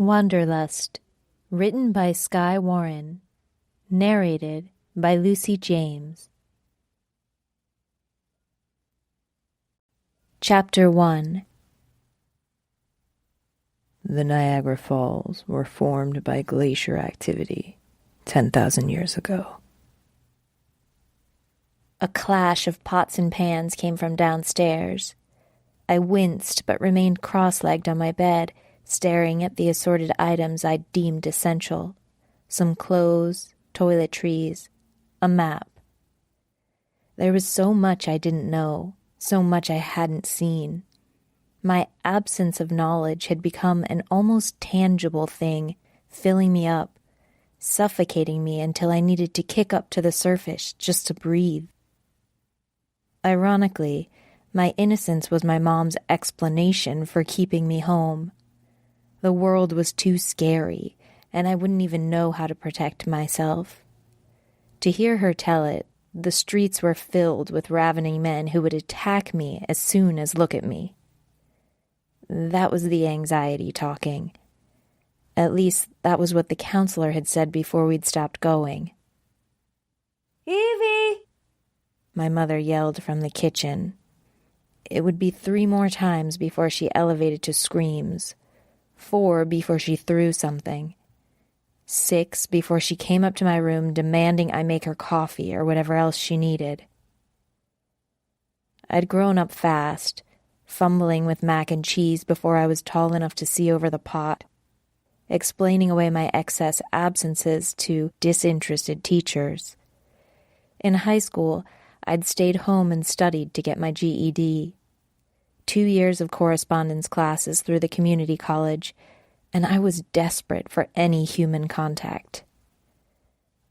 Wanderlust, written by Skye Warren, narrated by Lucy James. Chapter 1. The Niagara Falls were formed by glacier activity 10,000 years ago. A clash of pots and pans came from downstairs. I winced but remained cross-legged on my bed, staring at the assorted items I deemed essential. Some clothes, toiletries, a map. There was so much I didn't know, so much I hadn't seen. My absence of knowledge had become an almost tangible thing, filling me up, suffocating me until I needed to kick up to the surface just to breathe. Ironically, my innocence was my mom's explanation for keeping me home. The world was too scary, and I wouldn't even know how to protect myself. To hear her tell it, the streets were filled with ravening men who would attack me as soon as look at me. That was the anxiety talking. At least that was what the counselor had said before we'd stopped going. "Evie!" My mother yelled from the kitchen. It would be 3 more times before she elevated to screams. 4 before she threw something. 6 before she came up to my room demanding I make her coffee or whatever else she needed. I'd grown up fast, fumbling with mac and cheese before I was tall enough to see over the pot, explaining away my excess absences to disinterested teachers. In high school, I'd stayed home and studied to get my GED. 2 years of correspondence classes through the community college, and I was desperate for any human contact.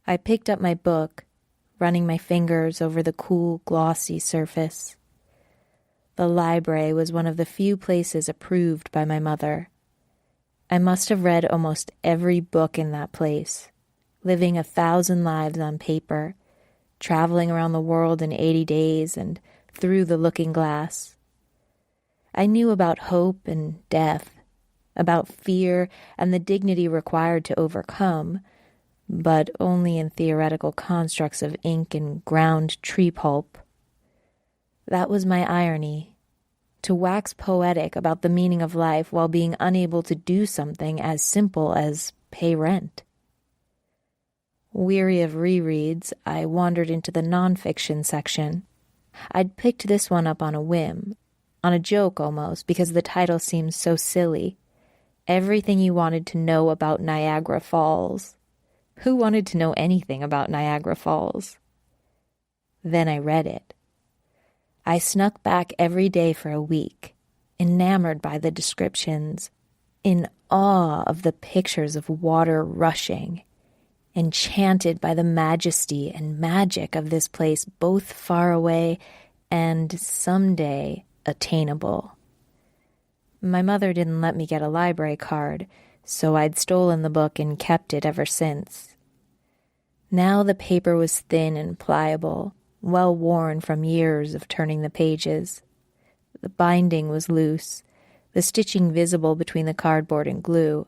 I picked up my book, running my fingers over the cool, glossy surface. The library was one of the few places approved by my mother. I must have read almost every book in that place, living 1,000 lives on paper, traveling around the world in 80 days and through the looking glass. I knew about hope and death, about fear and the dignity required to overcome, but only in theoretical constructs of ink and ground tree pulp. That was my irony, to wax poetic about the meaning of life while being unable to do something as simple as pay rent. Weary of rereads, I wandered into the nonfiction section. I'd picked this one up on a whim, on a joke almost, because the title seemed so silly. Everything you wanted to know about Niagara Falls. Who wanted to know anything about Niagara Falls? Then I read it. I snuck back every day for a week, enamored by the descriptions, in awe of the pictures of water rushing, enchanted by the majesty and magic of this place both far away and someday attainable. My mother didn't let me get a library card, so I'd stolen the book and kept it ever since. Now the paper was thin and pliable, well worn from years of turning the pages. The binding was loose, the stitching visible between the cardboard and glue.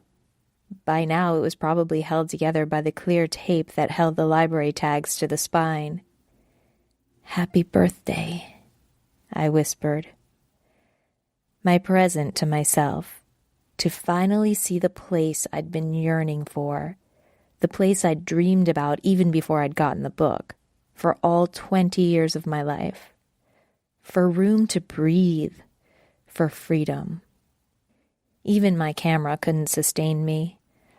By now it was probably held together by the clear tape that held the library tags to the spine. "Happy birthday," I whispered. My present to myself, to finally see the place I'd been yearning for, the place I'd dreamed about even before I'd gotten the book, for all 20 years of my life, for room to breathe, for freedom. Even my camera couldn't sustain me.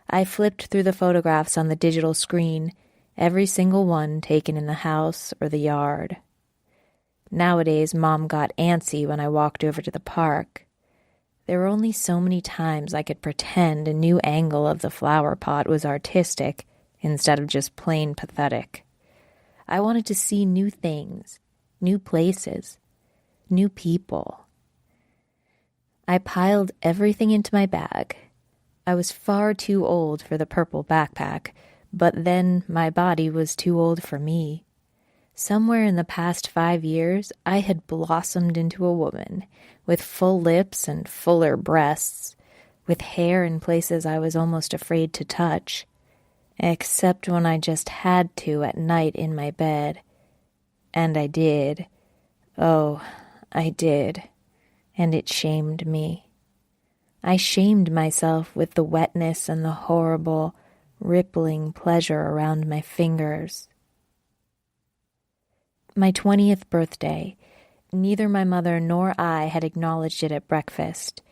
I flipped through the photographs on the digital screen, every single one taken in the house or the yard. Nowadays, Mom got antsy when I walked over to the park. There were only so many times I could pretend a new angle of the flower pot was artistic instead of just plain pathetic. I wanted to see new things, new places, new people. I piled everything into my bag. I was far too old for the purple backpack, but then my body was too old for me. Somewhere in the past 5 years, I had blossomed into a woman, with full lips and fuller breasts, with hair in places I was almost afraid to touch, except when I just had to at night in my bed. And I did. Oh, I did. And it shamed me. I shamed myself with the wetness and the horrible, rippling pleasure around my fingers. My 20th birthday, neither my mother nor I had acknowledged it at breakfast,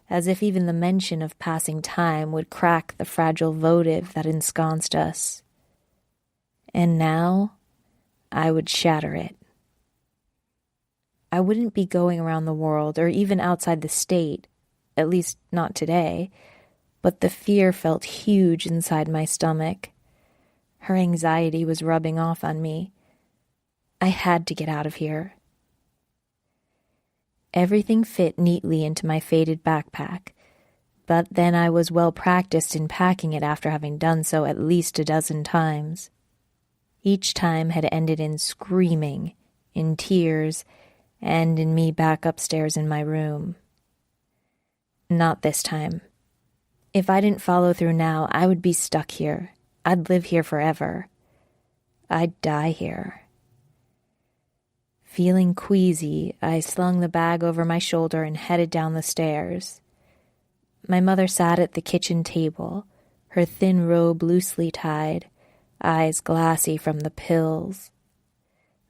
as if even the mention of passing time would crack the fragile votive that ensconced us. And now, I would shatter it. I wouldn't be going around the world or even outside the state, at least not today, but the fear felt huge inside my stomach. Her anxiety was rubbing off on me. I had to get out of here. Everything fit neatly into my faded backpack, but then I was well practiced in packing it after having done so at least a dozen times. Each time had ended in screaming, in tears, and in me back upstairs in my room. Not this time. If I didn't follow through now, I would be stuck here. I'd live here forever. I'd die here. Feeling queasy, I slung the bag over my shoulder and headed down the stairs. My mother sat at the kitchen table, her thin robe loosely tied, eyes glassy from the pills.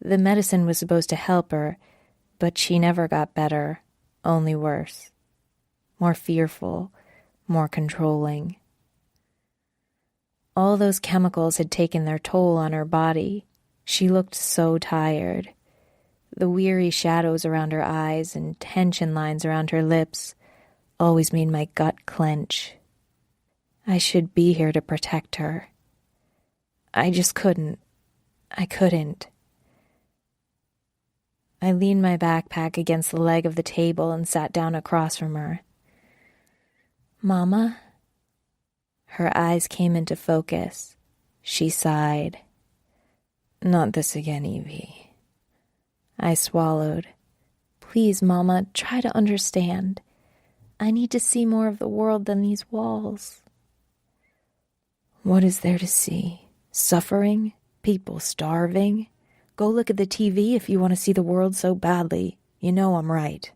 The medicine was supposed to help her, but she never got better, only worse. More fearful, more controlling. All those chemicals had taken their toll on her body. She looked so tired. The weary shadows around her eyes and tension lines around her lips always made my gut clench. I should be here to protect her. I just couldn't. I couldn't. I leaned my backpack against the leg of the table and sat down across from her. Mama? Her eyes came into focus. She sighed. Not this again, Evie. I swallowed. Please, Mama, try to understand. I need to see more of the world than these walls. What is there to see? Suffering? People starving? Go look at the TV if you want to see the world so badly. You know I'm right.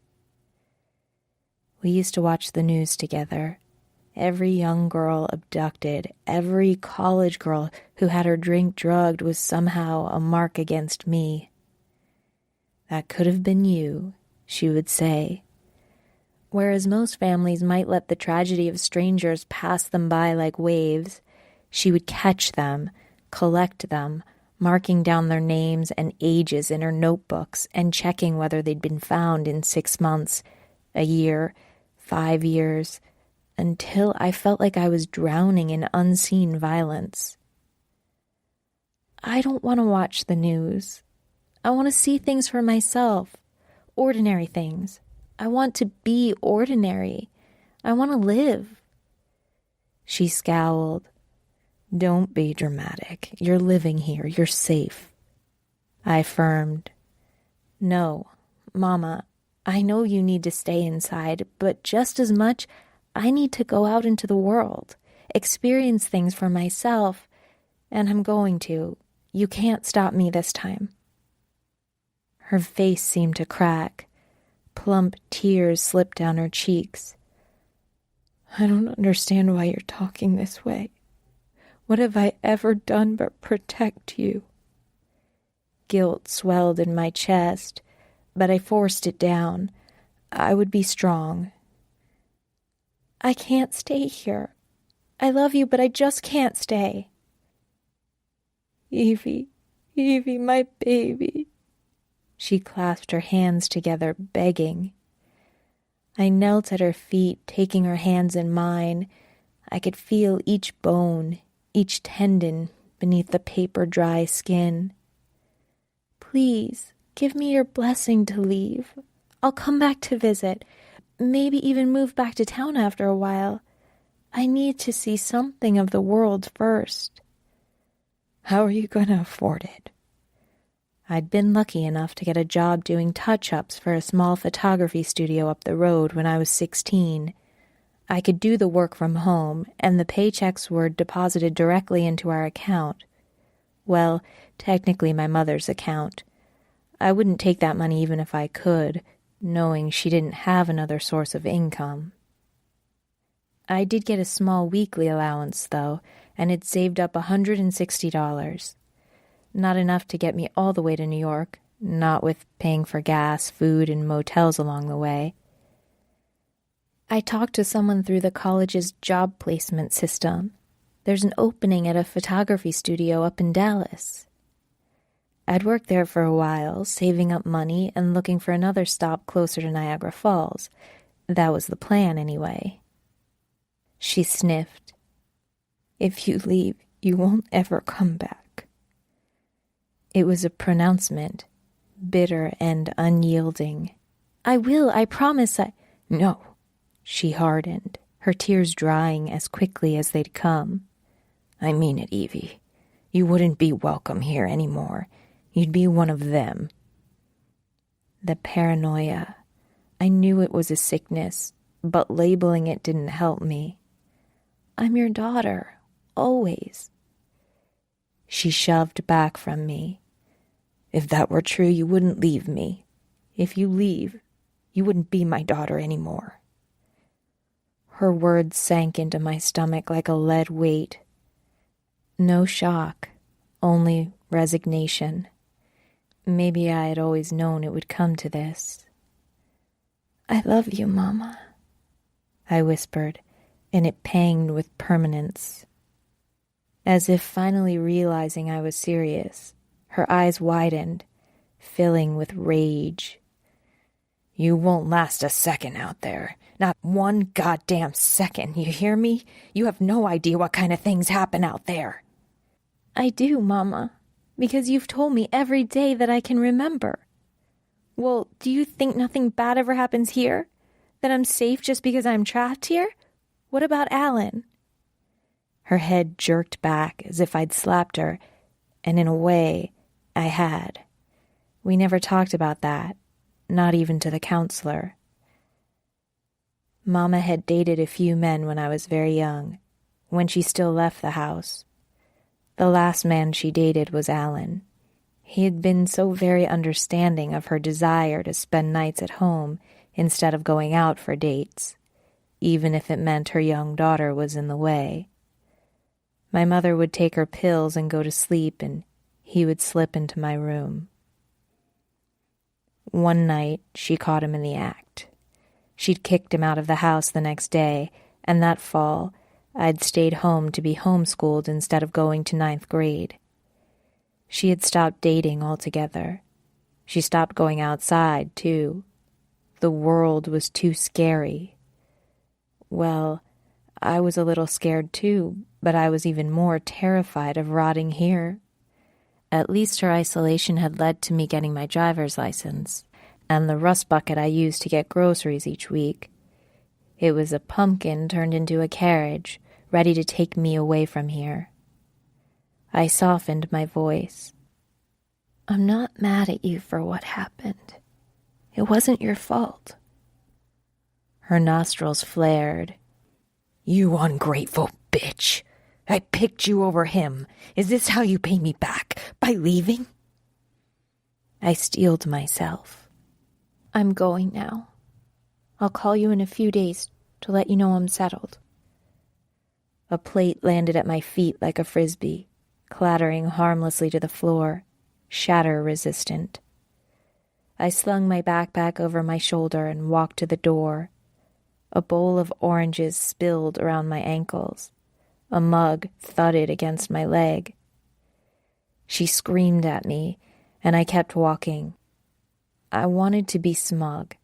We used to watch the news together. Every young girl abducted, every college girl who had her drink drugged was somehow a mark against me. That could have been you, she would say. Whereas most families might let the tragedy of strangers pass them by like waves, she would catch them, collect them, marking down their names and ages in her notebooks and checking whether they'd been found in 6 months, a year, 5 years, until I felt like I was drowning in unseen violence. I don't want to watch the news. I want to see things for myself, ordinary things. I want to be ordinary. I want to live. She scowled. Don't be dramatic. You're living here. You're safe. I affirmed. No, Mama, I know you need to stay inside, but just as much, I need to go out into the world, experience things for myself, and I'm going to. You can't stop me this time. Her face seemed to crack. Plump tears slipped down her cheeks. I don't understand why you're talking this way. What have I ever done but protect you? Guilt swelled in my chest, but I forced it down. I would be strong. I can't stay here. I love you, but I just can't stay. Evie, my baby. She clasped her hands together, begging. I knelt at her feet, taking her hands in mine. I could feel each bone, each tendon beneath the paper-dry skin. Please, give me your blessing to leave. I'll come back to visit, maybe even move back to town after a while. I need to see something of the world first. How are you going to afford it? I'd been lucky enough to get a job doing touch-ups for a small photography studio up the road when I was 16. I could do the work from home, and the paychecks were deposited directly into our account. Well, technically my mother's account. I wouldn't take that money even if I could, knowing she didn't have another source of income. I did get a small weekly allowance, though, and it saved up $160. Not enough to get me all the way to New York, not with paying for gas, food, and motels along the way. I talked to someone through the college's job placement system. There's an opening at a photography studio up in Dallas. I'd worked there for a while, saving up money and looking for another stop closer to Niagara Falls. That was the plan, anyway. She sniffed. "If you leave, you won't ever come back." It was a pronouncement, bitter and unyielding. "I will, I promise I—" "No." She hardened, her tears drying as quickly as they'd come. "I mean it, Evie. You wouldn't be welcome here anymore. You'd be one of them." The paranoia. I knew it was a sickness, but labeling it didn't help me. "I'm your daughter, always." She shoved back from me. "If that were true, you wouldn't leave me. If you leave, you wouldn't be my daughter anymore." Her words sank into my stomach like a lead weight. No shock, only resignation. Maybe I had always known it would come to this. "I love you, Mama," I whispered, and it panged with permanence. As if finally realizing I was serious, her eyes widened, filling with rage. "You won't last a second out there. Not one goddamn second, you hear me? You have no idea what kind of things happen out there." "I do, Mama, because you've told me every day that I can remember." "Well, do you think nothing bad ever happens here? That I'm safe just because I'm trapped here? What about Alan?" Her head jerked back as if I'd slapped her, and in a way, I had. We never talked about that, not even to the counselor. Mama had dated a few men when I was very young, when she still left the house. The last man she dated was Alan. He had been so very understanding of her desire to spend nights at home instead of going out for dates, even if it meant her young daughter was in the way. My mother would take her pills and go to sleep, and he would slip into my room. One night, she caught him in the act. She'd kicked him out of the house the next day, and that fall, I'd stayed home to be homeschooled instead of going to 9th grade. She had stopped dating altogether. She stopped going outside, too. The world was too scary. Well, I was a little scared, too, but I was even more terrified of rotting here. At least her isolation had led to me getting my driver's license, and the rust bucket I used to get groceries each week. It was a pumpkin turned into a carriage, ready to take me away from here. I softened my voice. "I'm not mad at you for what happened. It wasn't your fault." Her nostrils flared. "You ungrateful bitch! I picked you over him. Is this how you pay me back? By leaving?" I steeled myself. "I'm going now. I'll call you in a few days to let you know I'm settled." A plate landed at my feet like a frisbee, clattering harmlessly to the floor, shatter-resistant. I slung my backpack over my shoulder and walked to the door. A bowl of oranges spilled around my ankles. A mug thudded against my leg. She screamed at me, and I kept walking. I wanted to be smug.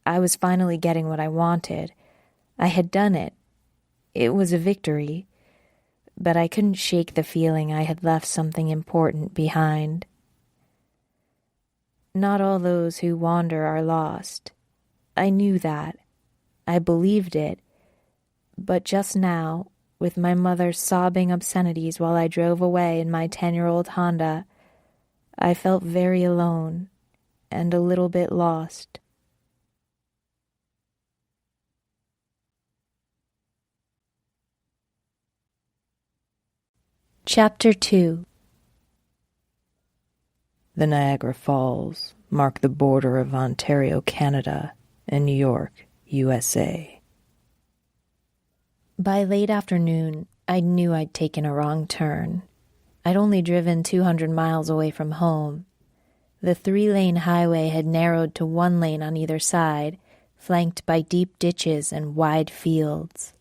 I was finally getting what I wanted. I had done it. It was a victory. But I couldn't shake the feeling I had left something important behind. Not all those who wander are lost. I knew that. I believed it. But just now, with my mother sobbing obscenities while I drove away in my 10-year-old Honda, I felt very alone and a little bit lost. Chapter 2. The Niagara Falls mark the border of Ontario, Canada, and New York, USA. By late afternoon, I knew I'd taken a wrong turn. I'd only driven 200 miles away from home. The 3-lane highway had narrowed to 1 lane on either side, flanked by deep ditches and wide fields.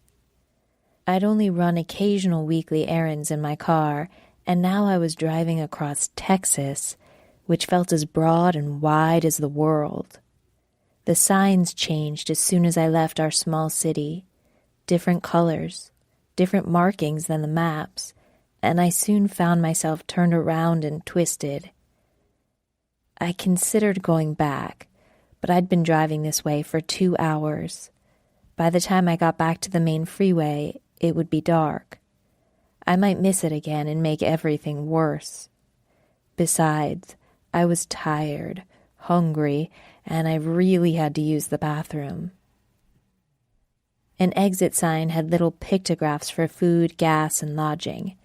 I'd only run occasional weekly errands in my car, and now I was driving across Texas, which felt as broad and wide as the world. The signs changed as soon as I left our small city. Different colors, different markings than the maps, and I soon found myself turned around and twisted. I considered going back, but I'd been driving this way for 2 hours. By the time I got back to the main freeway, it would be dark. I might miss it again and make everything worse. Besides, I was tired, hungry, and I really had to use the bathroom. An exit sign had little pictographs for food, gas, and lodging.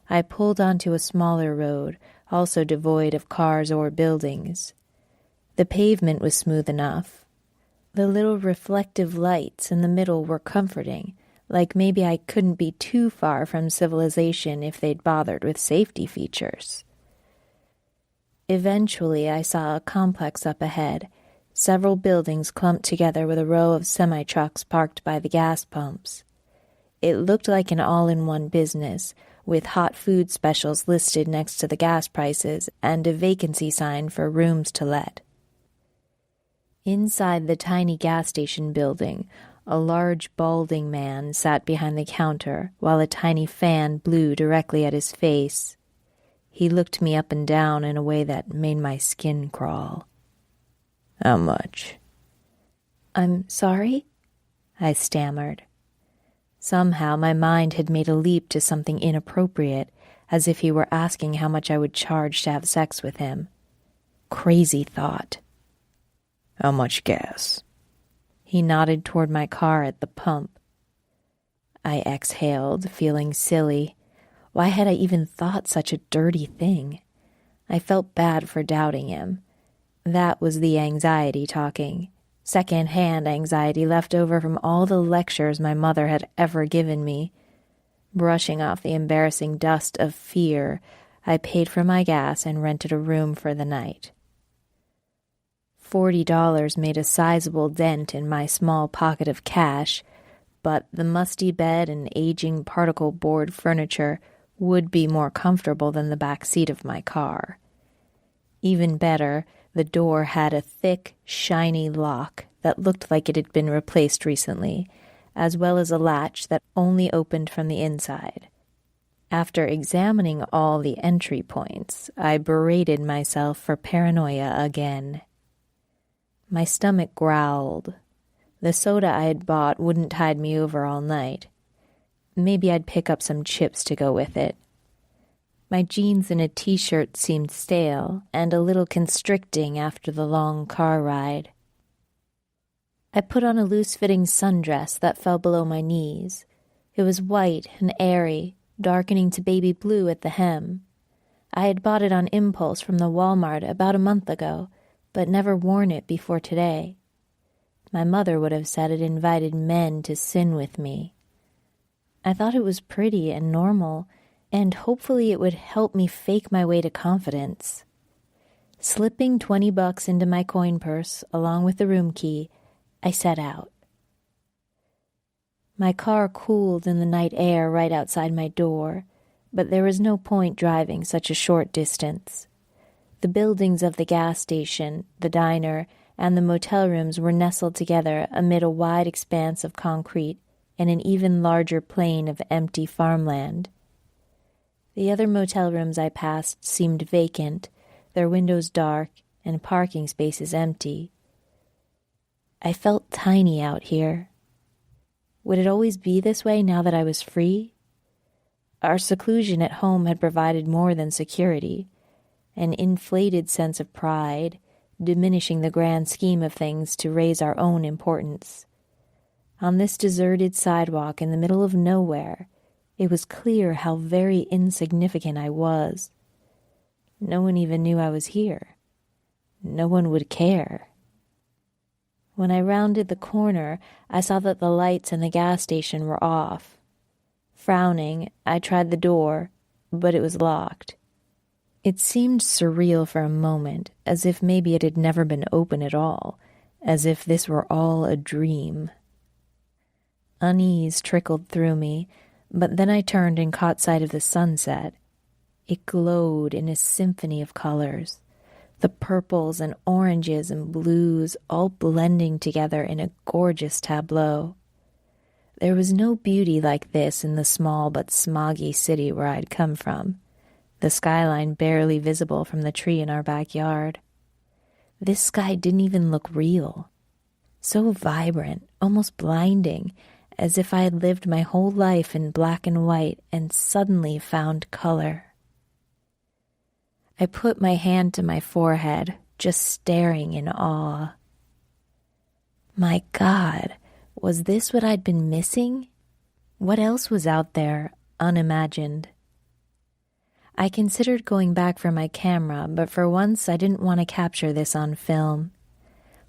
I pulled onto a smaller road, also devoid of cars or buildings. The pavement was smooth enough. The little reflective lights in the middle were comforting, like maybe I couldn't be too far from civilization if they'd bothered with safety features. Eventually, I saw a complex up ahead, several buildings clumped together with a row of semi-trucks parked by the gas pumps. It looked like an all-in-one business, with hot food specials listed next to the gas prices and a vacancy sign for rooms to let. Inside the tiny gas station building, a large balding man sat behind the counter while a tiny fan blew directly at his face. He looked me up and down in a way that made my skin crawl. How much? I'm sorry? I stammered. Somehow my mind had made a leap to something inappropriate, as if he were asking how much I would charge to have sex with him. Crazy thought. How much gas? He nodded toward my car at the pump. I exhaled, feeling silly. Why had I even thought such a dirty thing? I felt bad for doubting him. That was the anxiety talking. Second-hand anxiety left over from all the lectures my mother had ever given me. Brushing off the embarrassing dust of fear, I paid for my gas and rented a room for the night. $40 made a sizable dent in my small pocket of cash, but the musty bed and aging particle board furniture would be more comfortable than the back seat of my car. Even better, the door had a thick, shiny lock that looked like it had been replaced recently, as well as a latch that only opened from the inside. After examining all the entry points, I berated myself for paranoia again. My stomach growled. The soda I had bought wouldn't tide me over all night. Maybe I'd pick up some chips to go with it. My jeans and a t-shirt seemed stale and a little constricting after the long car ride. I put on a loose-fitting sundress that fell below my knees. It was white and airy, darkening to baby blue at the hem. I had bought it on impulse from the Walmart about a month ago, but never worn it before today. My mother would have said it invited men to sin with me. I thought it was pretty and normal, and hopefully it would help me fake my way to confidence. Slipping $20 into my coin purse, along with the room key, I set out. My car cooled in the night air right outside my door, but there was no point driving such a short distance. The buildings of the gas station, the diner, and the motel rooms were nestled together amid a wide expanse of concrete and an even larger plain of empty farmland. The other motel rooms I passed seemed vacant, their windows dark and parking spaces empty. I felt tiny out here. Would it always be this way now that I was free? Our seclusion at home had provided more than security, an inflated sense of pride, diminishing the grand scheme of things to raise our own importance. On this deserted sidewalk in the middle of nowhere, It was clear how very insignificant I was. No one even knew I was here. No one would care. When I rounded the corner, I saw that the lights in the gas station were off. Frowning, I tried the door, but it was locked. It seemed surreal for a moment, as if maybe it had never been open at all, as if this were all a dream. Unease trickled through me, but then I turned and caught sight of the sunset. It glowed in a symphony of colors, the purples and oranges and blues all blending together in a gorgeous tableau. There was no beauty like this in the small but smoggy city where I'd come from, the skyline barely visible from the tree in our backyard. This sky didn't even look real. So vibrant, almost blinding, as if I had lived my whole life in black and white and suddenly found color. I put my hand to my forehead, just staring in awe. My God, was this what I'd been missing? What else was out there, unimagined? I considered going back for my camera, but for once I didn't want to capture this on film.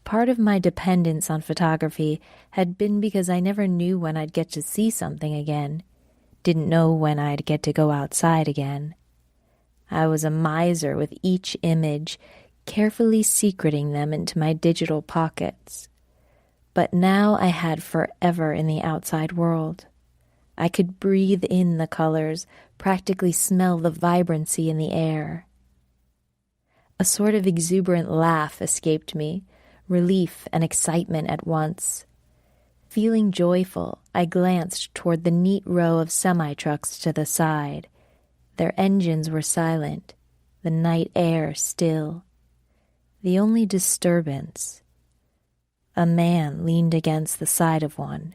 Part of my dependence on photography had been because I never knew when I'd get to see something again, didn't know when I'd get to go outside again. I was a miser with each image, carefully secreting them into my digital pockets. But now I had forever in the outside world. I could breathe in the colors, practically smell the vibrancy in the air. A sort of exuberant laugh escaped me, relief and excitement at once. Feeling joyful, I glanced toward the neat row of semi-trucks to the side. Their engines were silent, the night air still. The only disturbance. A man leaned against the side of one,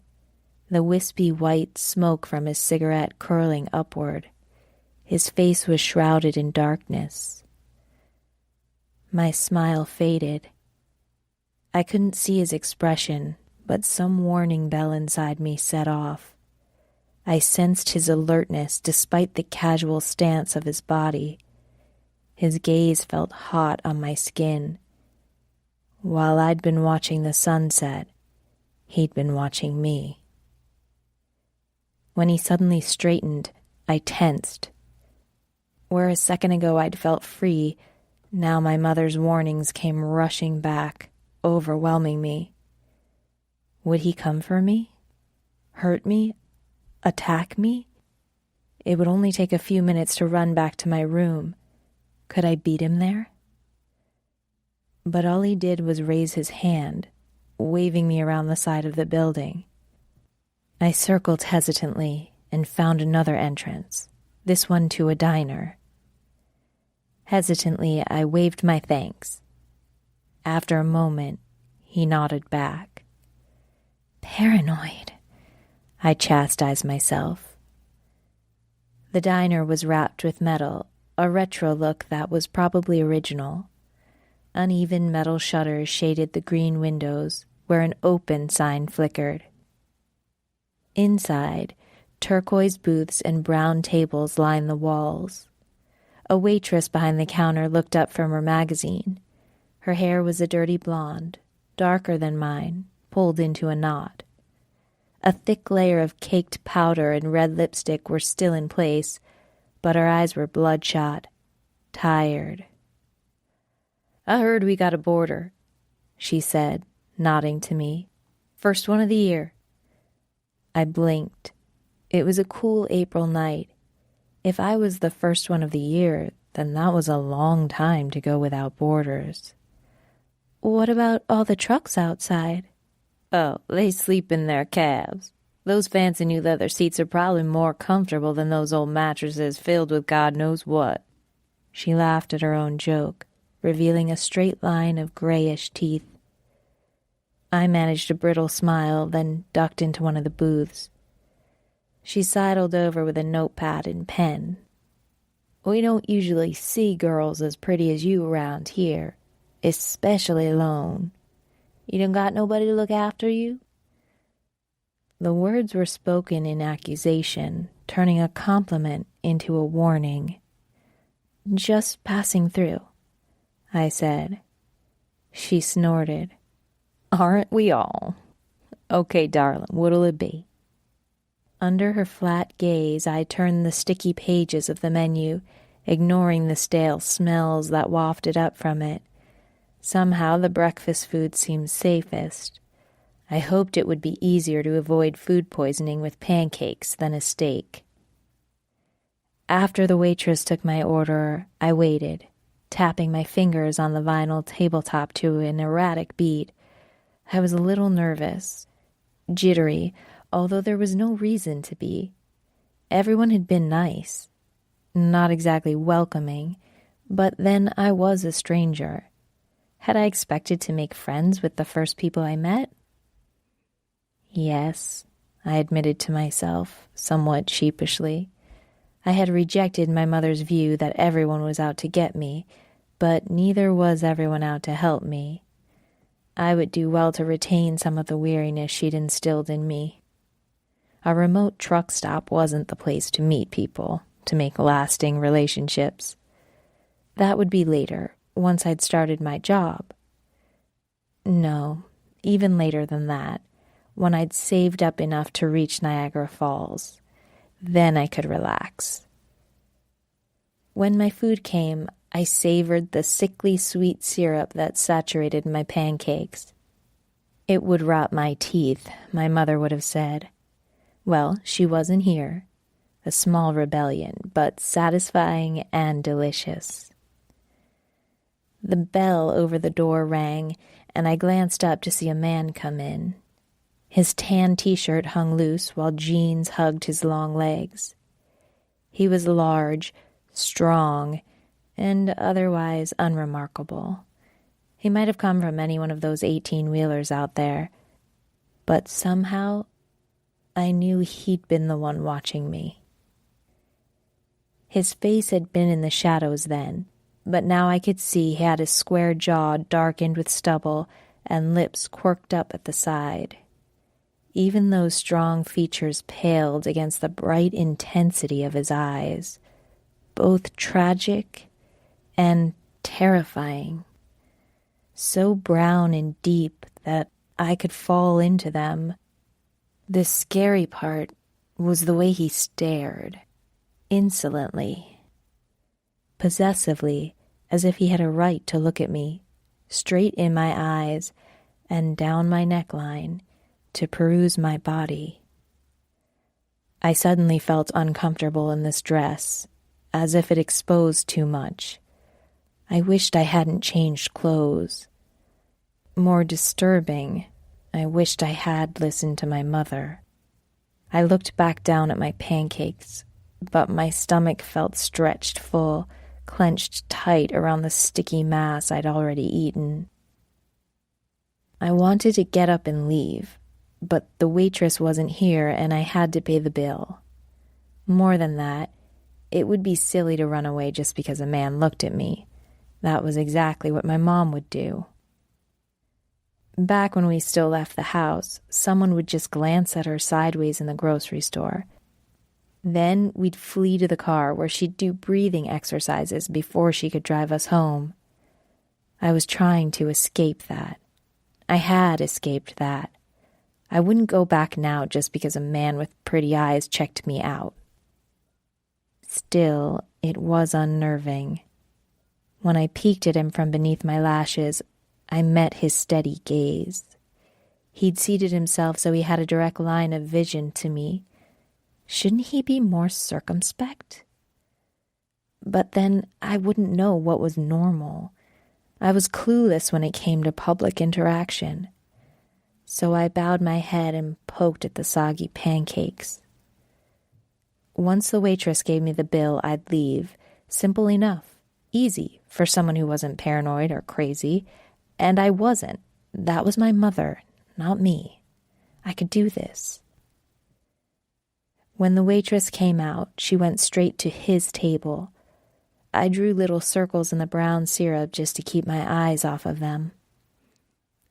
the wispy white smoke from his cigarette curling upward. His face was shrouded in darkness. My smile faded. I couldn't see his expression, but some warning bell inside me set off. I sensed his alertness despite the casual stance of his body. His gaze felt hot on my skin. While I'd been watching the sunset, he'd been watching me. When he suddenly straightened, I tensed. Where a second ago I'd felt free, now my mother's warnings came rushing back, overwhelming me. Would he come for me? Hurt me? Attack me? It would only take a few minutes to run back to my room. Could I beat him there? But all he did was raise his hand, waving me around the side of the building. I circled hesitantly and found another entrance, this one to a diner. Hesitantly, I waved my thanks. After a moment, he nodded back. Paranoid, I chastised myself. The diner was wrapped with metal, a retro look that was probably original. Uneven metal shutters shaded the green windows, where an open sign flickered. Inside, turquoise booths and brown tables lined the walls. A waitress behind the counter looked up from her magazine. Her hair was a dirty blonde, darker than mine, pulled into a knot. A thick layer of caked powder and red lipstick were still in place, but her eyes were bloodshot, tired. I heard we got a boarder, she said, nodding to me. First one of the year. I blinked. It was a cool April night. If I was the first one of the year, then that was a long time to go without boarders. What about all the trucks outside? Oh, they sleep in their cabs. Those fancy new leather seats are probably more comfortable than those old mattresses filled with God knows what. She laughed at her own joke, revealing a straight line of grayish teeth. I managed a brittle smile, then ducked into one of the booths. She sidled over with a notepad and pen. We don't usually see girls as pretty as you around here, especially alone. You don't got nobody to look after you? The words were spoken in accusation, turning a compliment into a warning. "Just passing through," I said. She snorted. "Aren't we all? Okay, darling, what'll it be?" Under her flat gaze, I turned the sticky pages of the menu, ignoring the stale smells that wafted up from it. Somehow the breakfast food seemed safest. I hoped it would be easier to avoid food poisoning with pancakes than a steak. After the waitress took my order, I waited, tapping my fingers on the vinyl tabletop to an erratic beat. I was a little nervous, jittery, although there was no reason to be. Everyone had been nice, not exactly welcoming, but then I was a stranger. Had I expected to make friends with the first people I met? Yes, I admitted to myself, somewhat sheepishly. I had rejected my mother's view that everyone was out to get me, but neither was everyone out to help me. I would do well to retain some of the weariness she'd instilled in me. A remote truck stop wasn't the place to meet people, to make lasting relationships. That would be later, once I'd started my job. No, even later than that, when I'd saved up enough to reach Niagara Falls. Then I could relax. When my food came, I savored the sickly sweet syrup that saturated my pancakes. It would rot my teeth, my mother would have said. Well, she wasn't here. A small rebellion, but satisfying and delicious. The bell over the door rang, and I glanced up to see a man come in. His tan t-shirt hung loose while jeans hugged his long legs. He was large, strong, and otherwise unremarkable. He might have come from any one of those 18-wheelers out there, but somehow I knew he'd been the one watching me. His face had been in the shadows then, but now I could see he had his square jaw darkened with stubble and lips quirked up at the side. Even those strong features paled against the bright intensity of his eyes, both tragic and terrifying, so brown and deep that I could fall into them. The scary part was the way he stared, insolently, possessively, as if he had a right to look at me, straight in my eyes and down my neckline, to peruse my body. I suddenly felt uncomfortable in this dress, as if it exposed too much. I wished I hadn't changed clothes. More disturbing, I wished I had listened to my mother. I looked back down at my pancakes, but my stomach felt stretched full, clenched tight around the sticky mass I'd already eaten. I wanted to get up and leave, but the waitress wasn't here and I had to pay the bill. More than that, it would be silly to run away just because a man looked at me. That was exactly what my mom would do. Back when we still left the house, someone would just glance at her sideways in the grocery store. Then we'd flee to the car where she'd do breathing exercises before she could drive us home. I was trying to escape that. I had escaped that. I wouldn't go back now just because a man with pretty eyes checked me out. Still, it was unnerving. When I peeked at him from beneath my lashes, I met his steady gaze. He'd seated himself so he had a direct line of vision to me. Shouldn't he be more circumspect? But then I wouldn't know what was normal. I was clueless when it came to public interaction. So I bowed my head and poked at the soggy pancakes. Once the waitress gave me the bill, I'd leave. Simple enough. Easy for someone who wasn't paranoid or crazy. And I wasn't. That was my mother, not me. I could do this. When the waitress came out, she went straight to his table. I drew little circles in the brown syrup just to keep my eyes off of them.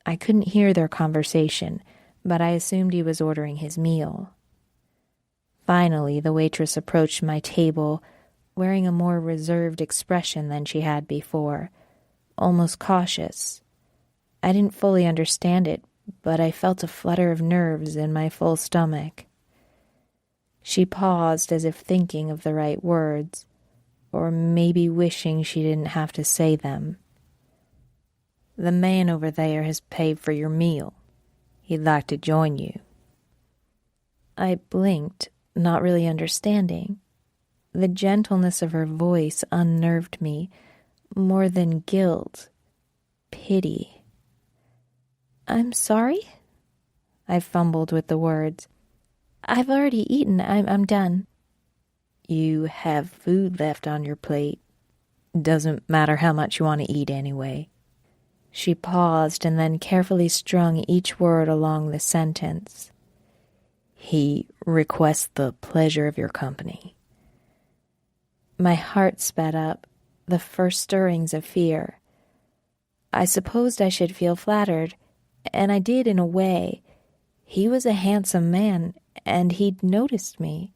I couldn't hear their conversation, but I assumed he was ordering his meal. Finally, the waitress approached my table, wearing a more reserved expression than she had before, almost cautious. I didn't fully understand it, but I felt a flutter of nerves in my full stomach. She paused as if thinking of the right words, or maybe wishing she didn't have to say them. "The man over there has paid for your meal. He'd like to join you." I blinked, not really understanding. The gentleness of her voice unnerved me more than guilt, pity. "I'm sorry?" I fumbled with the words. "I've already eaten. I'm done." "You have food left on your plate. Doesn't matter how much you want to eat anyway." She paused and then carefully strung each word along the sentence. "He requests the pleasure of your company." My heart sped up, the first stirrings of fear. I supposed I should feel flattered, and I did in a way. He was a handsome man, and he'd noticed me.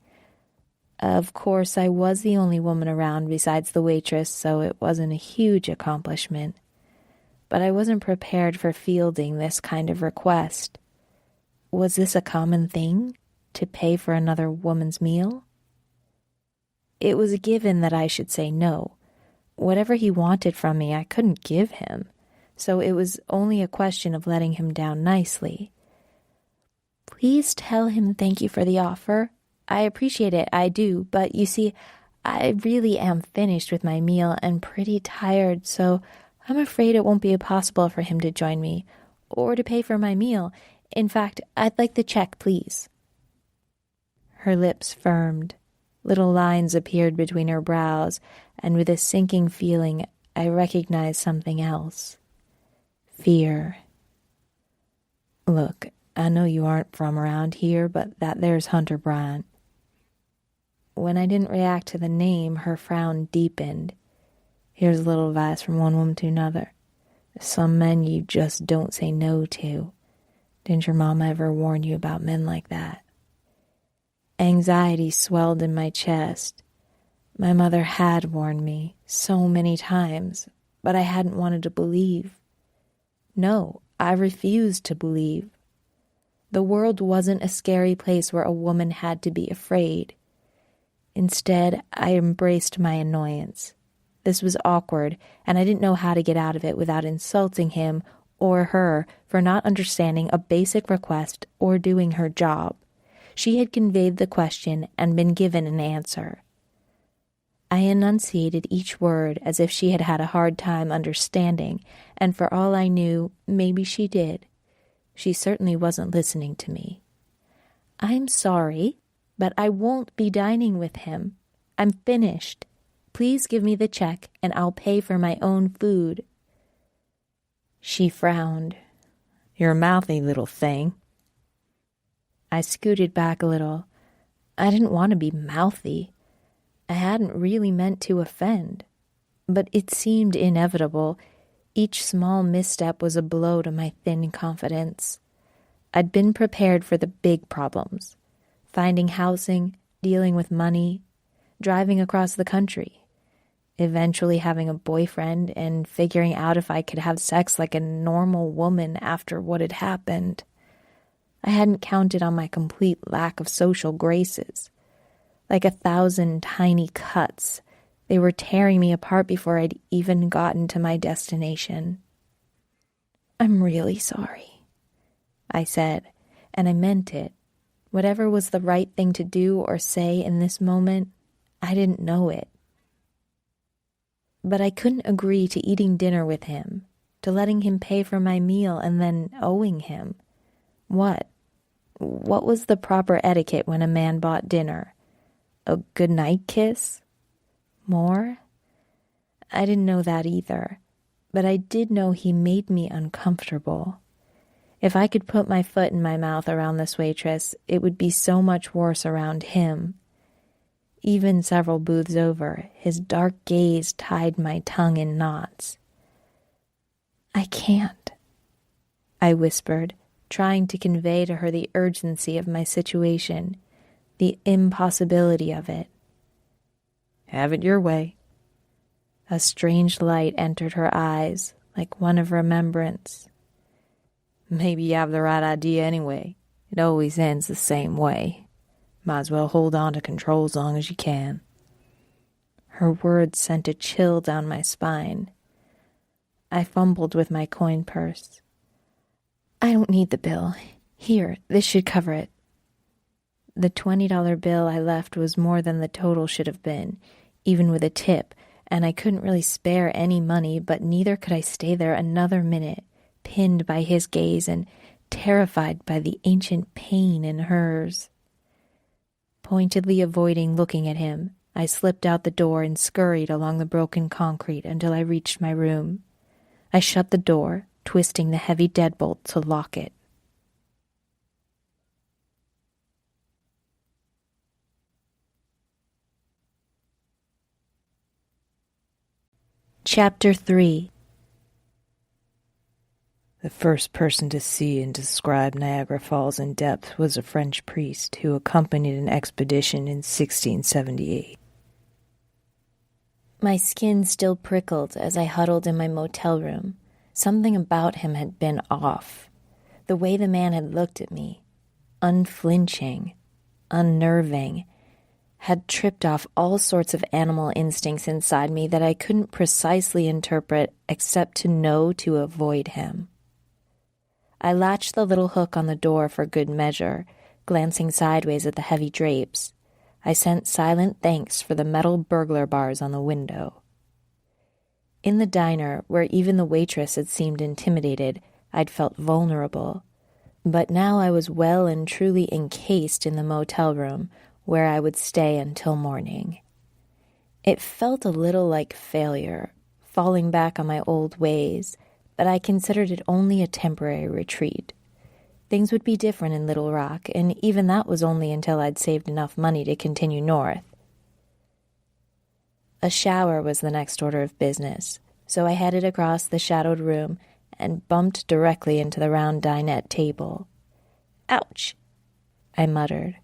Of course, I was the only woman around besides the waitress, so it wasn't a huge accomplishment. But I wasn't prepared for fielding this kind of request. Was this a common thing, to pay for another woman's meal? It was a given that I should say no. Whatever he wanted from me, I couldn't give him, so it was only a question of letting him down nicely. "Please tell him thank you for the offer. I appreciate it, I do, but you see, I really am finished with my meal and pretty tired, so I'm afraid it won't be possible for him to join me, or to pay for my meal. In fact, I'd like the check, please." Her lips firmed. Little lines appeared between her brows, and with a sinking feeling, I recognized something else. Fear. "Look, I know you aren't from around here, but that there's Hunter Bryant." When I didn't react to the name, her frown deepened. "Here's a little advice from one woman to another. Some men you just don't say no to. Didn't your mom ever warn you about men like that?" Anxiety swelled in my chest. My mother had warned me so many times, but I hadn't wanted to believe. No, I refused to believe. The world wasn't a scary place where a woman had to be afraid. Instead, I embraced my annoyance. This was awkward, and I didn't know how to get out of it without insulting him or her for not understanding a basic request or doing her job. She had conveyed the question and been given an answer. I enunciated each word as if she had had a hard time understanding, and for all I knew, maybe she did. She certainly wasn't listening to me. "I'm sorry, but I won't be dining with him. I'm finished. Please give me the check, and I'll pay for my own food." She frowned. "You're a mouthy little thing." I scooted back a little. I didn't want to be mouthy. I hadn't really meant to offend. But it seemed inevitable. Each small misstep was a blow to my thin confidence. I'd been prepared for the big problems. Finding housing, dealing with money, driving across the country, eventually having a boyfriend and figuring out if I could have sex like a normal woman after what had happened. I hadn't counted on my complete lack of social graces. Like 1,000 tiny cuts, they were tearing me apart before I'd even gotten to my destination. "I'm really sorry," I said, and I meant it. Whatever was the right thing to do or say in this moment, I didn't know it. But I couldn't agree to eating dinner with him, to letting him pay for my meal and then owing him. What? What was the proper etiquette when a man bought dinner? A goodnight kiss? More? I didn't know that either, but I did know he made me uncomfortable. If I could put my foot in my mouth around this waitress, it would be so much worse around him. Even several booths over, his dark gaze tied my tongue in knots. "I can't," I whispered, trying to convey to her the urgency of my situation. the impossibility of it. Have it your way. A strange light entered her eyes, like one of remembrance. Maybe you have the right idea anyway. It always ends the same way. Might as well hold on to control as long as you can. Her words sent a chill down my spine. I fumbled with my coin purse. I don't need the bill. Here, this should cover it. The $20 bill I left was more than the total should have been, even with a tip, and I couldn't really spare any money, but neither could I stay there another minute, pinned by his gaze and terrified by the ancient pain in hers. Pointedly avoiding looking at him, I slipped out the door and scurried along the broken concrete until I reached my room. I shut the door, twisting the heavy deadbolt to lock it. Chapter 3. The first person to see and describe Niagara Falls in depth was a French priest who accompanied an expedition in 1678. My skin still prickled as I huddled in my motel room. Something about him had been off. The way the man had looked at me, unflinching, unnerving, had tripped off all sorts of animal instincts inside me that I couldn't precisely interpret except to know to avoid him. I latched the little hook on the door for good measure, glancing sideways at the heavy drapes. I sent silent thanks for the metal burglar bars on the window. In the diner, where even the waitress had seemed intimidated, I'd felt vulnerable. But now I was well and truly encased in the motel room, where I would stay until morning. It felt a little like failure, falling back on my old ways, but I considered it only a temporary retreat. Things would be different in Little Rock, and even that was only until I'd saved enough money to continue north. A shower was the next order of business, so I headed across the shadowed room and bumped directly into the round dinette table. Ouch! I muttered.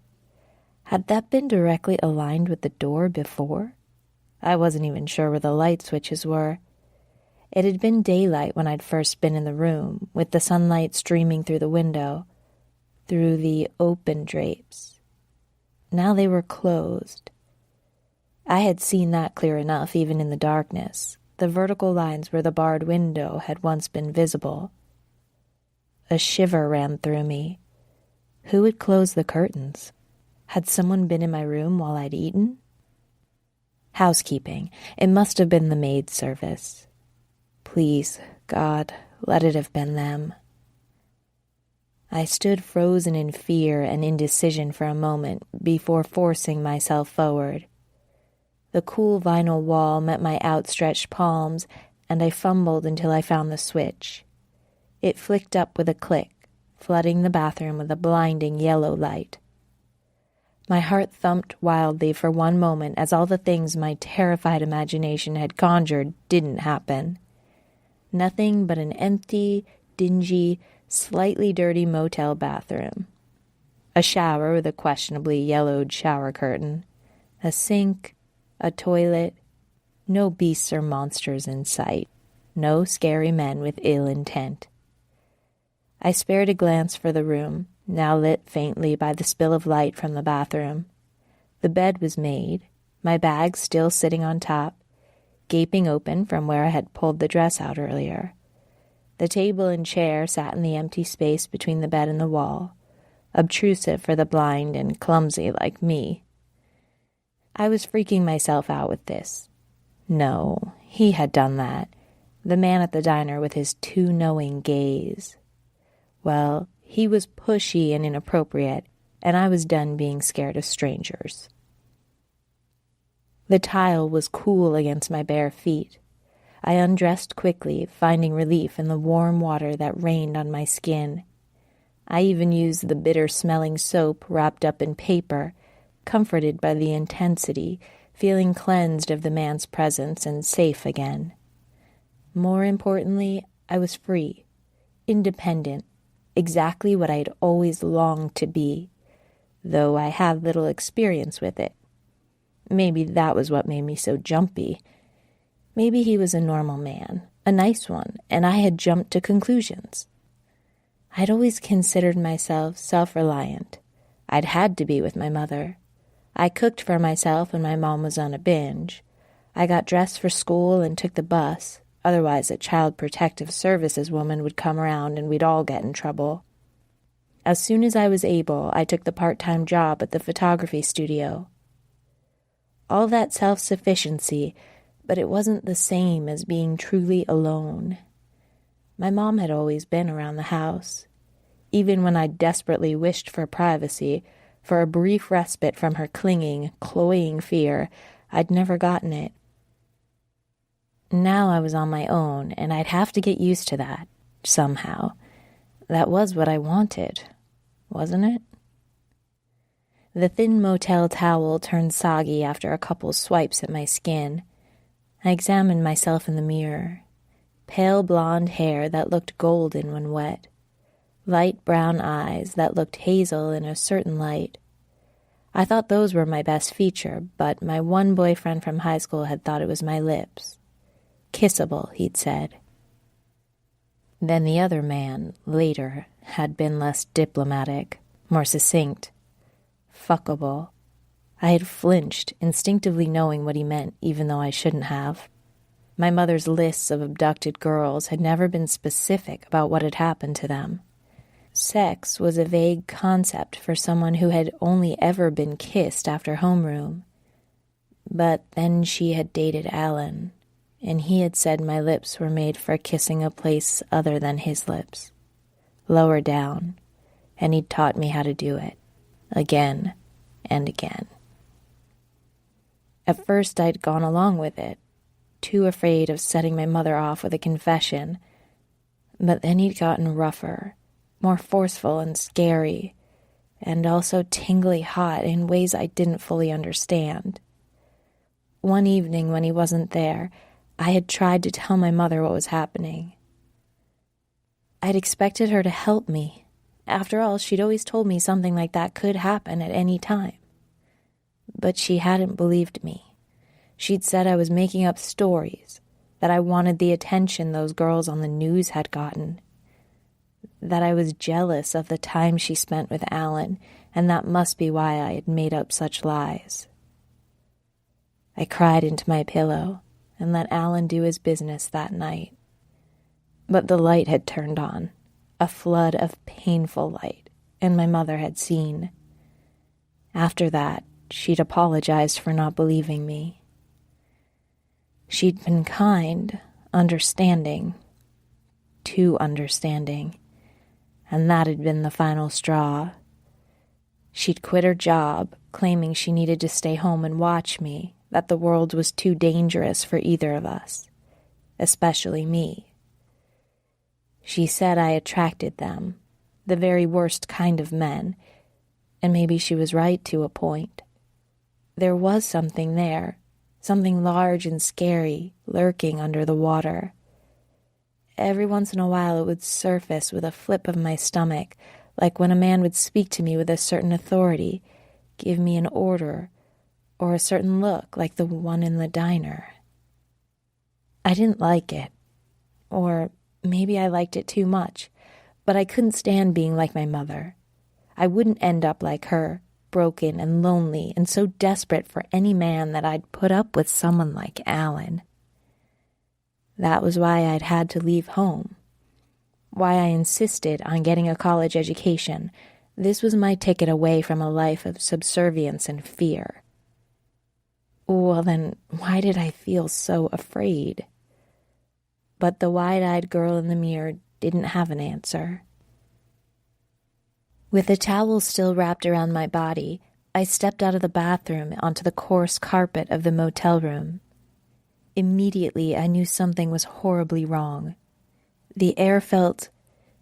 Had that been directly aligned with the door before? I wasn't even sure where the light switches were. It had been daylight when I'd first been in the room, with the sunlight streaming through the window, through the open drapes. Now they were closed. I had seen that clear enough, even in the darkness, the vertical lines where the barred window had once been visible. A shiver ran through me. Who had closed the curtains? Had someone been in my room while I'd eaten? Housekeeping. It must have been the maid service. Please, God, let it have been them. I stood frozen in fear and indecision for a moment before forcing myself forward. The cool vinyl wall met my outstretched palms, and I fumbled until I found the switch. It flicked up with a click, flooding the bathroom with a blinding yellow light. My heart thumped wildly for one moment as all the things my terrified imagination had conjured didn't happen. Nothing but an empty, dingy, slightly dirty motel bathroom. A shower with a questionably yellowed shower curtain. A sink, a toilet. No beasts or monsters in sight. No scary men with ill intent. I spared a glance for the room, now lit faintly by the spill of light from the bathroom. The bed was made, my bag still sitting on top, gaping open from where I had pulled the dress out earlier. The table and chair sat in the empty space between the bed and the wall, obtrusive for the blind and clumsy like me. I was freaking myself out with this. No, he had done that. The man at the diner with his too knowing gaze. Well, he was pushy and inappropriate, and I was done being scared of strangers. The tile was cool against my bare feet. I undressed quickly, finding relief in the warm water that rained on my skin. I even used the bitter-smelling soap wrapped up in paper, comforted by the intensity, feeling cleansed of the man's presence and safe again. More importantly, I was free, independent, exactly what I had always longed to be. though I had little experience with it. Maybe that was what made me so jumpy. Maybe he was a normal man, a nice one, and I had jumped to conclusions. I'd always considered myself self-reliant. I'd had to be with my mother. I cooked for myself when my mom was on a binge. I got dressed for school and took the bus. Otherwise, a child protective services woman would come around and we'd all get in trouble. As soon as I was able, I took the part-time job at the photography studio. All that self-sufficiency, but it wasn't the same as being truly alone. My mom had always been around the house. Even when I desperately wished for privacy, for a brief respite from her clinging, cloying fear, I'd never gotten it. Now I was on my own, and I'd have to get used to that, somehow. That was what I wanted, wasn't it? The thin motel towel turned soggy after a couple swipes at my skin. I examined myself in the mirror. Pale blonde hair that looked golden when wet. Light brown eyes that looked hazel in a certain light. I thought those were my best feature, but my one boyfriend from high school had thought it was my lips. Kissable, he'd said. Then the other man, later, had been less diplomatic, more succinct. Fuckable. I had flinched, instinctively knowing what he meant, even though I shouldn't have. My mother's lists of abducted girls had never been specific about what had happened to them. Sex was a vague concept for someone who had only ever been kissed after homeroom. But then she had dated Alan, and he had said my lips were made for kissing a place other than his lips, lower down, and he'd taught me how to do it, again and again. At first I'd gone along with it, too afraid of setting my mother off with a confession, but then he'd gotten rougher, more forceful and scary, and also tingly hot in ways I didn't fully understand. One evening when he wasn't there, I had tried to tell my mother what was happening. I'd expected her to help me. After all, she'd always told me something like that could happen at any time. But she hadn't believed me. She'd said I was making up stories, that I wanted the attention those girls on the news had gotten, that I was jealous of the time she spent with Alan, and that must be why I had made up such lies. I cried into my pillow and let Alan do his business that night. But the light had turned on, a flood of painful light, and my mother had seen. After that, she'd apologized for not believing me. She'd been kind, understanding, too understanding, and that had been the final straw. She'd quit her job, claiming she needed to stay home and watch me, that the world was too dangerous for either of us, especially me. She said I attracted them, the very worst kind of men, and maybe she was right to a point. There was something there, something large and scary, lurking under the water. Every once in a while it would surface with a flip of my stomach, like when a man would speak to me with a certain authority, give me an order, or a certain look like the one in the diner. I didn't like it, or maybe I liked it too much, but I couldn't stand being like my mother. I wouldn't end up like her, broken and lonely and so desperate for any man that I'd put up with someone like Alan. That was why I'd had to leave home, why I insisted on getting a college education. This was my ticket away from a life of subservience and fear. Well, then, why did I feel so afraid? But the wide-eyed girl in the mirror didn't have an answer. With the towel still wrapped around my body, I stepped out of the bathroom onto the coarse carpet of the motel room. Immediately, I knew something was horribly wrong. The air felt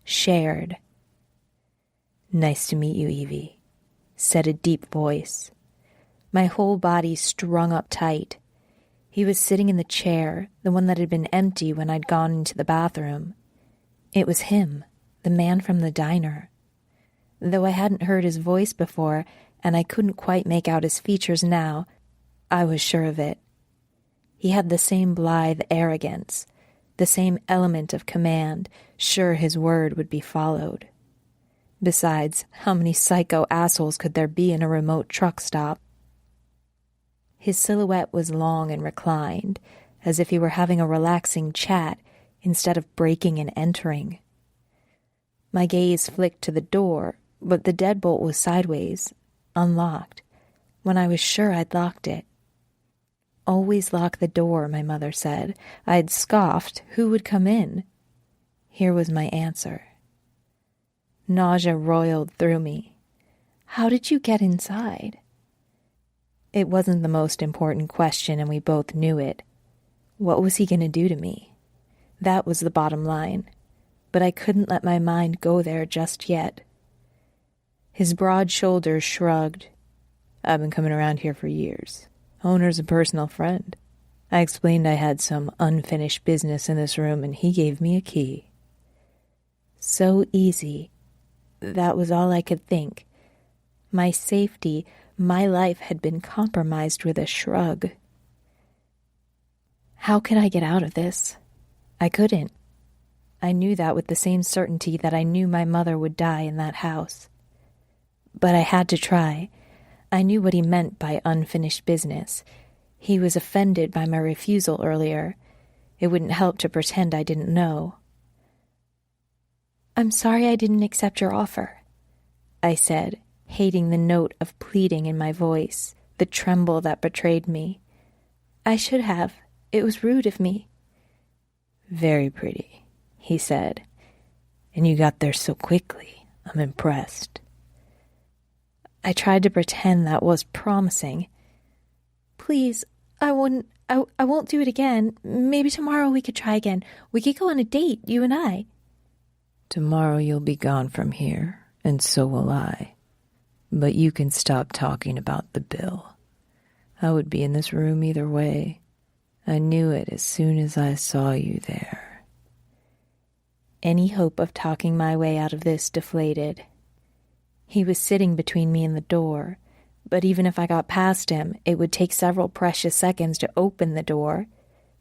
shared. "Nice to meet you, Evie," said a deep voice. My whole body strung up tight. He was sitting in the chair, the one that had been empty when I'd gone into the bathroom. It was him, the man from the diner. Though I hadn't heard his voice before, and I couldn't quite make out his features now. I was sure of it. He had the same blithe arrogance, the same element of command, sure his word would be followed. Besides, how many psycho assholes could there be in a remote truck stop? His silhouette was long and reclined, as if he were having a relaxing chat instead of breaking and entering. My gaze flicked to the door, but the deadbolt was sideways, unlocked, when I was sure I'd locked it. Always lock the door, my mother said. I'd scoffed. Who would come in? Here was my answer. Nausea roiled through me. How did you get inside? It wasn't the most important question, and we both knew it. What was he going to do to me? That was the bottom line. But I couldn't let my mind go there just yet. His broad shoulders shrugged. I've been coming around here for years. Owner's a personal friend. I explained I had some unfinished business in this room, and he gave me a key. So easy. That was all I could think. My safety, my life had been compromised with a shrug. How could I get out of this? I couldn't. I knew that with the same certainty that I knew my mother would die in that house. But I had to try. I knew what he meant by unfinished business. He was offended by my refusal earlier. It wouldn't help to pretend I didn't know. I'm sorry I didn't accept your offer, I said, hating the note of pleading in my voice, the tremble that betrayed me. I should have. It was rude of me. Very pretty, he said. And you got there so quickly. I'm impressed. I tried to pretend that was promising. Please, I won't do it again. Maybe tomorrow we could try again. We could go on a date, you and I. Tomorrow you'll be gone from here, and so will I. But you can stop talking about the bill. I would be in this room either way. I knew it as soon as I saw you there. Any hope of talking my way out of this deflated. He was sitting between me and the door, but even if I got past him, it would take several precious seconds to open the door.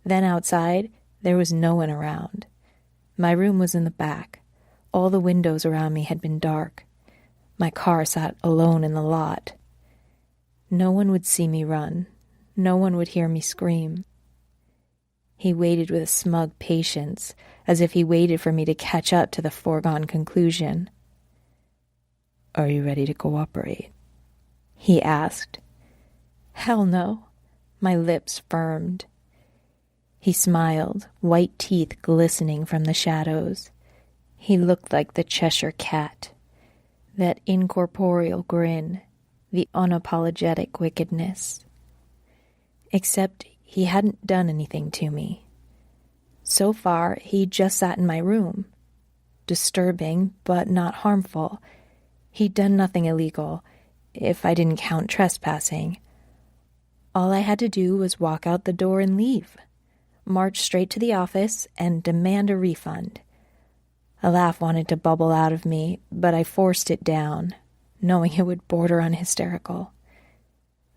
Then outside, there was no one around. My room was in the back. All the windows around me had been dark. My car sat alone in the lot. No one would see me run. No one would hear me scream. He waited with a smug patience, as if he waited for me to catch up to the foregone conclusion. Are you ready to cooperate? He asked. Hell no. My lips firmed. He smiled, white teeth glistening from the shadows. He looked like the Cheshire Cat. That incorporeal grin, the unapologetic wickedness. Except he hadn't done anything to me. So far, he just sat in my room. Disturbing, but not harmful. He'd done nothing illegal, if I didn't count trespassing. All I had to do was walk out the door and leave. March straight to the office and demand a refund. A laugh wanted to bubble out of me, but I forced it down, knowing it would border on hysterical.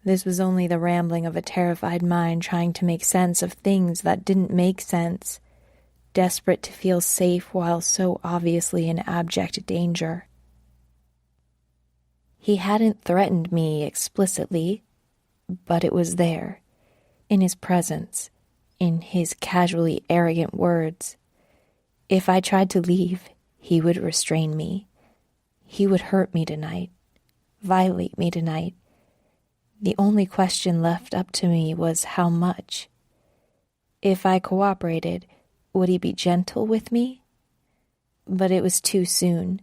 This was only the rambling of a terrified mind trying to make sense of things that didn't make sense, desperate to feel safe while so obviously in abject danger. He hadn't threatened me explicitly, but it was there, in his presence, in his casually arrogant words. If I tried to leave, he would restrain me. He would hurt me tonight, violate me tonight. The only question left up to me was how much. If I cooperated, would he be gentle with me? But it was too soon.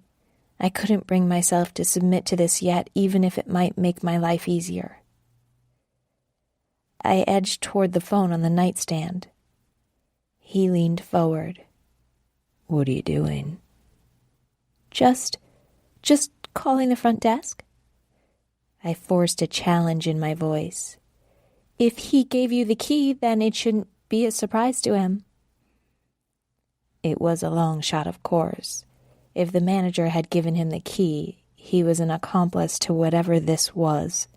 I couldn't bring myself to submit to this yet, even if it might make my life easier. I edged toward the phone on the nightstand. He leaned forward. What are you doing? Just calling the front desk. I forced a challenge in my voice. If he gave you the key, then it shouldn't be a surprise to him. It was a long shot, of course. If the manager had given him the key, he was an accomplice to whatever this was.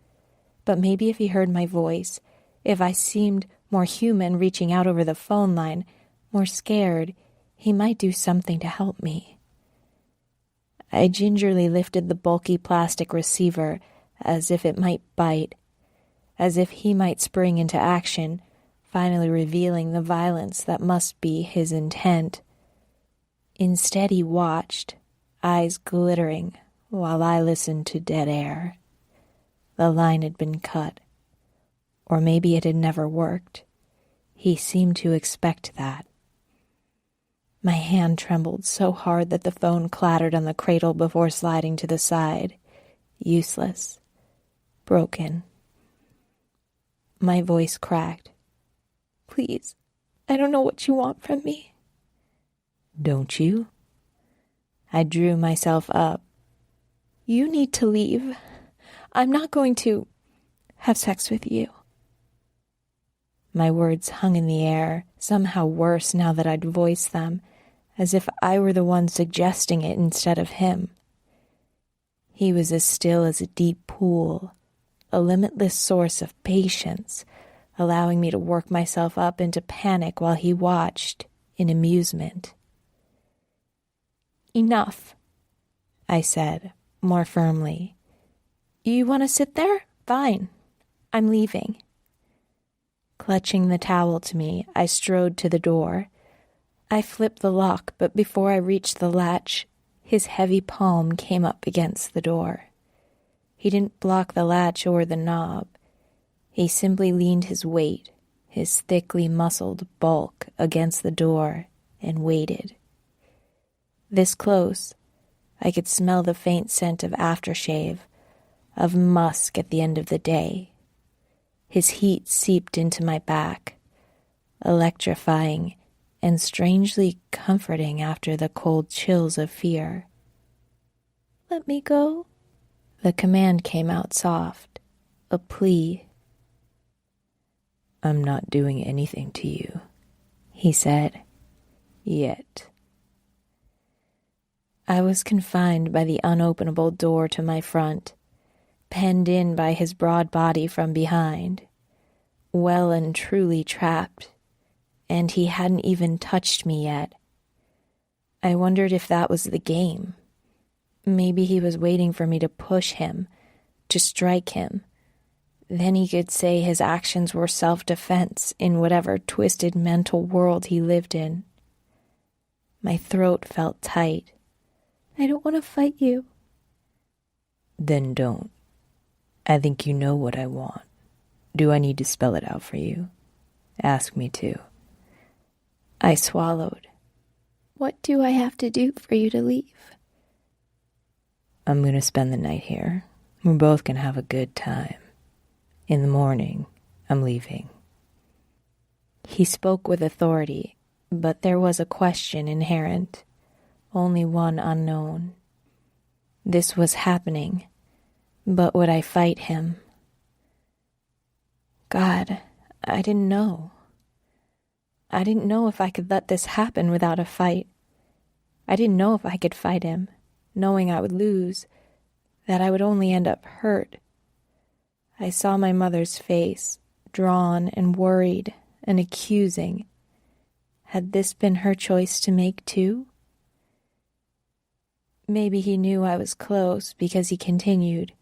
But maybe if he heard my voice, if I seemed more human reaching out over the phone line, more scared, he might do something to help me. I gingerly lifted the bulky plastic receiver as if it might bite, as if he might spring into action, finally revealing the violence that must be his intent. Instead, he watched, eyes glittering, while I listened to dead air. The line had been cut. Or maybe it had never worked. He seemed to expect that. My hand trembled so hard that the phone clattered on the cradle before sliding to the side. Useless. Broken. My voice cracked. Please, I don't know what you want from me. Don't you? I drew myself up. You need to leave. I'm not going to have sex with you. My words hung in the air, somehow worse now that I'd voiced them, as if I were the one suggesting it instead of him. He was as still as a deep pool, a limitless source of patience, allowing me to work myself up into panic while he watched, in amusement. Enough, I said, more firmly. You want to sit there? Fine. I'm leaving. Clutching the towel to me, I strode to the door. I flipped the lock, but before I reached the latch, his heavy palm came up against the door. He didn't block the latch or the knob. He simply leaned his weight, his thickly muscled bulk, against the door and waited. This close, I could smell the faint scent of aftershave, of musk at the end of the day. His heat seeped into my back, electrifying and strangely comforting after the cold chills of fear. Let me go. The command came out soft, a plea. I'm not doing anything to you, he said. Yet. I was confined by the unopenable door to my front, penned in by his broad body from behind, well and truly trapped, and he hadn't even touched me yet. I wondered if that was the game. Maybe he was waiting for me to push him, to strike him. Then he could say his actions were self-defense in whatever twisted mental world he lived in. My throat felt tight. I don't want to fight you. Then don't. I think you know what I want. Do I need to spell it out for you? Ask me to. I swallowed. What do I have to do for you to leave? I'm going to spend the night here. We're both going to have a good time. In the morning, I'm leaving. He spoke with authority, but there was a question inherent, only one unknown. This was happening, but would I fight him? God, I didn't know. I didn't know if I could let this happen without a fight. I didn't know if I could fight him, knowing I would lose, that I would only end up hurt. I saw my mother's face, drawn and worried and accusing. Had this been her choice to make too? Maybe he knew I was close because he continued,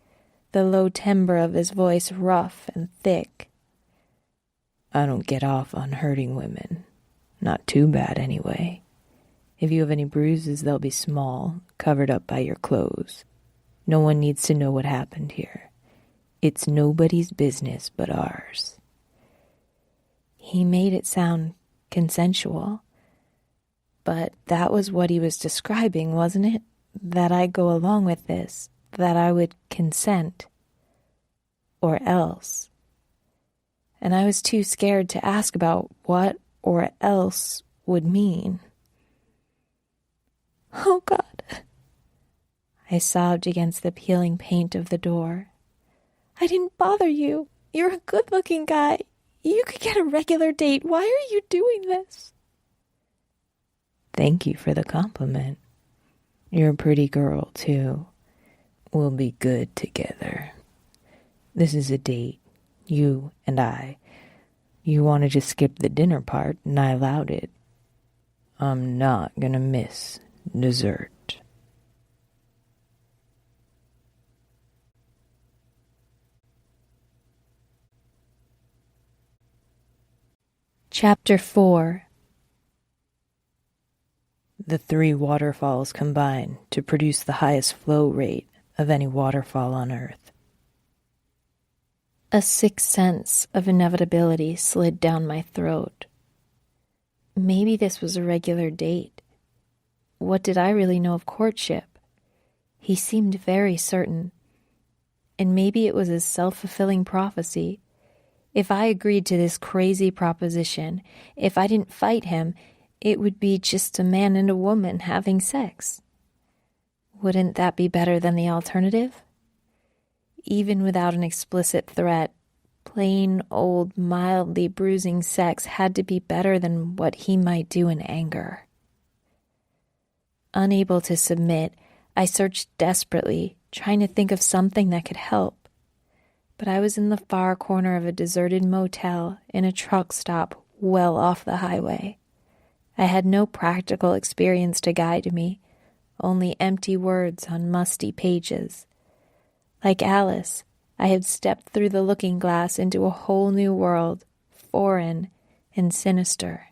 the low timbre of his voice rough and thick. I don't get off on hurting women. Not too bad, anyway. If you have any bruises, they'll be small, covered up by your clothes. No one needs to know what happened here. It's nobody's business but ours. He made it sound consensual. But that was what he was describing, wasn't it? That I'd go along with this, that I would consent. Or else. And I was too scared to ask about what or else would mean. Oh, God. I sobbed against the peeling paint of the door. I didn't bother you. You're a good-looking guy. You could get a regular date. Why are you doing this? Thank you for the compliment. You're a pretty girl, too. We'll be good together. This is a date, you and I. You wanted to skip the dinner part, and I allowed it. I'm not gonna miss dessert. Chapter 4. The 3 waterfalls combine to produce the highest flow rate of any waterfall on Earth. A sixth sense of inevitability slid down my throat. Maybe this was a regular date. What did I really know of courtship? He seemed very certain. And maybe it was a self-fulfilling prophecy. If I agreed to this crazy proposition, if I didn't fight him, it would be just a man and a woman having sex. Wouldn't that be better than the alternative? Even without an explicit threat, plain old, mildly bruising sex had to be better than what he might do in anger. Unable to submit, I searched desperately, trying to think of something that could help. But I was in the far corner of a deserted motel in a truck stop well off the highway. I had no practical experience to guide me, only empty words on musty pages. Like Alice, I had stepped through the looking glass into a whole new world, foreign and sinister.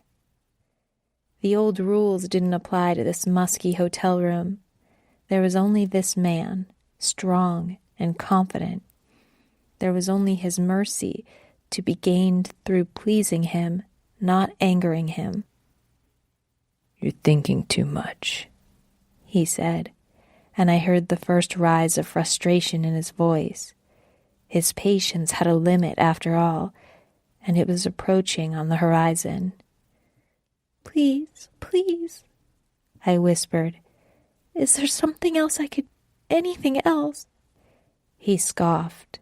The old rules didn't apply to this musky hotel room. There was only this man, strong and confident. There was only his mercy to be gained through pleasing him, not angering him. You're thinking too much, he said, and I heard the first rise of frustration in his voice. His patience had a limit after all, and it was approaching on the horizon. Please, please, I whispered. Is there something else anything else? He scoffed.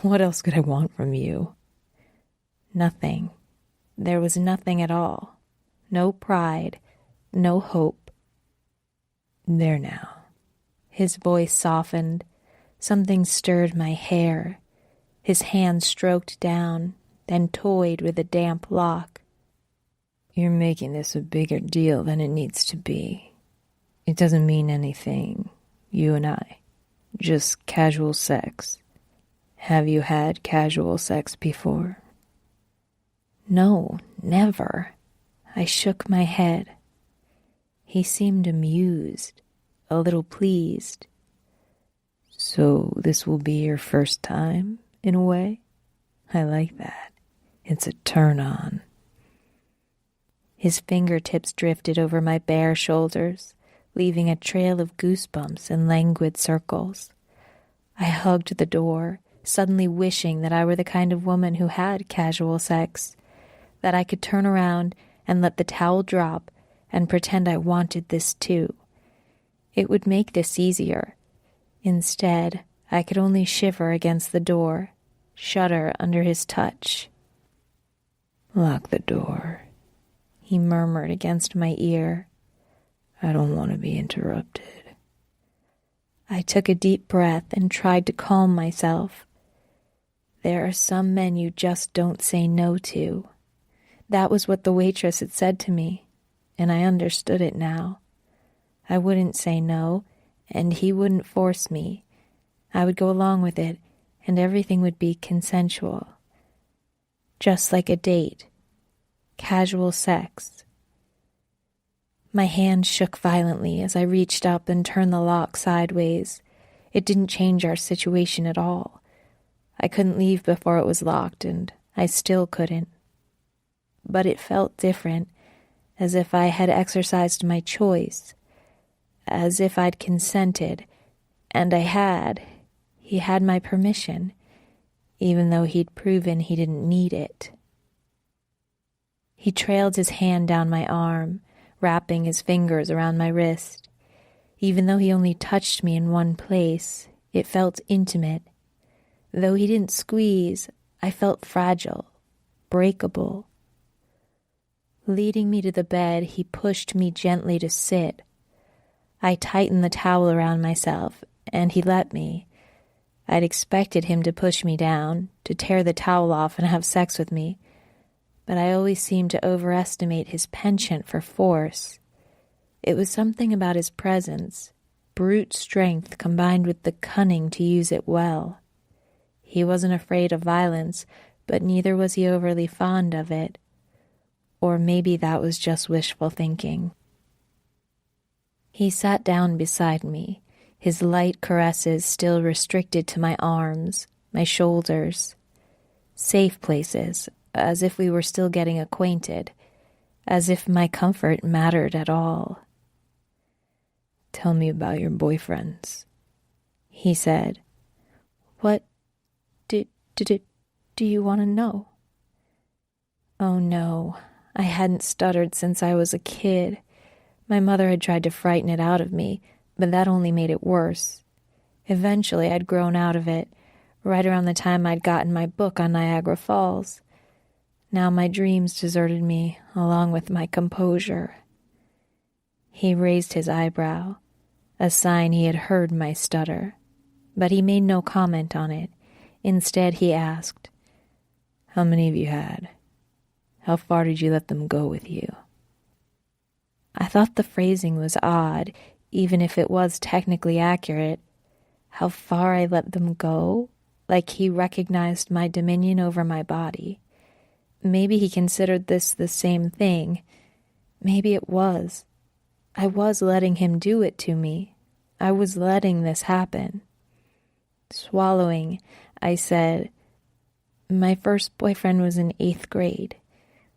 What else could I want from you? Nothing. There was nothing at all. No pride, no hope. There now. His voice softened. Something stirred my hair. His hand stroked down, then toyed with a damp lock. You're making this a bigger deal than it needs to be. It doesn't mean anything, you and I. Just casual sex. Have you had casual sex before? No, never. I shook my head. He seemed amused, a little pleased. So this will be your first time, in a way? I like that. It's a turn-on. His fingertips drifted over my bare shoulders, leaving a trail of goosebumps in languid circles. I hugged the door, suddenly wishing that I were the kind of woman who had casual sex, that I could turn around and let the towel drop and pretend I wanted this too. It would make this easier. Instead, I could only shiver against the door, shudder under his touch. Lock the door, he murmured against my ear. I don't want to be interrupted. I took a deep breath and tried to calm myself. There are some men you just don't say no to. That was what the waitress had said to me, and I understood it now. I wouldn't say no, and he wouldn't force me. I would go along with it, and everything would be consensual. Just like a date. Casual sex. My hand shook violently as I reached up and turned the lock sideways. It didn't change our situation at all. I couldn't leave before it was locked, and I still couldn't. But it felt different, as if I had exercised my choice, as if I'd consented, and I had. He had my permission, even though he'd proven he didn't need it. He trailed his hand down my arm, wrapping his fingers around my wrist. Even though he only touched me in one place, it felt intimate. Though he didn't squeeze, I felt fragile, breakable. Leading me to the bed, he pushed me gently to sit. I tightened the towel around myself, and he let me. I'd expected him to push me down, to tear the towel off and have sex with me, but I always seemed to overestimate his penchant for force. It was something about his presence, brute strength combined with the cunning to use it well. He wasn't afraid of violence, but neither was he overly fond of it. Or maybe that was just wishful thinking. He sat down beside me, his light caresses still restricted to my arms, my shoulders. Safe places, as if we were still getting acquainted, as if my comfort mattered at all. "Tell me about your boyfriends," he said. "What do you want to know?" Oh no, I hadn't stuttered since I was a kid. My mother had tried to frighten it out of me, but that only made it worse. Eventually, I'd grown out of it, right around the time I'd gotten my book on Niagara Falls. Now my dreams deserted me, along with my composure. He raised his eyebrow, a sign he had heard my stutter, but he made no comment on it. Instead, he asked, "How many have you had? How far did you let them go with you?" I thought the phrasing was odd, even if it was technically accurate. How far I let them go? Like he recognized my dominion over my body. Maybe he considered this the same thing. Maybe it was. I was letting him do it to me. I was letting this happen. Swallowing, I said, "My first boyfriend was in 8th grade.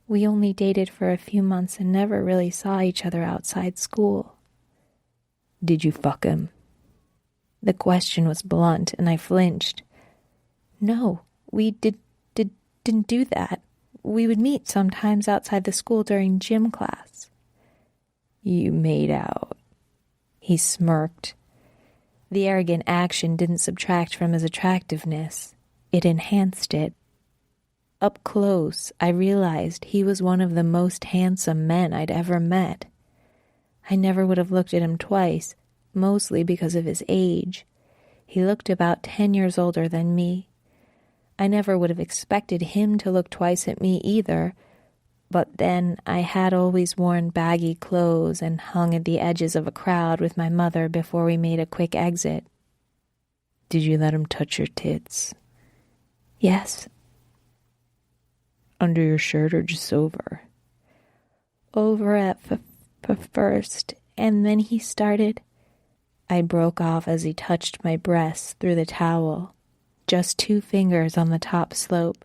We only dated for a few months and never really saw each other outside school." "Did you fuck him?" The question was blunt, and I flinched. "No, we didn't do that. We would meet sometimes outside the school during gym class." "You made out?" He smirked. The arrogant action didn't subtract from his attractiveness. It enhanced it. Up close, I realized he was one of the most handsome men I'd ever met. I never would have looked at him twice, mostly because of his age. He looked about 10 years older than me. I never would have expected him to look twice at me either, but then I had always worn baggy clothes and hung at the edges of a crowd with my mother before we made a quick exit. "Did you let him touch your tits?" "Yes." "Under your shirt or just over?" "Over at first, and then he started." I broke off as he touched my breasts through the towel, just 2 fingers on the top slope,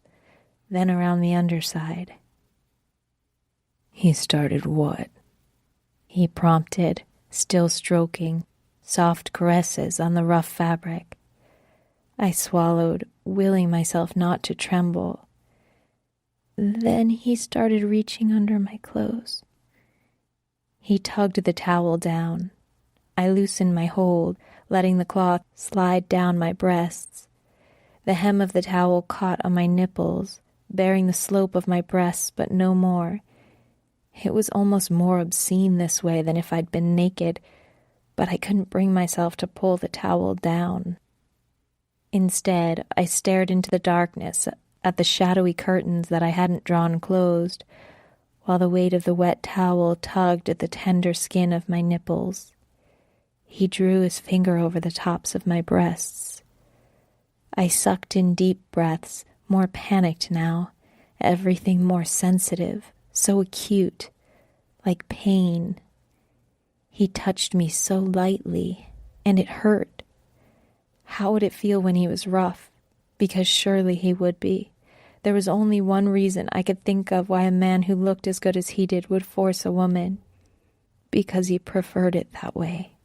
then around the underside. "He started what?" He prompted, still stroking, soft caresses on the rough fabric. I swallowed, willing myself not to tremble. Then he started reaching under my clothes. He tugged the towel down. I loosened my hold, letting the cloth slide down my breasts. The hem of the towel caught on my nipples, bearing the slope of my breasts, but no more. It was almost more obscene this way than if I'd been naked, but I couldn't bring myself to pull the towel down. Instead, I stared into the darkness at the shadowy curtains that I hadn't drawn closed, while the weight of the wet towel tugged at the tender skin of my nipples. He drew his finger over the tops of my breasts. I sucked in deep breaths, more panicked now, everything more sensitive, so acute, like pain. He touched me so lightly, and it hurt. How would it feel when he was rough? Because surely he would be. There was only one reason I could think of why a man who looked as good as he did would force a woman. Because he preferred it that way.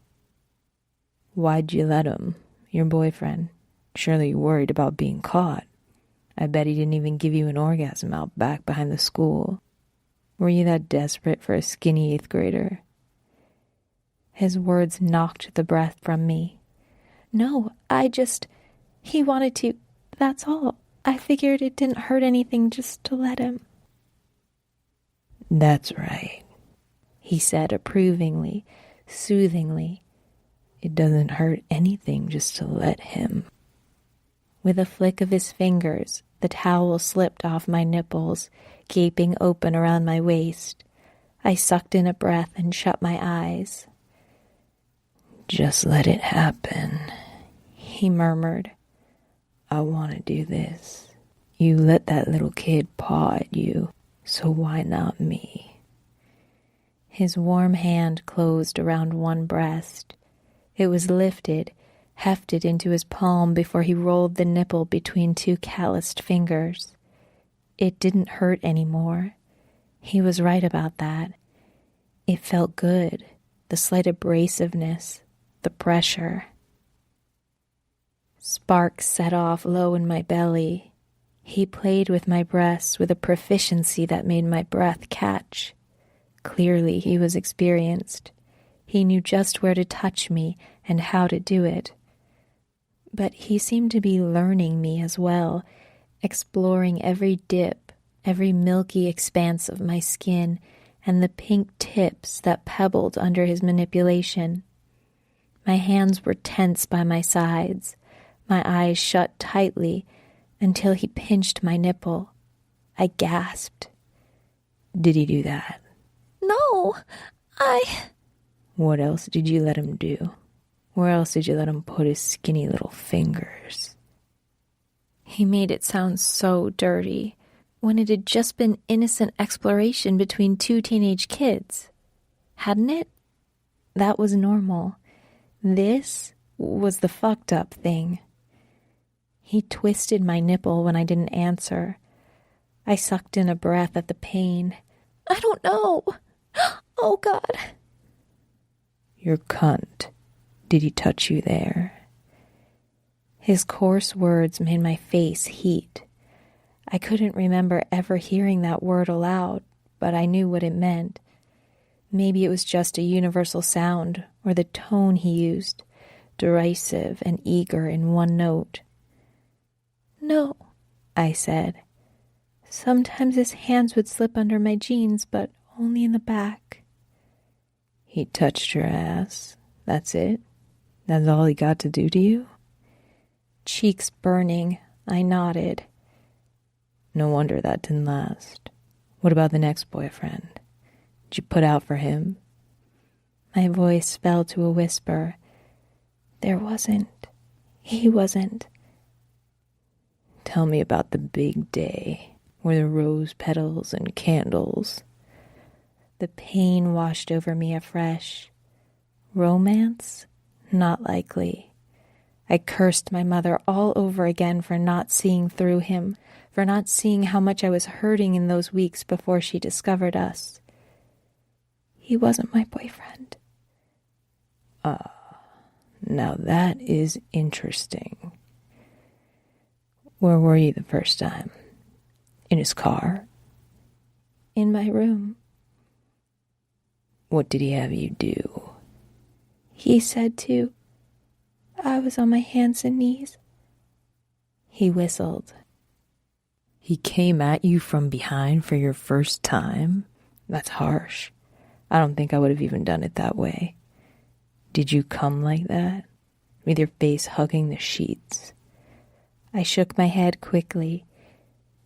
"Why'd you let him, your boyfriend? Surely you worried about being caught. I bet he didn't even give you an orgasm out back behind the school. Were you that desperate for a skinny 8th grader?" His words knocked the breath from me. "No, he wanted to, that's all. I figured it didn't hurt anything just to let him." "That's right," he said approvingly, soothingly. It doesn't hurt anything just to let him. With a flick of his fingers, the towel slipped off my nipples, gaping open around my waist. I sucked in a breath and shut my eyes. Just let it happen, he murmured. I want to do this. You let that little kid paw at you, so why not me? His warm hand closed around one breast. It was lifted, hefted into his palm before he rolled the nipple between two calloused fingers. It didn't hurt anymore. He was right about that. It felt good, the slight abrasiveness, the pressure. Sparks set off low in my belly. He played with my breasts with a proficiency that made my breath catch. Clearly he was experienced. He knew just where to touch me and how to do it. But he seemed to be learning me as well, exploring every dip, every milky expanse of my skin, and the pink tips that pebbled under his manipulation. My hands were tense by my sides, my eyes shut tightly until he pinched my nipple. I gasped. Did he do that? No, What else did you let him do? Where else did you let him put his skinny little fingers? He made it sound so dirty, when it had just been innocent exploration between two teenage kids. Hadn't it? That was normal. This was the fucked up thing. He twisted my nipple when I didn't answer. I sucked in a breath at the pain. I don't know. Oh, God. Your cunt. Did he touch you there? His coarse words made my face heat. I couldn't remember ever hearing that word aloud, but I knew what it meant. Maybe it was just a universal sound, or the tone he used, derisive and eager in one note. No, I said. Sometimes his hands would slip under my jeans, but only in the back. He touched your ass. That's it? That's all he got to do to you? Cheeks burning, I nodded. No wonder that didn't last. What about the next boyfriend? Did you put out for him? My voice fell to a whisper. There wasn't. He wasn't. Tell me about the big day, where the rose petals and candles. The pain washed over me afresh. Romance? Not likely. I cursed my mother all over again for not seeing through him, for not seeing how much I was hurting in those weeks before she discovered us. He wasn't my boyfriend. Now that is interesting. Where were you the first time? In his car? In my room. What did he have you do? He said to. I was on my hands and knees. He whistled. He came at you from behind for your first time? That's harsh. I don't think I would have even done it that way. Did you come like that? With your face hugging the sheets? I shook my head quickly.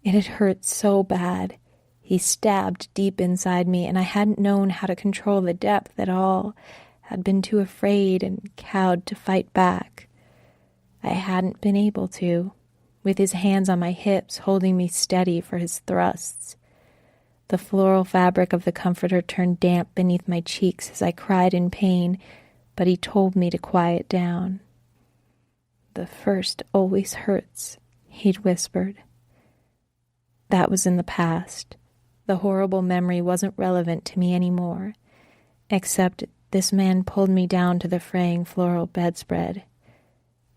It had hurt so bad. He stabbed deep inside me, and I hadn't known how to control the depth at all. Had been too afraid and cowed to fight back. I hadn't been able to, with his hands on my hips holding me steady for his thrusts. The floral fabric of the comforter turned damp beneath my cheeks as I cried in pain, but he told me to quiet down. The first always hurts, he'd whispered. That was in the past. The horrible memory wasn't relevant to me anymore, except this man pulled me down to the fraying floral bedspread.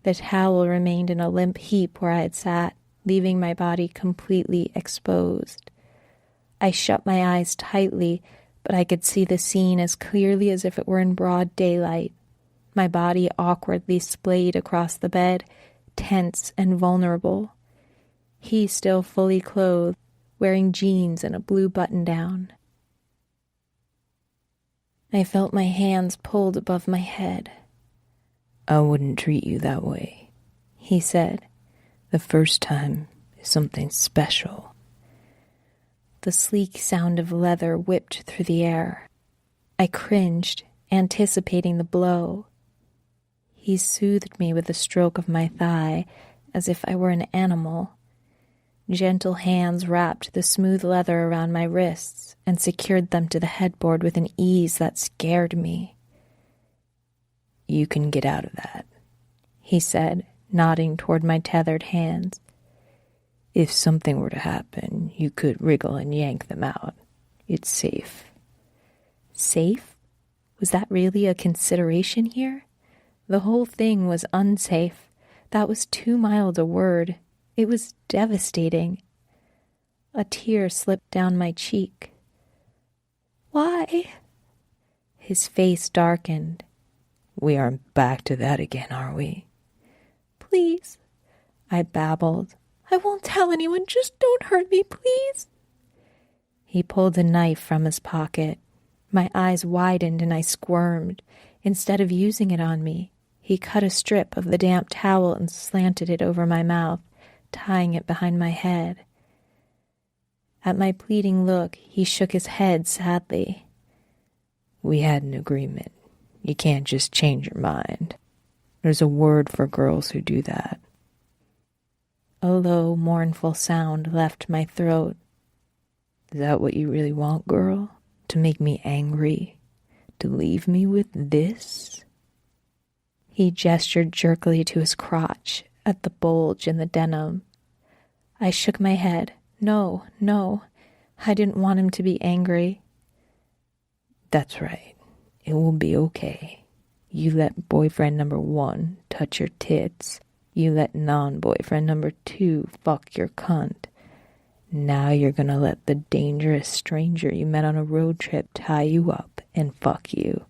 The towel remained in a limp heap where I had sat, leaving my body completely exposed. I shut my eyes tightly, but I could see the scene as clearly as if it were in broad daylight. My body awkwardly splayed across the bed, tense and vulnerable. He still fully clothed, wearing jeans and a blue button-down. I felt my hands pulled above my head. I wouldn't treat you that way, he said. The first time is something special. The sleek sound of leather whipped through the air. I cringed, anticipating the blow. He soothed me with a stroke of my thigh, as if I were an animal. Gentle hands wrapped the smooth leather around my wrists and secured them to the headboard with an ease that scared me. You can get out of that, he said, nodding toward my tethered hands. If something were to happen, you could wriggle and yank them out. It's safe. Safe? Was that really a consideration here? The whole thing was unsafe. That was too mild a word. It was devastating. A tear slipped down my cheek. Why? His face darkened. We aren't back to that again, are we? Please, I babbled. I won't tell anyone. Just don't hurt me, please. He pulled a knife from his pocket. My eyes widened and I squirmed. Instead of using it on me, he cut a strip of the damp towel and slanted it over my mouth, tying it behind my head. At my pleading look, he shook his head sadly. We had an agreement. You can't just change your mind. There's a word for girls who do that. A low, mournful sound left my throat. Is that what you really want, girl? To make me angry? To leave me with this? He gestured jerkily to his crotch, at the bulge in the denim. I shook my head. No. I didn't want him to be angry. That's right. It will be okay. You let boyfriend number 1 touch your tits. You let non-boyfriend number 2 fuck your cunt. Now you're gonna let the dangerous stranger you met on a road trip tie you up and fuck you.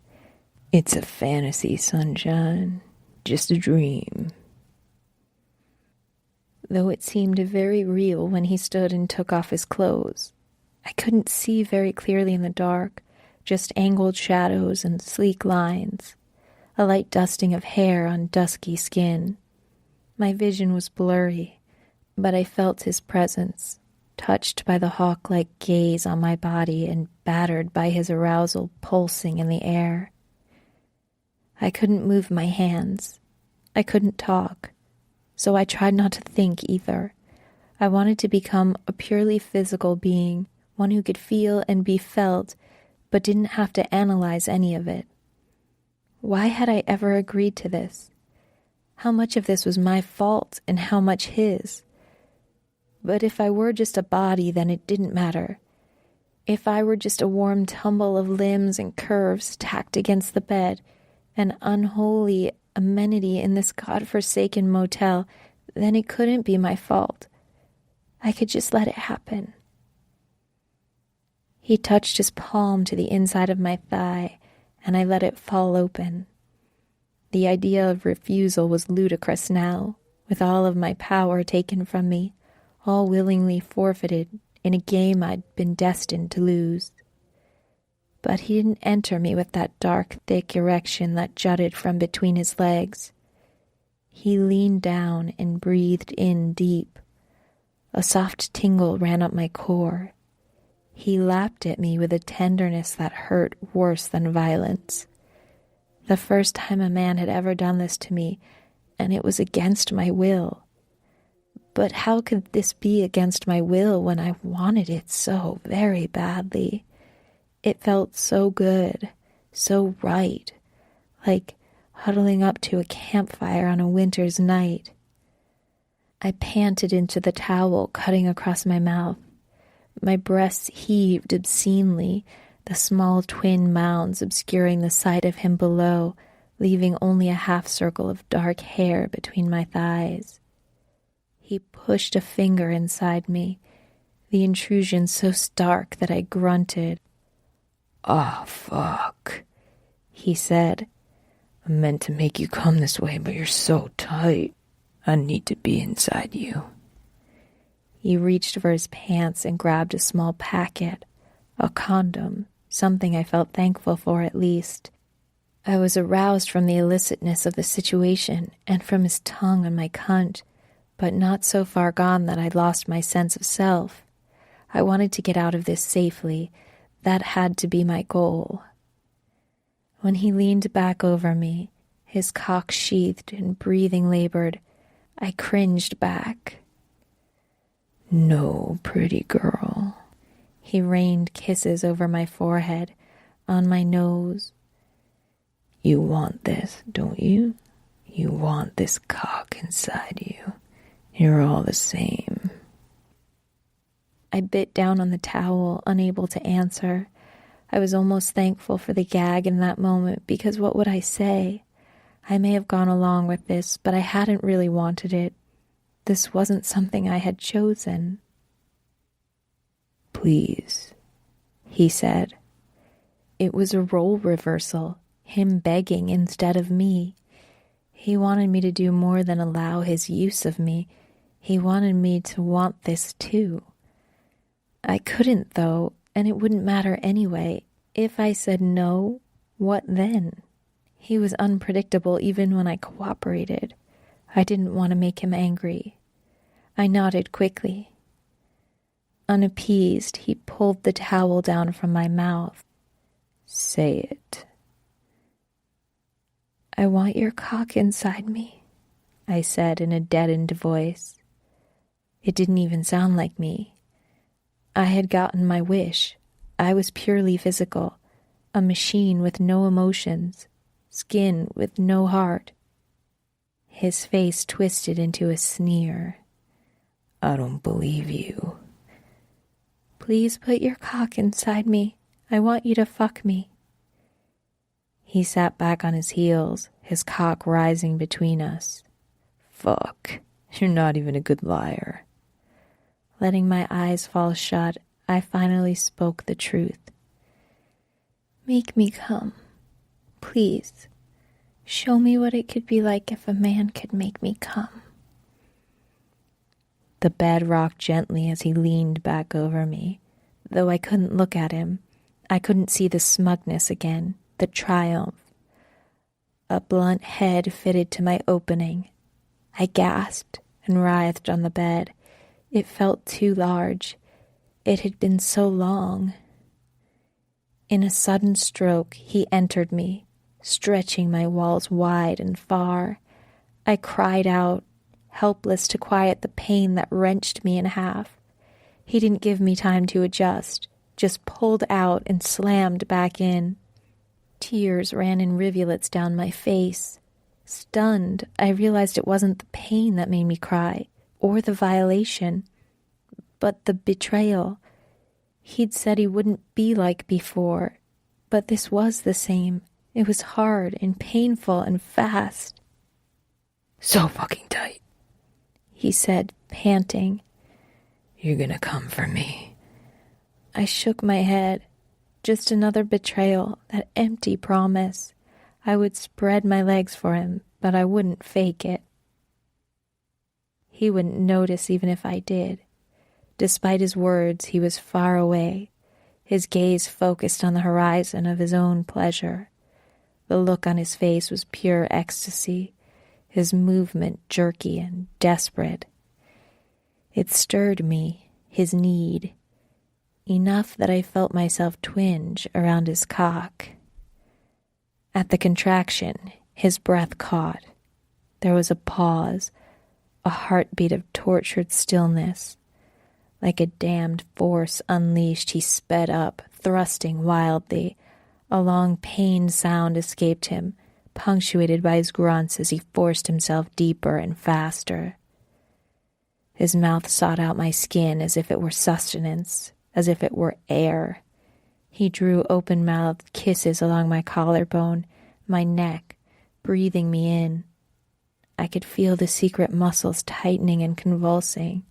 It's a fantasy, sunshine. Just a dream. Though it seemed very real when he stood and took off his clothes. I couldn't see very clearly in the dark, just angled shadows and sleek lines, a light dusting of hair on dusky skin. My vision was blurry, but I felt his presence, touched by the hawk-like gaze on my body and battered by his arousal pulsing in the air. I couldn't move my hands. I couldn't talk. So I tried not to think either. I wanted to become a purely physical being, one who could feel and be felt, but didn't have to analyze any of it. Why had I ever agreed to this? How much of this was my fault and how much his? But if I were just a body, then it didn't matter. If I were just a warm tumble of limbs and curves tacked against the bed, an unholy amenity in this godforsaken motel, then it couldn't be my fault. I could just let it happen. He touched his palm to the inside of my thigh, and I let it fall open. The idea of refusal was ludicrous now, with all of my power taken from me, all willingly forfeited in a game I'd been destined to lose. But he didn't enter me with that dark, thick erection that jutted from between his legs. He leaned down and breathed in deep. A soft tingle ran up my core. He lapped at me with a tenderness that hurt worse than violence. The first time a man had ever done this to me, and it was against my will. But how could this be against my will when I wanted it so very badly? It felt so good, so right, like huddling up to a campfire on a winter's night. I panted into the towel, cutting across my mouth. My breasts heaved obscenely, the small twin mounds obscuring the sight of him below, leaving only a half circle of dark hair between my thighs. He pushed a finger inside me, the intrusion so stark that I grunted. "Ah, fuck," he said. "I meant to make you come this way, but you're so tight. I need to be inside you." He reached for his pants and grabbed a small packet, a condom, something I felt thankful for at least. I was aroused from the illicitness of the situation and from his tongue on my cunt, but not so far gone that I lost my sense of self. I wanted to get out of this safely. That had to be my goal. When he leaned back over me, his cock sheathed and breathing labored, I cringed back. "No, pretty girl." He rained kisses over my forehead, on my nose. "You want this, don't you? You want this cock inside you. You're all the same." I bit down on the towel, unable to answer. I was almost thankful for the gag in that moment, because what would I say? I may have gone along with this, but I hadn't really wanted it. This wasn't something I had chosen. "Please," he said. It was a role reversal, him begging instead of me. He wanted me to do more than allow his use of me. He wanted me to want this too. I couldn't, though, and it wouldn't matter anyway. If I said no, what then? He was unpredictable even when I cooperated. I didn't want to make him angry. I nodded quickly. Unappeased, he pulled the towel down from my mouth. "Say it." "I want your cock inside me," I said in a deadened voice. It didn't even sound like me. I had gotten my wish. I was purely physical, a machine with no emotions, skin with no heart. His face twisted into a sneer. "I don't believe you." "Please put your cock inside me. I want you to fuck me." He sat back on his heels, his cock rising between us. "Fuck, you're not even a good liar." Letting my eyes fall shut, I finally spoke the truth. "Make me come. Please. Show me what it could be like if a man could make me come." The bed rocked gently as he leaned back over me. Though I couldn't look at him, I couldn't see the smugness again, the triumph. A blunt head fitted to my opening. I gasped and writhed on the bed. It felt too large. It had been so long. In a sudden stroke, he entered me, stretching my walls wide and far. I cried out, helpless to quiet the pain that wrenched me in half. He didn't give me time to adjust, just pulled out and slammed back in. Tears ran in rivulets down my face. Stunned, I realized it wasn't the pain that made me cry, or the violation, but the betrayal. He'd said he wouldn't be like before, but this was the same. It was hard and painful and fast. "So fucking tight," he said, panting. "You're gonna come for me." I shook my head. Just another betrayal, that empty promise. I would spread my legs for him, but I wouldn't fake it. He wouldn't notice even if I did. Despite his words, he was far away, his gaze focused on the horizon of his own pleasure. The look on his face was pure ecstasy, his movement jerky and desperate. It stirred me, his need, enough that I felt myself twinge around his cock. At the contraction, his breath caught. There was a pause, a heartbeat of tortured stillness. Like a damned force unleashed, he sped up, thrusting wildly. A long pained sound escaped him, punctuated by his grunts as he forced himself deeper and faster. His mouth sought out my skin as if it were sustenance, as if it were air. He drew open-mouthed kisses along my collarbone, my neck, breathing me in. I could feel the secret muscles tightening and convulsing.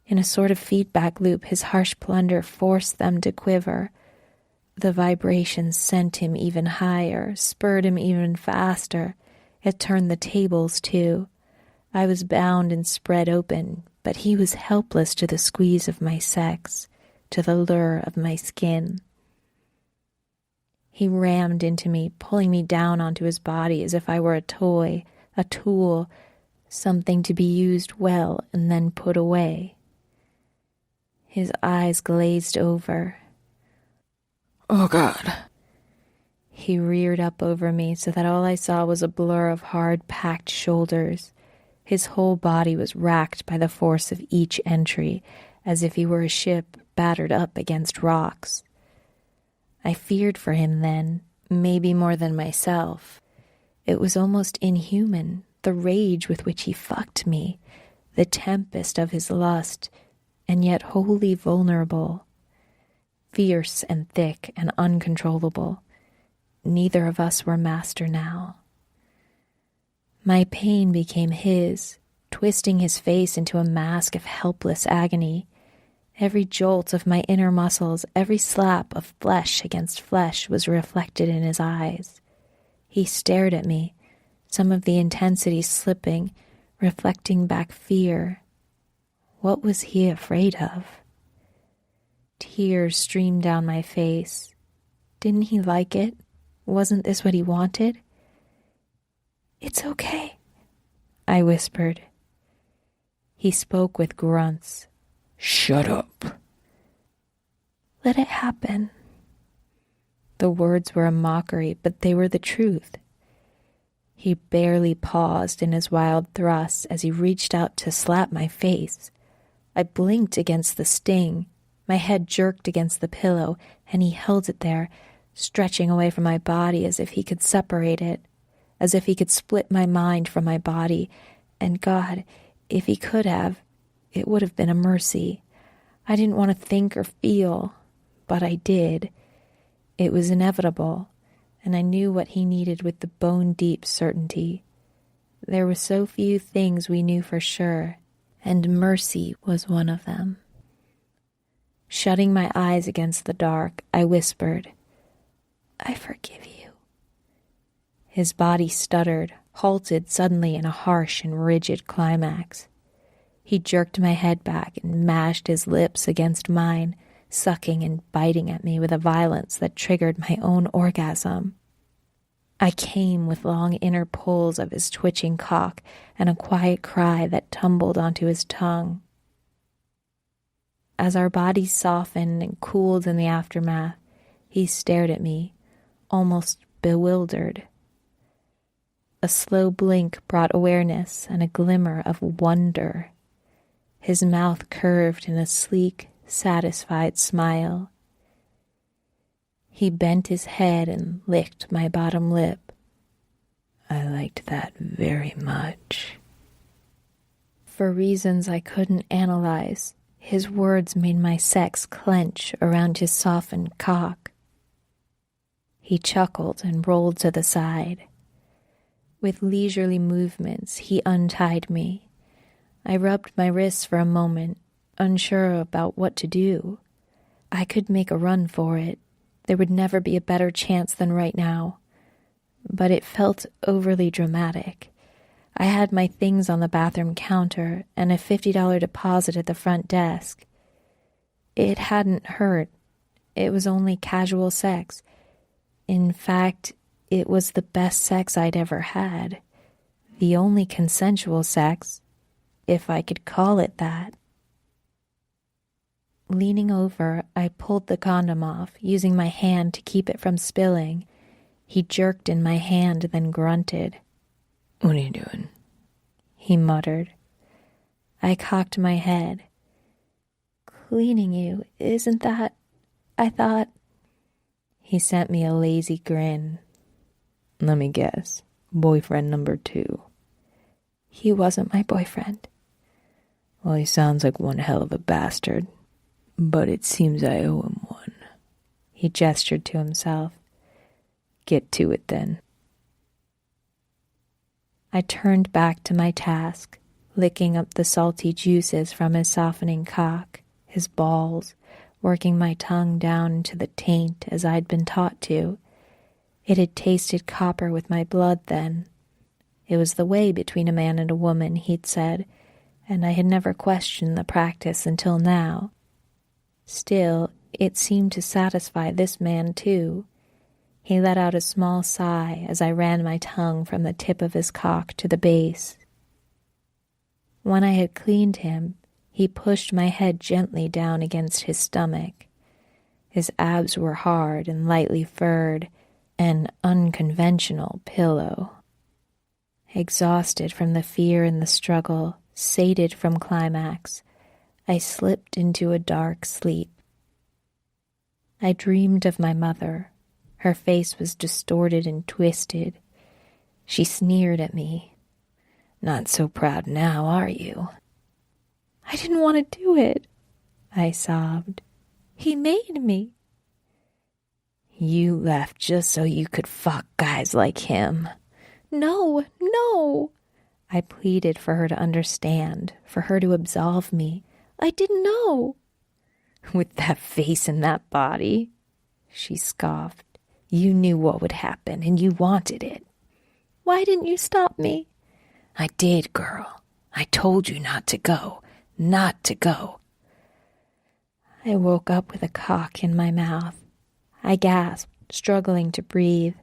In a sort of feedback loop, his harsh plunder forced them to quiver. The vibrations sent him even higher, spurred him even faster. It turned the tables, too. I was bound and spread open, but he was helpless to the squeeze of my sex, to the lure of my skin. He rammed into me, pulling me down onto his body as if I were a toy, a tool, something to be used well and then put away. His eyes glazed over. Oh, God. He reared up over me so that all I saw was a blur of hard, packed shoulders. His whole body was racked by the force of each entry, as if he were a ship battered up against rocks. I feared for him then, maybe more than myself. It was almost inhuman, the rage with which he fucked me, the tempest of his lust, and yet wholly vulnerable. Fierce and thick and uncontrollable. Neither of us were master now. My pain became his, twisting his face into a mask of helpless agony. Every jolt of my inner muscles, every slap of flesh against flesh was reflected in his eyes. He stared at me, some of the intensity slipping, reflecting back fear. What was he afraid of? Tears streamed down my face. Didn't he like it? Wasn't this what he wanted? "It's okay," I whispered. He spoke with grunts. Shut up. "Let it happen." The words were a mockery, but they were the truth. He barely paused in his wild thrusts as he reached out to slap my face. I blinked against the sting. My head jerked against the pillow, and he held it there, stretching away from my body as if he could separate it, as if he could split my mind from my body. And God, if he could have, it would have been a mercy. I didn't want to think or feel, but I did. It was inevitable, and I knew what he needed with the bone-deep certainty. There were so few things we knew for sure, and mercy was one of them. Shutting my eyes against the dark, I whispered, "I forgive you." His body stuttered, halted suddenly in a harsh and rigid climax. He jerked my head back and mashed his lips against mine, sucking and biting at me with a violence that triggered my own orgasm. I came with long inner pulls of his twitching cock and a quiet cry that tumbled onto his tongue. As our bodies softened and cooled in the aftermath, he stared at me, almost bewildered. A slow blink brought awareness and a glimmer of wonder. His mouth curved in a sleek, satisfied smile. He bent his head and licked my bottom lip. I liked that very much. For reasons I couldn't analyze, his words made my sex clench around his softened cock. He chuckled and rolled to the side. With leisurely movements, he untied me. I rubbed my wrists for a moment, unsure about what to do. I could make a run for it. There would never be a better chance than right now. But it felt overly dramatic. I had my things on the bathroom counter and a $50 deposit at the front desk. It hadn't hurt. It was only casual sex. In fact, it was the best sex I'd ever had. The only consensual sex, if I could call it that. Leaning over, I pulled the condom off, using my hand to keep it from spilling. He jerked in my hand, then grunted. What are you doing? He muttered. I cocked my head. Cleaning you, isn't that... I thought... He sent me a lazy grin. Let me guess. Boyfriend number 2. He wasn't my boyfriend. Well, he sounds like one hell of a bastard. But it seems I owe him one. He gestured to himself. Get to it then. I turned back to my task, licking up the salty juices from his softening cock, his balls, working my tongue down into the taint as I'd been taught to. It had tasted copper with my blood then. It was the way between a man and a woman, he'd said, and I had never questioned the practice until now. Still, it seemed to satisfy this man too. He let out a small sigh as I ran my tongue from the tip of his cock to the base. When I had cleaned him, he pushed my head gently down against his stomach. His abs were hard and lightly furred, an unconventional pillow. Exhausted from the fear and the struggle, sated from climax, I slipped into a dark sleep. I dreamed of my mother. Her face was distorted and twisted. She sneered at me. "Not so proud now, are you?" "I didn't want to do it," I sobbed. "He made me." "You left just so you could fuck guys like him." "No, no." I pleaded for her to understand, for her to absolve me. "I didn't know." "With that face and that body," she scoffed. "You knew what would happen, and you wanted it." "Why didn't you stop me?" "I did, girl. I told you not to go. Not to go." I woke up with a cock in my mouth. I gasped, struggling to breathe.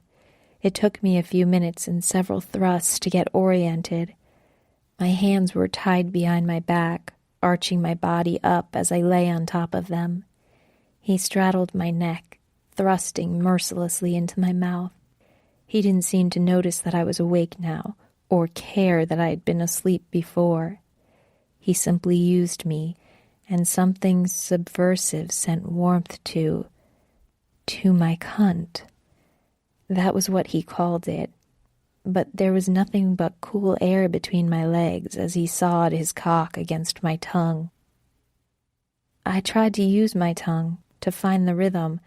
It took me a few minutes and several thrusts to get oriented. My hands were tied behind my back, arching my body up as I lay on top of them. He straddled my neck, thrusting mercilessly into my mouth. He didn't seem to notice that I was awake now, or care that I had been asleep before. He simply used me, and something subversive sent warmth to my cunt. That was what he called it. But there was nothing but cool air between my legs as he sawed his cock against my tongue. I tried to use my tongue to find the rhythm,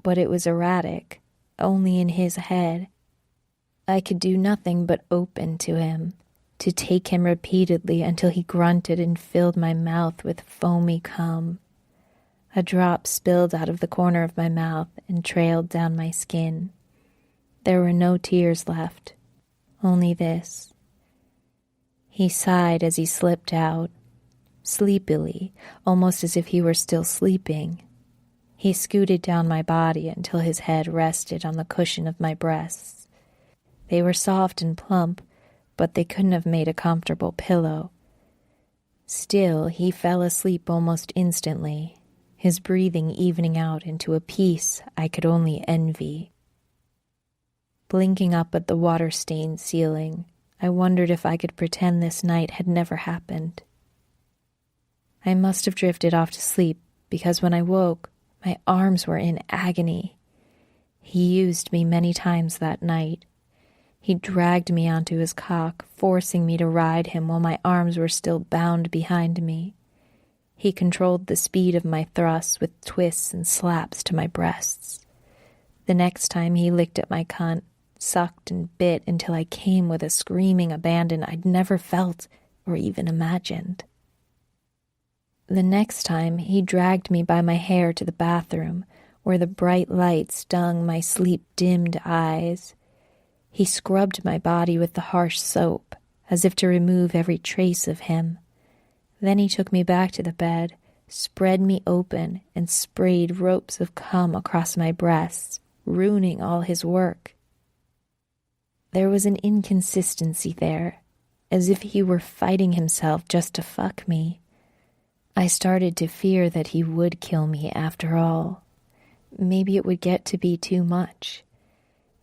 but it was erratic, only in his head. I could do nothing but open to him, to take him repeatedly until he grunted and filled my mouth with foamy cum. A drop spilled out of the corner of my mouth and trailed down my skin. There were no tears left, only this. He sighed as he slipped out, sleepily, almost as if he were still sleeping. He scooted down my body until his head rested on the cushion of my breasts. They were soft and plump, but they couldn't have made a comfortable pillow. Still, he fell asleep almost instantly, his breathing evening out into a peace I could only envy. Blinking up at the water-stained ceiling, I wondered if I could pretend this night had never happened. I must have drifted off to sleep, because when I woke, my arms were in agony. He used me many times that night. He dragged me onto his cock, forcing me to ride him while my arms were still bound behind me. He controlled the speed of my thrusts with twists and slaps to my breasts. The next time he licked at my cunt, sucked and bit until I came with a screaming abandon I'd never felt or even imagined. The next time he dragged me by my hair to the bathroom, where the bright light stung my sleep-dimmed eyes. He scrubbed my body with the harsh soap, as if to remove every trace of him. Then he took me back to the bed, spread me open, and sprayed ropes of cum across my breasts, ruining all his work. There was an inconsistency there, as if he were fighting himself just to fuck me. I started to fear that he would kill me after all. Maybe it would get to be too much.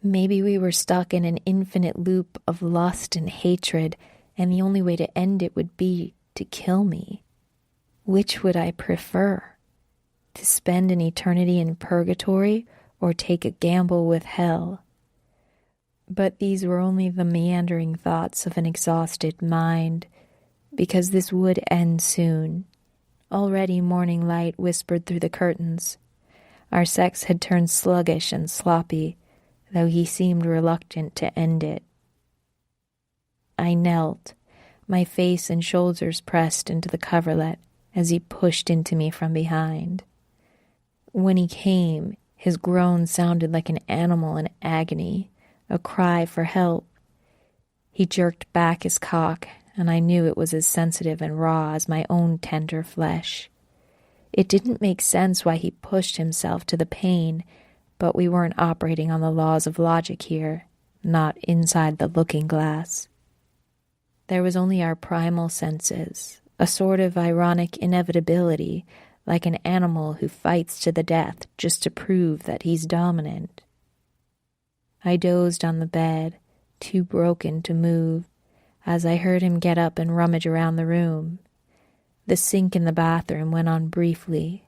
Maybe we were stuck in an infinite loop of lust and hatred, and the only way to end it would be to kill me. Which would I prefer? To spend an eternity in purgatory or take a gamble with hell? But these were only the meandering thoughts of an exhausted mind, because this would end soon. Already morning light whispered through the curtains. Our sex had turned sluggish and sloppy, though he seemed reluctant to end it. I knelt, my face and shoulders pressed into the coverlet as he pushed into me from behind. When he came, his groan sounded like an animal in agony, a cry for help. He jerked back his cock, and I knew it was as sensitive and raw as my own tender flesh. It didn't make sense why he pushed himself to the pain, but we weren't operating on the laws of logic here, not inside the looking glass. There was only our primal senses, a sort of ironic inevitability, like an animal who fights to the death just to prove that he's dominant. I dozed on the bed, too broken to move, as I heard him get up and rummage around the room. The sink in the bathroom went on briefly.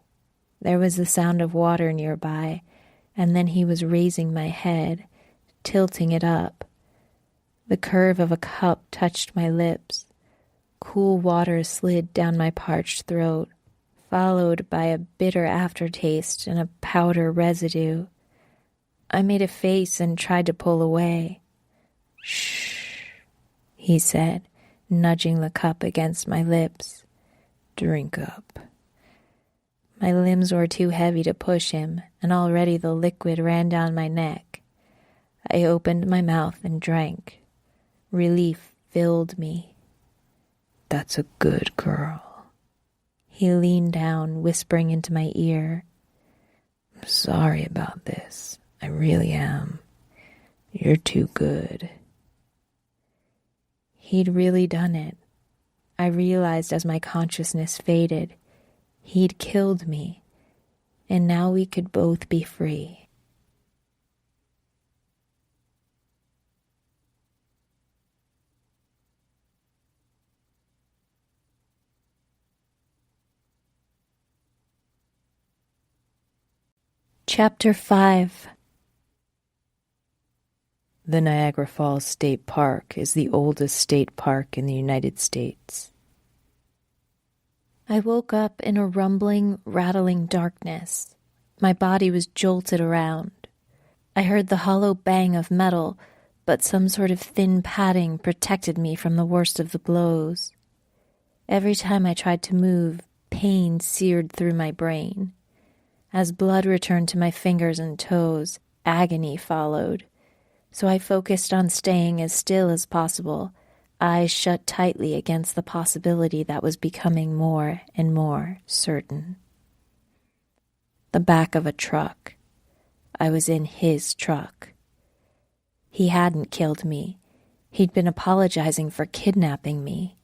There was the sound of water nearby, and then he was raising my head, tilting it up. The curve of a cup touched my lips. Cool water slid down my parched throat, followed by a bitter aftertaste and a powder residue. I made a face and tried to pull away. "Shh," he said, nudging the cup against my lips. "Drink up." My limbs were too heavy to push him, and already the liquid ran down my neck. I opened my mouth and drank. Relief filled me. "That's a good girl." He leaned down, whispering into my ear. "I'm sorry about this. I really am. You're too good." He'd really done it. I realized as my consciousness faded. He'd killed me, and now we could both be free. Chapter 5. The Niagara Falls State Park is the oldest state park in the United States. I woke up in a rumbling, rattling darkness. My body was jolted around. I heard the hollow bang of metal, but some sort of thin padding protected me from the worst of the blows. Every time I tried to move, pain seared through my brain. As blood returned to my fingers and toes, agony followed. So I focused on staying as still as possible, eyes shut tightly against the possibility that was becoming more and more certain. The back of a truck. I was in his truck. He hadn't killed me. He'd been apologizing for kidnapping me.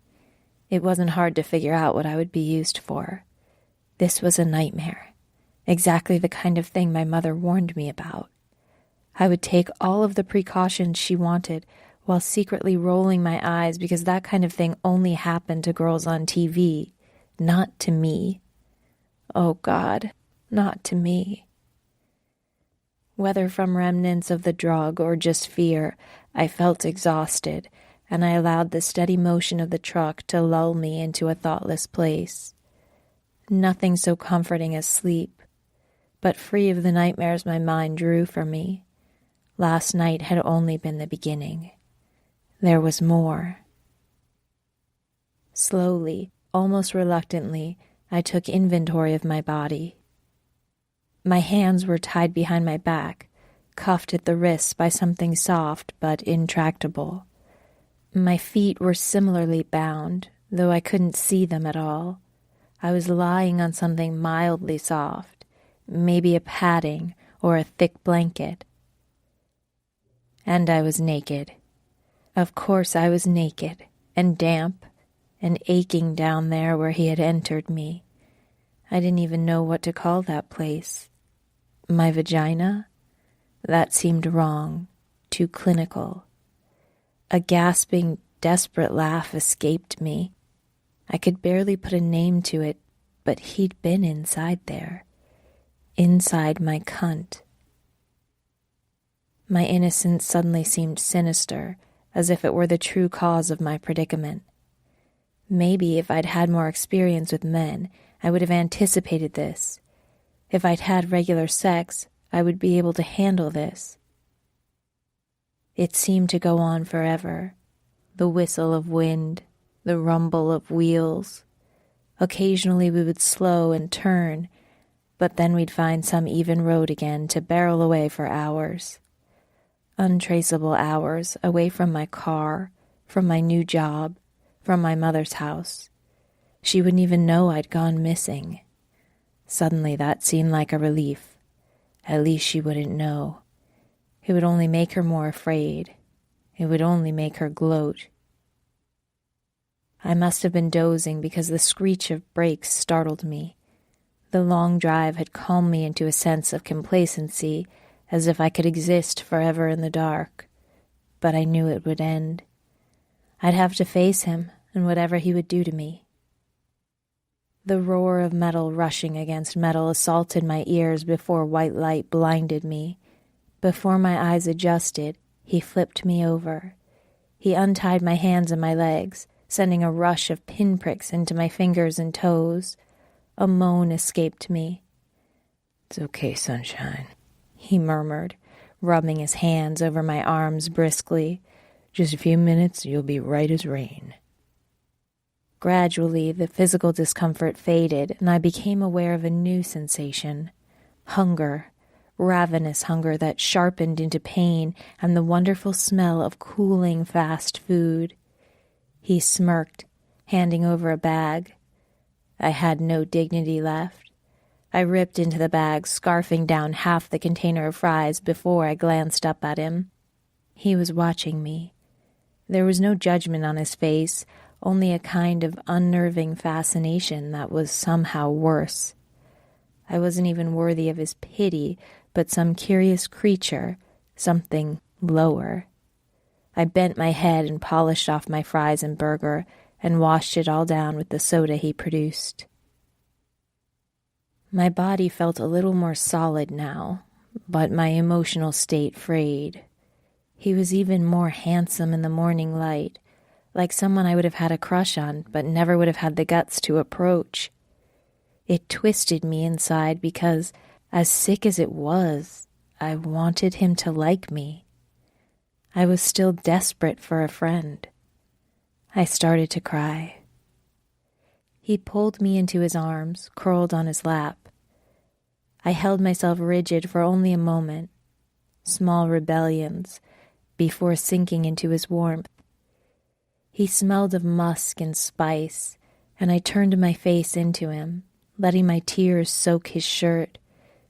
It wasn't hard to figure out what I would be used for. This was a nightmare. Exactly the kind of thing my mother warned me about. I would take all of the precautions she wanted while secretly rolling my eyes because that kind of thing only happened to girls on TV, not to me. Oh God, not to me. Whether from remnants of the drug or just fear, I felt exhausted, and I allowed the steady motion of the truck to lull me into a thoughtless place. Nothing so comforting as sleep, but free of the nightmares my mind drew for me. Last night had only been the beginning. There was more. Slowly, almost reluctantly, I took inventory of my body. My hands were tied behind my back, cuffed at the wrists by something soft but intractable. My feet were similarly bound, though I couldn't see them at all. I was lying on something mildly soft, maybe a padding or a thick blanket. And I was naked. Of course I was naked, and damp, and aching down there where he had entered me. I didn't even know what to call that place. My vagina? That seemed wrong, too clinical. A gasping, desperate laugh escaped me. I could barely put a name to it, but he'd been inside there. Inside my cunt. My innocence suddenly seemed sinister, as if it were the true cause of my predicament. Maybe if I'd had more experience with men, I would have anticipated this. If I'd had regular sex, I would be able to handle this. It seemed to go on forever. The whistle of wind, the rumble of wheels. Occasionally we would slow and turn, but then we'd find some even road again to barrel away for hours. Untraceable hours away from my car, from my new job, from my mother's house. She wouldn't even know I'd gone missing. Suddenly that seemed like a relief. At least she wouldn't know. It would only make her more afraid. It would only make her gloat. I must have been dozing because the screech of brakes startled me. The long drive had calmed me into a sense of complacency, as if I could exist forever in the dark. But I knew it would end. I'd have to face him and whatever he would do to me. The roar of metal rushing against metal assaulted my ears before white light blinded me. Before my eyes adjusted, he flipped me over. He untied my hands and my legs, sending a rush of pinpricks into my fingers and toes. A moan escaped me. "It's okay, sunshine," he murmured, rubbing his hands over my arms briskly. "Just a few minutes, you'll be right as rain." Gradually, the physical discomfort faded, and I became aware of a new sensation. Hunger, ravenous hunger that sharpened into pain, and the wonderful smell of cooling fast food. He smirked, handing over a bag. I had no dignity left. I ripped into the bag, scarfing down half the container of fries before I glanced up at him. He was watching me. There was no judgment on his face, only a kind of unnerving fascination that was somehow worse. I wasn't even worthy of his pity, but some curious creature, something lower. I bent my head and polished off my fries and burger and washed it all down with the soda he produced. My body felt a little more solid now, but my emotional state frayed. He was even more handsome in the morning light, like someone I would have had a crush on, but never would have had the guts to approach. It twisted me inside because, as sick as it was, I wanted him to like me. I was still desperate for a friend. I started to cry. He pulled me into his arms, curled on his lap. I held myself rigid for only a moment, small rebellions, before sinking into his warmth. He smelled of musk and spice, and I turned my face into him, letting my tears soak his shirt,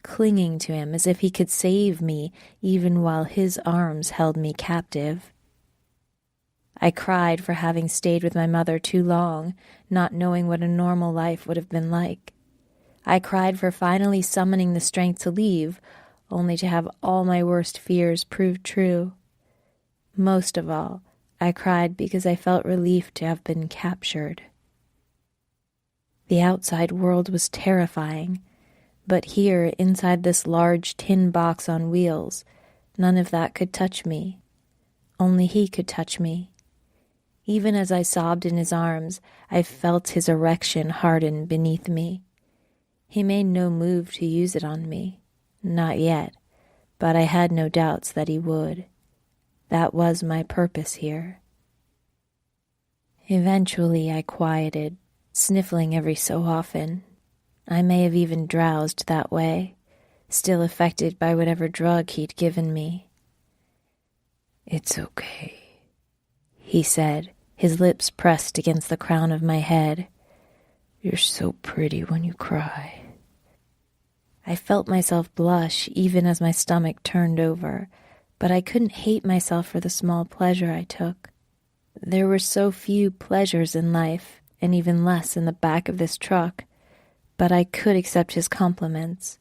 clinging to him as if he could save me even while his arms held me captive. I cried for having stayed with my mother too long, not knowing what a normal life would have been like. I cried for finally summoning the strength to leave, only to have all my worst fears prove true. Most of all, I cried because I felt relief to have been captured. The outside world was terrifying, but here, inside this large tin box on wheels, none of that could touch me. Only he could touch me. Even as I sobbed in his arms, I felt his erection harden beneath me. He made no move to use it on me. Not yet, but I had no doubts that he would. That was my purpose here. Eventually I quieted, sniffling every so often. I may have even drowsed that way, still affected by whatever drug he'd given me. "It's okay," he said, his lips pressed against the crown of my head. "You're so pretty when you cry." I felt myself blush even as my stomach turned over, but I couldn't hate myself for the small pleasure I took. There were so few pleasures in life, and even less in the back of this truck, but I could accept his compliments.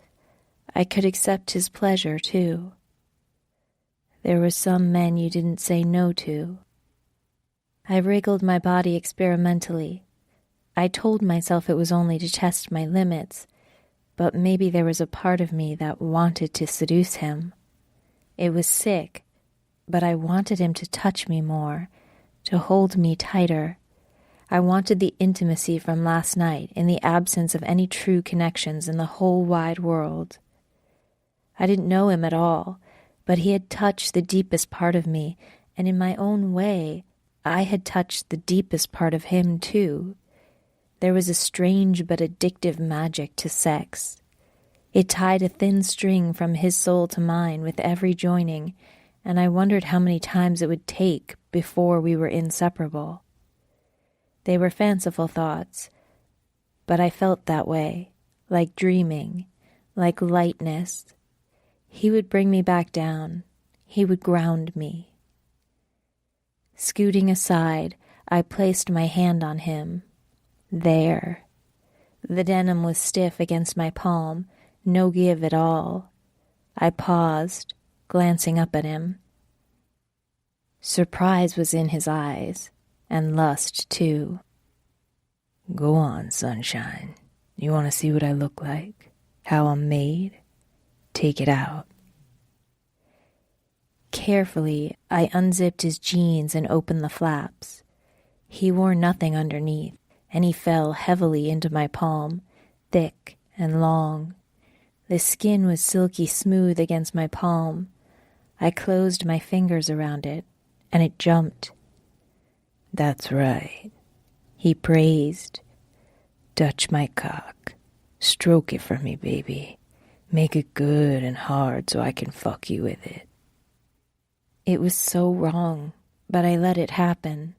I could accept his pleasure, too. There were some men you didn't say no to. I wriggled my body experimentally. I told myself it was only to test my limits, but maybe there was a part of me that wanted to seduce him. It was sick, but I wanted him to touch me more, to hold me tighter. I wanted the intimacy from last night in the absence of any true connections in the whole wide world. I didn't know him at all, but he had touched the deepest part of me, and in my own way, I had touched the deepest part of him too. There was a strange but addictive magic to sex. It tied a thin string from his soul to mine with every joining, and I wondered how many times it would take before we were inseparable. They were fanciful thoughts, but I felt that way, like dreaming, like lightness. He would bring me back down. He would ground me. Scooting aside, I placed my hand on him. There. The denim was stiff against my palm, no give at all. I paused, glancing up at him. Surprise was in his eyes, and lust too. Go on, sunshine. You want to see what I look like? How I'm made? Take it out. Carefully, I unzipped his jeans and opened the flaps. He wore nothing underneath, and he fell heavily into my palm, thick and long. The skin was silky smooth against my palm. I closed my fingers around it, and it jumped. That's right, he praised. Touch my cock. Stroke it for me, baby. Make it good and hard so I can fuck you with it. It was so wrong, but I let it happen.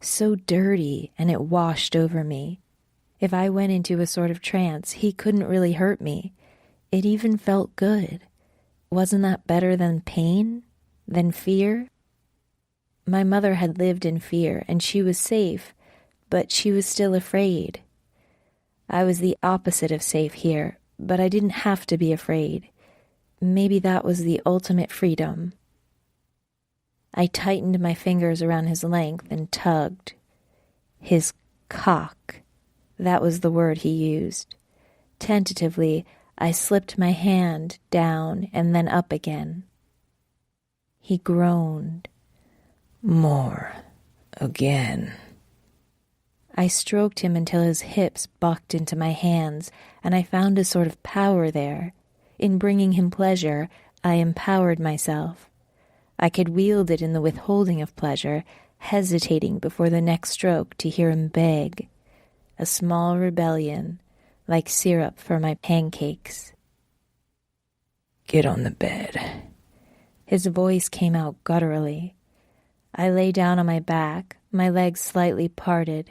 So dirty, and it washed over me. If I went into a sort of trance, he couldn't really hurt me. It even felt good. Wasn't that better than pain? Than fear? My mother had lived in fear, and she was safe, but she was still afraid. I was the opposite of safe here, but I didn't have to be afraid. Maybe that was the ultimate freedom. I tightened my fingers around his length and tugged. His cock. That was the word he used. Tentatively, I slipped my hand down and then up again. He groaned. More. Again. I stroked him until his hips bucked into my hands, and I found a sort of power there. In bringing him pleasure, I empowered myself. I could wield it in the withholding of pleasure, hesitating before the next stroke to hear him beg. A small rebellion, like syrup for my pancakes. Get on the bed. His voice came out gutturally. I lay down on my back, my legs slightly parted,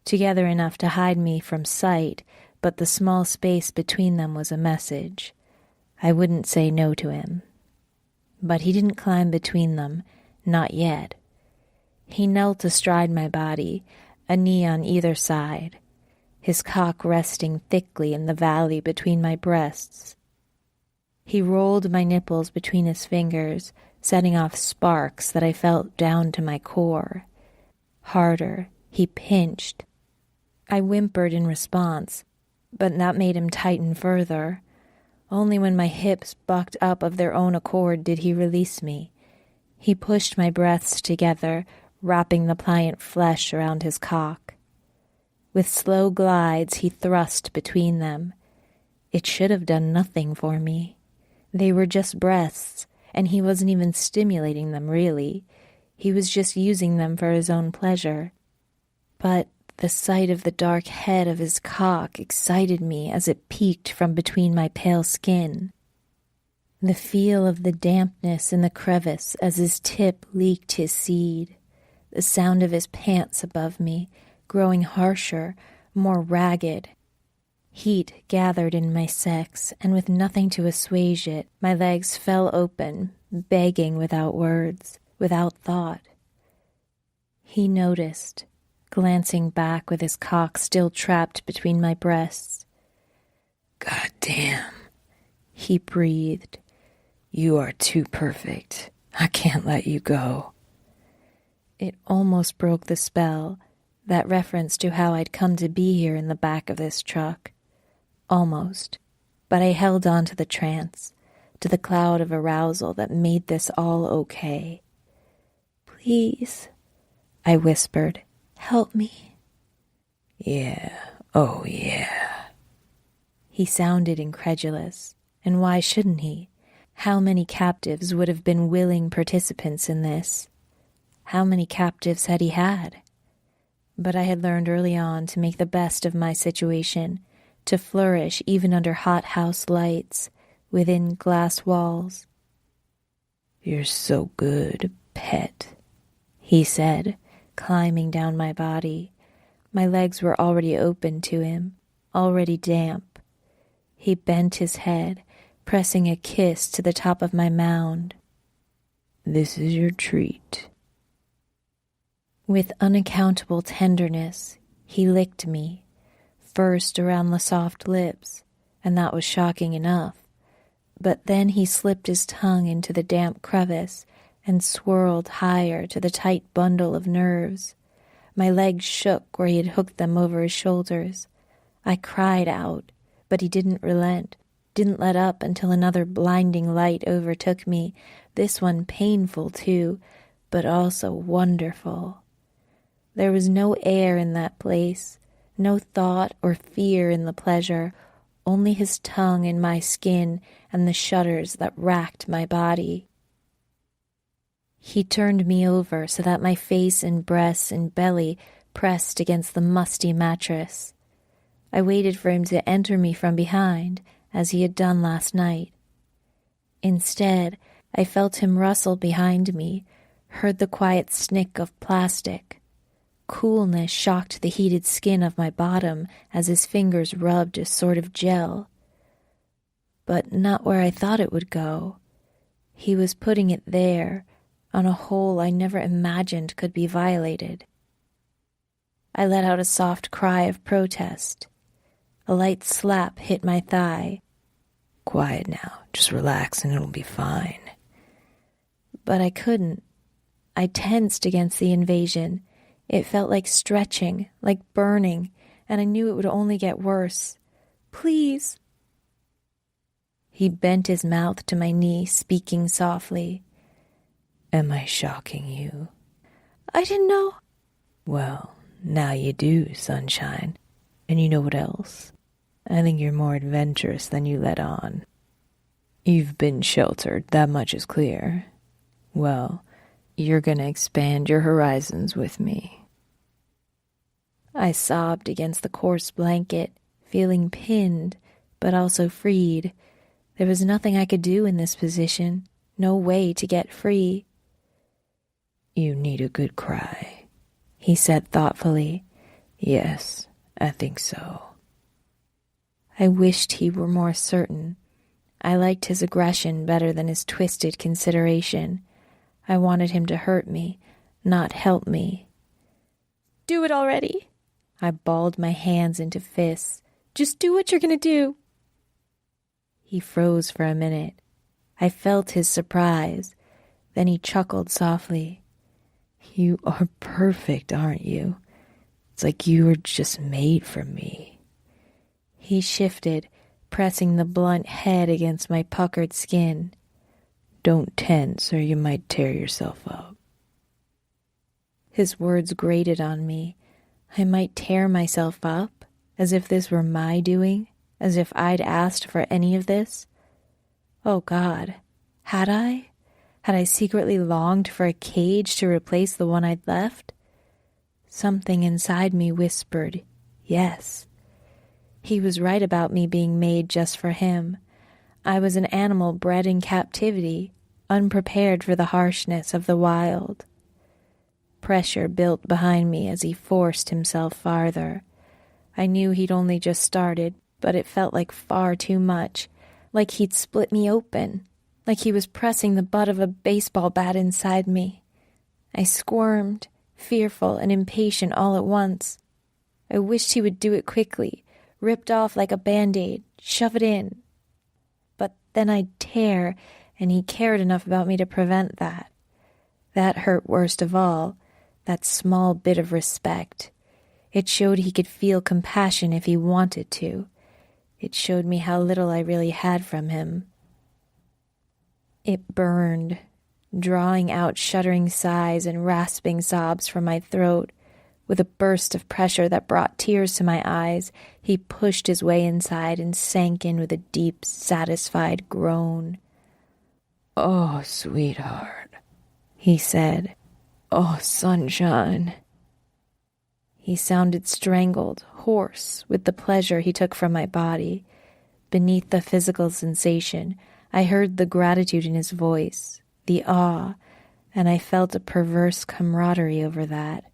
together enough to hide me from sight, but the small space between them was a message. I wouldn't say no to him. But he didn't climb between them, not yet. He knelt astride my body, a knee on either side, his cock resting thickly in the valley between my breasts. He rolled my nipples between his fingers, setting off sparks that I felt down to my core. Harder, he pinched. I whimpered in response, but that made him tighten further. Only when my hips bucked up of their own accord did he release me. He pushed my breaths together, wrapping the pliant flesh around his cock. With slow glides, he thrust between them. It should have done nothing for me. They were just breasts, and he wasn't even stimulating them, really. He was just using them for his own pleasure. But the sight of the dark head of his cock excited me as it peeked from between my pale skin. The feel of the dampness in the crevice as his tip leaked his seed. The sound of his pants above me, growing harsher, more ragged. Heat gathered in my sex, and with nothing to assuage it, my legs fell open, begging without words, without thought. He noticed, glancing back with his cock still trapped between my breasts. God damn, he breathed. You are too perfect. I can't let you go. It almost broke the spell, that reference to how I'd come to be here in the back of this truck. Almost. But I held on to the trance, to the cloud of arousal that made this all okay. Please, I whispered. Help me. Yeah, oh yeah. He sounded incredulous, and why shouldn't he? How many captives would have been willing participants in this? How many captives had he had? But I had learned early on to make the best of my situation, to flourish even under hothouse lights, within glass walls. You're so good, pet, he said, climbing down my body. My legs were already open to him, already damp. He bent his head, pressing a kiss to the top of my mound. This is your treat. With unaccountable tenderness, he licked me, first around the soft lips, and that was shocking enough. But then he slipped his tongue into the damp crevice and swirled higher to the tight bundle of nerves. My legs shook where he had hooked them over his shoulders. I cried out, but he didn't relent, didn't let up until another blinding light overtook me, this one painful too, but also wonderful. There was no air in that place, no thought or fear in the pleasure, only his tongue in my skin and the shudders that racked my body. He turned me over so that my face and breasts and belly pressed against the musty mattress. I waited for him to enter me from behind, as he had done last night. Instead, I felt him rustle behind me, heard the quiet snick of plastic. Coolness shocked the heated skin of my bottom as his fingers rubbed a sort of gel. But not where I thought it would go. He was putting it there, on a hole I never imagined could be violated. I let out a soft cry of protest. A light slap hit my thigh. Quiet now, just relax and it'll be fine. But I couldn't. I tensed against the invasion. It felt like stretching, like burning, and I knew it would only get worse. Please. He bent his mouth to my knee, speaking softly. Am I shocking you? I didn't know. Well, now you do, sunshine. And you know what else? I think you're more adventurous than you let on. You've been sheltered, that much is clear. Well, you're gonna expand your horizons with me. I sobbed against the coarse blanket, feeling pinned, but also freed. There was nothing I could do in this position, no way to get free. You need a good cry, he said thoughtfully. Yes, I think so. I wished he were more certain. I liked his aggression better than his twisted consideration. I wanted him to hurt me, not help me. Do it already. I balled my hands into fists. Just do what you're going to do. He froze for a minute. I felt his surprise. Then he chuckled softly. You are perfect, aren't you? It's like you were just made for me. He shifted, pressing the blunt head against my puckered skin. Don't tense or you might tear yourself up. His words grated on me. I might tear myself up, as if this were my doing, as if I'd asked for any of this. Oh God, had I? Had I secretly longed for a cage to replace the one I'd left? Something inside me whispered, yes. He was right about me being made just for him. I was an animal bred in captivity, unprepared for the harshness of the wild. Pressure built behind me as he forced himself farther. I knew he'd only just started, but it felt like far too much, like he'd split me open, like he was pressing the butt of a baseball bat inside me. I squirmed, fearful and impatient all at once. I wished he would do it quickly, ripped off like a Band-Aid, shove it in. But then I'd tear, and he cared enough about me to prevent that. That hurt worst of all, that small bit of respect. It showed he could feel compassion if he wanted to. It showed me how little I really had from him. It burned, drawing out shuddering sighs and rasping sobs from my throat. With a burst of pressure that brought tears to my eyes, he pushed his way inside and sank in with a deep, satisfied groan. Oh, sweetheart, he said. Oh, sunshine. He sounded strangled, hoarse, with the pleasure he took from my body. Beneath the physical sensation, I heard the gratitude in his voice, the awe, and I felt a perverse camaraderie over that.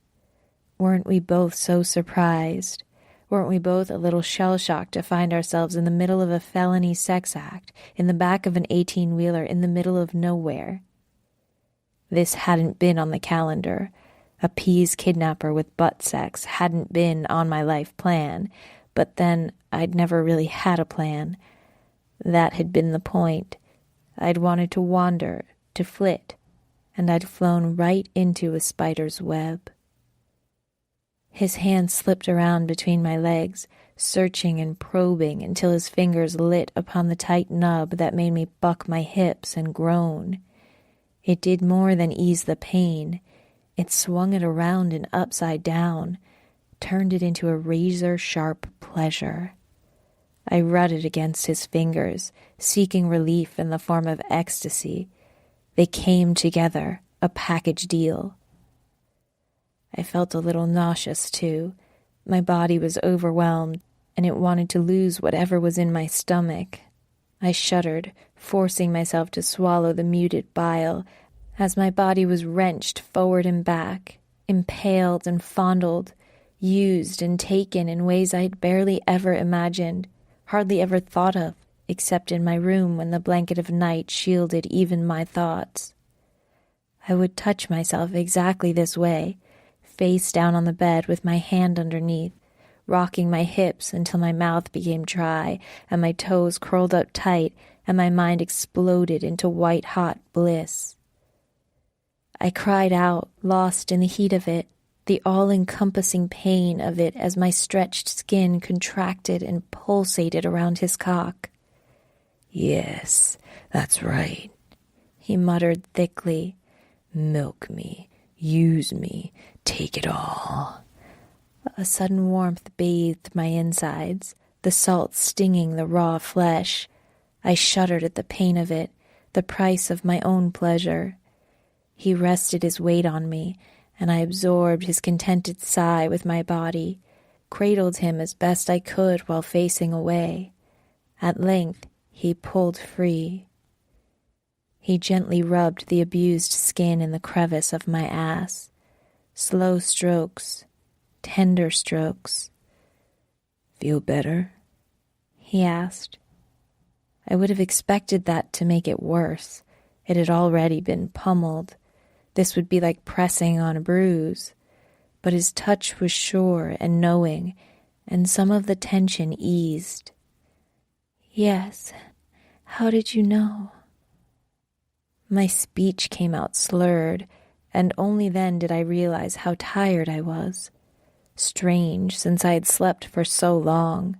Weren't we both so surprised? Weren't we both a little shell-shocked to find ourselves in the middle of a felony sex act, in the back of an 18-wheeler, in the middle of nowhere? This hadn't been on the calendar. Appease kidnapper with butt sex hadn't been on my life plan, but then I'd never really had a plan. That had been the point. I'd wanted to wander, to flit, and I'd flown right into a spider's web. His hand slipped around between my legs, searching and probing until his fingers lit upon the tight nub that made me buck my hips and groan. It did more than ease the pain. It swung it around and upside down, turned it into a razor-sharp pleasure. I rutted against his fingers, seeking relief in the form of ecstasy. They came together, a package deal. I felt a little nauseous, too. My body was overwhelmed, and it wanted to lose whatever was in my stomach. I shuddered, forcing myself to swallow the muted bile, as my body was wrenched forward and back, impaled and fondled, used and taken in ways I had barely ever imagined, hardly ever thought of, except in my room when the blanket of night shielded even my thoughts. I would touch myself exactly this way, face down on the bed with my hand underneath, rocking my hips until my mouth became dry and my toes curled up tight and my mind exploded into white-hot bliss. I cried out, lost in the heat of it, the all-encompassing pain of it as my stretched skin contracted and pulsated around his cock. "Yes, that's right," he muttered thickly. "Milk me, use me, take it all." A sudden warmth bathed my insides, the salt stinging the raw flesh. I shuddered at the pain of it, the price of my own pleasure. He rested his weight on me, and I absorbed his contented sigh with my body, cradled him as best I could while facing away. At length, he pulled free. He gently rubbed the abused skin in the crevice of my ass. Slow strokes, tender strokes. "Feel better?" he asked. I would have expected that to make it worse. It had already been pummeled. This would be like pressing on a bruise. But his touch was sure and knowing, and some of the tension eased. "Yes, how did you know?" My speech came out slurred, and only then did I realize how tired I was. Strange, since I had slept for so long.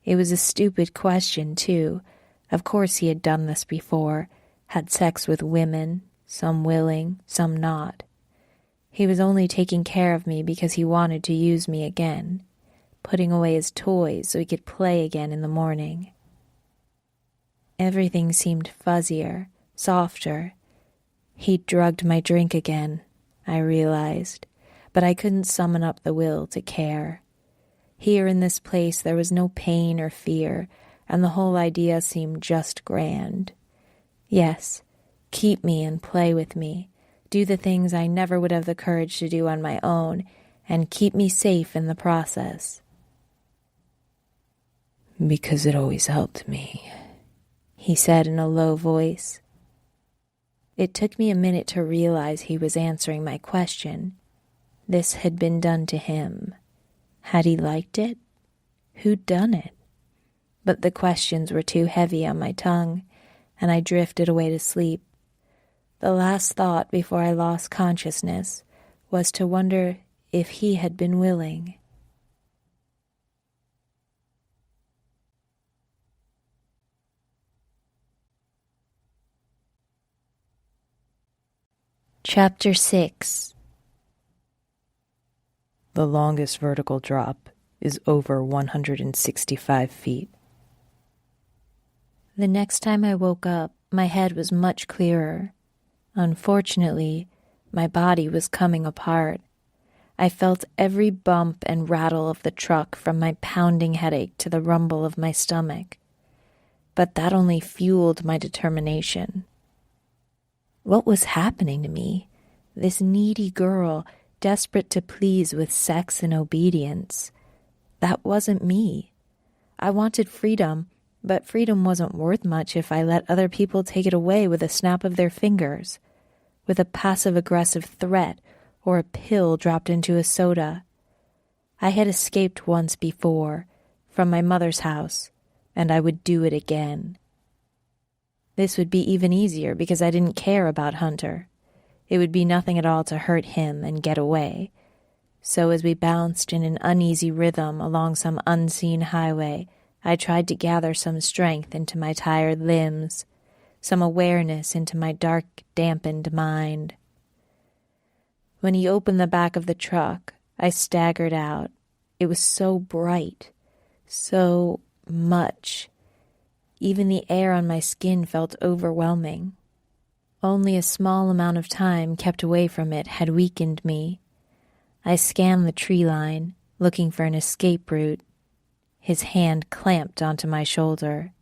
It was a stupid question, too. Of course he had done this before, had sex with women, some willing, some not. He was only taking care of me because he wanted to use me again, putting away his toys so he could play again in the morning. Everything seemed fuzzier, softer. He'd drugged my drink again, I realized, but I couldn't summon up the will to care. Here in this place there was no pain or fear, and the whole idea seemed just grand. Yes, keep me and play with me, do the things I never would have the courage to do on my own, and keep me safe in the process. "Because it always helped me," he said in a low voice. It took me a minute to realize he was answering my question. This had been done to him. Had he liked it? Who'd done it? But the questions were too heavy on my tongue, and I drifted away to sleep. The last thought before I lost consciousness was to wonder if he had been willing. Chapter 6. The longest vertical drop is over 165 feet. The next time I woke up, my head was much clearer. Unfortunately, my body was coming apart. I felt every bump and rattle of the truck, from my pounding headache to the rumble of my stomach. But that only fueled my determination. What was happening to me? This needy girl, desperate to please with sex and obedience. That wasn't me. I wanted freedom, but freedom wasn't worth much if I let other people take it away with a snap of their fingers, with a passive-aggressive threat or a pill dropped into a soda. I had escaped once before, from my mother's house, and I would do it again. This would be even easier because I didn't care about Hunter. It would be nothing at all to hurt him and get away. So as we bounced in an uneasy rhythm along some unseen highway, I tried to gather some strength into my tired limbs, some awareness into my dark, dampened mind. When he opened the back of the truck, I staggered out. It was so bright, so much. Even the air on my skin felt overwhelming. Only a small amount of time kept away from it had weakened me. I scanned the tree line, looking for an escape route. His hand clamped onto my shoulder.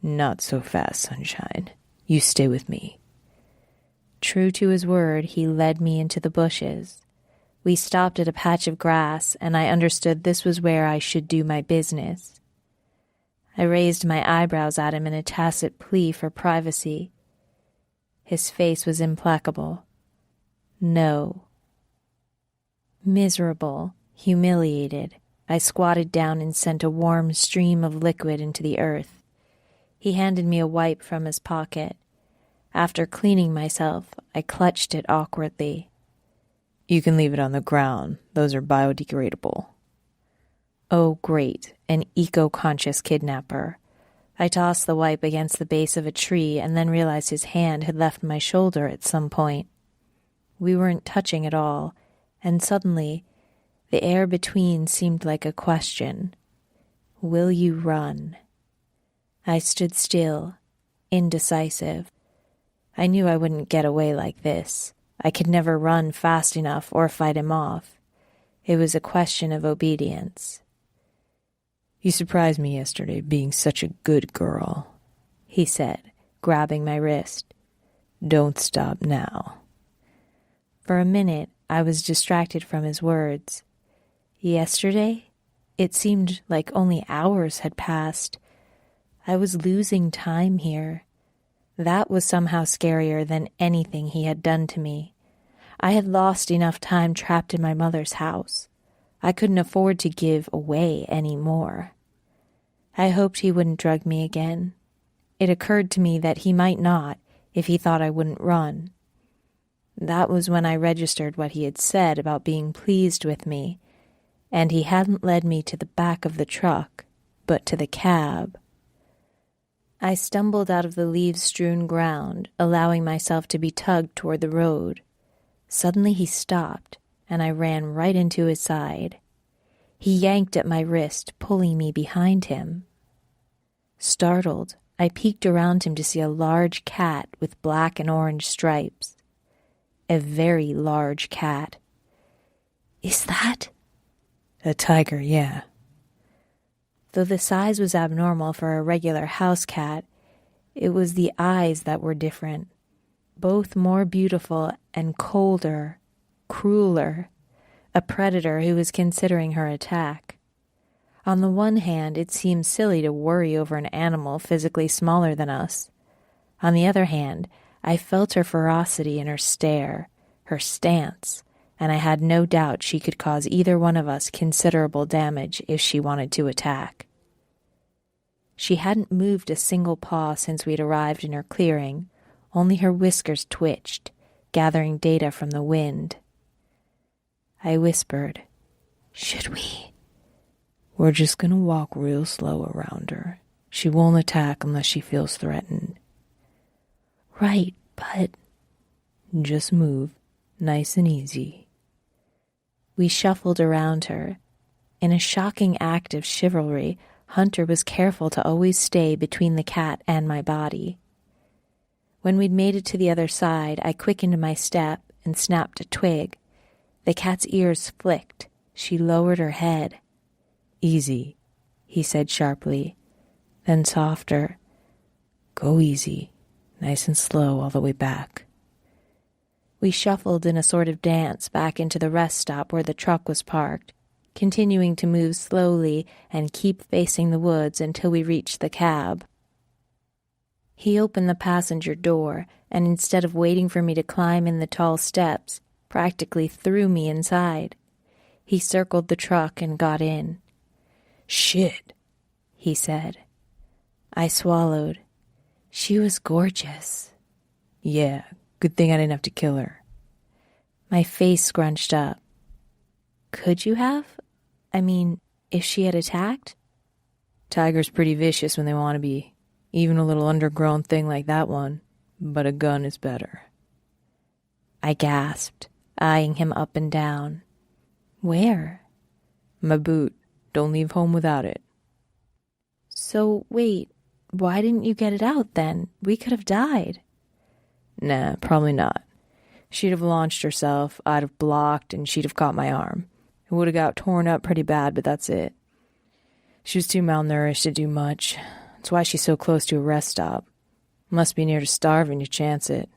Not so fast, sunshine. You stay with me. True to his word, he led me into the bushes. We stopped at a patch of grass, and I understood this was where I should do my business. I raised my eyebrows at him in a tacit plea for privacy. His face was implacable. No. Miserable, humiliated, I squatted down and sent a warm stream of liquid into the earth. He handed me a wipe from his pocket. After cleaning myself, I clutched it awkwardly. You can leave it on the ground. Those are biodegradable. Oh, great, an eco-conscious kidnapper. I tossed the wipe against the base of a tree and then realized his hand had left my shoulder at some point. We weren't touching at all, and suddenly the air between seemed like a question. Will you run? I stood still, indecisive. I knew I wouldn't get away like this. I could never run fast enough or fight him off. It was a question of obedience. You surprised me yesterday being such a good girl, he said, grabbing my wrist. Don't stop now. For a minute, I was distracted from his words. Yesterday? It seemed like only hours had passed. I was losing time here. That was somehow scarier than anything he had done to me. I had lost enough time trapped in my mother's house. I couldn't afford to give away any more. I hoped he wouldn't drug me again. It occurred to me that he might not if he thought I wouldn't run. That was when I registered what he had said about being pleased with me, and he hadn't led me to the back of the truck, but to the cab. I stumbled out of the leaves-strewn ground, allowing myself to be tugged toward the road. Suddenly he stopped, and I ran right into his side. He yanked at my wrist, pulling me behind him. Startled, I peeked around him to see a large cat with black and orange stripes. A very large cat. Is that? A tiger, yeah. Though the size was abnormal for a regular house cat, it was the eyes that were different, both more beautiful and colder, crueler, a predator who was considering her attack. On the one hand, it seemed silly to worry over an animal physically smaller than us. On the other hand, I felt her ferocity in her stare, her stance, and I had no doubt she could cause either one of us considerable damage if she wanted to attack. She hadn't moved a single paw since we'd arrived in her clearing, only her whiskers twitched, gathering data from the wind. I whispered, "Should we?" We're just gonna walk real slow around her. She won't attack unless she feels threatened. Right, but... Just move, nice and easy. We shuffled around her. In a shocking act of chivalry, Hunter was careful to always stay between the cat and my body. When we'd made it to the other side, I quickened my step and snapped a twig. The cat's ears flicked. She lowered her head. Easy, he said sharply, then softer. Go easy, nice and slow all the way back. We shuffled in a sort of dance back into the rest stop where the truck was parked. continuing to move slowly and keep facing the woods until we reached the cab. He opened the passenger door, and instead of waiting for me to climb in the tall steps, practically threw me inside. He circled the truck and got in. "Shit," he said. I swallowed. She was gorgeous. "Yeah, good thing I didn't have to kill her." My face scrunched up. Could you have? I mean, if she had attacked? Tigers pretty vicious when they want to be. Even a little undergrown thing like that one. But a gun is better. I gasped, eyeing him up and down. Where? My boot. Don't leave home without it. So, wait, why didn't you get it out then? We could have died. Nah, probably not. She'd have launched herself, I'd have blocked, and she'd have caught my arm. It would have got torn up pretty bad, but that's it. She was too malnourished to do much. That's why she's so close to a rest stop. Must be near to starving to chance it.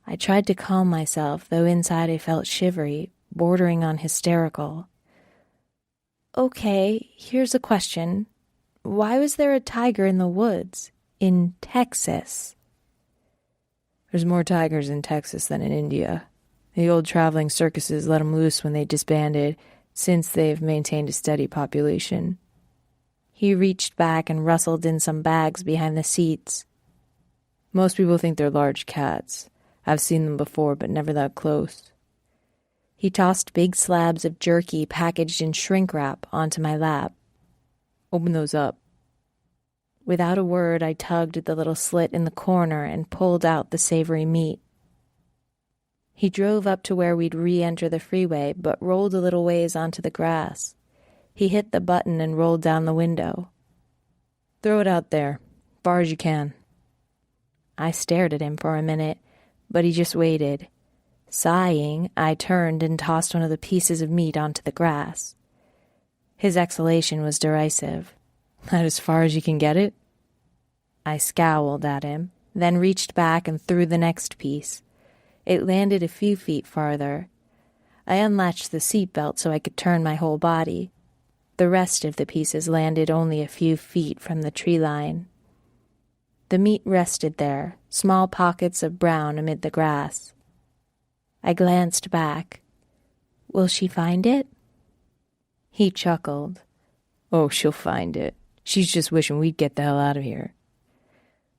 I tried to calm myself, though inside I felt shivery, bordering on hysterical. Okay, here's a question. Why was there a tiger in the woods? In Texas? There's more tigers in Texas than in India. The old traveling circuses let them loose when they disbanded, since they've maintained a steady population. He reached back and rustled in some bags behind the seats. Most people think they're large cats. I've seen them before, but never that close. He tossed big slabs of jerky packaged in shrink wrap onto my lap. Open those up. Without a word, I tugged at the little slit in the corner and pulled out the savory meat. He drove up to where we'd re-enter the freeway, but rolled a little ways onto the grass. He hit the button and rolled down the window. Throw it out there, far as you can. I stared at him for a minute, but he just waited. Sighing, I turned and tossed one of the pieces of meat onto the grass. His exhalation was derisive. That as far as you can get it? I scowled at him, then reached back and threw the next piece. It landed a few feet farther. I unlatched the seatbelt so I could turn my whole body. The rest of the pieces landed only a few feet from the tree line. The meat rested there, small pockets of brown amid the grass. I glanced back. Will she find it? He chuckled. Oh, she'll find it. She's just wishing we'd get the hell out of here.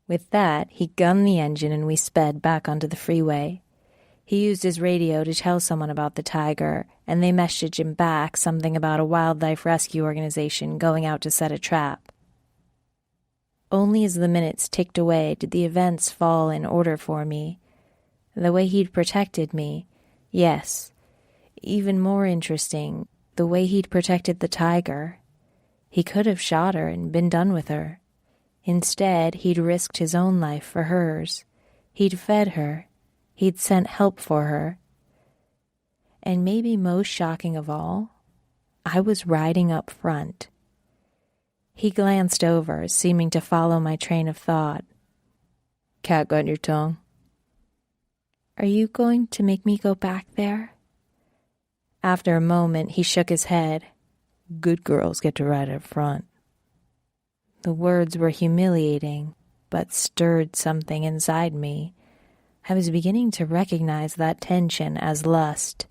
With that, he gunned the engine and we sped back onto the freeway. He used his radio to tell someone about the tiger, and they messaged him back something about a wildlife rescue organization going out to set a trap. Only as the minutes ticked away did the events fall in order for me. The way he'd protected me, yes. Even more interesting, the way he'd protected the tiger. He could have shot her and been done with her. Instead, he'd risked his own life for hers. He'd fed her. He'd sent help for her. And maybe most shocking of all, I was riding up front. He glanced over, seeming to follow my train of thought. Cat got your tongue? Are you going to make me go back there? After a moment, he shook his head. Good girls get to ride up front. The words were humiliating, but stirred something inside me. I was beginning to recognize that tension as lust.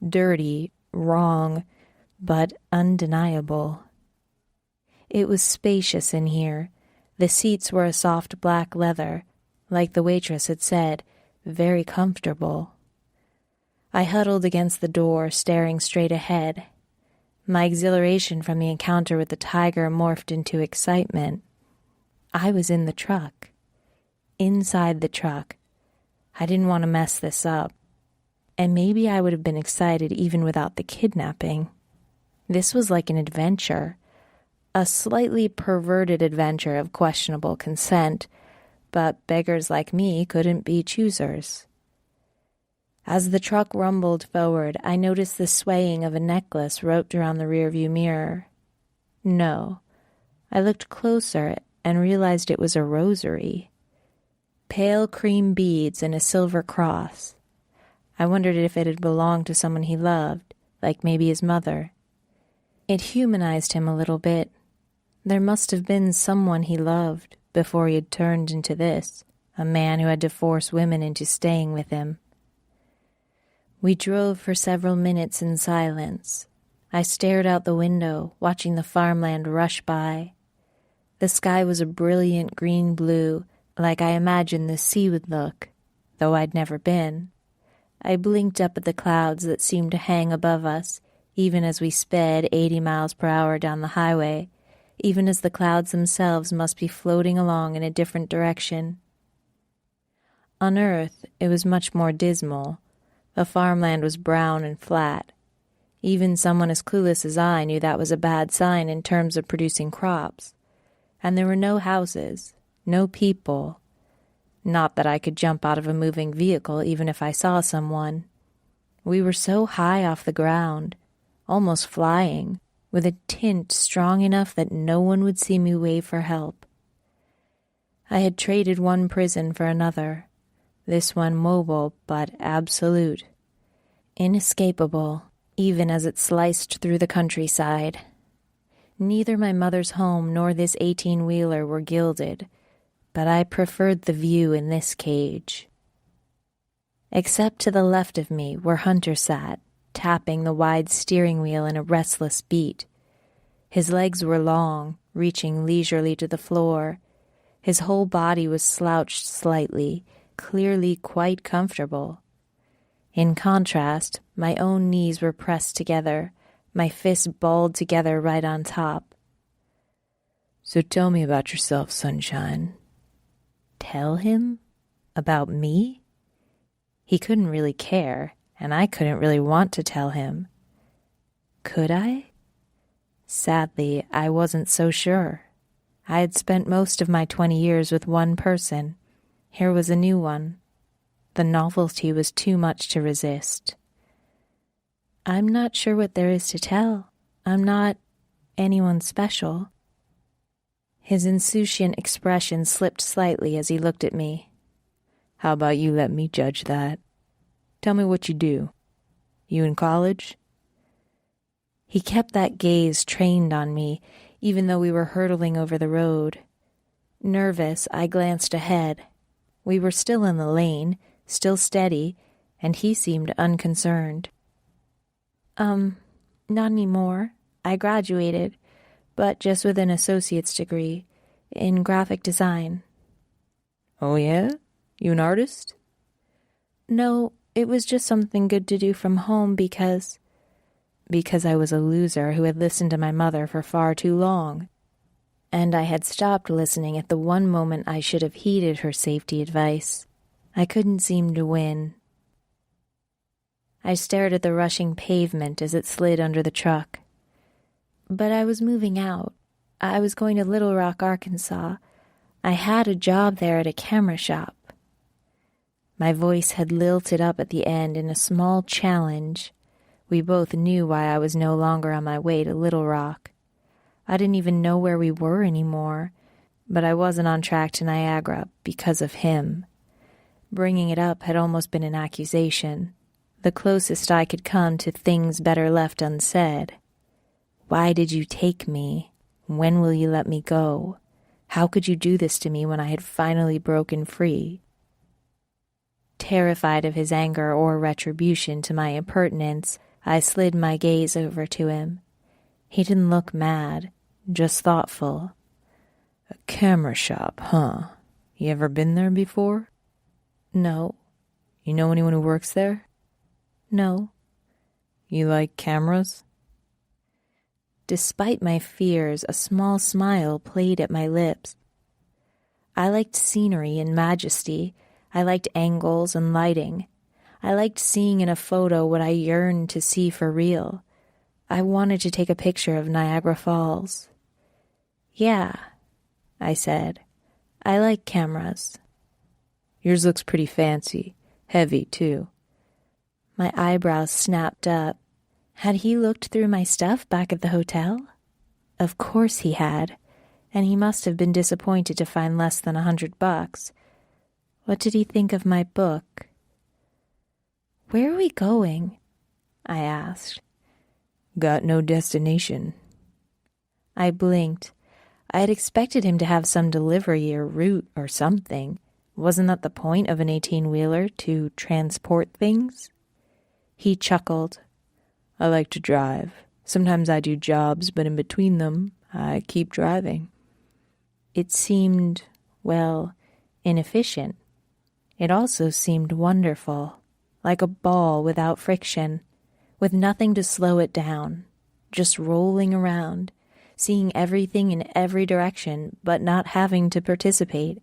Dirty, wrong, but undeniable. It was spacious in here. The seats were a soft black leather, like the waitress had said, very comfortable. I huddled against the door, staring straight ahead. My exhilaration from the encounter with the tiger morphed into excitement. I was in the truck. Inside the truck. I didn't want to mess this up. And maybe I would have been excited even without the kidnapping. This was like an adventure. A slightly perverted adventure of questionable consent, but beggars like me couldn't be choosers. As the truck rumbled forward, I noticed the swaying of a necklace roped around the rearview mirror. No. I looked closer and realized it was a rosary. Pale cream beads and a silver cross. I wondered if it had belonged to someone he loved, like maybe his mother. It humanized him a little bit. There must have been someone he loved before he had turned into this, a man who had to force women into staying with him. We drove for several minutes in silence. I stared out the window, watching the farmland rush by. The sky was a brilliant green blue, like I imagined the sea would look, though I'd never been. I blinked up at the clouds that seemed to hang above us, even as we sped 80 miles per hour down the highway, even as the clouds themselves must be floating along in a different direction. On Earth, it was much more dismal. The farmland was brown and flat. Even someone as clueless as I knew that was a bad sign in terms of producing crops. And there were no houses, no people. Not that I could jump out of a moving vehicle even if I saw someone. We were so high off the ground, almost flying, with a tint strong enough that no one would see me wave for help. I had traded one prison for another, this one mobile but absolute, inescapable, even as it sliced through the countryside. Neither my mother's home nor this 18-wheeler were gilded, but I preferred the view in this cage. Except to the left of me, where Hunter sat, tapping the wide steering wheel in a restless beat. His legs were long, reaching leisurely to the floor. His whole body was slouched slightly, clearly quite comfortable. In contrast, my own knees were pressed together, my fists balled together right on top. "So tell me about yourself, sunshine." Tell him? About me? He couldn't really care, and I couldn't really want to tell him. Could I? Sadly, I wasn't so sure. I had spent most of my 20 years with one person. Here was a new one. The novelty was too much to resist. I'm not sure what there is to tell. I'm not anyone special. His insouciant expression slipped slightly as he looked at me. "How about you let me judge that? Tell me what you do. You in college?" He kept that gaze trained on me, even though we were hurtling over the road. Nervous, I glanced ahead. We were still in the lane, still steady, and he seemed unconcerned. Not anymore. I graduated, but just with an associate's degree in graphic design." "Oh yeah? You an artist?" "No, it was just something good to do from home because I was a loser who had listened to my mother for far too long. And I had stopped listening at the one moment I should have heeded her safety advice. I couldn't seem to win." I stared at the rushing pavement as it slid under the truck. But I was moving out. I was going to Little Rock, Arkansas. I had a job there at a camera shop. My voice had lilted up at the end in a small challenge. We both knew why I was no longer on my way to Little Rock. I didn't even know where we were anymore, but I wasn't on track to Niagara because of him. Bringing it up had almost been an accusation, the closest I could come to things better left unsaid. Why did you take me? When will you let me go? How could you do this to me when I had finally broken free? Terrified of his anger or retribution to my impertinence, I slid my gaze over to him. He didn't look mad, just thoughtful. "A camera shop, huh? You ever been there before?" "No." "You know anyone who works there?" "No." "You like cameras?" Despite my fears, a small smile played at my lips. I liked scenery and majesty. I liked angles and lighting. I liked seeing in a photo what I yearned to see for real. I wanted to take a picture of Niagara Falls. "Yeah," I said. "I like cameras." "Yours looks pretty fancy. Heavy, too." My eyebrows snapped up. Had he looked through my stuff back at the hotel? Of course he had, and he must have been disappointed to find less than $100. What did he think of my book? "Where are we going?" I asked. Got no destination. I blinked. I had expected him to have some delivery or route or something. Wasn't that the point of an 18-wheeler, to transport things? He chuckled. I like to drive. Sometimes I do jobs, but in between them, I keep driving. It seemed, well, inefficient. It also seemed wonderful, like a ball without friction, with nothing to slow it down, just rolling around, seeing everything in every direction, but not having to participate,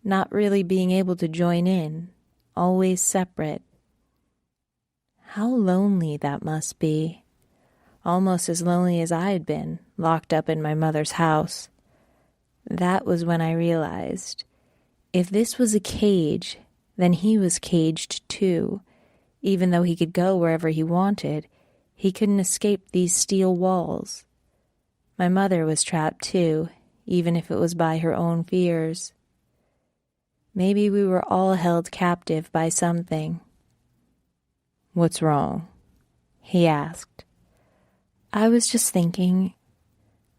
not really being able to join in, always separate. How lonely that must be. Almost as lonely as I had been, locked up in my mother's house. That was when I realized, if this was a cage, then he was caged too. Even though he could go wherever he wanted, he couldn't escape these steel walls. My mother was trapped too, even if it was by her own fears. Maybe we were all held captive by something. What's wrong? He asked. I was just thinking.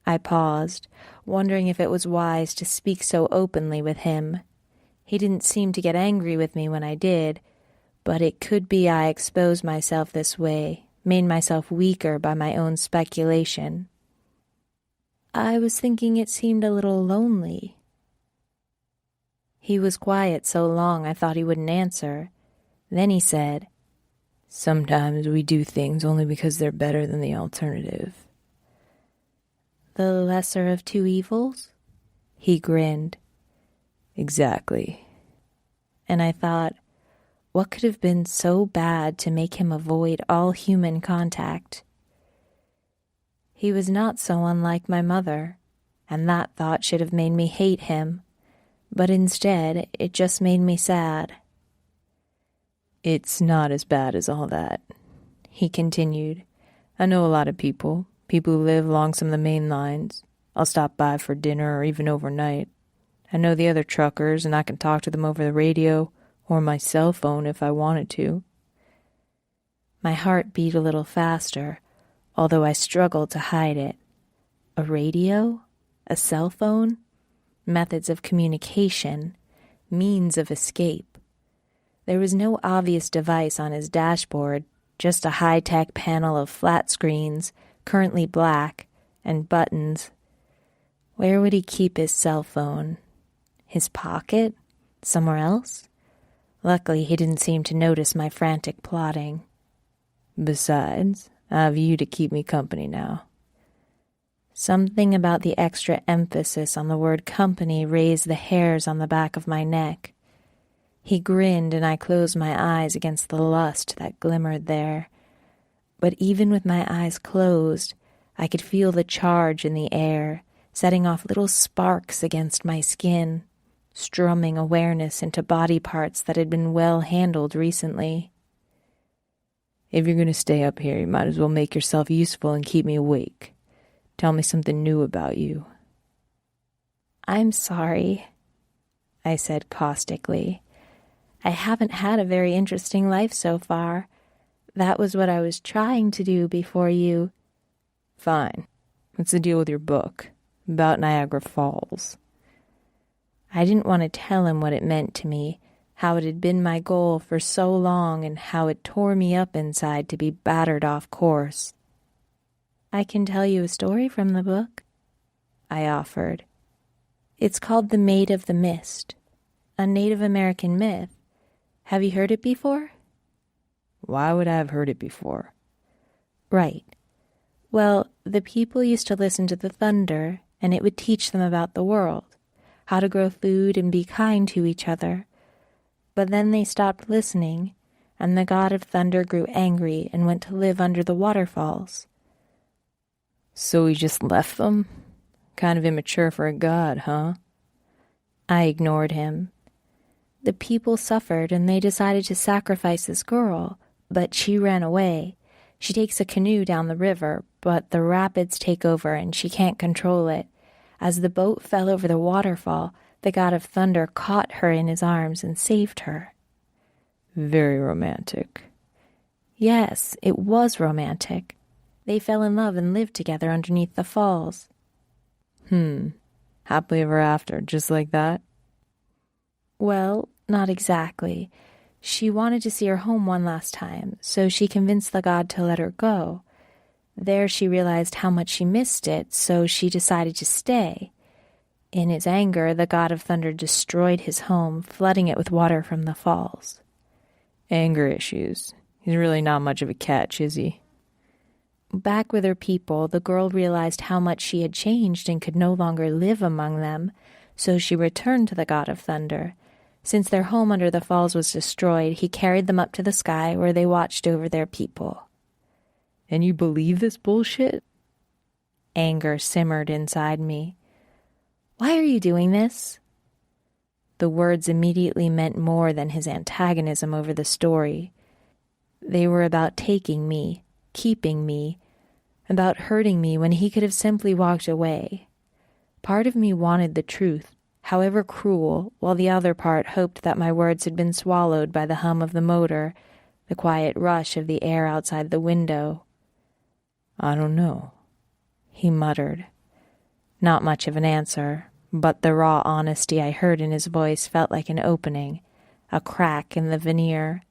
I paused, wondering if it was wise to speak so openly with him. He didn't seem to get angry with me when I did, but it could be I exposed myself this way, made myself weaker by my own speculation. I was thinking it seemed a little lonely. He was quiet so long I thought he wouldn't answer. Then he said, Sometimes we do things only because they're better than the alternative. The lesser of two evils? He grinned. Exactly. And I thought, what could have been so bad to make him avoid all human contact? He was not so unlike my mother, and that thought should have made me hate him, but instead it just made me sad. It's not as bad as all that, he continued. I know a lot of people who live along some of the main lines. I'll stop by for dinner or even overnight. I know the other truckers, and I can talk to them over the radio or my cell phone if I wanted to. My heart beat a little faster, although I struggled to hide it. A radio? A cell phone? Methods of communication? Means of escape? There was no obvious device on his dashboard, just a high-tech panel of flat screens, currently black, and buttons. Where would he keep his cell phone? His pocket? Somewhere else? Luckily, he didn't seem to notice my frantic plotting. Besides, I have you to keep me company now. Something about the extra emphasis on the word company raised the hairs on the back of my neck. He grinned, and I closed my eyes against the lust that glimmered there. But even with my eyes closed, I could feel the charge in the air, setting off little sparks against my skin, strumming awareness into body parts that had been well handled recently. If you're going to stay up here, you might as well make yourself useful and keep me awake. Tell me something new about you. I'm sorry, I said caustically. I haven't had a very interesting life so far. That was what I was trying to do before you... Fine. What's the deal with your book? About Niagara Falls. I didn't want to tell him what it meant to me, how it had been my goal for so long, and how it tore me up inside to be battered off course. I can tell you a story from the book, I offered. It's called The Maid of the Mist, a Native American myth. Have you heard it before? Why would I have heard it before? Right. Well, the people used to listen to the thunder, and it would teach them about the world, how to grow food and be kind to each other. But then they stopped listening, and the god of thunder grew angry and went to live under the waterfalls. So he just left them? Kind of immature for a god, huh? I ignored him. The people suffered, and they decided to sacrifice this girl, but she ran away. She takes a canoe down the river, but the rapids take over and she can't control it. As the boat fell over the waterfall, the god of thunder caught her in his arms and saved her. Very romantic. Yes, it was romantic. They fell in love and lived together underneath the falls. Happily ever after, just like that? Well, not exactly. She wanted to see her home one last time, so she convinced the god to let her go. There she realized how much she missed it, so she decided to stay. In his anger, the god of thunder destroyed his home, flooding it with water from the falls. Anger issues. He's really not much of a catch, is he? Back with her people, the girl realized how much she had changed and could no longer live among them, so she returned to the god of thunder. Since their home under the falls was destroyed, he carried them up to the sky where they watched over their people. And you believe this bullshit? Anger simmered inside me. Why are you doing this? The words immediately meant more than his antagonism over the story. They were about taking me, keeping me, about hurting me when he could have simply walked away. Part of me wanted the truth, however cruel, while the other part hoped that my words had been swallowed by the hum of the motor, the quiet rush of the air outside the window. I don't know, he muttered. Not much of an answer, but the raw honesty I heard in his voice felt like an opening, a crack in the veneer.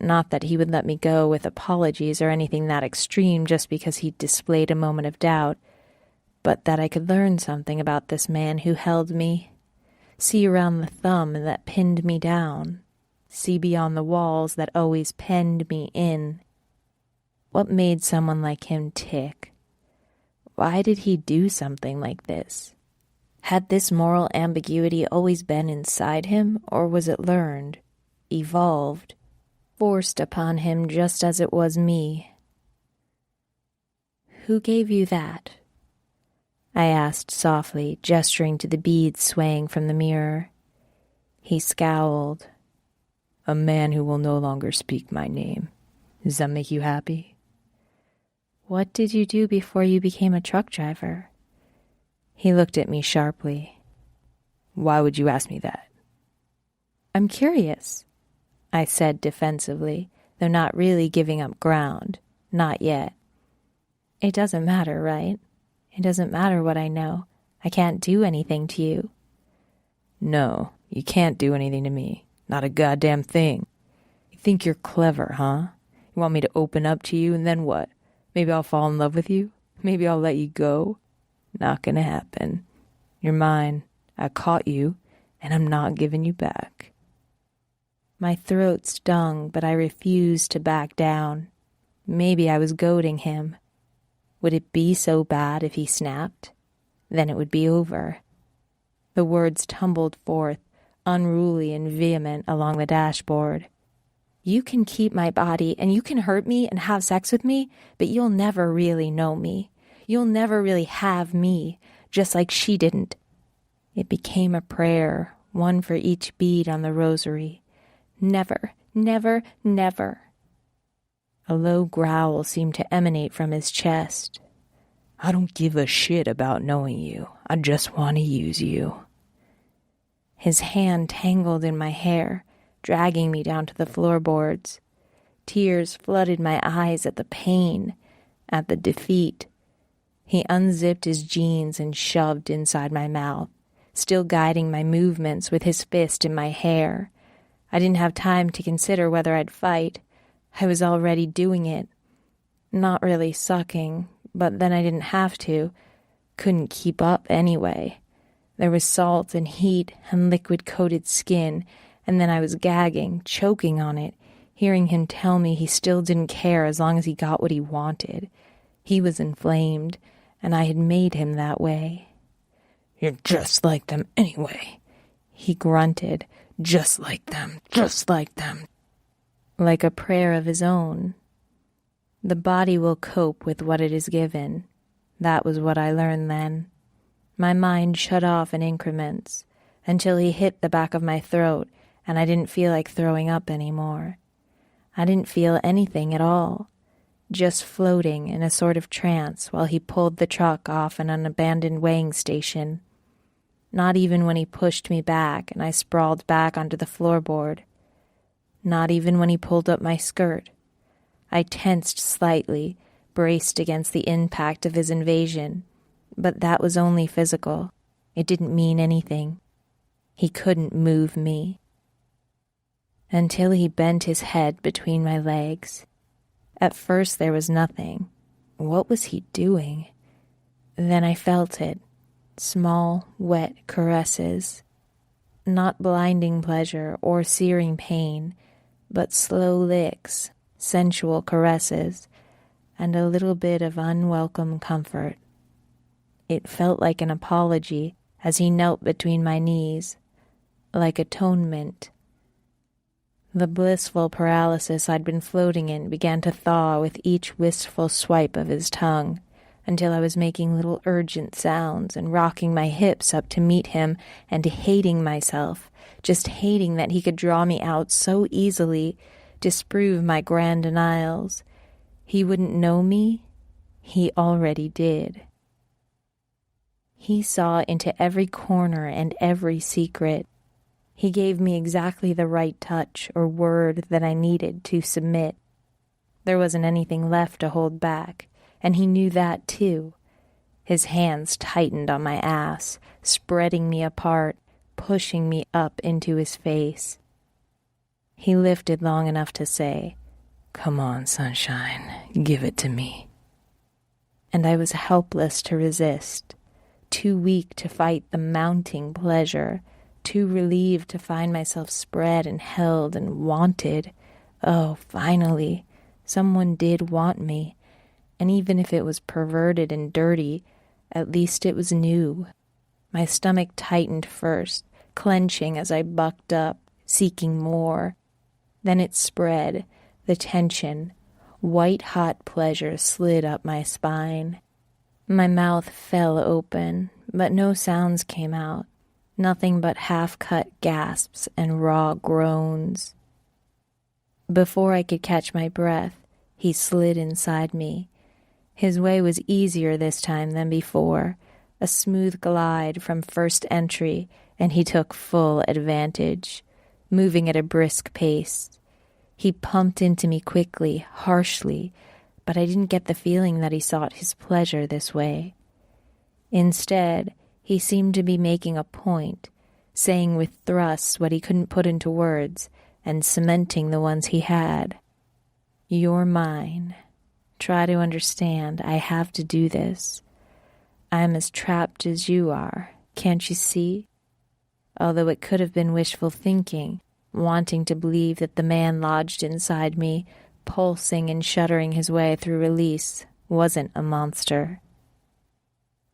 Not that he would let me go with apologies or anything that extreme just because he'd displayed a moment of doubt, but that I could learn something about this man who held me, see around the thumb that pinned me down, see beyond the walls that always penned me in. What made someone like him tick? Why did he do something like this? Had this moral ambiguity always been inside him, or was it learned, evolved, forced upon him just as it was me? Who gave you that? I asked softly, gesturing to the beads swaying from the mirror. He scowled. A man who will no longer speak my name. Does that make you happy? What did you do before you became a truck driver? He looked at me sharply. Why would you ask me that? I'm curious, I said defensively, though not really giving up ground. Not yet. It doesn't matter, right? It doesn't matter what I know. I can't do anything to you. No, you can't do anything to me. Not a goddamn thing. You think you're clever, huh? You want me to open up to you and then what? Maybe I'll fall in love with you? Maybe I'll let you go? Not gonna happen. You're mine. I caught you, and I'm not giving you back. My throat stung, but I refused to back down. Maybe I was goading him. Would it be so bad if he snapped? Then it would be over. The words tumbled forth, unruly and vehement, along the dashboard. You can keep my body, and you can hurt me and have sex with me, but you'll never really know me. You'll never really have me, just like she didn't. It became a prayer, one for each bead on the rosary. Never, never, never. A low growl seemed to emanate from his chest. I don't give a shit about knowing you. I just want to use you. His hand tangled in my hair, dragging me down to the floorboards. Tears flooded my eyes at the pain, at the defeat. He unzipped his jeans and shoved inside my mouth, still guiding my movements with his fist in my hair. I didn't have time to consider whether I'd fight. I was already doing it. Not really sucking, but then I didn't have to. Couldn't keep up anyway. There was salt and heat and liquid-coated skin, and then I was gagging, choking on it, hearing him tell me he still didn't care as long as he got what he wanted. He was inflamed, and I had made him that way. You're just like them anyway, he grunted. Just like them, just like them. Like a prayer of his own. The body will cope with what it is given. That was what I learned then. My mind shut off in increments, until he hit the back of my throat, and I didn't feel like throwing up anymore. I didn't feel anything at all, just floating in a sort of trance while he pulled the truck off an abandoned weighing station. Not even when he pushed me back and I sprawled back onto the floorboard. Not even when he pulled up my skirt. I tensed slightly, braced against the impact of his invasion, but that was only physical. It didn't mean anything. He couldn't move me. Until he bent his head between my legs. At first there was nothing. What was he doing? Then I felt it. Small, wet caresses. Not blinding pleasure or searing pain, but slow licks, sensual caresses, and a little bit of unwelcome comfort. It felt like an apology as he knelt between my knees, like atonement. The blissful paralysis I'd been floating in began to thaw with each wistful swipe of his tongue, until I was making little urgent sounds and rocking my hips up to meet him and hating myself, just hating that he could draw me out so easily, disprove my grand denials. He wouldn't know me? He already did. He saw into every corner and every secret. He gave me exactly the right touch or word that I needed to submit. There wasn't anything left to hold back, and he knew that too. His hands tightened on my ass, spreading me apart, pushing me up into his face. He lifted long enough to say, "Come on, sunshine, give it to me." And I was helpless to resist, too weak to fight the mounting pleasure, too relieved to find myself spread and held and wanted. Oh, finally, someone did want me, and even if it was perverted and dirty, at least it was new. My stomach tightened first, clenching as I bucked up, seeking more. Then it spread, the tension. White-hot pleasure slid up my spine. My mouth fell open, but no sounds came out. Nothing but half-cut gasps and raw groans. Before I could catch my breath, he slid inside me. His way was easier this time than before, a smooth glide from first entry, and he took full advantage, moving at a brisk pace. He pumped into me quickly, harshly, but I didn't get the feeling that he sought his pleasure this way. Instead, he seemed to be making a point, saying with thrusts what he couldn't put into words, and cementing the ones he had. "You're mine. Try to understand, I have to do this. I'm as trapped as you are, can't you see?" Although it could have been wishful thinking, wanting to believe that the man lodged inside me, pulsing and shuddering his way through release, wasn't a monster.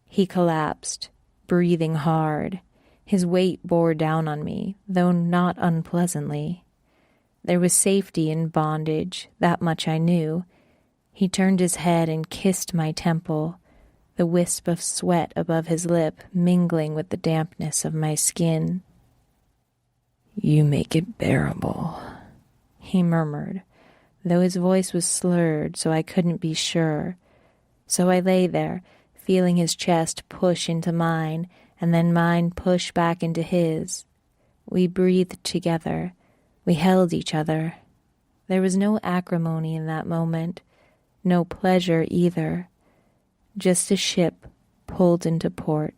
He collapsed, breathing hard. His weight bore down on me, though not unpleasantly. There was safety in bondage, that much I knew. He turned his head and kissed my temple, the wisp of sweat above his lip mingling with the dampness of my skin. "You make it bearable," he murmured, though his voice was slurred so I couldn't be sure. So I lay there, feeling his chest push into mine, and then mine push back into his. We breathed together. We held each other. There was no acrimony in that moment, no pleasure either, just a ship pulled into port.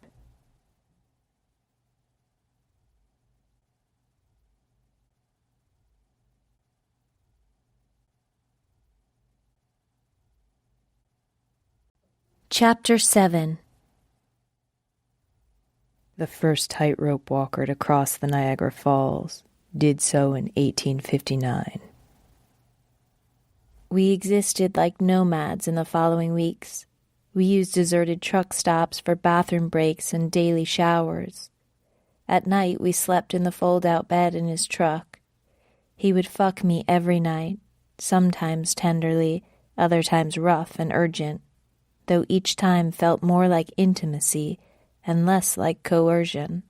Chapter 7. The first tightrope walker to cross the Niagara Falls did so in 1859. We existed like nomads in the following weeks. We used deserted truck stops for bathroom breaks and daily showers. At night, we slept in the fold-out bed in his truck. He would fuck me every night, sometimes tenderly, other times rough and urgent, though each time felt more like intimacy and less like coercion.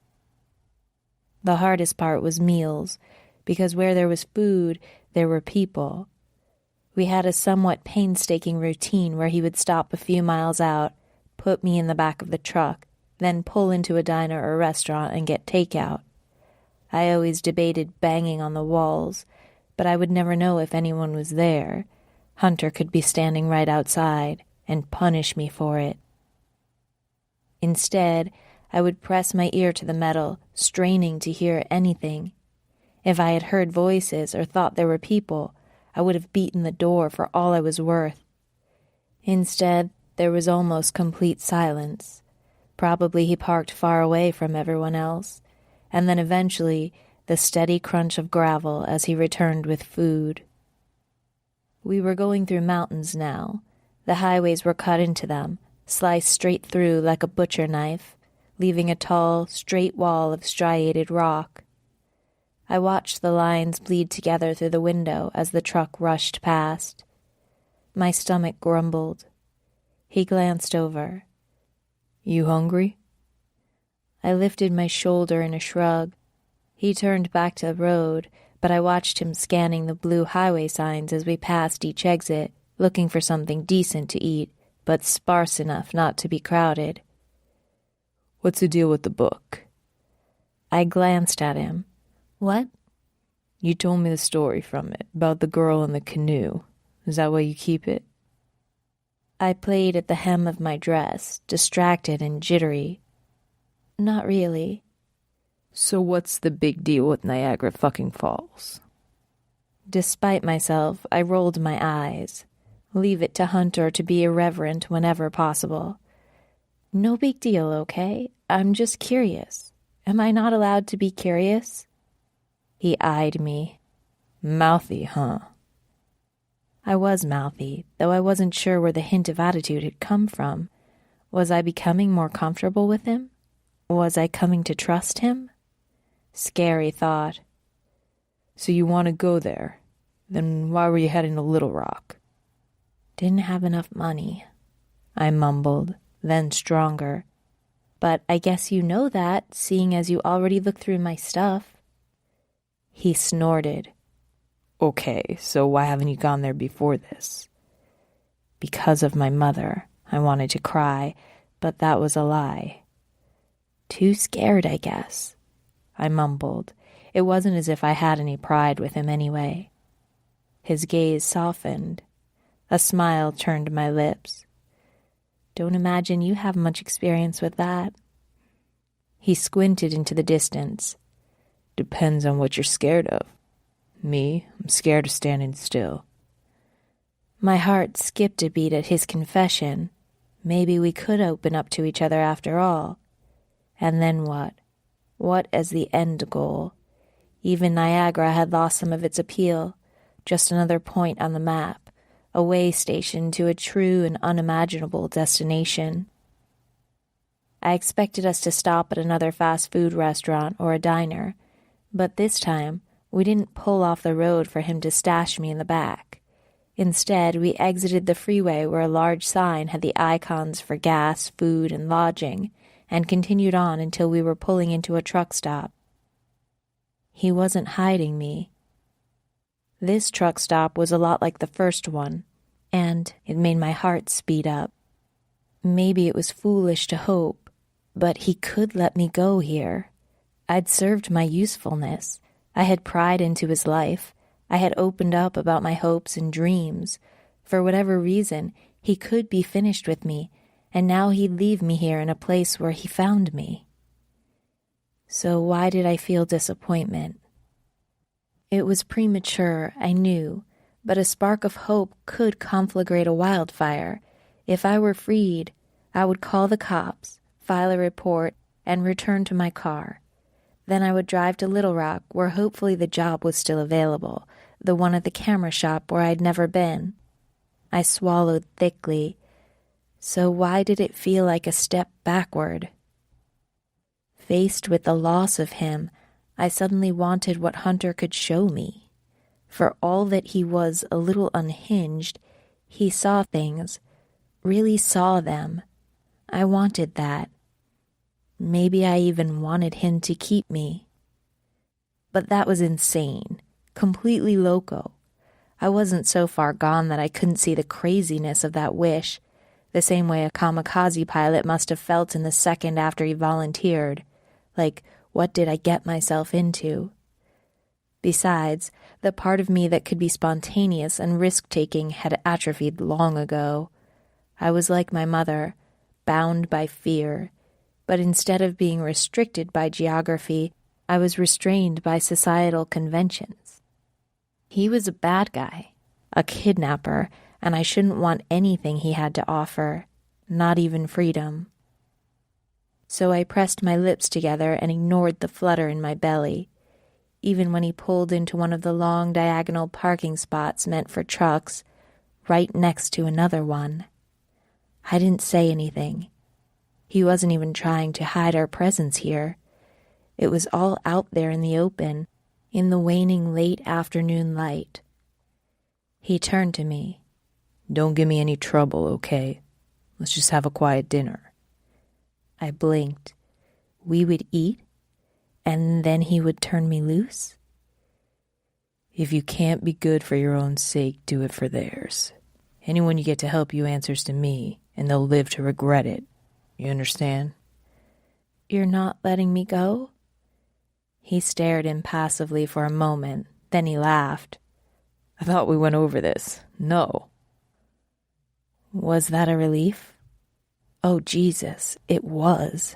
The hardest part was meals, because where there was food, there were people. We had a somewhat painstaking routine where he would stop a few miles out, put me in the back of the truck, then pull into a diner or restaurant and get takeout. I always debated banging on the walls, but I would never know if anyone was there. Hunter could be standing right outside and punish me for it. Instead, I would press my ear to the metal, straining to hear anything. If I had heard voices or thought there were people, I would have beaten the door for all I was worth. Instead, there was almost complete silence. Probably he parked far away from everyone else, and then eventually the steady crunch of gravel as he returned with food. We were going through mountains now. The highways were cut into them, sliced straight through like a butcher knife, leaving a tall, straight wall of striated rock. I watched the lines bleed together through the window as the truck rushed past. My stomach grumbled. He glanced over. "You hungry?" I lifted my shoulder in a shrug. He turned back to the road, but I watched him scanning the blue highway signs as we passed each exit, looking for something decent to eat, but sparse enough not to be crowded. "What's the deal with the book?" I glanced at him. "What?" "You told me the story from it, about the girl in the canoe. Is that why you keep it?" I played at the hem of my dress, distracted and jittery. "Not really." "So what's the big deal with Niagara fucking Falls?" Despite myself, I rolled my eyes. Leave it to Hunter to be irreverent whenever possible. "No big deal, okay? I'm just curious. Am I not allowed to be curious?" He eyed me. "Mouthy, huh?" I was mouthy, though I wasn't sure where the hint of attitude had come from. Was I becoming more comfortable with him? Was I coming to trust him? Scary thought. "So you want to go there? Then why were you heading to Little Rock?" "Didn't have enough money," I mumbled, then stronger. "But I guess you know that, seeing as you already looked through my stuff." He snorted. "Okay, so why haven't you gone there before this?" "Because of my mother." I wanted to cry, but that was a lie. "Too scared, I guess," I mumbled. It wasn't as if I had any pride with him anyway. His gaze softened. A smile turned my lips. "Don't imagine you have much experience with that." He squinted into the distance. "Depends on what you're scared of. Me, I'm scared of standing still." My heart skipped a beat at his confession. Maybe we could open up to each other after all. And then what? What as the end goal? Even Niagara had lost some of its appeal. Just another point on the map, a way station to a true and unimaginable destination. I expected us to stop at another fast food restaurant or a diner, but this time we didn't pull off the road for him to stash me in the back. Instead, we exited the freeway where a large sign had the icons for gas, food, and lodging, and continued on until we were pulling into a truck stop. He wasn't hiding me. This truck stop was a lot like the first one, and it made my heart speed up. Maybe it was foolish to hope, but he could let me go here. I'd served my usefulness. I had pried into his life. I had opened up about my hopes and dreams. For whatever reason, he could be finished with me, and now he'd leave me here in a place where he found me. So why did I feel disappointment? It was premature, I knew, but a spark of hope could conflagrate a wildfire. If I were freed, I would call the cops, file a report, and return to my car. Then I would drive to Little Rock, where hopefully the job was still available, the one at the camera shop where I'd never been. I swallowed thickly. So why did it feel like a step backward? Faced with the loss of him, I suddenly wanted what Hunter could show me. For all that he was a little unhinged, he saw things, really saw them. I wanted that. Maybe I even wanted him to keep me. But that was insane, completely loco. I wasn't so far gone that I couldn't see the craziness of that wish, the same way a kamikaze pilot must have felt in the second after he volunteered. Like, what did I get myself into? Besides, the part of me that could be spontaneous and risk-taking had atrophied long ago. I was like my mother, bound by fear, but instead of being restricted by geography, I was restrained by societal conventions. He was a bad guy, a kidnapper, and I shouldn't want anything he had to offer, not even freedom. So I pressed my lips together and ignored the flutter in my belly. Even when he pulled into one of the long diagonal parking spots meant for trucks, right next to another one. I didn't say anything. He wasn't even trying to hide our presence here. It was all out there in the open, in the waning late afternoon light. He turned to me. Don't give me any trouble, okay? Let's just have a quiet dinner. I blinked. We would eat, and then he would turn me loose? If you can't be good for your own sake, do it for theirs. Anyone you get to help you answers to me, and they'll live to regret it. You understand? You're not letting me go? He stared impassively for a moment, then he laughed. I thought we went over this. No. Was that a relief? Oh, Jesus, it was.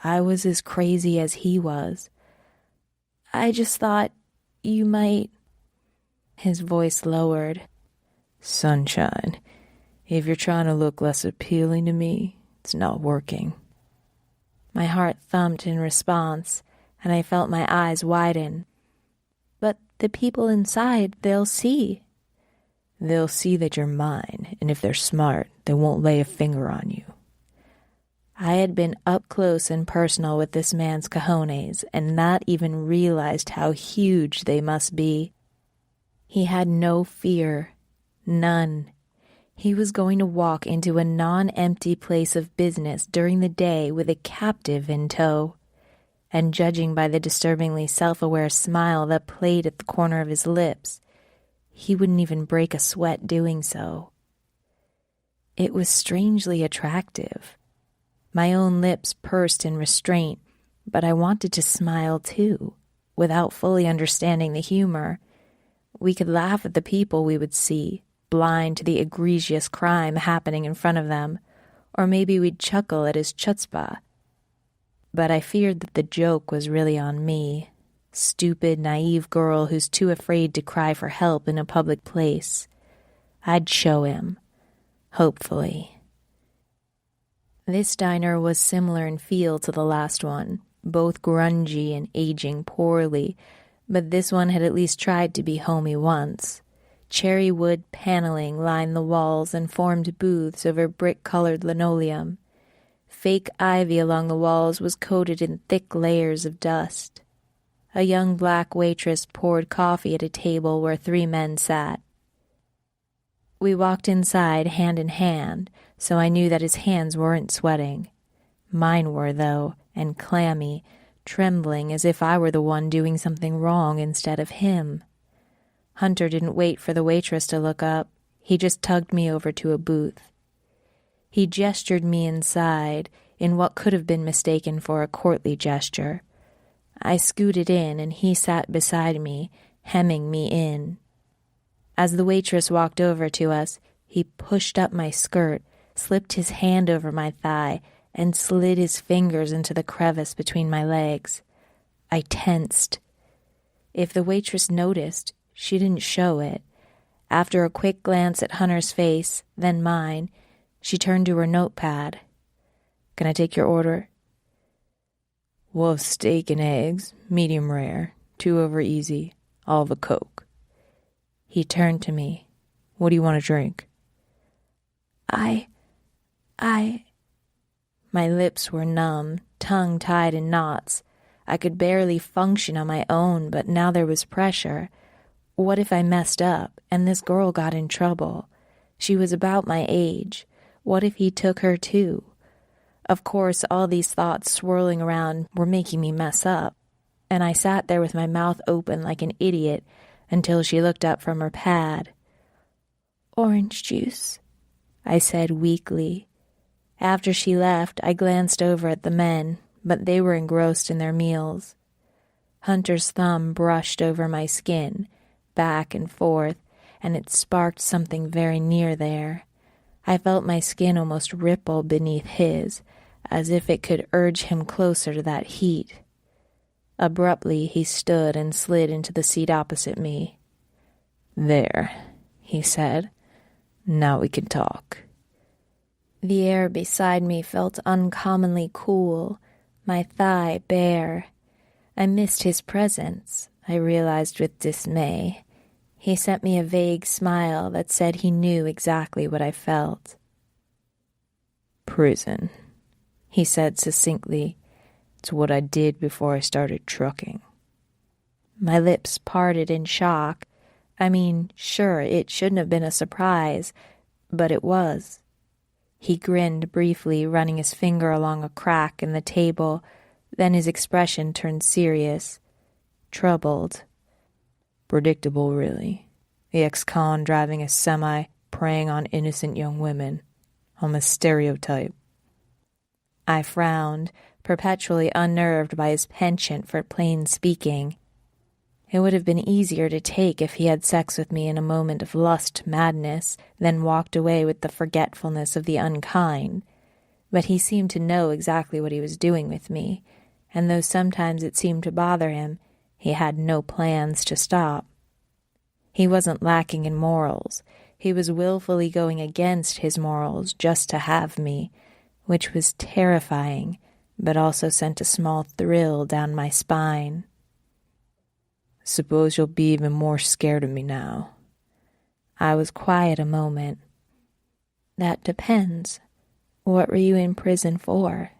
I was as crazy as he was. I just thought you might... His voice lowered. Sunshine, if you're trying to look less appealing to me, it's not working. My heart thumped in response, and I felt my eyes widen. But the people inside, they'll see. They'll see that you're mine, and if they're smart, they won't lay a finger on you. I had been up close and personal with this man's cojones and not even realized how huge they must be. He had no fear. None. He was going to walk into a non-empty place of business during the day with a captive in tow. And judging by the disturbingly self-aware smile that played at the corner of his lips, he wouldn't even break a sweat doing so. It was strangely attractive. My own lips pursed in restraint, but I wanted to smile too, without fully understanding the humor. We could laugh at the people we would see, blind to the egregious crime happening in front of them, or maybe we'd chuckle at his chutzpah. But I feared that the joke was really on me, stupid, naive girl who's too afraid to cry for help in a public place. I'd show him, hopefully. This diner was similar in feel to the last one, both grungy and aging poorly, but this one had at least tried to be homey once. Cherry wood paneling lined the walls and formed booths over brick-colored linoleum. Fake ivy along the walls was coated in thick layers of dust. A young black waitress poured coffee at a table where 3 men sat. We walked inside hand in hand, so I knew that his hands weren't sweating. Mine were, though, and clammy, trembling as if I were the one doing something wrong instead of him. Hunter didn't wait for the waitress to look up. He just tugged me over to a booth. He gestured me inside in what could have been mistaken for a courtly gesture. I scooted in, and he sat beside me, hemming me in. As the waitress walked over to us, he pushed up my skirt, slipped his hand over my thigh, and slid his fingers into the crevice between my legs. I tensed. If the waitress noticed, she didn't show it. After a quick glance at Hunter's face, then mine, she turned to her notepad. "Can I take your order?" "We'll have steak and eggs, medium rare, 2 over easy, all of a Coke." He turned to me. "What do you want to drink?" My lips were numb, tongue tied in knots. I could barely function on my own, but now there was pressure. What if I messed up, and this girl got in trouble? She was about my age. What if he took her too? Of course, all these thoughts swirling around were making me mess up, and I sat there with my mouth open like an idiot until she looked up from her pad. "Orange juice," I said weakly. After she left, I glanced over at the men, but they were engrossed in their meals. Hunter's thumb brushed over my skin, back and forth, and it sparked something very near there. I felt my skin almost ripple beneath his, as if it could urge him closer to that heat. Abruptly, he stood and slid into the seat opposite me. "There," he said. "Now we can talk." The air beside me felt uncommonly cool, my thigh bare. I missed his presence, I realized with dismay. He sent me a vague smile that said he knew exactly what I felt. "Prison," he said succinctly. "It's what I did before I started trucking." My lips parted in shock. I mean, sure, it shouldn't have been a surprise, but it was. He grinned briefly, running his finger along a crack in the table. Then his expression turned serious, troubled. "Predictable, really. The ex-con driving a semi, preying on innocent young women. I'm a stereotype." I frowned, perpetually unnerved by his penchant for plain speaking. It would have been easier to take if he had sex with me in a moment of lust madness, then walked away with the forgetfulness of the unkind. But he seemed to know exactly what he was doing with me, and though sometimes it seemed to bother him, he had no plans to stop. He wasn't lacking in morals. He was willfully going against his morals just to have me, which was terrifying, but also sent a small thrill down my spine. "Suppose you'll be even more scared of me now." I was quiet a moment. "That depends. What were you in prison for?"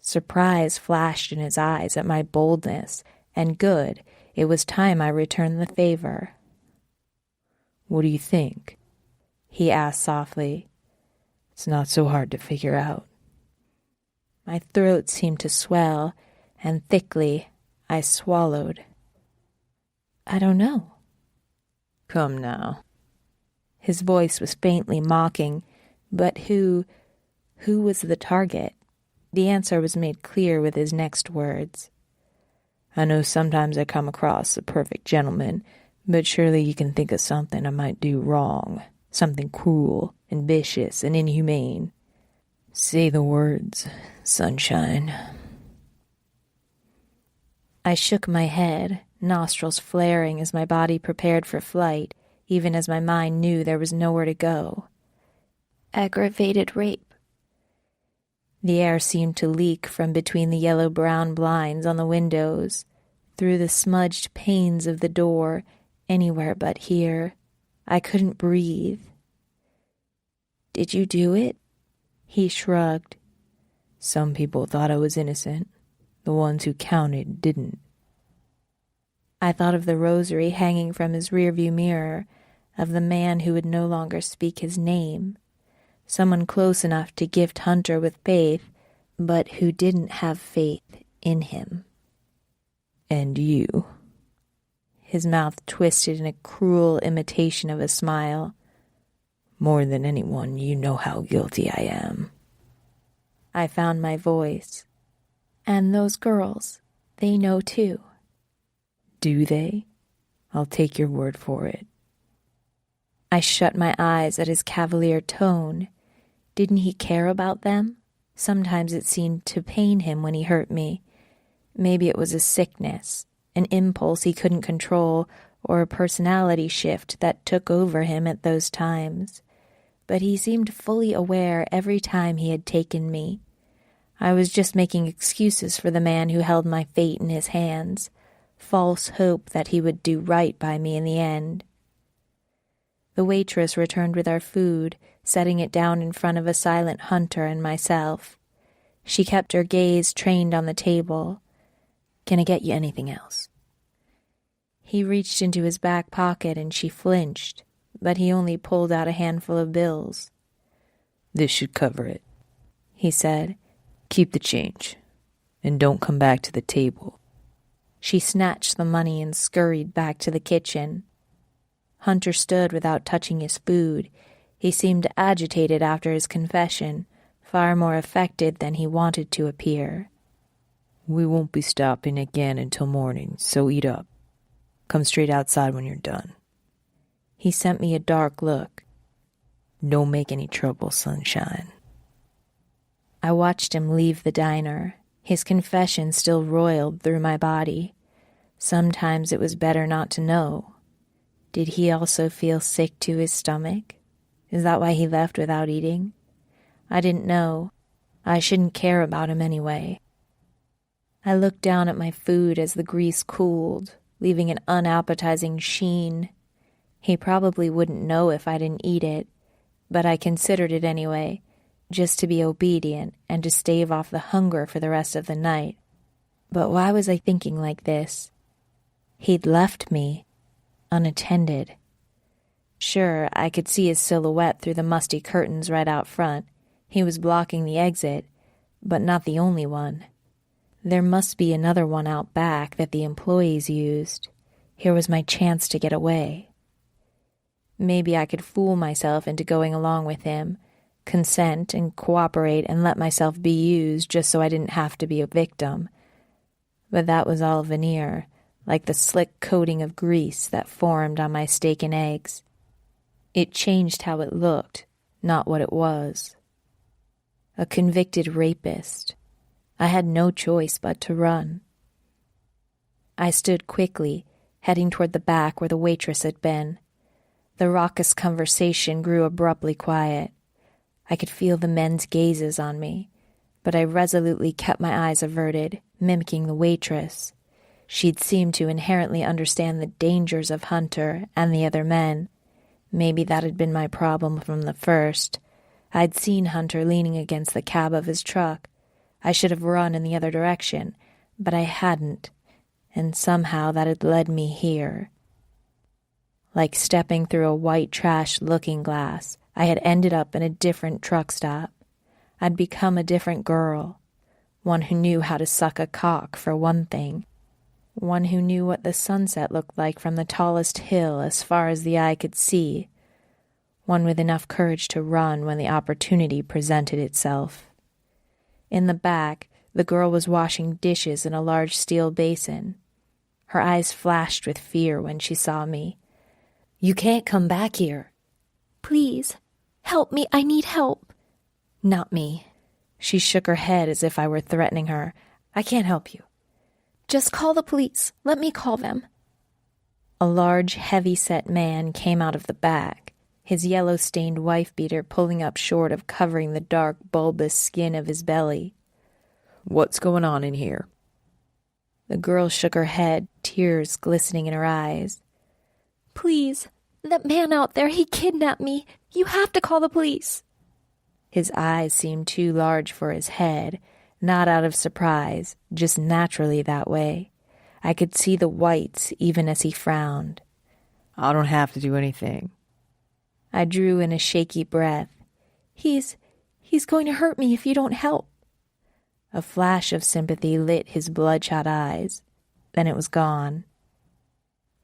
Surprise flashed in his eyes at my boldness, and good. It was time I returned the favor. "What do you think?" he asked softly. "It's not so hard to figure out." My throat seemed to swell, and thickly I swallowed. "I don't know." "Come now." His voice was faintly mocking, but who was the target? The answer was made clear with his next words. "I know sometimes I come across a perfect gentleman, but surely you can think of something I might do wrong, something cruel and vicious and inhumane. Say the words, sunshine." I shook my head, nostrils flaring as my body prepared for flight, even as my mind knew there was nowhere to go. "Aggravated rape." The air seemed to leak from between the yellow-brown blinds on the windows, through the smudged panes of the door, anywhere but here. I couldn't breathe. "Did you do it?" He shrugged. "Some people thought I was innocent. The ones who counted didn't." I thought of the rosary hanging from his rearview mirror, of the man who would no longer speak his name, someone close enough to gift Hunter with faith, but who didn't have faith in him. "And you?" His mouth twisted in a cruel imitation of a smile. "More than anyone, you know how guilty I am." I found my voice. "And those girls, they know too." "Do they? I'll take your word for it." I shut my eyes at his cavalier tone. Didn't he care about them? Sometimes it seemed to pain him when he hurt me. Maybe it was a sickness, an impulse he couldn't control, or a personality shift that took over him at those times. But he seemed fully aware every time he had taken me. I was just making excuses for the man who held my fate in his hands. False hope that he would do right by me in the end. The waitress returned with our food, setting it down in front of a silent Hunter and myself. She kept her gaze trained on the table. "Can I get you anything else?" He reached into his back pocket and she flinched, but he only pulled out a handful of bills. "This should cover it," he said. "Keep the change, and don't come back to the table." She snatched the money and scurried back to the kitchen. Hunter stood without touching his food. He seemed agitated after his confession, far more affected than he wanted to appear. We won't be stopping again until morning, so eat up. Come straight outside when you're done. He sent me a dark look. Don't make any trouble, sunshine. I watched him leave the diner, his confession still roiled through my body. Sometimes it was better not to know. Did he also feel sick to his stomach? Is that why he left without eating? I didn't know. I shouldn't care about him anyway. I looked down at my food as the grease cooled, leaving an unappetizing sheen. He probably wouldn't know if I didn't eat it, but I considered it anyway, just to be obedient and to stave off the hunger for the rest of the night. But why was I thinking like this? He'd left me, unattended. Sure, I could see his silhouette through the musty curtains right out front. He was blocking the exit, but not the only one. There must be another one out back that the employees used. Here was my chance to get away. Maybe I could fool myself into going along with him, consent and cooperate and let myself be used just so I didn't have to be a victim. But that was all veneer, like the slick coating of grease that formed on my steak and eggs. It changed how it looked, not what it was. A convicted rapist. I had no choice but to run. I stood quickly, heading toward the back where the waitress had been. The raucous conversation grew abruptly quiet. I could feel the men's gazes on me, but I resolutely kept my eyes averted, mimicking the waitress. She'd seemed to inherently understand the dangers of Hunter and the other men. Maybe that had been my problem from the first. I'd seen Hunter leaning against the cab of his truck. I should have run in the other direction, but I hadn't, and somehow that had led me here. Like stepping through a white trash looking glass, I had ended up in a different truck stop. I'd become a different girl, one who knew how to suck a cock, for one thing, one who knew what the sunset looked like from the tallest hill as far as the eye could see, one with enough courage to run when the opportunity presented itself. In the back, the girl was washing dishes in a large steel basin. Her eyes flashed with fear when she saw me. "You can't come back here." "Please, help me, I need help." "Not me." She shook her head as if I were threatening her. "I can't help you." "Just call the police. Let me call them." A large, heavy-set man came out of the back, his yellow-stained wife-beater pulling up short of covering the dark, bulbous skin of his belly. "What's going on in here?" The girl shook her head, tears glistening in her eyes. "Please, that man out there, he kidnapped me. You have to call the police." His eyes seemed too large for his head, not out of surprise, just naturally that way. I could see the whites even as he frowned. "I don't have to do anything." I drew in a shaky breath. He's going to hurt me if you don't help." A flash of sympathy lit his bloodshot eyes. Then it was gone.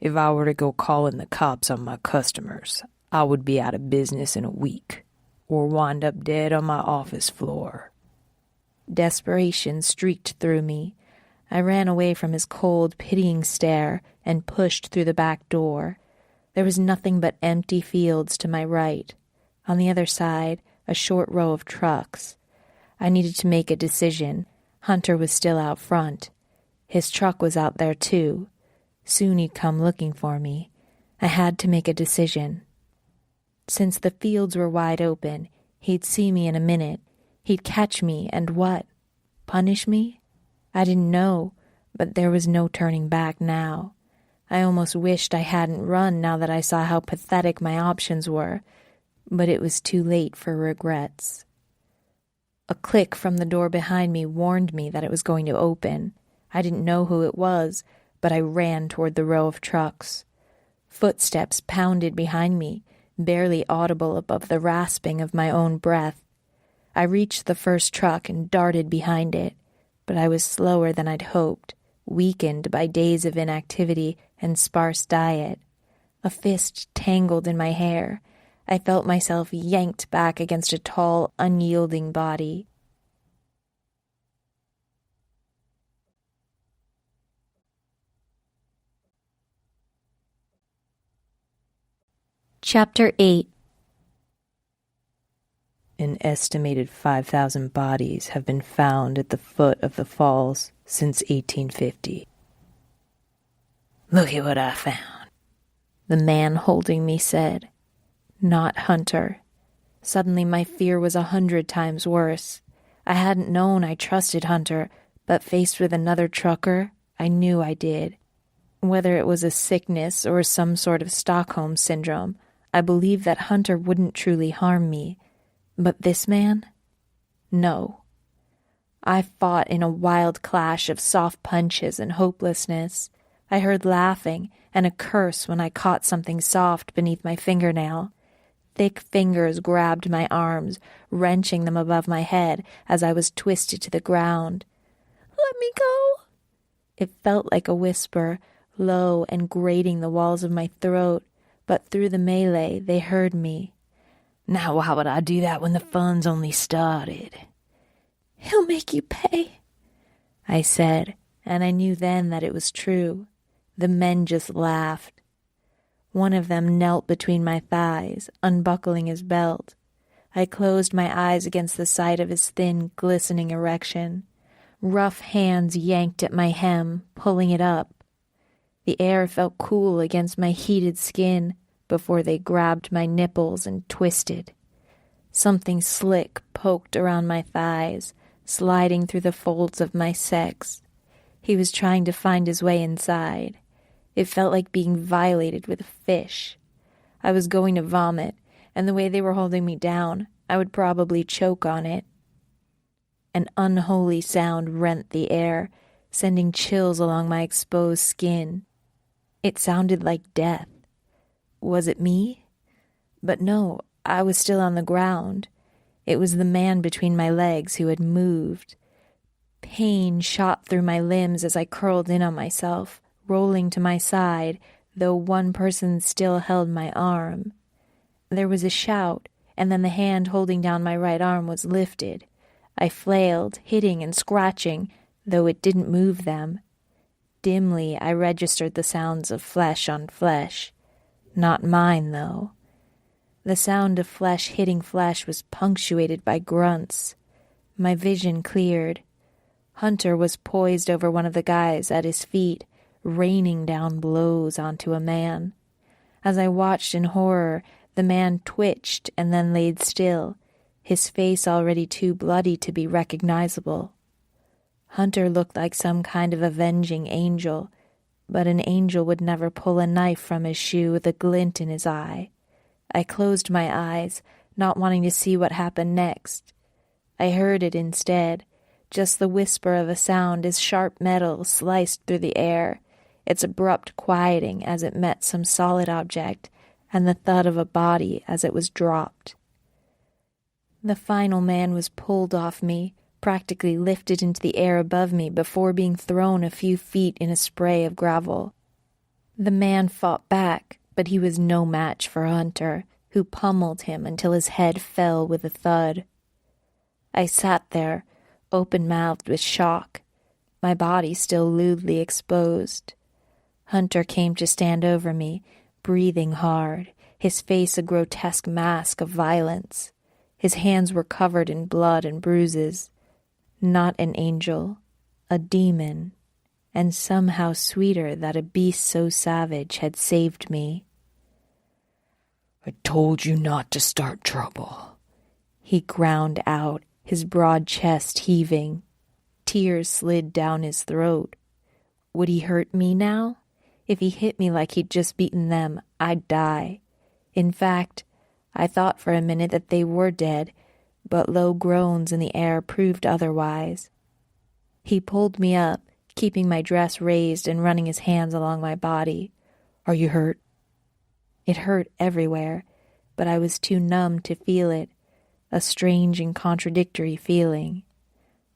"If I were to go calling the cops on my customers, I would be out of business in a week, or wind up dead on my office floor." Desperation streaked through me. I ran away from his cold, pitying stare and pushed through the back door. There was nothing but empty fields to my right. On the other side, a short row of trucks. I needed to make a decision. Hunter was still out front. His truck was out there too. Soon he'd come looking for me. I had to make a decision. Since the fields were wide open, he'd see me in a minute. He'd catch me, and what? Punish me? I didn't know, but there was no turning back now. I almost wished I hadn't run now that I saw how pathetic my options were, but it was too late for regrets. A click from the door behind me warned me that it was going to open. I didn't know who it was, but I ran toward the row of trucks. Footsteps pounded behind me, barely audible above the rasping of my own breath. I reached the first truck and darted behind it, but I was slower than I'd hoped, weakened by days of inactivity and sparse diet. A fist tangled in my hair. I felt myself yanked back against a tall, unyielding body. Chapter 8. An estimated 5,000 bodies have been found at the foot of the falls since 1850. Look at what I found, the man holding me said. Not Hunter. Suddenly my fear was 100 times worse. I hadn't known I trusted Hunter, but faced with another trucker, I knew I did. Whether it was a sickness or some sort of Stockholm syndrome, I believed that Hunter wouldn't truly harm me. But this man? No. I fought in a wild clash of soft punches and hopelessness. I heard laughing and a curse when I caught something soft beneath my fingernail. Thick fingers grabbed my arms, wrenching them above my head as I was twisted to the ground. "Let me go!" It felt like a whisper, low and grating the walls of my throat, but through the melee they heard me. Now why would I do that when the fun's only started? "He'll make you pay," I said, and I knew then that it was true. The men just laughed. One of them knelt between my thighs, unbuckling his belt. I closed my eyes against the sight of his thin, glistening erection. Rough hands yanked at my hem, pulling it up. The air felt cool against my heated skin before they grabbed my nipples and twisted. Something slick poked around my thighs, sliding through the folds of my sex. He was trying to find his way inside. It felt like being violated with a fish. I was going to vomit, and the way they were holding me down, I would probably choke on it. An unholy sound rent the air, sending chills along my exposed skin. It sounded like death. Was it me? But no, I was still on the ground. It was the man between my legs who had moved. Pain shot through my limbs as I curled in on myself, rolling to my side, though one person still held my arm. There was a shout, and then the hand holding down my right arm was lifted. I flailed, hitting and scratching, though it didn't move them. Dimly, I registered the sounds of flesh on flesh. Not mine, though. The sound of flesh hitting flesh was punctuated by grunts. My vision cleared. Hunter was poised over one of the guys at his feet, raining down blows onto a man. As I watched in horror, the man twitched and then laid still, his face already too bloody to be recognizable. Hunter looked like some kind of avenging angel, but an angel would never pull a knife from his shoe with a glint in his eye. I closed my eyes, not wanting to see what happened next. I heard it instead, just the whisper of a sound as sharp metal sliced through the air, its abrupt quieting as it met some solid object, and the thud of a body as it was dropped. The final man was pulled off me, practically lifted into the air above me before being thrown a few feet in a spray of gravel. The man fought back, but he was no match for Hunter, who pummeled him until his head fell with a thud. I sat there, open-mouthed with shock, my body still lewdly exposed. Hunter came to stand over me, breathing hard, his face a grotesque mask of violence. His hands were covered in blood and bruises. Not an angel, a demon, and somehow sweeter that a beast so savage had saved me. "I told you not to start trouble," he ground out, his broad chest heaving. Tears slid down his throat. Would he hurt me now? If he hit me like he'd just beaten them, I'd die. In fact, I thought for a minute that they were dead, but low groans in the air proved otherwise. He pulled me up, keeping my dress raised and running his hands along my body. "Are you hurt?" It hurt everywhere, but I was too numb to feel it, a strange and contradictory feeling.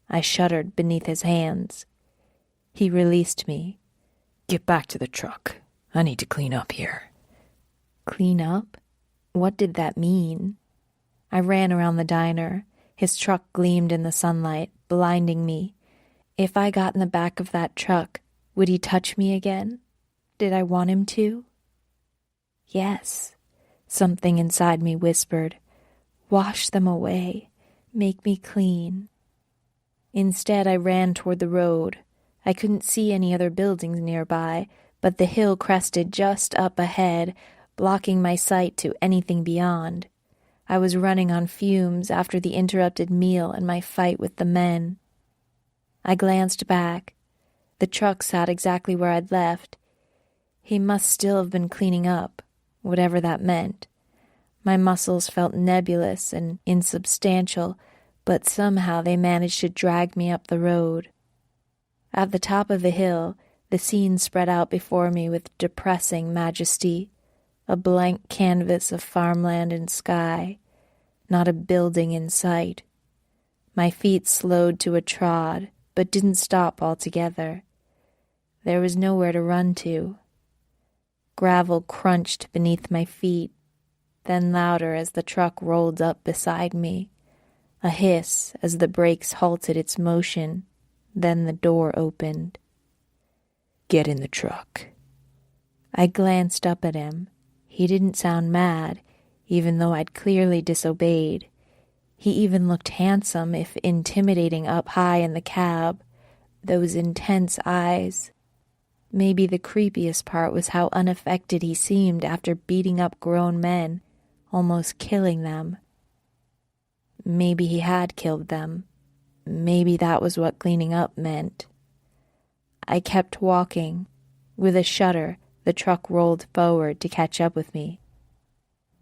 I shuddered beneath his hands. He released me. "Get back to the truck. I need to clean up here." Clean up? What did that mean? I ran around the diner. His truck gleamed in the sunlight, blinding me. If I got in the back of that truck, would he touch me again? Did I want him to? Yes. Something inside me whispered, "Wash them away. Make me clean." Instead, I ran toward the road. I couldn't see any other buildings nearby, but the hill crested just up ahead, blocking my sight to anything beyond. I was running on fumes after the interrupted meal and my fight with the men. I glanced back. The truck sat exactly where I'd left. He must still have been cleaning up, whatever that meant. My muscles felt nebulous and insubstantial, but somehow they managed to drag me up the road. At the top of the hill, the scene spread out before me with depressing majesty, a blank canvas of farmland and sky, not a building in sight. My feet slowed to a trot, but didn't stop altogether. There was nowhere to run to. Gravel crunched beneath my feet, then louder as the truck rolled up beside me, a hiss as the brakes halted its motion, then the door opened. "Get in the truck." I glanced up at him. He didn't sound mad, even though I'd clearly disobeyed. He even looked handsome, if intimidating, up high in the cab. Those intense eyes. Maybe the creepiest part was how unaffected he seemed after beating up grown men, almost killing them. Maybe he had killed them. Maybe that was what cleaning up meant. I kept walking. With a shudder, the truck rolled forward to catch up with me.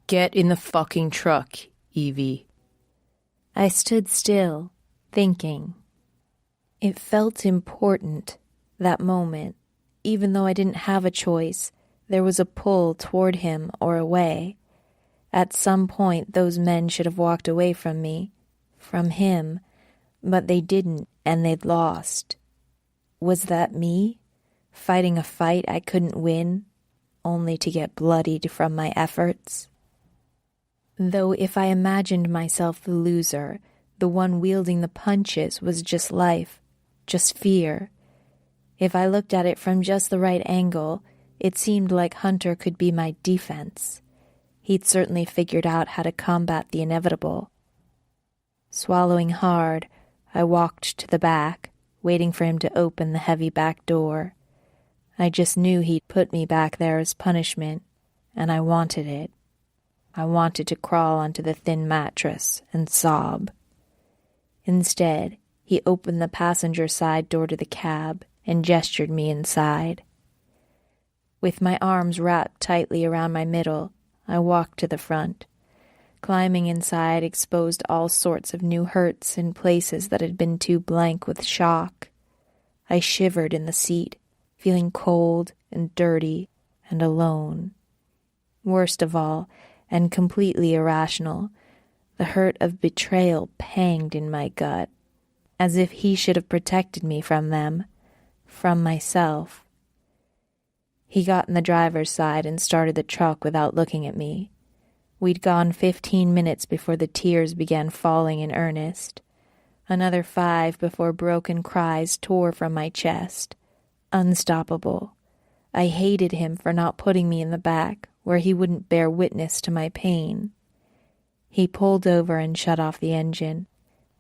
"Get in the fucking truck, Evie." I stood still, thinking. It felt important, that moment. Even though I didn't have a choice, there was a pull toward him or away. At some point, those men should have walked away from me, from him, but they didn't, and they'd lost. Was that me, fighting a fight I couldn't win, only to get bloodied from my efforts? Though if I imagined myself the loser, the one wielding the punches was just life, just fear. If I looked at it from just the right angle, it seemed like Hunter could be my defense. He'd certainly figured out how to combat the inevitable. Swallowing hard, I walked to the back, waiting for him to open the heavy back door. I just knew he'd put me back there as punishment, and I wanted it. I wanted to crawl onto the thin mattress and sob. Instead, he opened the passenger side door to the cab and gestured me inside. With my arms wrapped tightly around my middle, I walked to the front. Climbing inside exposed all sorts of new hurts in places that had been too blank with shock. I shivered in the seat, feeling cold and dirty and alone. Worst of all, and completely irrational, the hurt of betrayal panged in my gut, as if he should have protected me from them, from myself. He got in the driver's side and started the truck without looking at me. We'd gone 15 minutes before the tears began falling in earnest. Another 5 before broken cries tore from my chest. Unstoppable. I hated him for not putting me in the back, where he wouldn't bear witness to my pain. He pulled over and shut off the engine,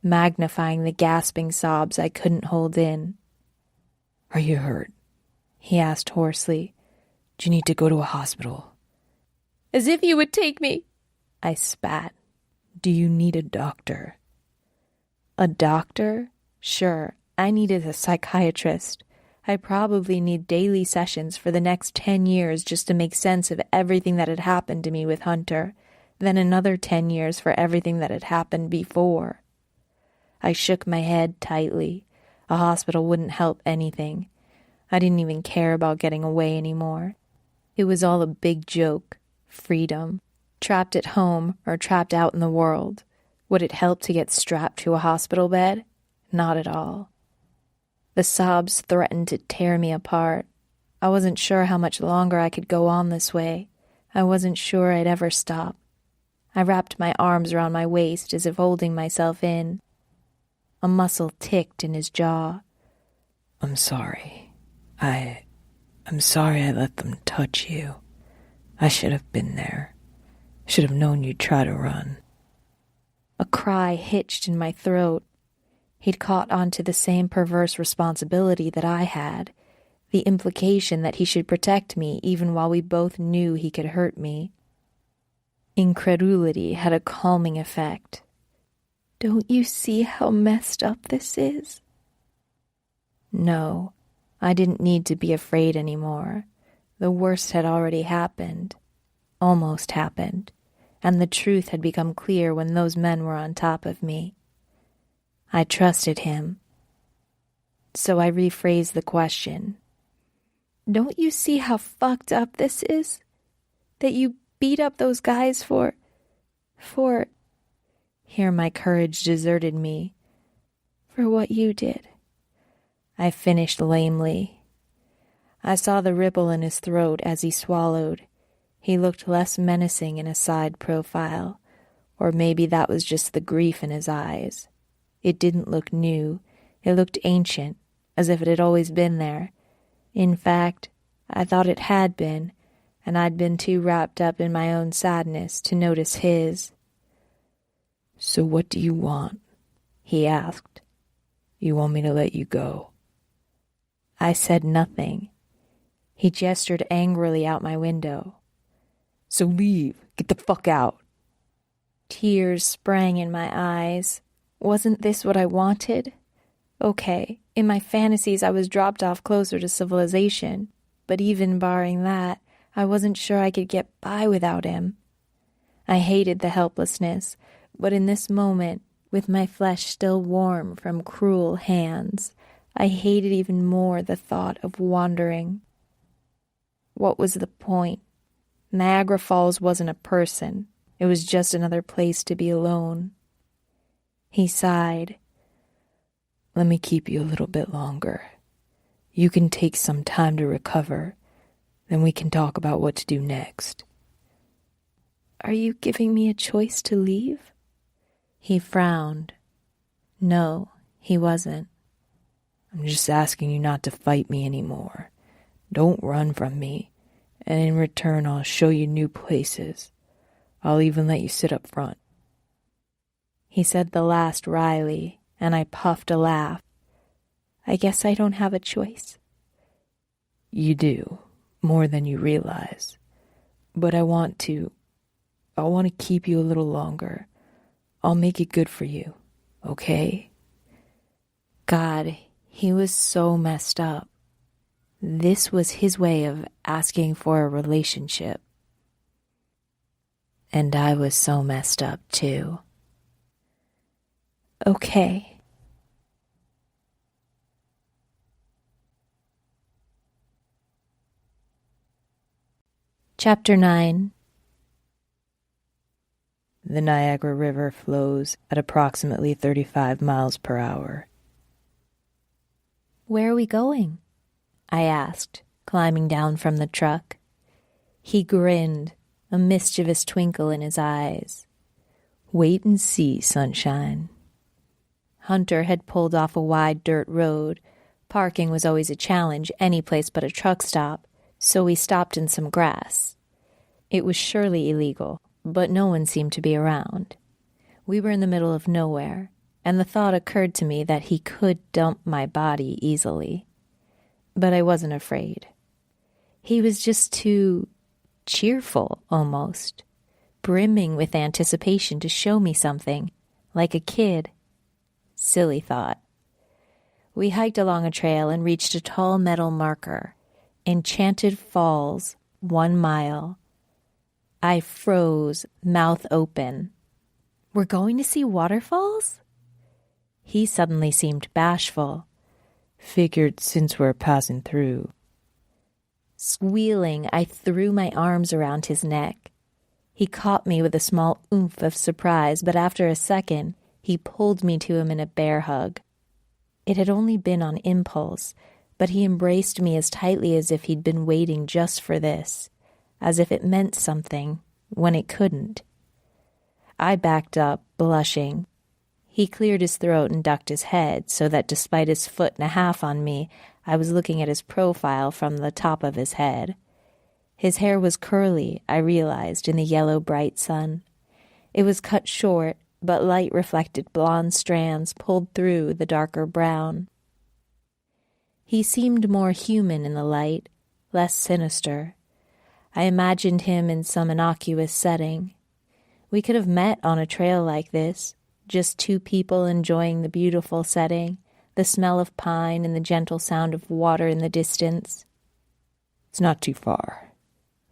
magnifying the gasping sobs I couldn't hold in. "Are you hurt?" he asked hoarsely. "Do you need to go to a hospital?" As if you would take me, I spat. "Do you need a doctor?" A doctor? Sure, I needed a psychiatrist. I probably need daily sessions for the next 10 years just to make sense of everything that had happened to me with Hunter, then another 10 years for everything that had happened before. I shook my head tightly. A hospital wouldn't help anything. I didn't even care about getting away anymore. It was all a big joke. Freedom. Trapped at home or trapped out in the world. Would it help to get strapped to a hospital bed? Not at all. The sobs threatened to tear me apart. I wasn't sure how much longer I could go on this way. I wasn't sure I'd ever stop. I wrapped my arms around my waist as if holding myself in. A muscle ticked in his jaw. "I'm sorry. I'm sorry I let them touch you. I should have been there. Should have known you'd try to run. A cry hitched in my throat. He'd caught onto the same perverse responsibility that I had, the implication that he should protect me even while we both knew he could hurt me. Incredulity had a calming effect. "Don't you see how messed up this is?" No, I didn't need to be afraid anymore. The worst had already happened. Almost happened. And the truth had become clear when those men were on top of me. I trusted him. So I rephrased the question. "Don't you see how fucked up this is? That you beat up those guys for... Here my courage deserted me. For what you did." I finished lamely. I saw the ripple in his throat as he swallowed. He looked less menacing in a side profile, or maybe that was just the grief in his eyes. It didn't look new. It looked ancient, as if it had always been there. In fact, I thought it had been, and I'd been too wrapped up in my own sadness to notice his. "So what do you want?" he asked. "You want me to let you go?" I said nothing. He gestured angrily out my window. "So leave. Get the fuck out." Tears sprang in my eyes. Wasn't this what I wanted? Okay, in my fantasies I was dropped off closer to civilization, but even barring that, I wasn't sure I could get by without him. I hated the helplessness, but in this moment, with my flesh still warm from cruel hands, I hated even more the thought of wandering. What was the point? Niagara Falls wasn't a person. It was just another place to be alone. He sighed. "Let me keep you a little bit longer. You can take some time to recover. Then we can talk about what to do next." "Are you giving me a choice to leave?" He frowned. No, he wasn't. "I'm just asking you not to fight me anymore. Don't run from me. And in return, I'll show you new places. I'll even let you sit up front." He said the last wryly, and I puffed a laugh. "I guess I don't have a choice." "You do, more than you realize. But I want to keep you a little longer. I'll make it good for you, okay?" God, he was so messed up. This was his way of asking for a relationship. And I was so messed up, too. Okay. Chapter 9. The Niagara River flows at approximately 35 miles per hour. "Where are we going?" I asked, climbing down from the truck. He grinned, a mischievous twinkle in his eyes. "Wait and see, sunshine." Hunter had pulled off a wide dirt road. Parking was always a challenge, any place but a truck stop, so we stopped in some grass. It was surely illegal, but no one seemed to be around. We were in the middle of nowhere, and the thought occurred to me that he could dump my body easily. But I wasn't afraid. He was just too cheerful, almost, brimming with anticipation to show me something, like a kid. Silly thought. We hiked along a trail and reached a tall metal marker. Enchanted Falls, 1 mile. I froze, mouth open. "We're going to see waterfalls?" He suddenly seemed bashful. "Figured since we're passing through." Squealing, I threw my arms around his neck. He caught me with a small oomph of surprise, but after a second, he pulled me to him in a bear hug. It had only been on impulse, but he embraced me as tightly as if he'd been waiting just for this, as if it meant something, when it couldn't. I backed up, blushing. He cleared his throat and ducked his head, so that despite his 1.5 feet on me, I was looking at his profile from the top of his head. His hair was curly, I realized, in the yellow bright sun. It was cut short, but light reflected blonde strands pulled through the darker brown. He seemed more human in the light, less sinister. I imagined him in some innocuous setting. We could have met on a trail like this, just two people enjoying the beautiful setting, the smell of pine and the gentle sound of water in the distance. It's not too far,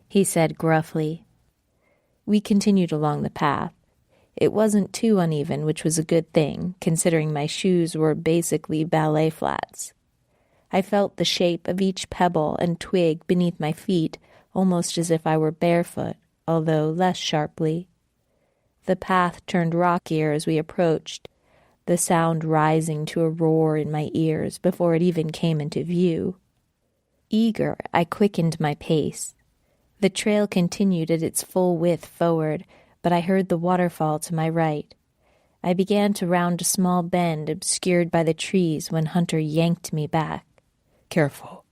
he said gruffly. We continued along the path. It wasn't too uneven, which was a good thing, considering my shoes were basically ballet flats. I felt the shape of each pebble and twig beneath my feet, almost as if I were barefoot, although less sharply. The path turned rockier as we approached, the sound rising to a roar in my ears before it even came into view. Eager, I quickened my pace. The trail continued at its full width forward, but I heard the waterfall to my right. I began to round a small bend obscured by the trees when Hunter yanked me back. Careful,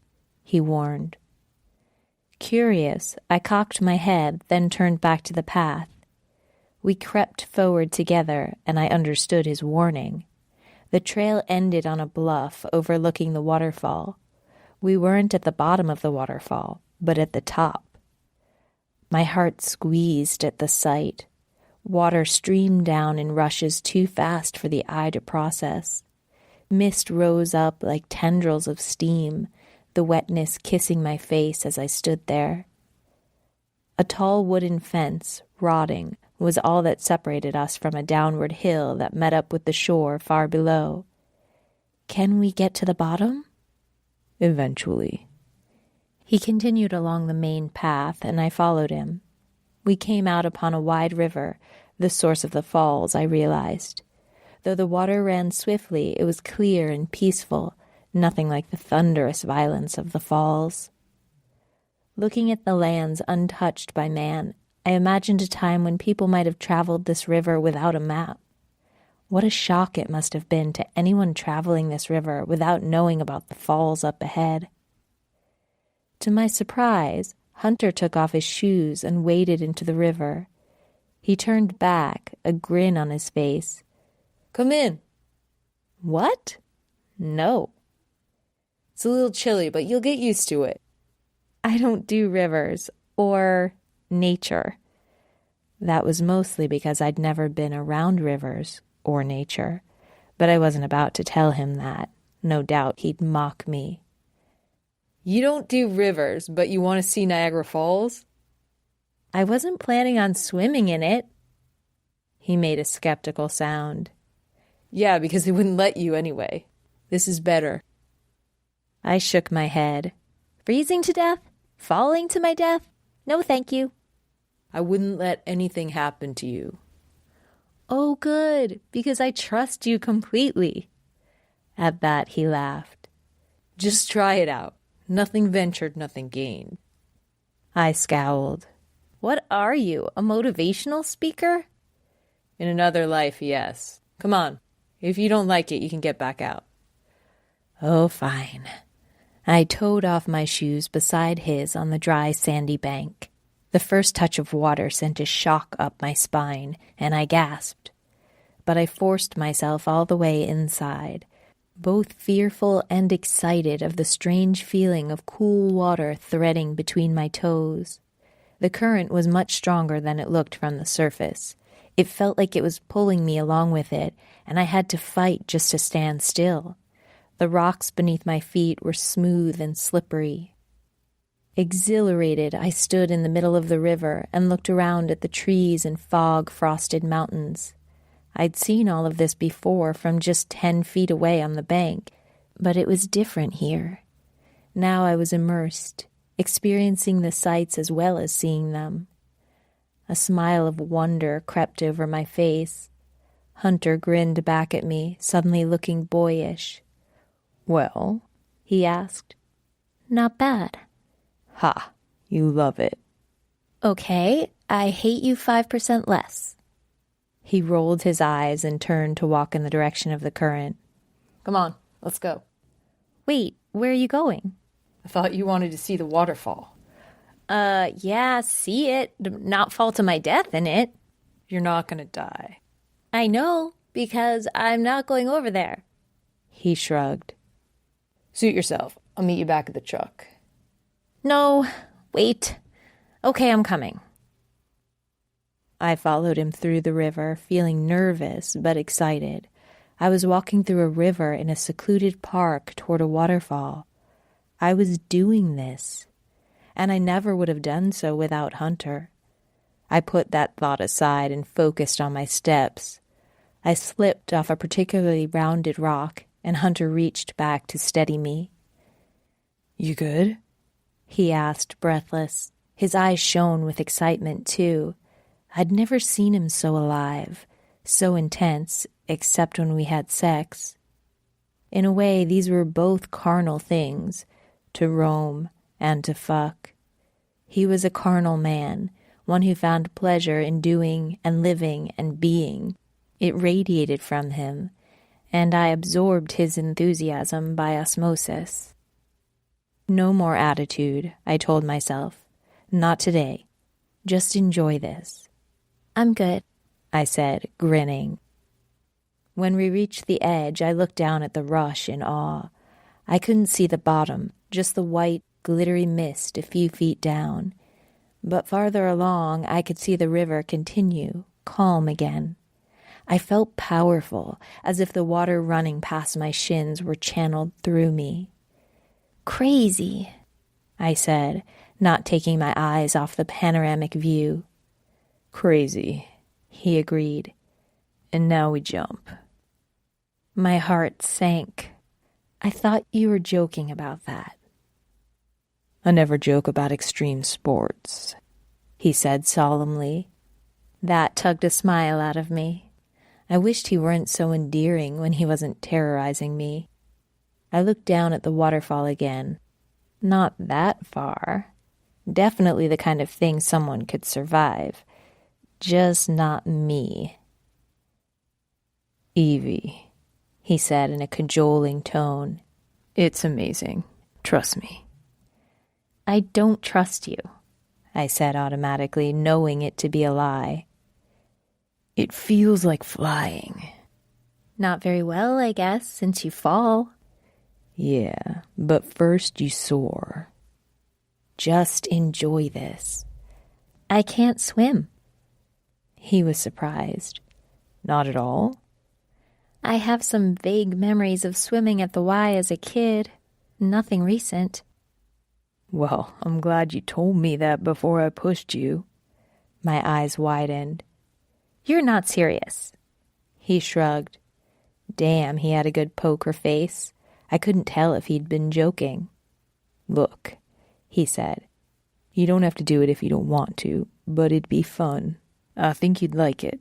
he warned. Curious, I cocked my head, then turned back to the path. We crept forward together, and I understood his warning. The trail ended on a bluff overlooking the waterfall. We weren't at the bottom of the waterfall, but at the top. My heart squeezed at the sight. Water streamed down in rushes too fast for the eye to process. Mist rose up like tendrils of steam, the wetness kissing my face as I stood there. A tall wooden fence, rotting, was all that separated us from a downward hill that met up with the shore far below. Can we get to the bottom? Eventually. He continued along the main path, and I followed him. We came out upon a wide river, the source of the falls, I realized. Though the water ran swiftly, it was clear and peaceful, nothing like the thunderous violence of the falls. Looking at the lands untouched by man, I imagined a time when people might have traveled this river without a map. What a shock it must have been to anyone traveling this river without knowing about the falls up ahead. To my surprise, Hunter took off his shoes and waded into the river. He turned back, a grin on his face. Come in. What? No. It's a little chilly, but you'll get used to it. I don't do rivers or nature. That was mostly because I'd never been around rivers or nature, but I wasn't about to tell him that. No doubt he'd mock me. You don't do rivers, but you want to see Niagara Falls? I wasn't planning on swimming in it. He made a skeptical sound. Yeah, because they wouldn't let you anyway. This is better. I shook my head. Freezing to death? Falling to my death? No, thank you. I wouldn't let anything happen to you. Oh, good, because I trust you completely. At that, he laughed. Just try it out. Nothing ventured, nothing gained. I scowled. What are you, a motivational speaker? In another life, yes. Come on. If you don't like it, you can get back out. Oh, fine. I towed off my shoes beside his on the dry, sandy bank. The first touch of water sent a shock up my spine, and I gasped. But I forced myself all the way inside, both fearful and excited of the strange feeling of cool water threading between my toes. The current was much stronger than it looked from the surface. It felt like it was pulling me along with it, and I had to fight just to stand still. The rocks beneath my feet were smooth and slippery. Exhilarated, I stood in the middle of the river and looked around at the trees and fog-frosted mountains. I'd seen all of this before from just 10 feet away on the bank, but it was different here. Now I was immersed, experiencing the sights as well as seeing them. A smile of wonder crept over my face. Hunter grinned back at me, suddenly looking boyish. Well, he asked. Not bad. Ha, you love it. Okay, I hate you 5% less. He rolled his eyes and turned to walk in the direction of the current. Come on, let's go. Wait, where are you going? I thought you wanted to see the waterfall. Yeah, see it. Not fall to my death in it. You're not gonna die. I know, because I'm not going over there. He shrugged. Suit yourself. I'll meet you back at the truck. No, wait. Okay, I'm coming. I followed him through the river, feeling nervous but excited. I was walking through a river in a secluded park toward a waterfall. I was doing this, and I never would have done so without Hunter. I put that thought aside and focused on my steps. I slipped off a particularly rounded rock, and Hunter reached back to steady me. You good? He asked, breathless. His eyes shone with excitement, too. I'd never seen him so alive, so intense, except when we had sex. In a way, these were both carnal things, to roam and to fuck. He was a carnal man, one who found pleasure in doing and living and being. It radiated from him, and I absorbed his enthusiasm by osmosis. No more attitude, I told myself. Not today. Just enjoy this. I'm good, I said, grinning. When we reached the edge, I looked down at the rush in awe. I couldn't see the bottom, just the white, glittery mist a few feet down. But farther along, I could see the river continue, calm again. I felt powerful, as if the water running past my shins were channeled through me. Crazy, I said, not taking my eyes off the panoramic view. Crazy, he agreed. And now we jump. My heart sank. I thought you were joking about that. I never joke about extreme sports, he said solemnly. That tugged a smile out of me. I wished he weren't so endearing when he wasn't terrorizing me. I looked down at the waterfall again. Not that far. Definitely the kind of thing someone could survive. Just not me. Evie, he said in a cajoling tone. It's amazing. Trust me. I don't trust you, I said automatically, knowing it to be a lie. It feels like flying. Not very well, I guess, since you fall. Yeah, but first you soar. Just enjoy this. I can't swim. He was surprised. Not at all? I have some vague memories of swimming at the Y as a kid. Nothing recent. Well, I'm glad you told me that before I pushed you. My eyes widened. You're not serious. He shrugged. Damn, he had a good poker face. I couldn't tell if he'd been joking. Look, he said, you don't have to do it if you don't want to, but it'd be fun. I think you'd like it.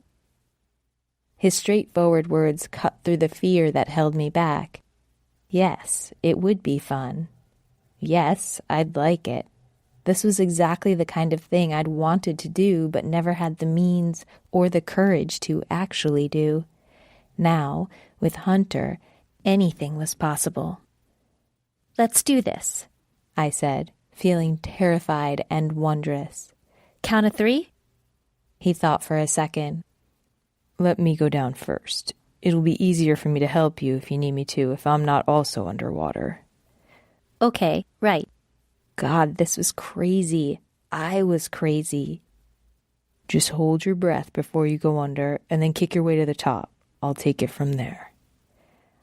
His straightforward words cut through the fear that held me back. Yes, it would be fun. Yes, I'd like it. This was exactly the kind of thing I'd wanted to do but never had the means or the courage to actually do. Now, with Hunter, anything was possible. Let's do this, I said, feeling terrified and wondrous. Count of 3? He thought for a second. Let me go down first. It'll be easier for me to help you if you need me to if I'm not also underwater. Okay, right. God, this was crazy. I was crazy. Just hold your breath before you go under and then kick your way to the top. I'll take it from there.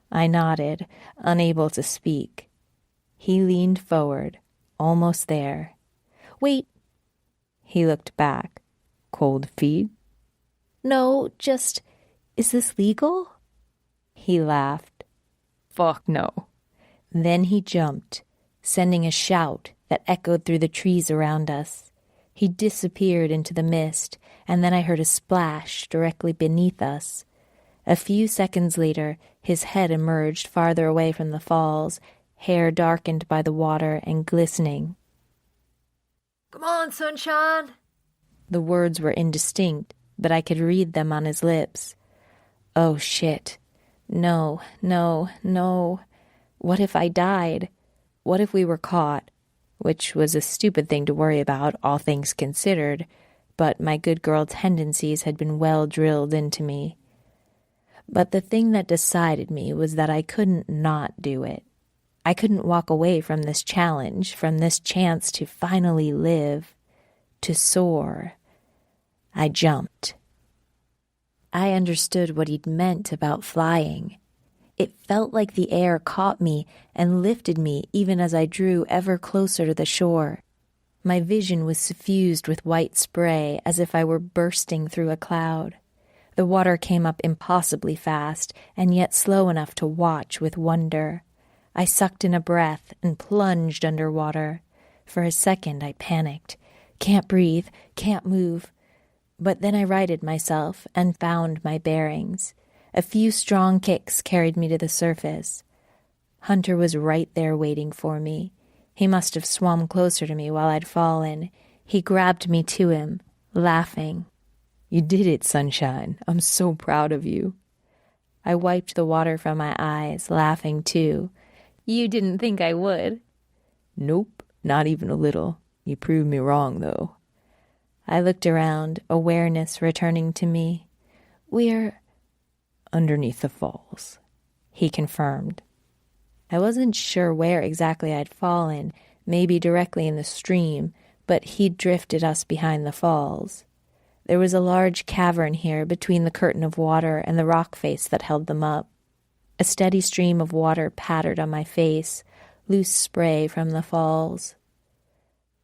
I nodded, unable to speak. He leaned forward, almost there. Wait. He looked back. Cold feet? No, just, is this legal? He laughed. Fuck no. Then he jumped, sending a shout that echoed through the trees around us. He disappeared into the mist, and then I heard a splash directly beneath us. A few seconds later, his head emerged farther away from the falls, hair darkened by the water and glistening. Come on, sunshine. The words were indistinct, but I could read them on his lips. Oh, shit. No, no, no. What if I died? What if we were caught? which was a stupid thing to worry about, all things considered, but my good girl tendencies had been well drilled into me. But the thing that decided me was that I couldn't not do it. I couldn't walk away from this challenge, from this chance to finally live, to soar. I jumped. I understood what he'd meant about flying. It felt like the air caught me and lifted me even as I drew ever closer to the shore. My vision was suffused with white spray as if I were bursting through a cloud. The water came up impossibly fast and yet slow enough to watch with wonder. I sucked in a breath and plunged underwater. For a second I panicked. Can't breathe, can't move. But then I righted myself and found my bearings. A few strong kicks carried me to the surface. Hunter was right there waiting for me. He must have swum closer to me while I'd fallen. He grabbed me to him, laughing. "You did it, Sunshine. I'm so proud of you." I wiped the water from my eyes, laughing too. "You didn't think I would?" "Nope, not even a little. You proved me wrong, though." I looked around, awareness returning to me. "We're underneath the falls," he confirmed. I wasn't sure where exactly I'd fallen, maybe directly in the stream, but he'd drifted us behind the falls. There was a large cavern here between the curtain of water and the rock face that held them up. A steady stream of water pattered on my face, loose spray from the falls.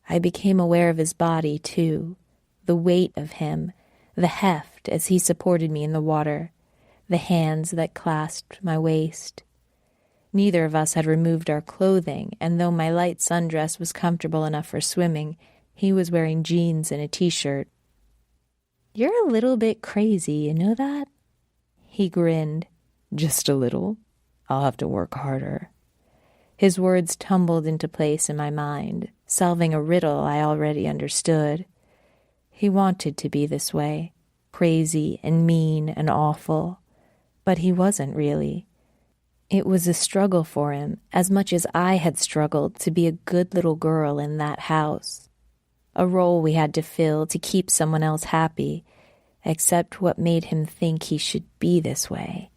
I became aware of his body, too, the weight of him, the heft as he supported me in the water, the hands that clasped my waist. Neither of us had removed our clothing, and though my light sundress was comfortable enough for swimming, he was wearing jeans and a t-shirt. "You're a little bit crazy, you know that?" He grinned. "Just a little. I'll have to work harder." His words tumbled into place in my mind, solving a riddle I already understood. He wanted to be this way, crazy and mean and awful, but he wasn't really. It was a struggle for him, as much as I had struggled to be a good little girl in that house. A role we had to fill to keep someone else happy, except what made him think he should be this way.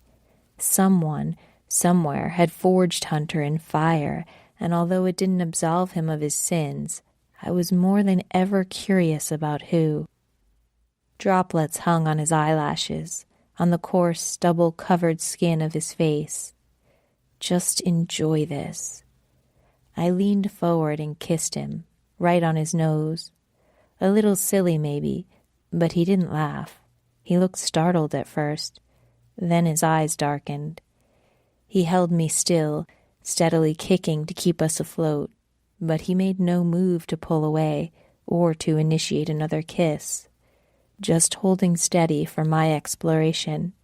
Someone, somewhere, had forged Hunter in fire, and although it didn't absolve him of his sins, I was more than ever curious about who. Droplets hung on his eyelashes, on the coarse, stubble-covered skin of his face. Just enjoy this. I leaned forward and kissed him, right on his nose. A little silly, maybe, but he didn't laugh. He looked startled at first. Then his eyes darkened. He held me still, steadily kicking to keep us afloat, but he made no move to pull away or to initiate another kiss, just holding steady for my exploration,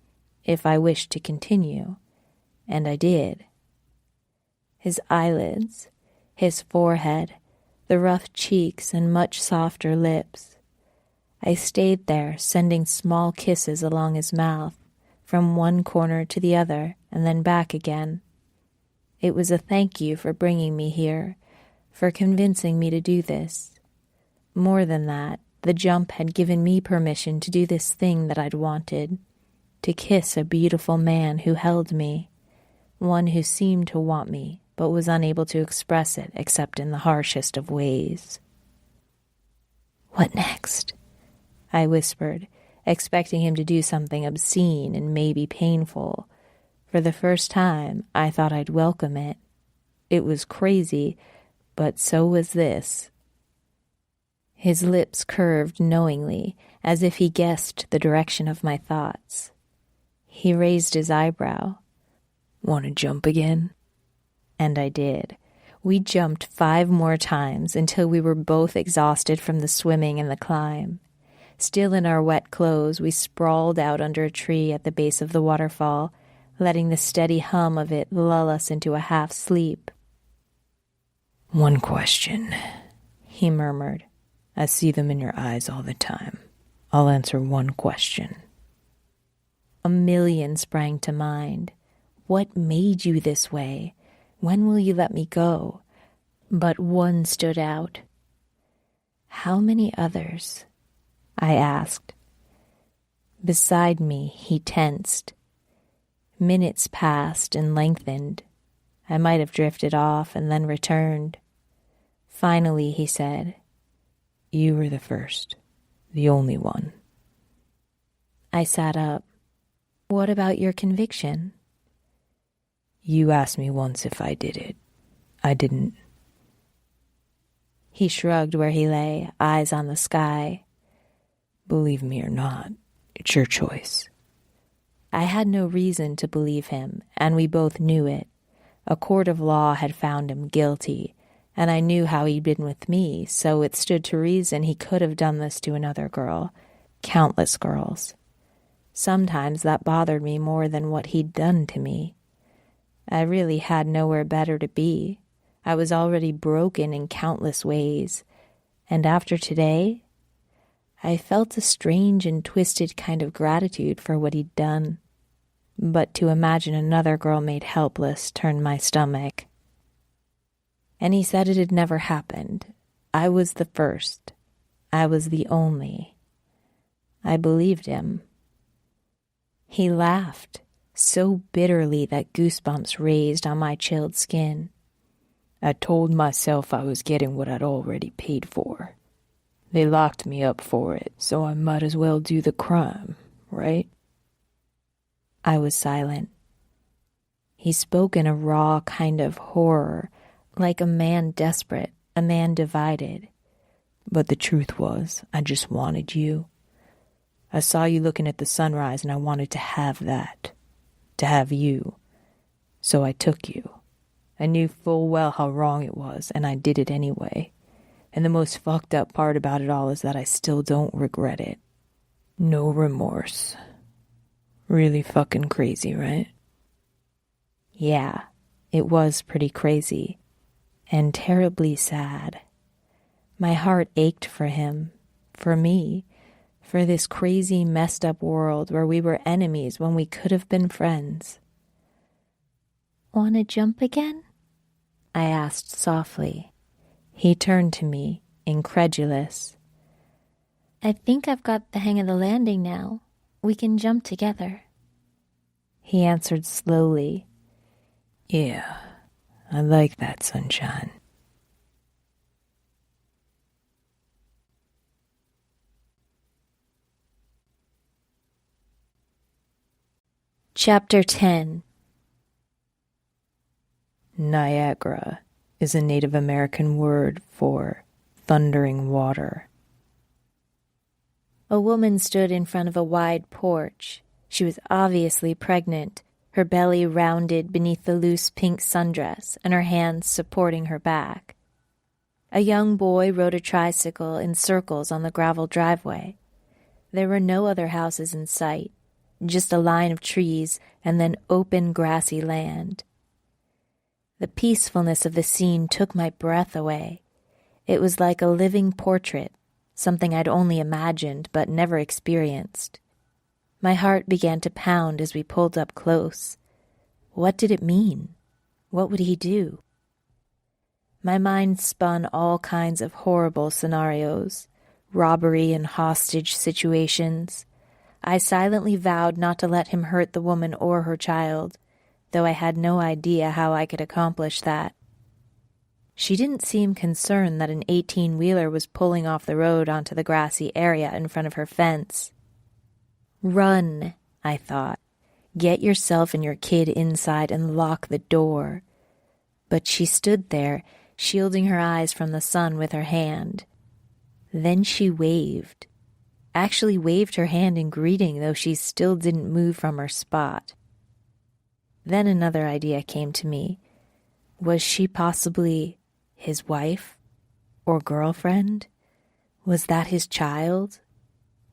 if I wished to continue, and I did. His eyelids, his forehead, the rough cheeks and much softer lips. I stayed there, sending small kisses along his mouth, from one corner to the other, and then back again. It was a thank you for bringing me here, for convincing me to do this. More than that, the jump had given me permission to do this thing that I'd wanted, to kiss a beautiful man who held me, one who seemed to want me, but was unable to express it except in the harshest of ways. "What next?" I whispered, expecting him to do something obscene and maybe painful. For the first time, I thought I'd welcome it. It was crazy, but so was this. His lips curved knowingly, as if he guessed the direction of my thoughts. He raised his eyebrow. "Want to jump again?" And I did. We jumped 5 more times until we were both exhausted from the swimming and the climb. Still in our wet clothes, we sprawled out under a tree at the base of the waterfall, letting the steady hum of it lull us into a half-sleep. "One question," he murmured. "I see them in your eyes all the time. I'll answer one question." A million sprang to mind. What made you this way? When will you let me go? But one stood out. How many others? I asked. Beside me, he tensed. Minutes passed and lengthened. I might have drifted off and then returned. Finally, he said, "You were the first, the only one." I sat up. What about your conviction? "You asked me once if I did it. I didn't." He shrugged where he lay, eyes on the sky. "Believe me or not, it's your choice." I had no reason to believe him, and we both knew it. A court of law had found him guilty, and I knew how he'd been with me, so it stood to reason he could have done this to another girl, countless girls. Sometimes that bothered me more than what he'd done to me. I really had nowhere better to be. I was already broken in countless ways, and after today, I felt a strange and twisted kind of gratitude for what he'd done. But to imagine another girl made helpless turned my stomach. And he said it had never happened. I was the first. I was the only. I believed him. He laughed, so bitterly that goosebumps raised on my chilled skin. "I told myself I was getting what I'd already paid for. They locked me up for it, so I might as well do the crime, right?" I was silent. He spoke in a raw kind of horror, like a man desperate, a man divided. "But the truth was, I just wanted you. I saw you looking at the sunrise, and I wanted to have that, to have you. So I took you. I knew full well how wrong it was, and I did it anyway. And the most fucked up part about it all is that I still don't regret it. No remorse. Really fucking crazy, right?" Yeah, it was pretty crazy, and terribly sad. My heart ached for him, for me, for this crazy, messed up world where we were enemies when we could have been friends. "Want to jump again?" I asked softly. He turned to me, incredulous. "I think I've got the hang of the landing now. We can jump together." He answered slowly. "Yeah, I like that, sunshine." Chapter 10. Niagara is a Native American word for thundering water. A woman stood in front of a wide porch. She was obviously pregnant, her belly rounded beneath the loose pink sundress and her hands supporting her back. A young boy rode a tricycle in circles on the gravel driveway. There were no other houses in sight, just a line of trees and then open grassy land. The peacefulness of the scene took my breath away. It was like a living portrait, something I'd only imagined but never experienced. My heart began to pound as we pulled up close. What did it mean? What would he do? My mind spun all kinds of horrible scenarios, robbery and hostage situations. I silently vowed not to let him hurt the woman or her child, though I had no idea how I could accomplish that. She didn't seem concerned that an 18-wheeler was pulling off the road onto the grassy area in front of her fence. "Run," I thought. "Get yourself and your kid inside and lock the door." But she stood there, shielding her eyes from the sun with her hand. Then she waved. Actually waved her hand in greeting, though she still didn't move from her spot. Then another idea came to me. Was she possibly his wife or girlfriend? Was that his child?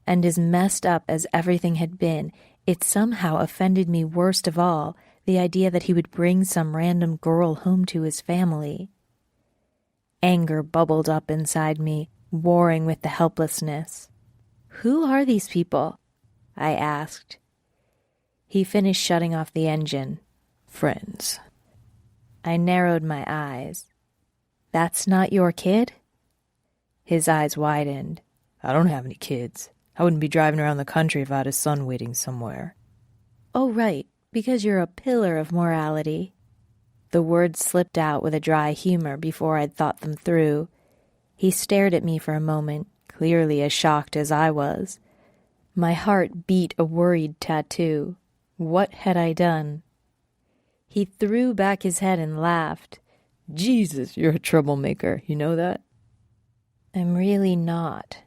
And as messed up as everything had been, it somehow offended me worst of all, the idea that he would bring some random girl home to his family. Anger bubbled up inside me, warring with the helplessness. "Who are these people?" I asked. He finished shutting off the engine. "Friends." I narrowed my eyes. That's not your kid? His eyes widened. I don't have any kids. I wouldn't be driving around the country if I had a son waiting somewhere. Oh, right, because you're a pillar of morality. The words slipped out with a dry humor before I'd thought them through. He stared at me for a moment, clearly as shocked as I was. My heart beat a worried tattoo. What had I done? He threw back his head and laughed. Jesus, you're a troublemaker. You know that? I'm really not,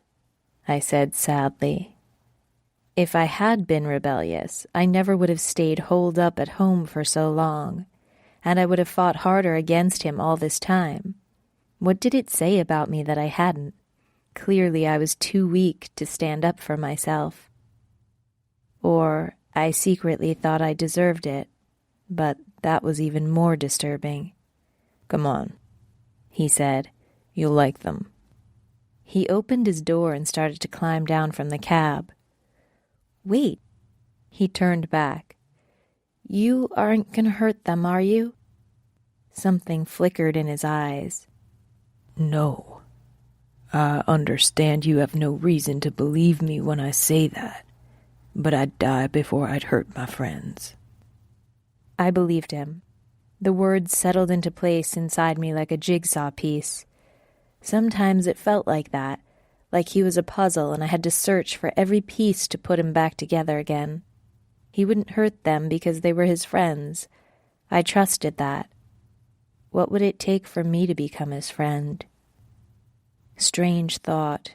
I said sadly. If I had been rebellious, I never would have stayed holed up at home for so long, and I would have fought harder against him all this time. What did it say about me that I hadn't? Clearly I was too weak to stand up for myself. Or I secretly thought I deserved it, but that was even more disturbing. Come on, he said. You'll like them. He opened his door and started to climb down from the cab. Wait. He turned back. You aren't going to hurt them, are you? Something flickered in his eyes. No. I understand you have no reason to believe me when I say that, but I'd die before I'd hurt my friends. I believed him. The words settled into place inside me like a jigsaw piece. Sometimes it felt like that, like he was a puzzle and I had to search for every piece to put him back together again. He wouldn't hurt them because they were his friends. I trusted that. What would it take for me to become his friend? Strange thought.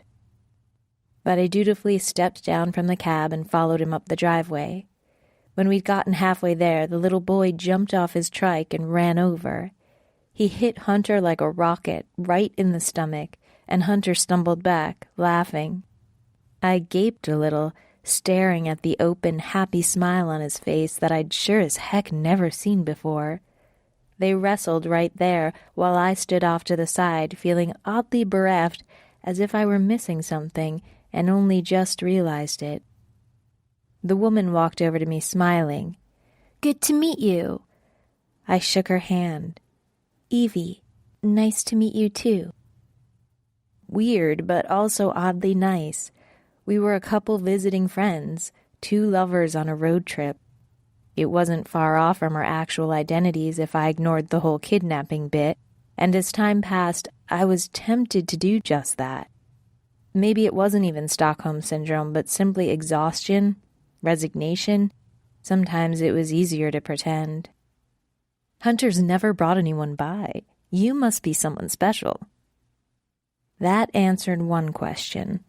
But I dutifully stepped down from the cab and followed him up the driveway. When we'd gotten halfway there, the little boy jumped off his trike and ran over. He hit Hunter like a rocket, right in the stomach, and Hunter stumbled back, laughing. I gaped a little, staring at the open, happy smile on his face that I'd sure as heck never seen before. They wrestled right there, while I stood off to the side, feeling oddly bereft, as if I were missing something, and only just realized it. The woman walked over to me, smiling. Good to meet you. I shook her hand. Evie, nice to meet you too. Weird, but also oddly nice. We were a couple visiting friends, two lovers on a road trip. It wasn't far off from our actual identities if I ignored the whole kidnapping bit, and as time passed, I was tempted to do just that. Maybe it wasn't even Stockholm Syndrome, but simply exhaustion, resignation. Sometimes it was easier to pretend. Hunter's never brought anyone by. You must be someone special. That answered one question.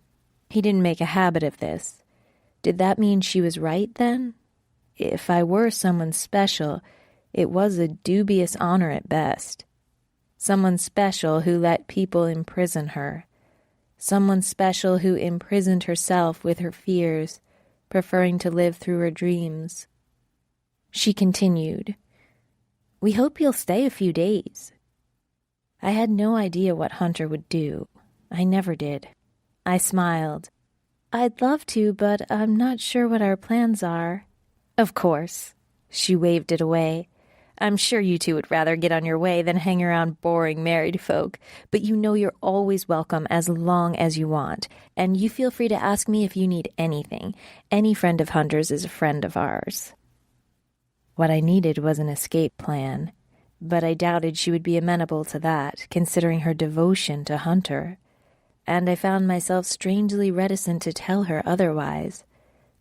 He didn't make a habit of this. Did that mean she was right then? If I were someone special, it was a dubious honor at best. Someone special who let people imprison her. Someone special who imprisoned herself with her fears, preferring to live through her dreams. She continued, We hope you'll stay a few days. I had no idea what Hunter would do. I never did. I smiled. I'd love to, but I'm not sure what our plans are. Of course. She waved it away. I'm sure you two would rather get on your way than hang around boring married folk, but you know you're always welcome as long as you want, and you feel free to ask me if you need anything. Any friend of Hunter's is a friend of ours. What I needed was an escape plan, but I doubted she would be amenable to that, considering her devotion to Hunter, and I found myself strangely reticent to tell her otherwise,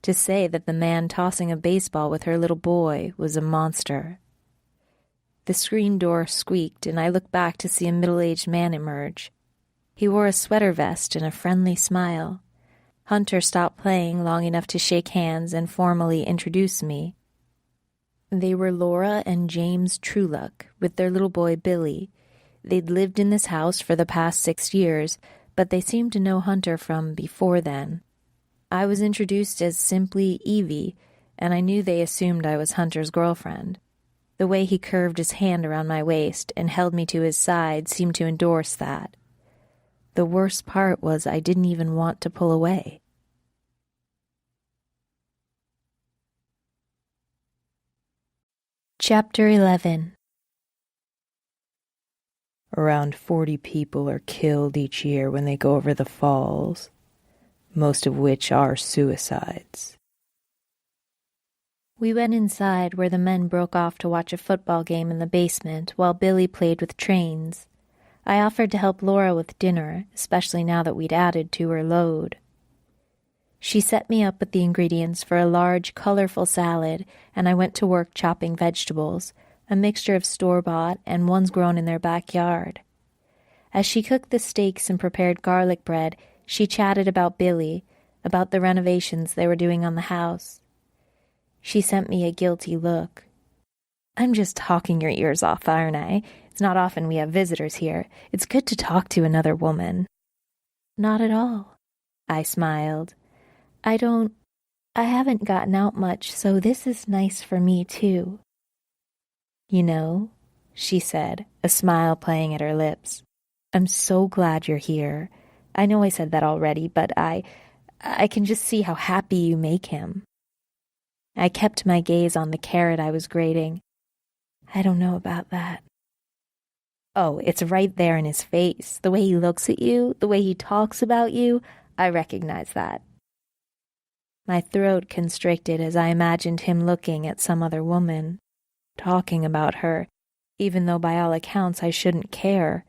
to say that the man tossing a baseball with her little boy was a monster. The screen door squeaked, and I looked back to see a middle-aged man emerge. He wore a sweater vest and a friendly smile. Hunter stopped playing long enough to shake hands and formally introduce me. They were Laura and James Trueluck, with their little boy Billy. They'd lived in this house for the past 6 years, but they seemed to know Hunter from before then. I was introduced as simply Evie, and I knew they assumed I was Hunter's girlfriend. The way he curved his hand around my waist and held me to his side seemed to endorse that. The worst part was I didn't even want to pull away. Chapter 11. Around 40 people are killed each year when they go over the falls, most of which are suicides. We went inside where the men broke off to watch a football game in the basement while Billy played with trains. I offered to help Laura with dinner, especially now that we'd added to her load. She set me up with the ingredients for a large, colorful salad, and I went to work chopping vegetables, a mixture of store-bought and ones grown in their backyard. As she cooked the steaks and prepared garlic bread, she chatted about Billy, about the renovations they were doing on the house. She sent me a guilty look. I'm just talking your ears off, aren't I? It's not often we have visitors here. It's good to talk to another woman. Not at all, I smiled. I haven't gotten out much, so this is nice for me, too. You know, she said, a smile playing at her lips. I'm so glad you're here. I know I said that already, but I can just see how happy you make him. I kept my gaze on the carrot I was grating. I don't know about that. Oh, it's right there in his face. The way he looks at you, the way he talks about you, I recognize that. My throat constricted as I imagined him looking at some other woman, talking about her, even though by all accounts I shouldn't care.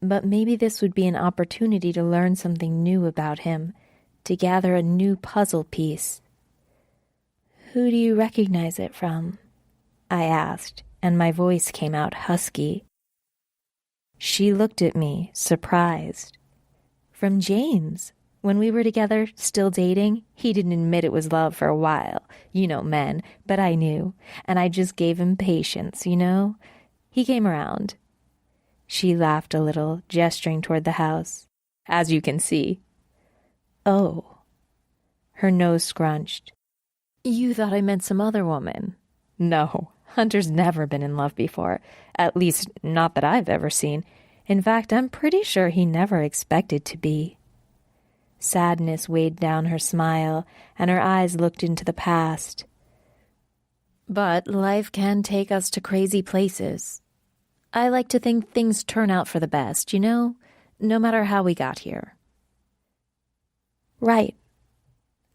But maybe this would be an opportunity to learn something new about him, to gather a new puzzle piece. Who do you recognize it from? I asked, and my voice came out husky. She looked at me, surprised. From James. When we were together, still dating, he didn't admit it was love for a while. You know men, but I knew, and I just gave him patience, you know? He came around. She laughed a little, gesturing toward the house. As you can see. Oh. Her nose scrunched. You thought I meant some other woman. No, Hunter's never been in love before. At least, not that I've ever seen. In fact, I'm pretty sure he never expected to be. Sadness weighed down her smile, and her eyes looked into the past. But life can take us to crazy places. I like to think things turn out for the best, you know, no matter how we got here. Right,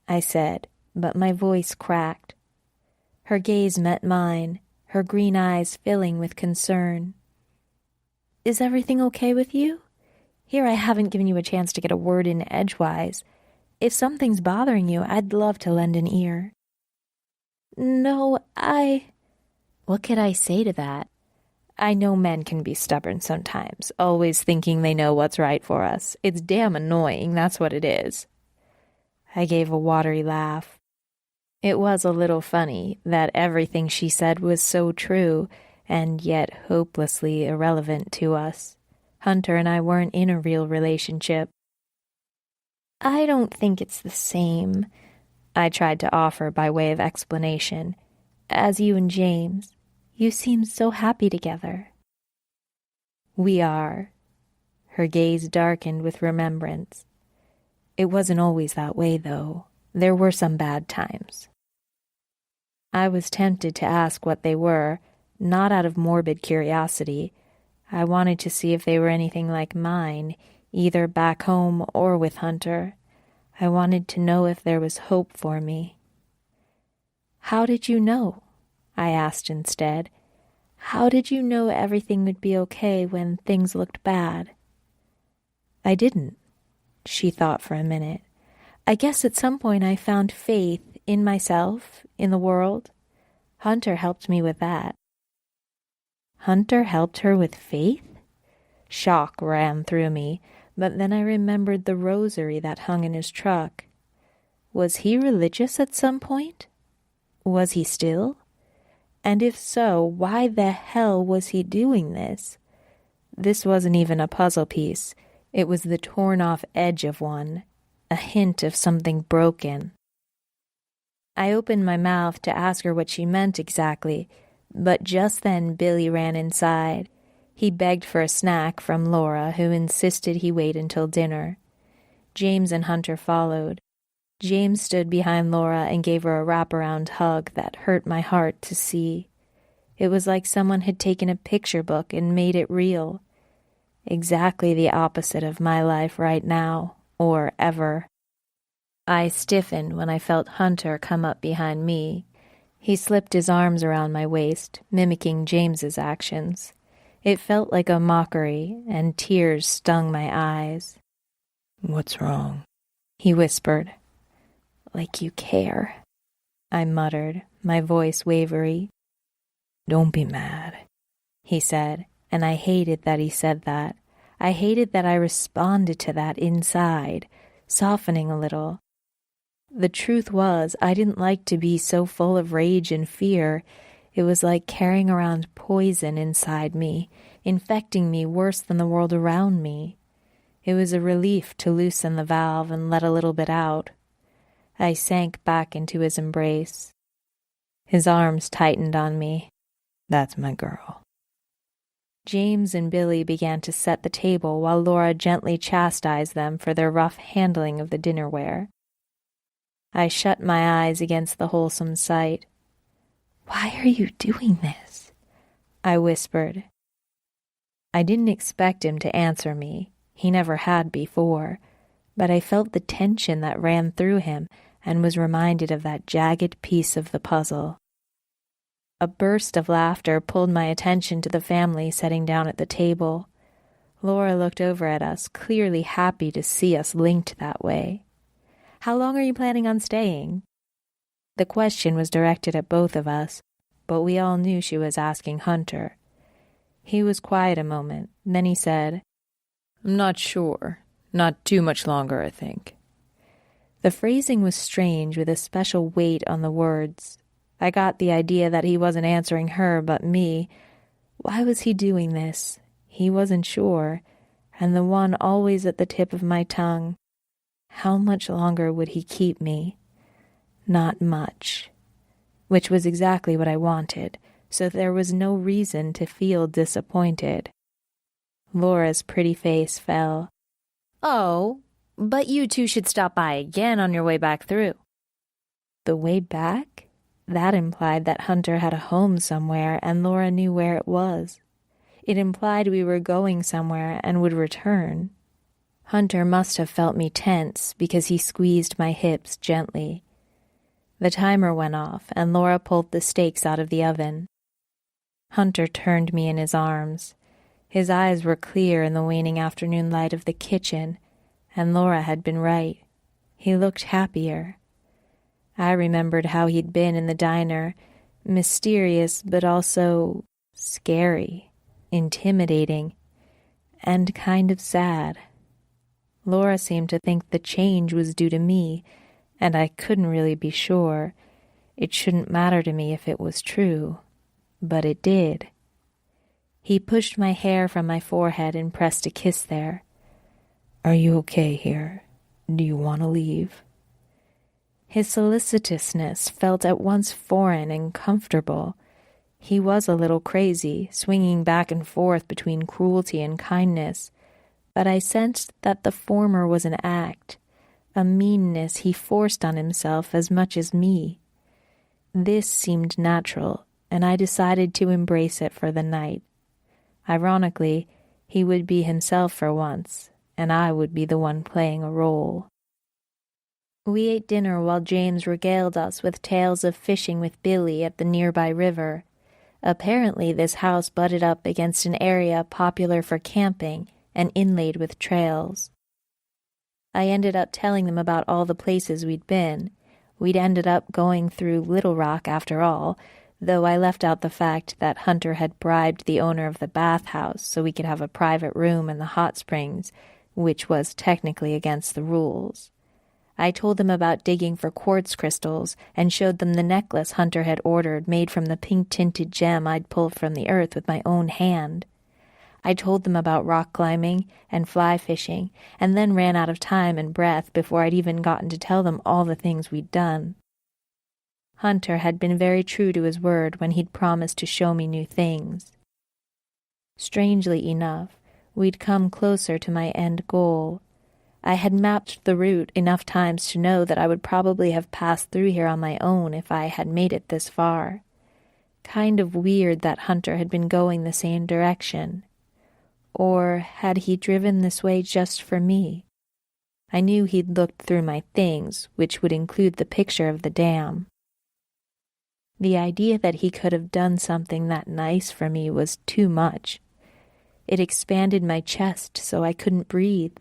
I said, but my voice cracked. Her gaze met mine, her green eyes filling with concern. Is everything okay with you? Here I haven't given you a chance to get a word in edgewise. If something's bothering you, I'd love to lend an ear. No, What could I say to that? I know men can be stubborn sometimes, always thinking they know what's right for us. It's damn annoying, that's what it is. I gave a watery laugh. It was a little funny that everything she said was so true, and yet hopelessly irrelevant to us. Hunter and I weren't in a real relationship. I don't think it's the same, I tried to offer by way of explanation, as you and James. You seem so happy together. We are. Her gaze darkened with remembrance. It wasn't always that way, though. There were some bad times. I was tempted to ask what they were, not out of morbid curiosity. I wanted to see if they were anything like mine, either back home or with Hunter. I wanted to know if there was hope for me. How did you know? I asked instead. How did you know everything would be okay when things looked bad? I didn't. She thought for a minute. I guess at some point I found faith in myself, in the world. Hunter helped me with that. Hunter helped her with faith? Shock ran through me, but then I remembered the rosary that hung in his truck. Was he religious at some point? Was he still? And if so, why the hell was he doing this? This wasn't even a puzzle piece. It was the torn-off edge of one, a hint of something broken. I opened my mouth to ask her what she meant exactly, but just then Billy ran inside. He begged for a snack from Laura, who insisted he wait until dinner. James and Hunter followed. James stood behind Laura and gave her a wraparound hug that hurt my heart to see. It was like someone had taken a picture book and made it real. Exactly the opposite of my life right now, or ever. I stiffened when I felt Hunter come up behind me. He slipped his arms around my waist, mimicking James's actions. It felt like a mockery, and tears stung my eyes. "What's wrong?" He whispered. "Like you care," I muttered, my voice wavery. "Don't be mad," he said, and I hated that he said that. I hated that I responded to that inside, softening a little. The truth was, I didn't like to be so full of rage and fear. It was like carrying around poison inside me, infecting me worse than the world around me. It was a relief to loosen the valve and let a little bit out. I sank back into his embrace. His arms tightened on me. "That's my girl." James and Billy began to set the table while Laura gently chastised them for their rough handling of the dinnerware. I shut my eyes against the wholesome sight. "Why are you doing this?" I whispered. I didn't expect him to answer me. He never had before. But I felt the tension that ran through him and was reminded of that jagged piece of the puzzle. A burst of laughter pulled my attention to the family sitting down at the table. Laura looked over at us, clearly happy to see us linked that way. "How long are you planning on staying?" The question was directed at both of us, but we all knew she was asking Hunter. He was quiet a moment, then he said, "I'm not sure. Not too much longer, I think." The phrasing was strange, with a special weight on the words. I got the idea that he wasn't answering her, but me. Why was he doing this? He wasn't sure, and the one always at the tip of my tongue. How much longer would he keep me? Not much. Which was exactly what I wanted, so there was no reason to feel disappointed. Laura's pretty face fell. "Oh, but you two should stop by again on your way back through." The way back? That implied that Hunter had a home somewhere and Laura knew where it was. It implied we were going somewhere and would return. Hunter must have felt me tense because he squeezed my hips gently. The timer went off and Laura pulled the steaks out of the oven. Hunter turned me in his arms. His eyes were clear in the waning afternoon light of the kitchen, and Laura had been right. He looked happier. I remembered how he'd been in the diner, mysterious but also scary, intimidating, and kind of sad. Laura seemed to think the change was due to me, and I couldn't really be sure. It shouldn't matter to me if it was true, but it did. He pushed my hair from my forehead and pressed a kiss there. "Are you okay here? Do you want to leave?" His solicitousness felt at once foreign and comfortable. He was a little crazy, swinging back and forth between cruelty and kindness, but I sensed that the former was an act, a meanness he forced on himself as much as me. This seemed natural, and I decided to embrace it for the night. Ironically, he would be himself for once, and I would be the one playing a role. We ate dinner while James regaled us with tales of fishing with Billy at the nearby river. Apparently, this house butted up against an area popular for camping and inlaid with trails. I ended up telling them about all the places we'd been. We'd ended up going through Little Rock after all, though I left out the fact that Hunter had bribed the owner of the bathhouse so we could have a private room in the hot springs, which was technically against the rules. I told them about digging for quartz crystals and showed them the necklace Hunter had ordered made from the pink-tinted gem I'd pulled from the earth with my own hand. I told them about rock climbing and fly fishing, and then ran out of time and breath before I'd even gotten to tell them all the things we'd done. Hunter had been very true to his word when he'd promised to show me new things. Strangely enough, we'd come closer to my end goal. I had mapped the route enough times to know that I would probably have passed through here on my own if I had made it this far. Kind of weird that Hunter had been going the same direction. Or had he driven this way just for me? I knew he'd looked through my things, which would include the picture of the dam. The idea that he could have done something that nice for me was too much. It expanded my chest so I couldn't breathe.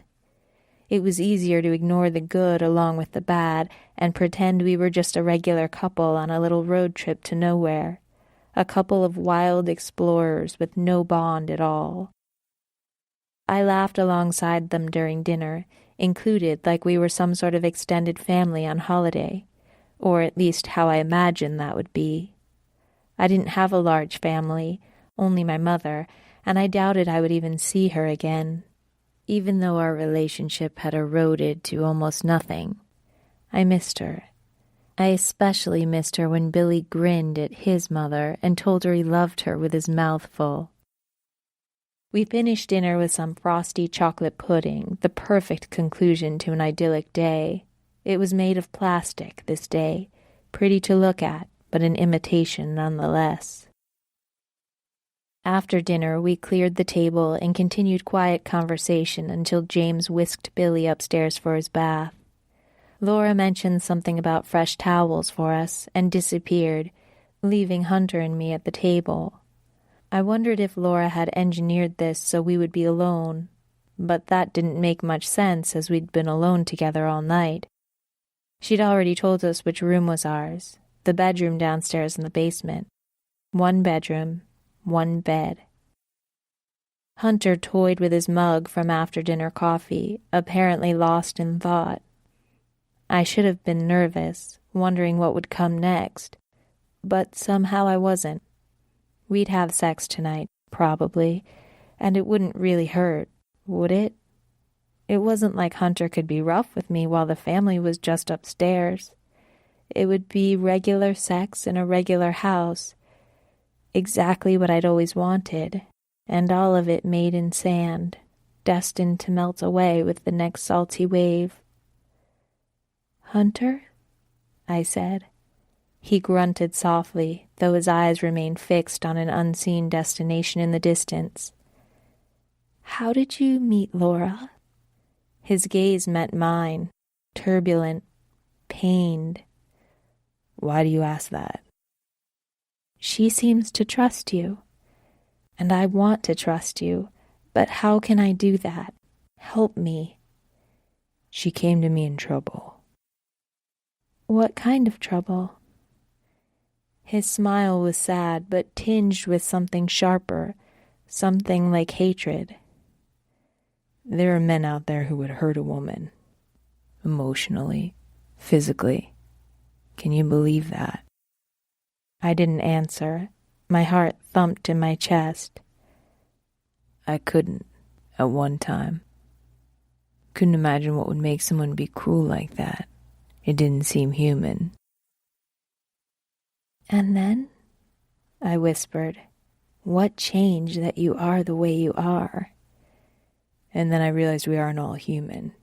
It was easier to ignore the good along with the bad and pretend we were just a regular couple on a little road trip to nowhere, a couple of wild explorers with no bond at all. I laughed alongside them during dinner, included like we were some sort of extended family on holiday, or at least how I imagined that would be. I didn't have a large family, only my mother, and I doubted I would even see her again. Even though our relationship had eroded to almost nothing, I missed her. I especially missed her when Billy grinned at his mother and told her he loved her with his mouth full. We finished dinner with some frosty chocolate pudding, the perfect conclusion to an idyllic day. It was made of plastic, this day, pretty to look at, but an imitation nonetheless. After dinner, we cleared the table and continued quiet conversation until James whisked Billy upstairs for his bath. Laura mentioned something about fresh towels for us and disappeared, leaving Hunter and me at the table. I wondered if Laura had engineered this so we would be alone, but that didn't make much sense as we'd been alone together all night. She'd already told us which room was ours, the bedroom downstairs in the basement. 1 bedroom, 1 bed. Hunter toyed with his mug from after-dinner coffee, apparently lost in thought. I should have been nervous, wondering what would come next, but somehow I wasn't. We'd have sex tonight, probably, and it wouldn't really hurt, would it? It wasn't like Hunter could be rough with me while the family was just upstairs. It would be regular sex in a regular house, exactly what I'd always wanted, and all of it made in sand, destined to melt away with the next salty wave. "Hunter?" I said. He grunted softly, though his eyes remained fixed on an unseen destination in the distance. "How did you meet Laura?" His gaze met mine, turbulent, pained. "Why do you ask that?" "She seems to trust you, and I want to trust you, but how can I do that? Help me." "She came to me in trouble." "What kind of trouble?" His smile was sad, but tinged with something sharper, something like hatred. "There are men out there who would hurt a woman. Emotionally, physically. Can you believe that?" I didn't answer. My heart thumped in my chest. "I couldn't, at one time. Couldn't imagine what would make someone be cruel like that. It didn't seem human." "And then?" I whispered. "What changed that you are the way you are?" "And then I realized we aren't all human.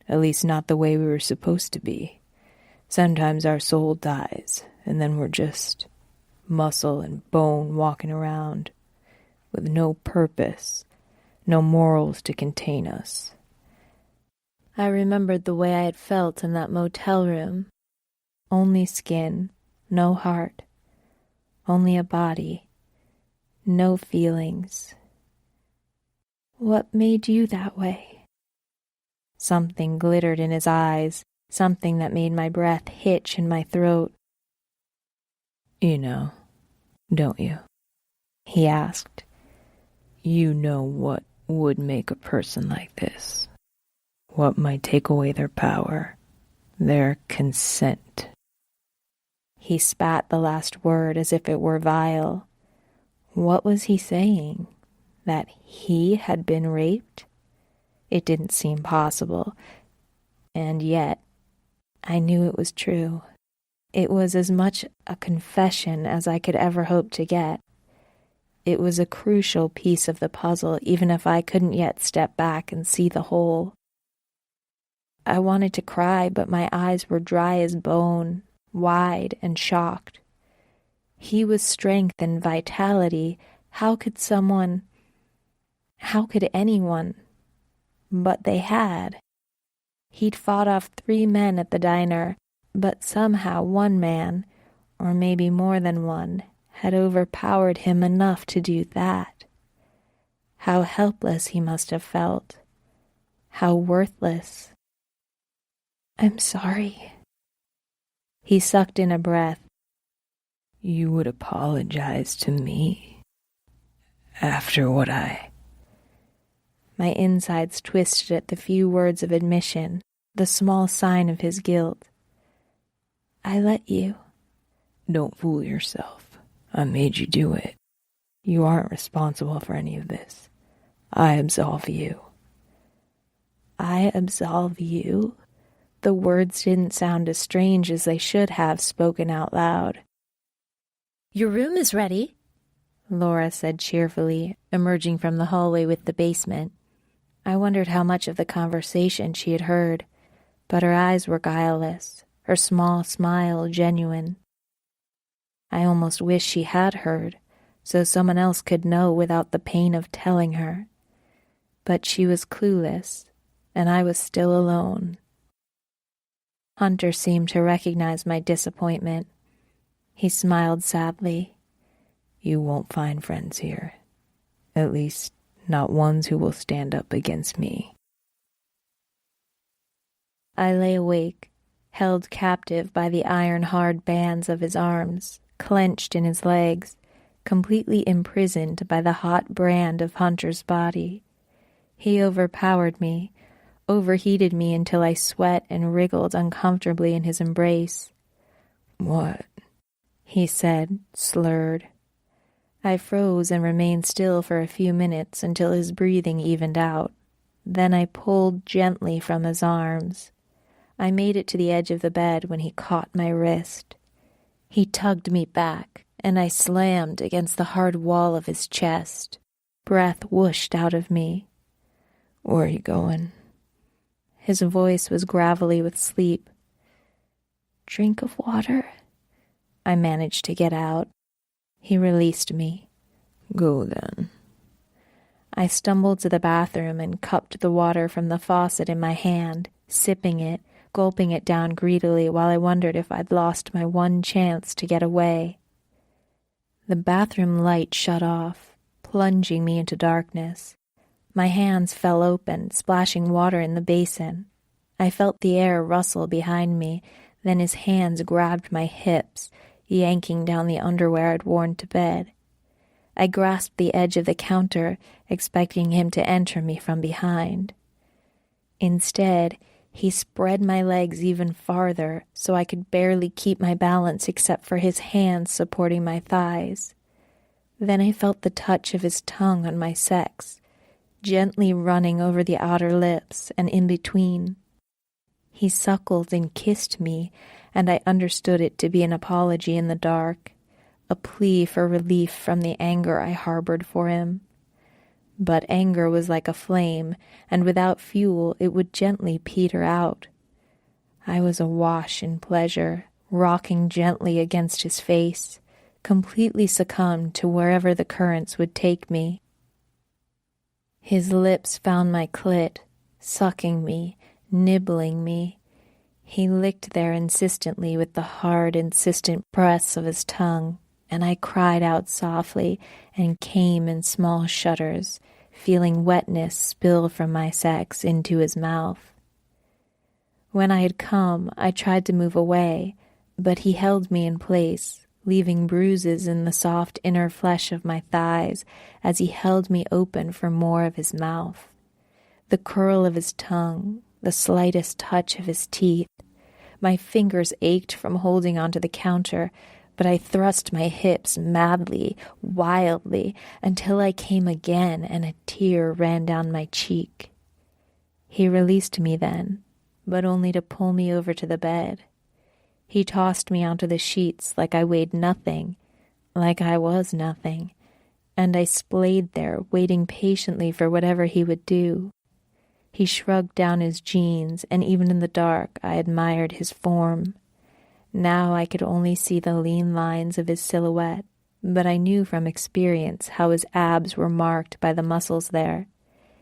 At least not the way we were supposed to be. Sometimes our soul dies, and then we're just muscle and bone walking around, with no purpose, no morals to contain us." I remembered the way I had felt in that motel room. Only skin, no heart. Only a body, no feelings. "What made you that way?" Something glittered in his eyes, something that made my breath hitch in my throat. "You know, don't you?" he asked. "You know what would make a person like this. What might take away their power, their consent." He spat the last word as if it were vile. What was he saying? That he had been raped? It didn't seem possible. And yet, I knew it was true. It was as much a confession as I could ever hope to get. It was a crucial piece of the puzzle, even if I couldn't yet step back and see the whole. I wanted to cry, but my eyes were dry as bone, wide and shocked. He was strength and vitality. How could someone... How could anyone? But they had. He'd fought off 3 men at the diner, but somehow one man, or maybe more than one, had overpowered him enough to do that. How helpless he must have felt. How worthless. "I'm sorry." He sucked in a breath. You would apologize to me after what I... My insides twisted at the few words of admission, the small sign of his guilt. "I let you." Don't fool yourself. I made you do it. You aren't responsible for any of this. I absolve you. "I absolve you?" The words didn't sound as strange as they should have spoken out loud. "Your room is ready," Laura said cheerfully, emerging from the hallway with the basement. I wondered how much of the conversation she had heard, but her eyes were guileless, her small smile genuine. I almost wished she had heard, so someone else could know without the pain of telling her. But she was clueless, and I was still alone. Hunter seemed to recognize my disappointment. He smiled sadly. You won't find friends here. At least, not ones who will stand up against me. I lay awake, held captive by the iron-hard bands of his arms, clenched in his legs, completely imprisoned by the hot brand of Hunter's body. He overpowered me, overheated me until I sweat and wriggled uncomfortably in his embrace. What? He said, slurred. I froze and remained still for a few minutes until his breathing evened out. Then I pulled gently from his arms. I made it to the edge of the bed when he caught my wrist. He tugged me back, and I slammed against the hard wall of his chest. Breath whooshed out of me. Where are you going? His voice was gravelly with sleep. Drink of water? I managed to get out. He released me. Go then. I stumbled to the bathroom and cupped the water from the faucet in my hand, sipping it, gulping it down greedily while I wondered if I'd lost my one chance to get away. The bathroom light shut off, plunging me into darkness. My hands fell open, splashing water in the basin. I felt the air rustle behind me, then his hands grabbed my hips, yanking down the underwear I'd worn to bed. I grasped the edge of the counter, expecting him to enter me from behind. Instead, he spread my legs even farther so I could barely keep my balance except for his hands supporting my thighs. Then I felt the touch of his tongue on my sex, gently running over the outer lips and in between. He suckled and kissed me, and I understood it to be an apology in the dark, a plea for relief from the anger I harbored for him. But anger was like a flame, and without fuel it would gently peter out. I was awash in pleasure, rocking gently against his face, completely succumbed to wherever the currents would take me. His lips found my clit, sucking me, nibbling me. He licked there insistently with the hard, insistent press of his tongue, and I cried out softly and came in small shudders, feeling wetness spill from my sex into his mouth. When I had come, I tried to move away, but he held me in place, leaving bruises in the soft inner flesh of my thighs as he held me open for more of his mouth. The curl of his tongue, the slightest touch of his teeth. My fingers ached from holding onto the counter, but I thrust my hips madly, wildly, until I came again and a tear ran down my cheek. He released me then, but only to pull me over to the bed. He tossed me onto the sheets like I weighed nothing, like I was nothing, and I splayed there, waiting patiently for whatever he would do. He shrugged down his jeans, and even in the dark I admired his form. Now I could only see the lean lines of his silhouette, but I knew from experience how his abs were marked by the muscles there,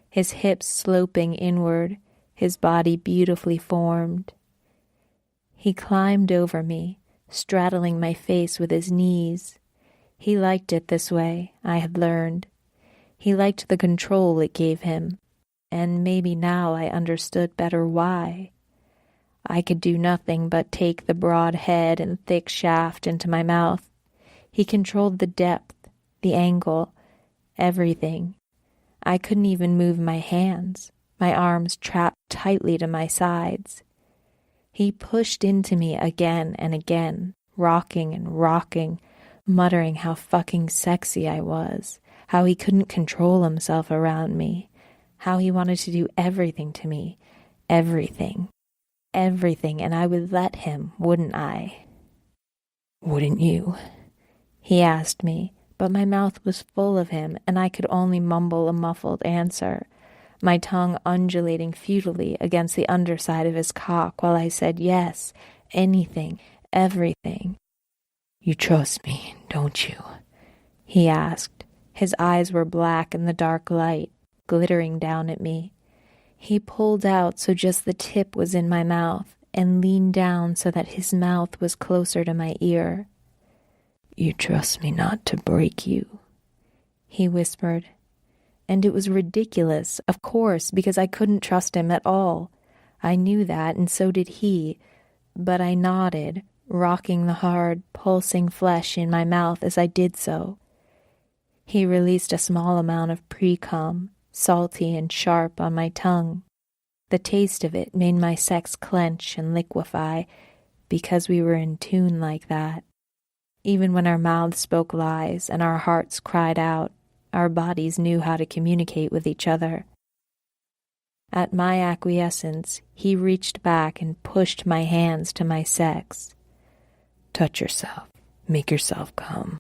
his hips sloping inward, his body beautifully formed. He climbed over me, straddling my face with his knees. He liked it this way, I had learned. He liked the control it gave him, and maybe now I understood better why. I could do nothing but take the broad head and thick shaft into my mouth. He controlled the depth, the angle, everything. I couldn't even move my hands, my arms trapped tightly to my sides. He pushed into me again and again, rocking and rocking, muttering how fucking sexy I was, how he couldn't control himself around me, how he wanted to do everything to me, everything, and I would let him, wouldn't I? Wouldn't you? He asked me, but my mouth was full of him, and I could only mumble a muffled answer, my tongue undulating futilely against the underside of his cock while I said yes, anything, everything. You trust me, don't you? He asked. His eyes were black in the dark light, glittering down at me. He pulled out so just the tip was in my mouth and leaned down so that his mouth was closer to my ear. You trust me not to break you, he whispered. And it was ridiculous, of course, because I couldn't trust him at all. I knew that, and so did he. But I nodded, rocking the hard, pulsing flesh in my mouth as I did so. He released a small amount of pre-cum, salty and sharp on my tongue. The taste of it made my sex clench and liquefy, because we were in tune like that. Even when our mouths spoke lies and our hearts cried out, our bodies knew how to communicate with each other. At my acquiescence, he reached back and pushed my hands to my sex. Touch yourself. Make yourself come.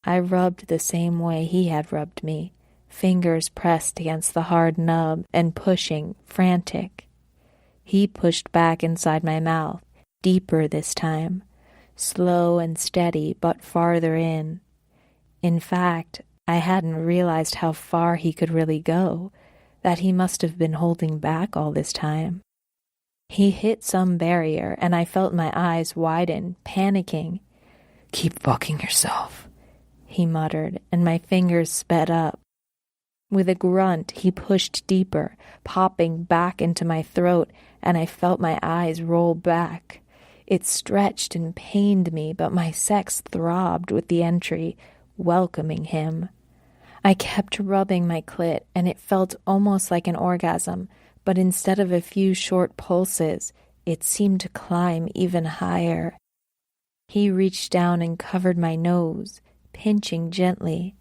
I rubbed the same way he had rubbed me, fingers pressed against the hard nub and pushing, frantic. He pushed back inside my mouth, deeper this time, slow and steady but farther in. In fact, I hadn't realized how far he could really go, that he must have been holding back all this time. He hit some barrier, and I felt my eyes widen, panicking. Keep fucking yourself, he muttered, and my fingers sped up. With a grunt, he pushed deeper, popping back into my throat, and I felt my eyes roll back. It stretched and pained me, but my sex throbbed with the entry, welcoming him. I kept rubbing my clit, and it felt almost like an orgasm, but instead of a few short pulses, it seemed to climb even higher. He reached down and covered my nose, pinching gently.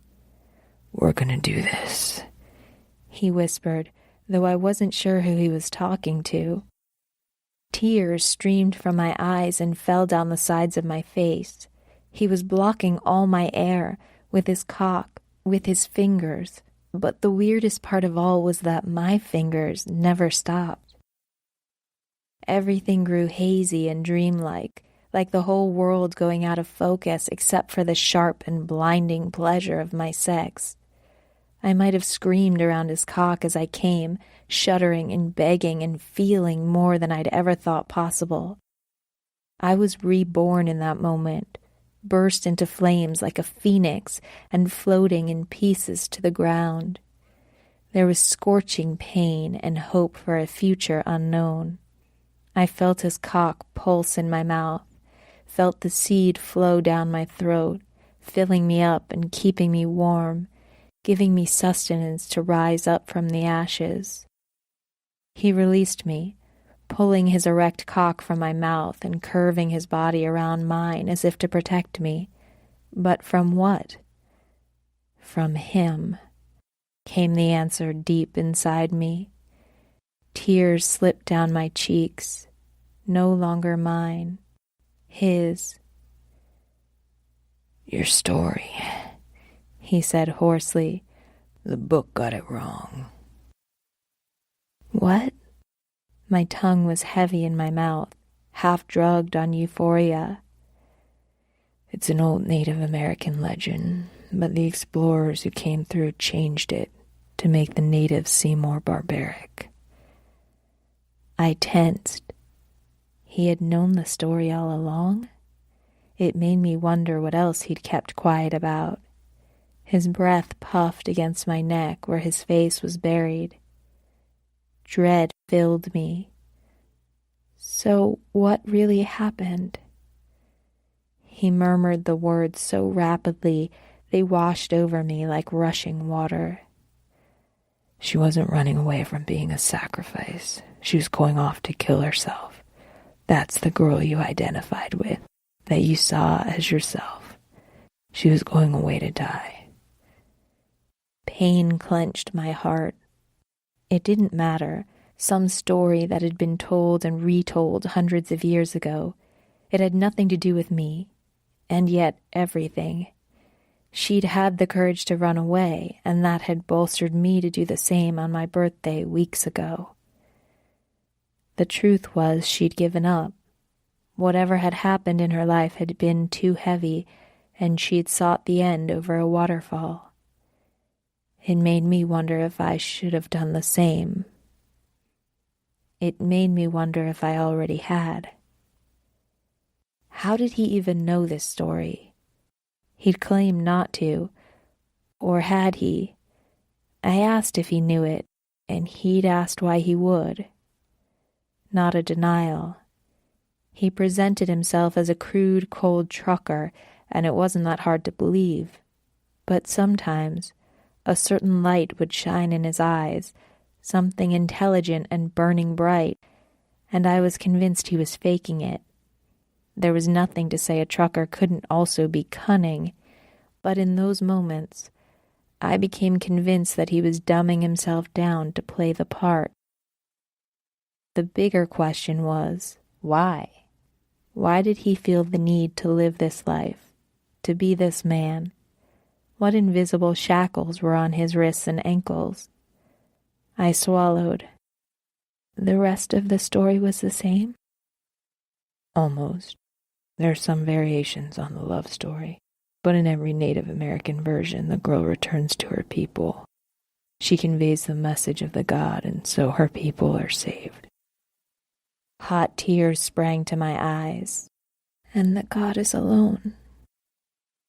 We're gonna do this, he whispered, though I wasn't sure who he was talking to. Tears streamed from my eyes and fell down the sides of my face. He was blocking all my air with his cock, with his fingers, but the weirdest part of all was that my fingers never stopped. Everything grew hazy and dreamlike, like the whole world going out of focus except for the sharp and blinding pleasure of my sex. I might have screamed around his cock as I came, shuddering and begging and feeling more than I'd ever thought possible. I was reborn in that moment, burst into flames like a phoenix and floating in pieces to the ground. There was scorching pain and hope for a future unknown. I felt his cock pulse in my mouth, felt the seed flow down my throat, filling me up and keeping me warm, giving me sustenance to rise up from the ashes. He released me, pulling his erect cock from my mouth and curving his body around mine as if to protect me. But from what? From him, came the answer deep inside me. Tears slipped down my cheeks, no longer mine, his. Your story, he said hoarsely. The book got it wrong. What? My tongue was heavy in my mouth, half drugged on euphoria. It's an old Native American legend, but the explorers who came through changed it to make the natives seem more barbaric. I tensed. He had known the story all along? It made me wonder what else he'd kept quiet about. His breath puffed against my neck where his face was buried. Dread filled me. So what really happened? He murmured the words so rapidly they washed over me like rushing water. She wasn't running away from being a sacrifice. She was going off to kill herself. That's the girl you identified with, that you saw as yourself. She was going away to die. Pain clenched my heart. It didn't matter. Some story that had been told and retold hundreds of years ago. It had nothing to do with me, and yet everything. She'd had the courage to run away, and that had bolstered me to do the same on my birthday weeks ago. The truth was she'd given up. Whatever had happened in her life had been too heavy, and she'd sought the end over a waterfall. It made me wonder if I should have done the same. It made me wonder if I already had. How did he even know this story? He'd claimed not to, or had he? I asked if he knew it, and he'd asked why he would. Not a denial. He presented himself as a crude, cold trucker, and it wasn't that hard to believe. But sometimes a certain light would shine in his eyes, something intelligent and burning bright, and I was convinced he was faking it. There was nothing to say a trucker couldn't also be cunning, but in those moments, I became convinced that he was dumbing himself down to play the part. The bigger question was, why? Why did he feel the need to live this life, to be this man? What invisible shackles were on his wrists and ankles? I swallowed. The rest of the story was the same? Almost. There are some variations on the love story, but in every Native American version, the girl returns to her people. She conveys the message of the god, and so her people are saved. Hot tears sprang to my eyes. And the god is alone.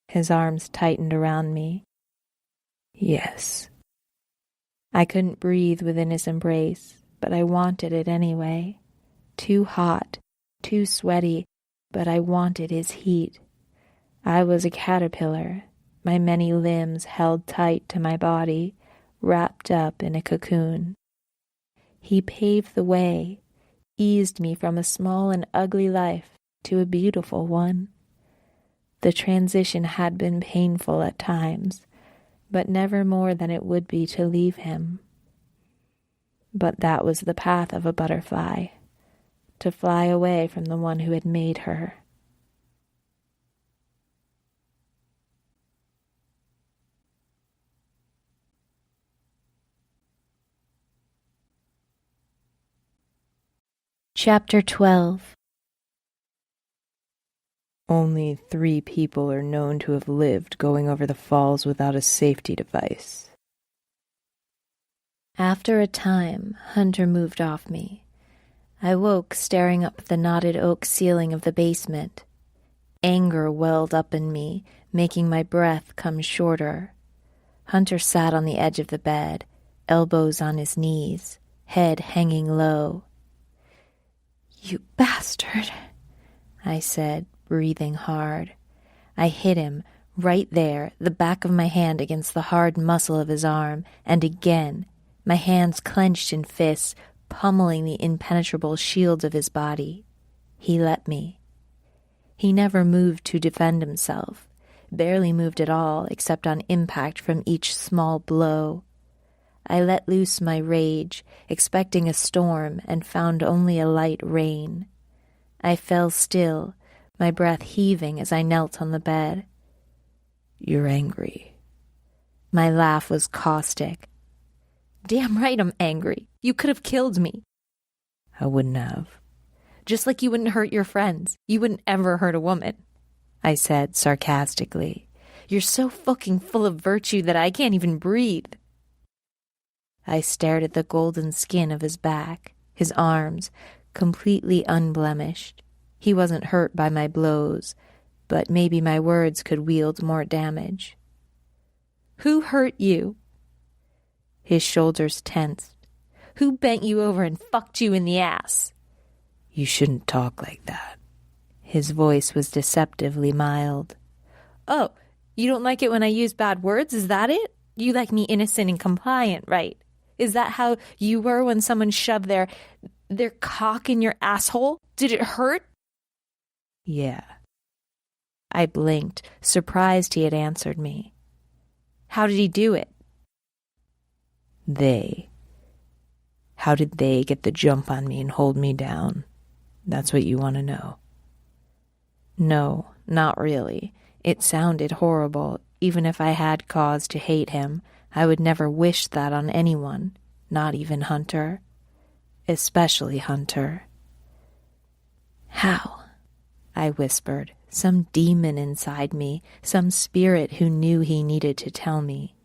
His arms tightened around me. Yes. I couldn't breathe within his embrace, but I wanted it anyway. Too hot, too sweaty, but I wanted his heat. I was a caterpillar, my many limbs held tight to my body, wrapped up in a cocoon. He paved the way, eased me from a small and ugly life to a beautiful one. The transition had been painful at times, but never more than it would be to leave him. But that was the path of a butterfly, to fly away from the one who had made her. Chapter 12. Only 3 people are known to have lived going over the falls without a safety device. After a time, Hunter moved off me. I woke staring up at the knotted oak ceiling of the basement. Anger welled up in me, making my breath come shorter. Hunter sat on the edge of the bed, elbows on his knees, head hanging low. "You bastard," I said, breathing hard. I hit him, right there, the back of my hand against the hard muscle of his arm, and again, my hands clenched in fists, pummeling the impenetrable shields of his body. He let me. He never moved to defend himself, barely moved at all except on impact from each small blow. I let loose my rage, expecting a storm, and found only a light rain. I fell still, my breath heaving as I knelt on the bed. "You're angry." My laugh was caustic. "Damn right I'm angry. You could have killed me." "I wouldn't have." "Just like you wouldn't hurt your friends. You wouldn't ever hurt a woman." I said sarcastically. "You're so fucking full of virtue that I can't even breathe." I stared at the golden skin of his back, his arms, completely unblemished. He wasn't hurt by my blows, but maybe my words could wield more damage. "Who hurt you?" His shoulders tensed. "Who bent you over and fucked you in the ass?" You shouldn't talk like that. His voice was deceptively mild. "Oh, you don't like it when I use bad words, is that it? You like me innocent and compliant, right? Is that how you were when someone shoved their cock in your asshole? Did it hurt?" Yeah. I blinked, surprised he had answered me. "How did he do it?" How did they get the jump on me and hold me down? That's what you want to know. No, not really. It sounded horrible. Even if I had cause to hate him, I would never wish that on anyone, not even Hunter. Especially Hunter. "How?" I whispered. Some demon inside me, some spirit who knew he needed to tell me.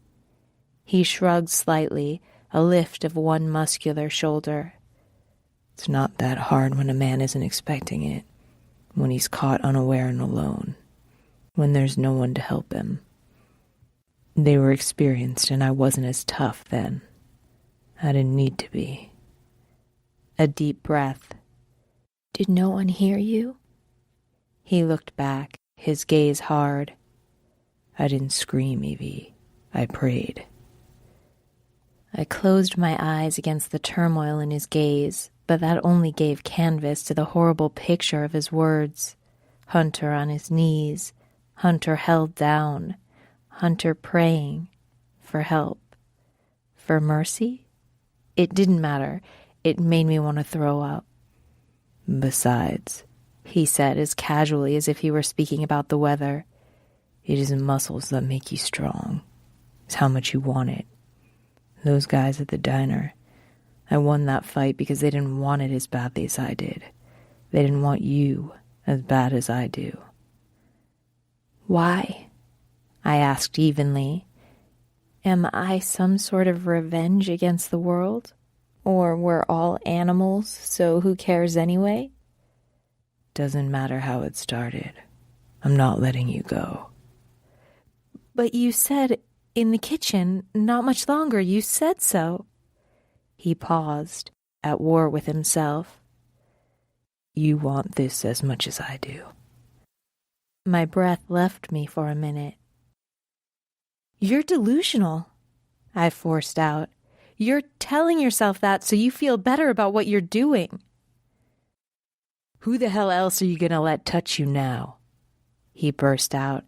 He shrugged slightly, a lift of one muscular shoulder. It's not that hard when a man isn't expecting it, when he's caught unaware and alone, when there's no one to help him. They were experienced and I wasn't as tough then. I didn't need to be. A deep breath. "Did no one hear you?" He looked back, his gaze hard. I didn't scream, Evie. I prayed. I closed my eyes against the turmoil in his gaze, but that only gave canvas to the horrible picture of his words. Hunter on his knees, Hunter held down, Hunter praying for help, for mercy. It didn't matter. It made me want to throw up. Besides, he said as casually as if he were speaking about the weather, it isn't muscles that make you strong. It's how much you want it. Those guys at the diner, I won that fight because they didn't want it as badly as I did. They didn't want you as bad as I do. "Why?" I asked evenly. "Am I some sort of revenge against the world? Or we're all animals, so who cares anyway?" Doesn't matter how it started. I'm not letting you go. "But you said in the kitchen, not much longer, you said so." He paused, at war with himself. You want this as much as I do. My breath left me for a minute. "You're delusional," I forced out. "You're telling yourself that so you feel better about what you're doing." Who the hell else are you going to let touch you now? He burst out.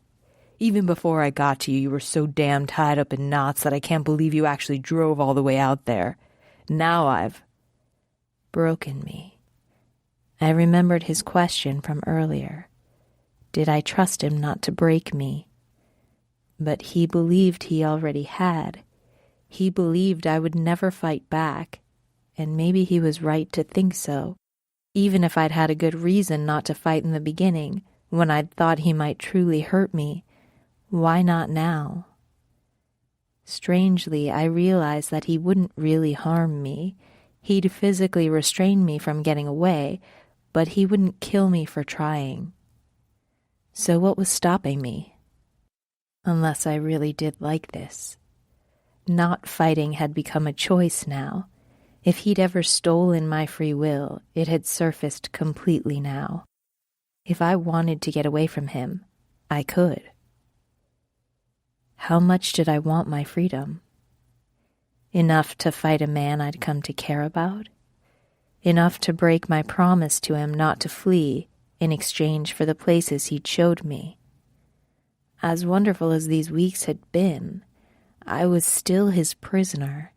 Even before I got to you, you were so damn tied up in knots that I can't believe you actually drove all the way out there. Now I've broken me. I remembered his question from earlier. Did I trust him not to break me? But he believed he already had. He believed I would never fight back, and maybe he was right to think so, even if I'd had a good reason not to fight in the beginning, when I'd thought he might truly hurt me. Why not now? Strangely, I realized that he wouldn't really harm me. He'd physically restrain me from getting away, but he wouldn't kill me for trying. So what was stopping me? Unless I really did like this. Not fighting had become a choice now. If he'd ever stolen my free will, it had surfaced completely now. If I wanted to get away from him, I could. How much did I want my freedom? Enough to fight a man I'd come to care about? Enough to break my promise to him not to flee in exchange for the places he'd showed me? As wonderful as these weeks had been, I was still his prisoner.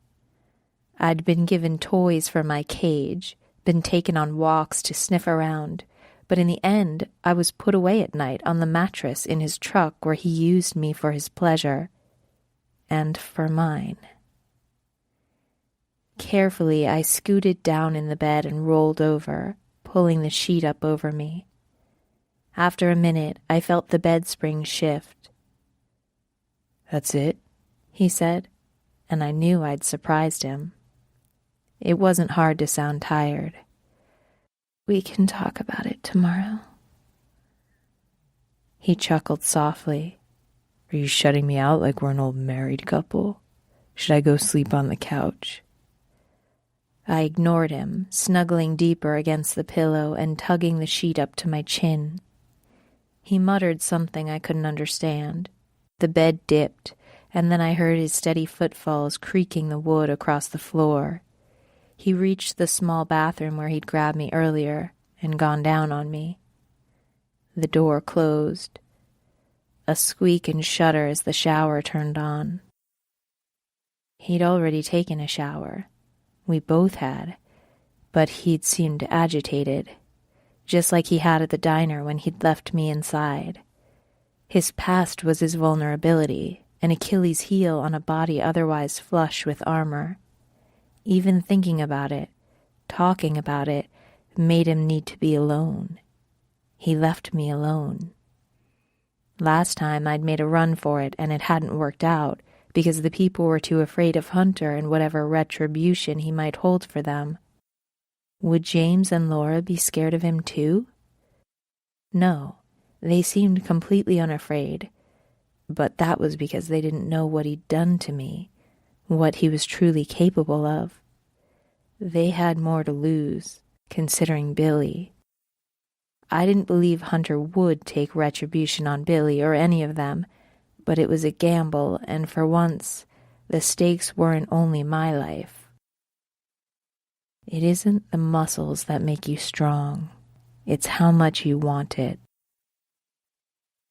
I'd been given toys for my cage, been taken on walks to sniff around, but in the end, I was put away at night on the mattress in his truck where he used me for his pleasure and for mine. Carefully, I scooted down in the bed and rolled over, pulling the sheet up over me. After a minute, I felt the bed spring shift. "That's it?" he said, and I knew I'd surprised him. It wasn't hard to sound tired. "We can talk about it tomorrow." He chuckled softly. "Are you shutting me out like we're an old married couple? Should I go sleep on the couch?" I ignored him, snuggling deeper against the pillow and tugging the sheet up to my chin. He muttered something I couldn't understand. The bed dipped, and then I heard his steady footfalls creaking the wood across the floor. He reached the small bathroom where he'd grabbed me earlier and gone down on me. The door closed. A squeak and shudder as the shower turned on. He'd already taken a shower. We both had, but he'd seemed agitated, just like he had at the diner when he'd left me inside. His past was his vulnerability, an Achilles heel on a body otherwise flush with armor. Even thinking about it, talking about it, made him need to be alone. He left me alone. Last time I'd made a run for it and it hadn't worked out because the people were too afraid of Hunter and whatever retribution he might hold for them. Would James and Laura be scared of him too? No, they seemed completely unafraid, but that was because they didn't know what he'd done to me, what he was truly capable of. They had more to lose, considering Billy. I didn't believe Hunter would take retribution on Billy or any of them, but it was a gamble, and for once, the stakes weren't only my life. It isn't the muscles that make you strong. It's how much you want it.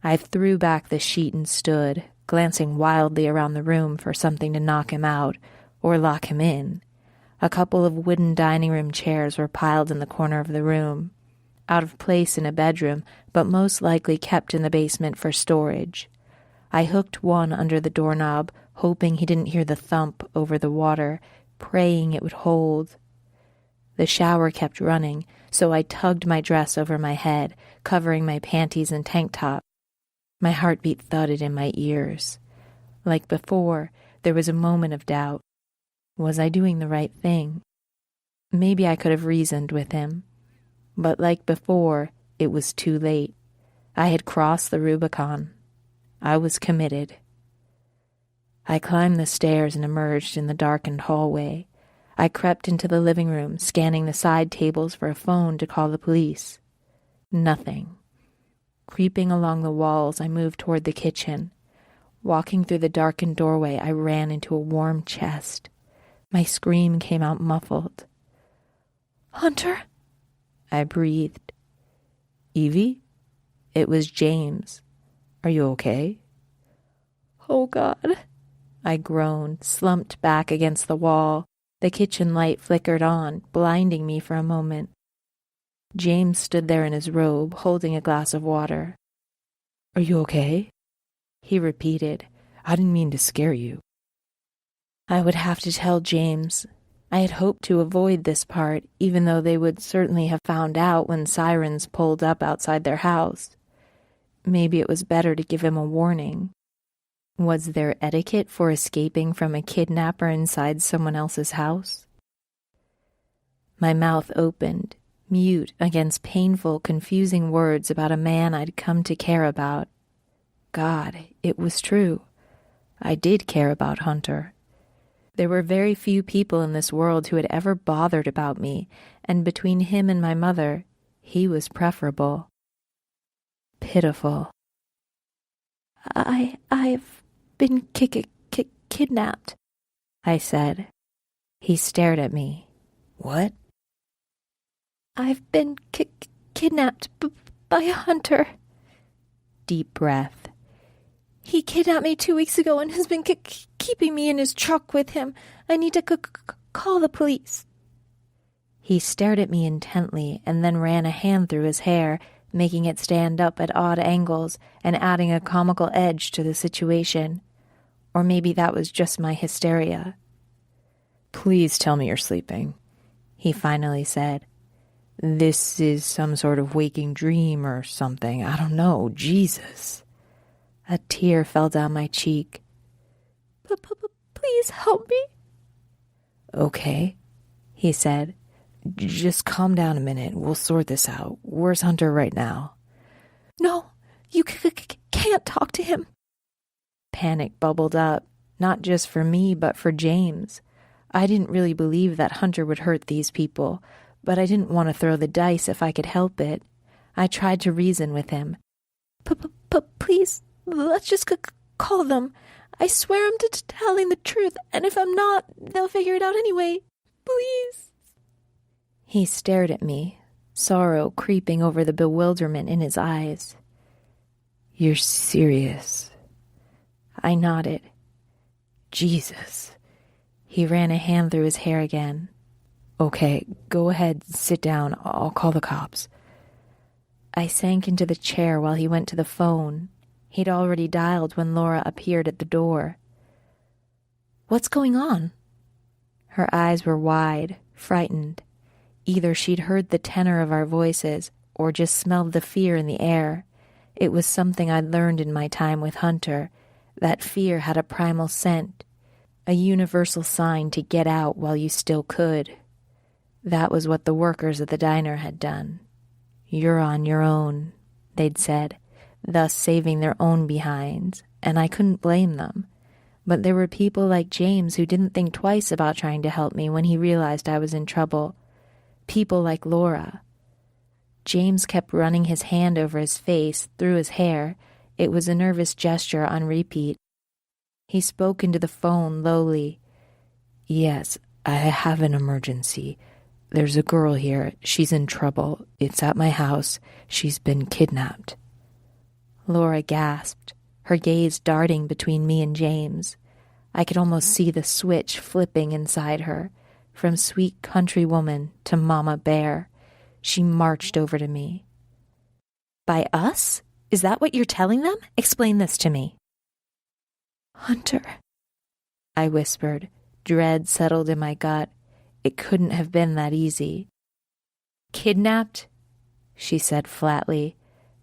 I threw back the sheet and stood, glancing wildly around the room for something to knock him out or lock him in. A couple of wooden dining room chairs were piled in the corner of the room, out of place in a bedroom, but most likely kept in the basement for storage. I hooked one under the doorknob, hoping he didn't hear the thump over the water, praying it would hold. The shower kept running, so I tugged my dress over my head, covering my panties and tank top. My heartbeat thudded in my ears. Like before, there was a moment of doubt. Was I doing the right thing? Maybe I could have reasoned with him. But like before, it was too late. I had crossed the Rubicon. I was committed. I climbed the stairs and emerged in the darkened hallway. I crept into the living room, scanning the side tables for a phone to call the police. Nothing. Creeping along the walls, I moved toward the kitchen. Walking through the darkened doorway, I ran into a warm chest. My scream came out muffled. "Hunter?" I breathed. "Evie?" It was James. "Are you okay?" "Oh, God." I groaned, slumped back against the wall. The kitchen light flickered on, blinding me for a moment. James stood there in his robe, holding a glass of water. "Are you okay?" He repeated. "I didn't mean to scare you." I would have to tell James. I had hoped to avoid this part, even though they would certainly have found out when sirens pulled up outside their house. Maybe it was better to give him a warning. Was there etiquette for escaping from a kidnapper inside someone else's house? My mouth opened, mute against painful, confusing words about a man I'd come to care about. God, it was true. I did care about Hunter. There were very few people in this world who had ever bothered about me, and between him and my mother, he was preferable. Pitiful. I've been kidnapped, I said. He stared at me. "What?" "I've been kidnapped by Hunter." Deep breath. "He kidnapped me 2 weeks ago and has been keeping me in his truck with him. I need to call the police." He stared at me intently and then ran a hand through his hair, making it stand up at odd angles and adding a comical edge to the situation. Or maybe that was just my hysteria. "Please tell me you're sleeping," he finally said. This is some sort of waking dream or something. I don't know. Jesus. A tear fell down my cheek. Please help me. Okay, he said. Just calm down a minute. We'll sort this out. Where's Hunter right now? No, you can't talk to him. Panic bubbled up, not just for me, but for James. I didn't really believe that Hunter would hurt these people, but I didn't want to throw the dice if I could help it. I tried to reason with him. Please, let's just call them. I swear I'm telling the truth, and if I'm not, they'll figure it out anyway. Please. He stared at me, sorrow creeping over the bewilderment in his eyes. You're serious? I nodded. Jesus. He ran a hand through his hair again. Okay, go ahead, sit down. I'll call the cops. I sank into the chair while he went to the phone. He'd already dialed when Laura appeared at the door. What's going on? Her eyes were wide, frightened. Either she'd heard the tenor of our voices or just smelled the fear in the air. It was something I'd learned in my time with Hunter, that fear had a primal scent, a universal sign to get out while you still could. That was what the workers at the diner had done. You're on your own, they'd said, thus saving their own behinds, and I couldn't blame them. But there were people like James who didn't think twice about trying to help me when he realized I was in trouble. People like Laura. James kept running his hand over his face, through his hair. It was a nervous gesture on repeat. He spoke into the phone lowly. Yes, I have an emergency. There's a girl here. She's in trouble. It's at my house. She's been kidnapped. Laura gasped, her gaze darting between me and James. I could almost see the switch flipping inside her. From sweet country woman to mama bear, she marched over to me. By us? Is that what you're telling them? Explain this to me. Hunter, I whispered. Dread settled in my gut. It couldn't have been that easy. Kidnapped? She said flatly,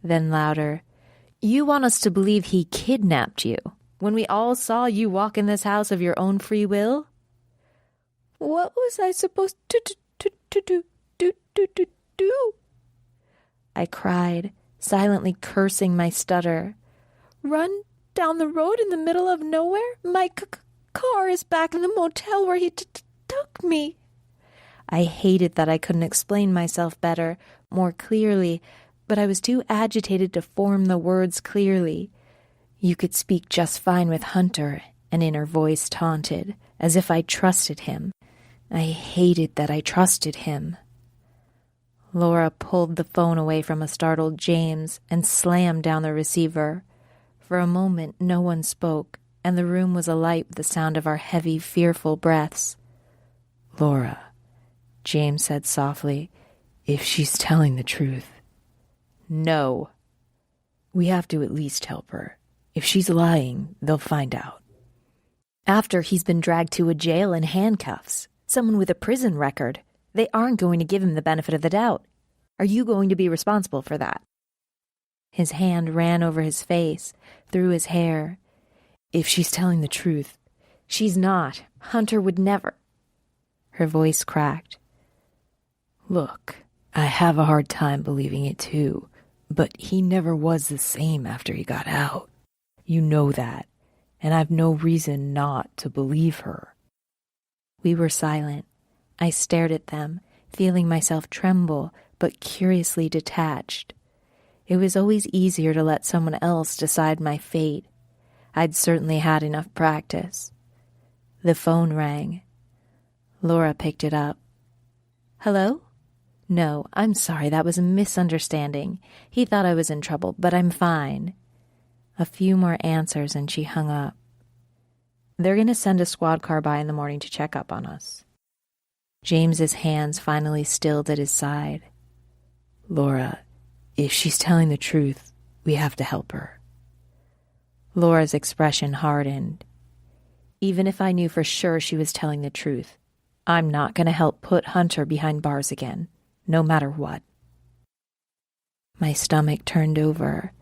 then louder. You want us to believe he kidnapped you, when we all saw you walk in this house of your own free will? What was I supposed to do? I cried, silently cursing my stutter. Run down the road in the middle of nowhere? My car is back in the motel where he took me. I hated that I couldn't explain myself better, more clearly, but I was too agitated to form the words clearly. You could speak just fine with Hunter, an inner voice taunted, as if I trusted him. I hated that I trusted him. Laura pulled the phone away from a startled James and slammed down the receiver. For a moment, no one spoke, and the room was alight with the sound of our heavy, fearful breaths. Laura, James said softly, if she's telling the truth. No. We have to at least help her. If she's lying, they'll find out. After he's been dragged to a jail in handcuffs, someone with a prison record, they aren't going to give him the benefit of the doubt. Are you going to be responsible for that? His hand ran over his face, through his hair. If she's telling the truth. She's not. Hunter would never. Her voice cracked. Look, I have a hard time believing it too, but he never was the same after he got out. You know that, and I've no reason not to believe her. We were silent. I stared at them, feeling myself tremble, but curiously detached. It was always easier to let someone else decide my fate. I'd certainly had enough practice. The phone rang. Laura picked it up. Hello? No, I'm sorry, that was a misunderstanding. He thought I was in trouble, but I'm fine. A few more answers and she hung up. They're going to send a squad car by in the morning to check up on us. James's hands finally stilled at his side. Laura, if she's telling the truth, we have to help her. Laura's expression hardened. Even if I knew for sure she was telling the truth, I'm not going to help put Hunter behind bars again. no matter what. My stomach turned over,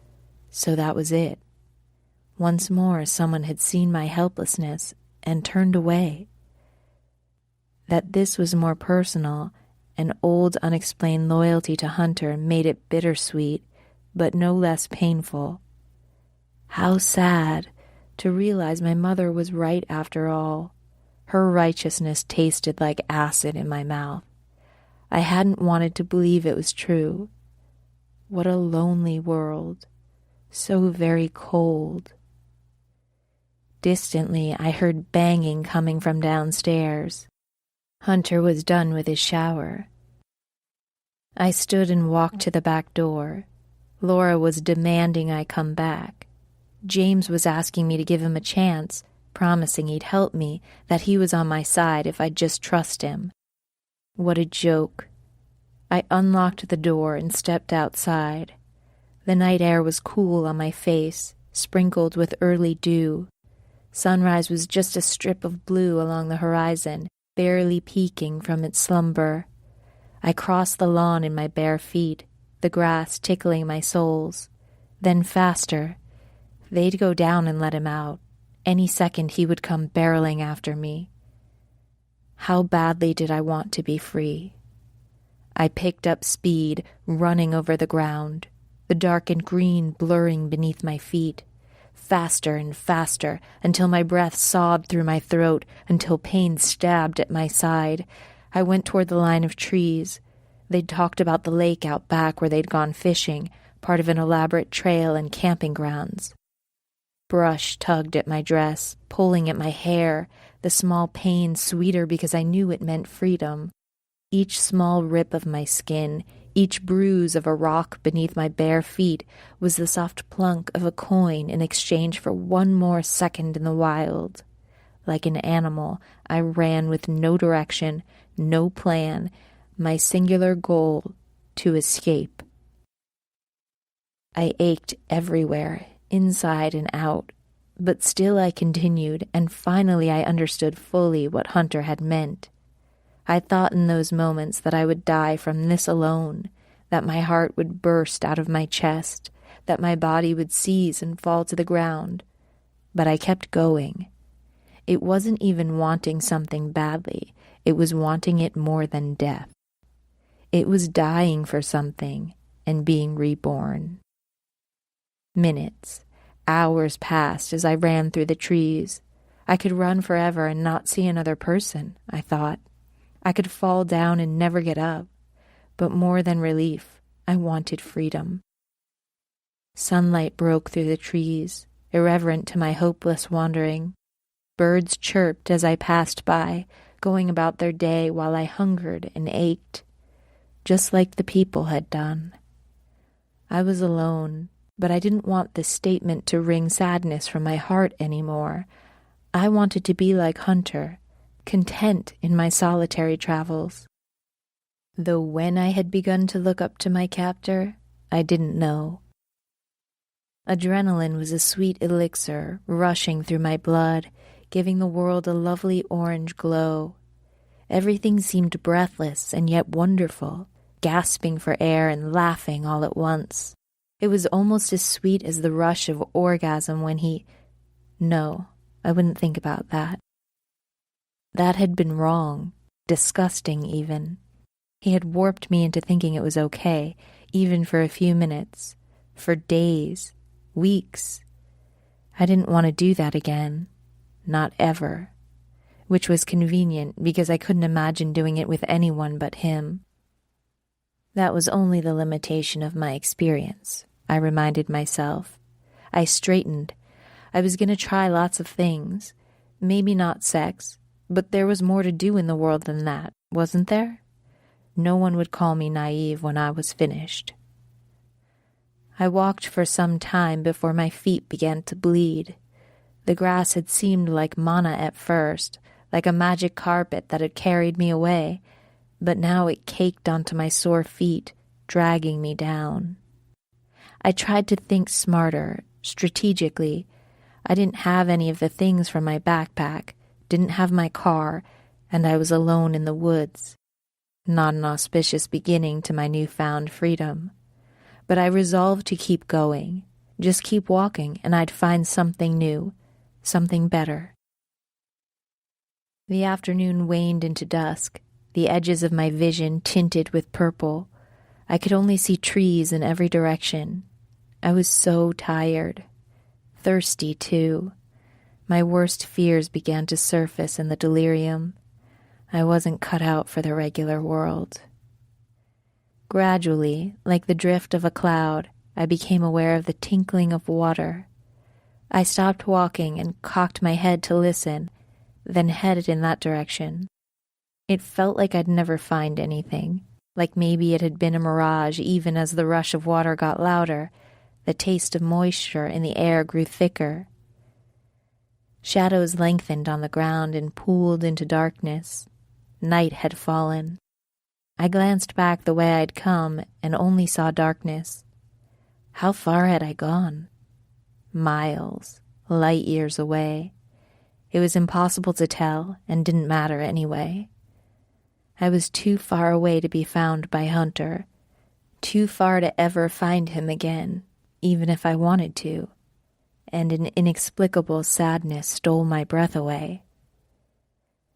so that was it. Once more, someone had seen my helplessness and turned away. That this was more personal, an old unexplained loyalty to Hunter made it bittersweet, but no less painful. How sad to realize my mother was right after all. Her righteousness tasted like acid in my mouth. I hadn't wanted to believe it was true. What a lonely world, so very cold. Distantly, I heard banging coming from downstairs. Hunter was done with his shower. I stood and walked to the back door. Laura was demanding I come back. James was asking me to give him a chance, promising he'd help me, that he was on my side if I'd just trust him. What a joke. I unlocked the door and stepped outside. The night air was cool on my face, sprinkled with early dew. Sunrise was just a strip of blue along the horizon, barely peeking from its slumber. I crossed the lawn in my bare feet, the grass tickling my soles. Then faster. They'd go down and let him out. Any second he would come barreling after me. How badly did I want to be free? I picked up speed, running over the ground, the darkened green blurring beneath my feet. Faster and faster, until my breath sobbed through my throat, until pain stabbed at my side. I went toward the line of trees. They'd talked about the lake out back where they'd gone fishing, part of an elaborate trail and camping grounds. Brush tugged at my dress, pulling at my hair, the small pain sweeter because I knew it meant freedom. Each small rip of my skin, each bruise of a rock beneath my bare feet was the soft plunk of a coin in exchange for one more second in the wild. Like an animal, I ran with no direction, no plan, my singular goal, to escape. I ached everywhere, inside and out, but still I continued, and finally I understood fully what Hunter had meant. I thought in those moments that I would die from this alone, that my heart would burst out of my chest, that my body would seize and fall to the ground. But I kept going. It wasn't even wanting something badly, it was wanting it more than death. It was dying for something and being reborn. Minutes, hours passed as I ran through the trees. I could run forever and not see another person, I thought. I could fall down and never get up. But more than relief, I wanted freedom. Sunlight broke through the trees, irreverent to my hopeless wandering. Birds chirped as I passed by, going about their day while I hungered and ached, just like the people had done. I was alone, but I didn't want this statement to wring sadness from my heart anymore. I wanted to be like Hunter, content in my solitary travels. Though when I had begun to look up to my captor, I didn't know. Adrenaline was a sweet elixir rushing through my blood, giving the world a lovely orange glow. Everything seemed breathless and yet wonderful, gasping for air and laughing all at once. It was almost as sweet as the rush of orgasm when he... No, I wouldn't think about that. That had been wrong, disgusting even. He had warped me into thinking it was okay, even for a few minutes, for days, weeks. I didn't want to do that again, not ever, which was convenient because I couldn't imagine doing it with anyone but him. That was only the limitation of my experience, I reminded myself. I straightened. I was going to try lots of things, maybe not sex, but there was more to do in the world than that, wasn't there? No one would call me naive when I was finished. I walked for some time before my feet began to bleed. The grass had seemed like manna at first, like a magic carpet that had carried me away, but now it caked onto my sore feet, dragging me down. I tried to think smarter, strategically. I didn't have any of the things from my backpack, didn't have my car, and I was alone in the woods. Not an auspicious beginning to my newfound freedom. But I resolved to keep going. Just keep walking, and I'd find something new, something better. The afternoon waned into dusk, the edges of my vision tinted with purple. I could only see trees in every direction. I was so tired. Thirsty, too. My worst fears began to surface in the delirium. I wasn't cut out for the regular world. Gradually, like the drift of a cloud, I became aware of the tinkling of water. I stopped walking and cocked my head to listen, then headed in that direction. It felt like I'd never find anything, like maybe it had been a mirage even as the rush of water got louder, the taste of moisture in the air grew thicker. Shadows lengthened on the ground and pooled into darkness. Night had fallen. I glanced back the way I'd come and only saw darkness. How far had I gone? Miles, light years away. It was impossible to tell and didn't matter anyway. I was too far away to be found by Hunter, too far to ever find him again, even if I wanted to, and an inexplicable sadness stole my breath away.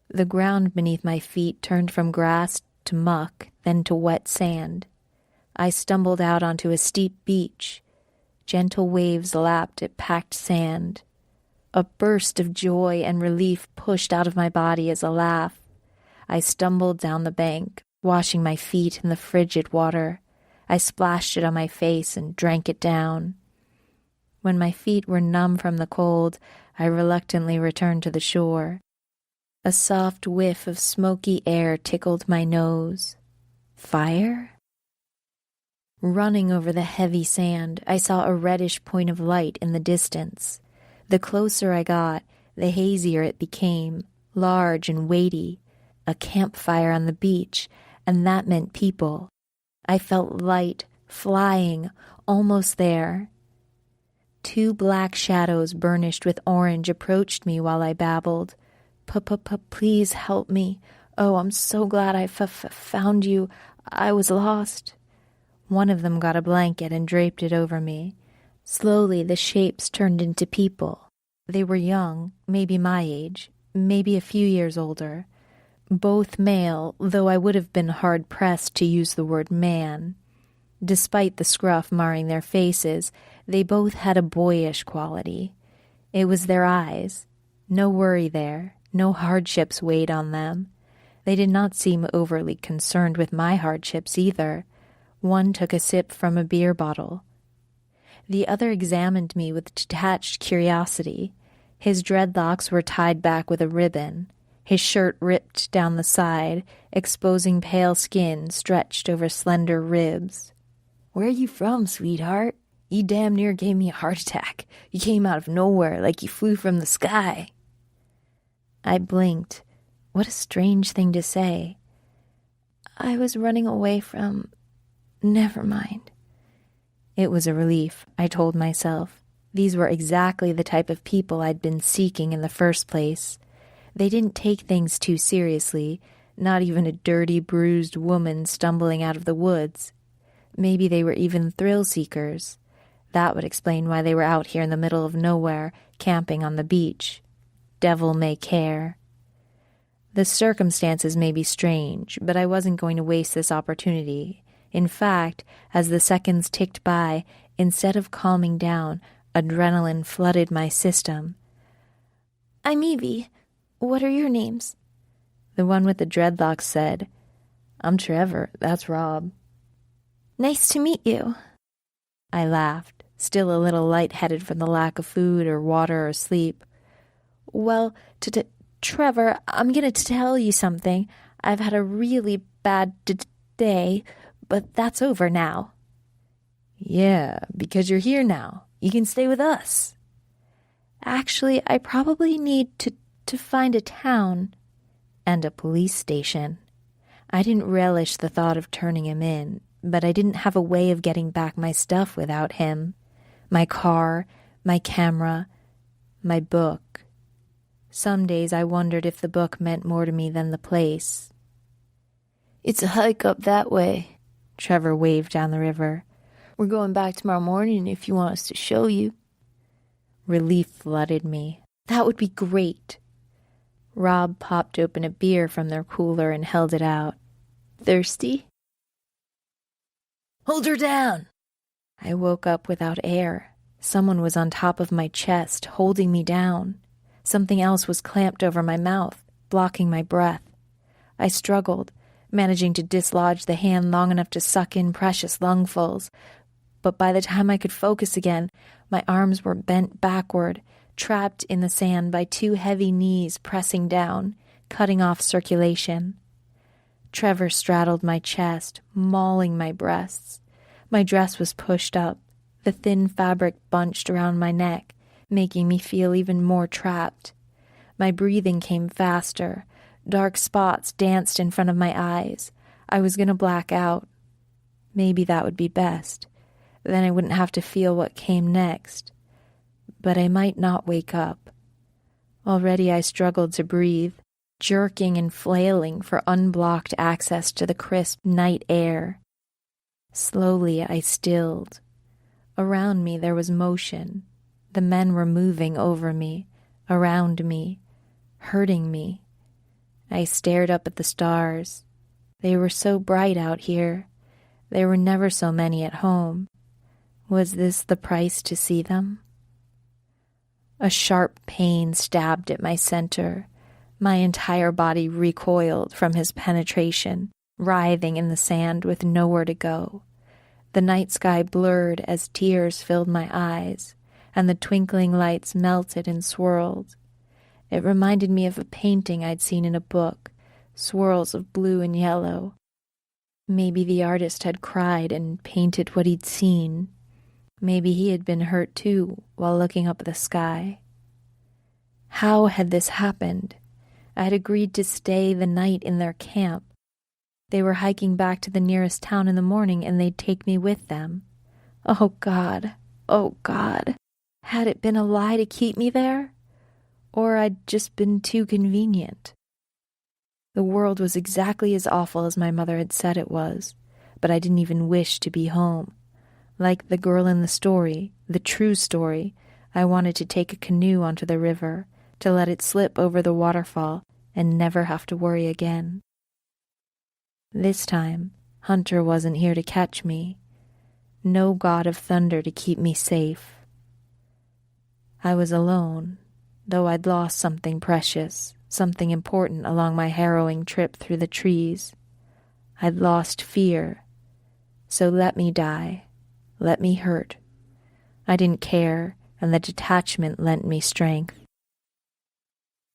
The ground beneath my feet turned from grass to muck, then to wet sand. I stumbled out onto a steep beach. Gentle waves lapped at packed sand. A burst of joy and relief pushed out of my body as a laugh. I stumbled down the bank, washing my feet in the frigid water. I splashed it on my face and drank it down. When my feet were numb from the cold, I reluctantly returned to the shore. A soft whiff of smoky air tickled my nose. Fire? Running over the heavy sand, I saw a reddish point of light in the distance. The closer I got, the hazier it became, large and weighty. A campfire on the beach, and that meant people. I felt light, flying, almost there. 2 black shadows burnished with orange approached me while I babbled. Please help me. Oh, I'm so glad I found you. I was lost. One of them got a blanket and draped it over me. Slowly, the shapes turned into people. They were young, maybe my age, maybe a few years older. Both male, though I would have been hard-pressed to use the word man. Despite the scruff marring their faces, they both had a boyish quality. It was their eyes. No worry there. No hardships weighed on them. They did not seem overly concerned with my hardships either. One took a sip from a beer bottle. The other examined me with detached curiosity. His dreadlocks were tied back with a ribbon. His shirt ripped down the side, exposing pale skin stretched over slender ribs. "Where are you from, sweetheart? You damn near gave me a heart attack. You came out of nowhere like you flew from the sky." I blinked. What a strange thing to say. "I was running away from... Never mind." It was a relief, I told myself. These were exactly the type of people I'd been seeking in the first place. They didn't take things too seriously, not even a dirty, bruised woman stumbling out of the woods. Maybe they were even thrill-seekers. That would explain why they were out here in the middle of nowhere, camping on the beach. Devil may care. The circumstances may be strange, but I wasn't going to waste this opportunity. In fact, as the seconds ticked by, instead of calming down, adrenaline flooded my system. "I'm Evie. What are your names?" The one with the dreadlocks said. "I'm Trevor. That's Rob." "Nice to meet you." I laughed, still a little lightheaded from the lack of food or water or sleep. "Well, Trevor, I'm going to tell you something. I've had a really bad day, but that's over now." "Yeah, because you're here now. You can stay with us." "Actually, I probably need to find a town and a police station." I didn't relish the thought of turning him in, but I didn't have a way of getting back my stuff without him. My car, my camera, my book. Some days I wondered if the book meant more to me than the place. It's a hike up that way. Trevor waved down the river. We're going back tomorrow morning if you want us to show you. Relief flooded me. That would be great. Rob popped open a beer from their cooler and held it out. Thirsty? Hold her down. I woke up without air. Someone was on top of my chest, holding me down. Something else was clamped over my mouth, blocking my breath. I struggled, managing to dislodge the hand long enough to suck in precious lungfuls. But by the time I could focus again, my arms were bent backward, trapped in the sand by two heavy knees pressing down, cutting off circulation. Trevor straddled my chest, mauling my breasts. My dress was pushed up, the thin fabric bunched around my neck, making me feel even more trapped. My breathing came faster. Dark spots danced in front of my eyes. I was going to black out. Maybe that would be best. Then I wouldn't have to feel what came next. But I might not wake up. Already I struggled to breathe, jerking and flailing for unblocked access to the crisp night air. Slowly I stilled. Around me there was motion. The men were moving over me, around me, hurting me. I stared up at the stars. They were so bright out here. There were never so many at home. Was this the price to see them? A sharp pain stabbed at my center. My entire body recoiled from his penetration, writhing in the sand with nowhere to go. The night sky blurred as tears filled my eyes, and the twinkling lights melted and swirled. It reminded me of a painting I'd seen in a book, swirls of blue and yellow. Maybe the artist had cried and painted what he'd seen. Maybe he had been hurt too while looking up at the sky. How had this happened? I had agreed to stay the night in their camp. They were hiking back to the nearest town in the morning, and they'd take me with them. Oh, God. Oh, God. Had it been a lie to keep me there? Or I'd just been too convenient. The world was exactly as awful as my mother had said it was, but I didn't even wish to be home. Like the girl in the story, the true story, I wanted to take a canoe onto the river, to let it slip over the waterfall and never have to worry again. This time, Hunter wasn't here to catch me. No god of thunder to keep me safe. I was alone, though I'd lost something precious, something important along my harrowing trip through the trees. I'd lost fear. So let me die. Let me hurt. I didn't care, and the detachment lent me strength.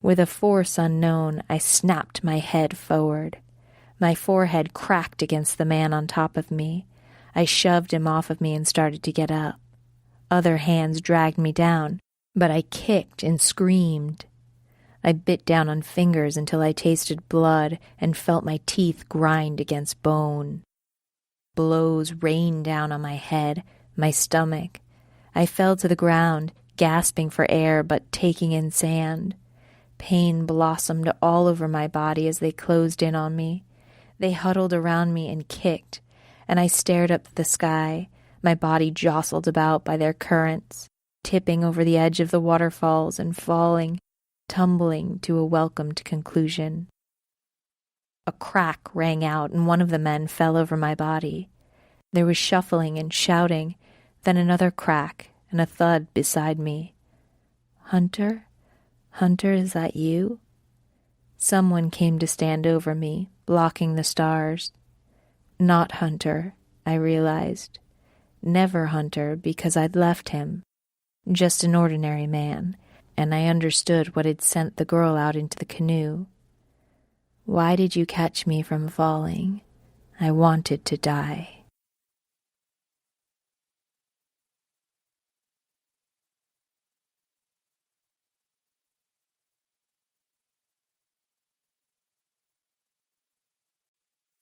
With a force unknown, I snapped my head forward. My forehead cracked against the man on top of me. I shoved him off of me and started to get up. Other hands dragged me down, but I kicked and screamed. I bit down on fingers until I tasted blood and felt my teeth grind against bone. Blows rained down on my head, my stomach. I fell to the ground, gasping for air but taking in sand. Pain blossomed all over my body as they closed in on me. They huddled around me and kicked, and I stared up at the sky, my body jostled about by their currents, tipping over the edge of the waterfalls and falling, tumbling to a welcomed conclusion. A crack rang out, and one of the men fell over my body. There was shuffling and shouting, then another crack and a thud beside me. Hunter? Hunter, is that you? Someone came to stand over me, blocking the stars. Not Hunter, I realized. Never Hunter, because I'd left him. Just an ordinary man, and I understood what had sent the girl out into the canoe. Why did you catch me from falling? I wanted to die.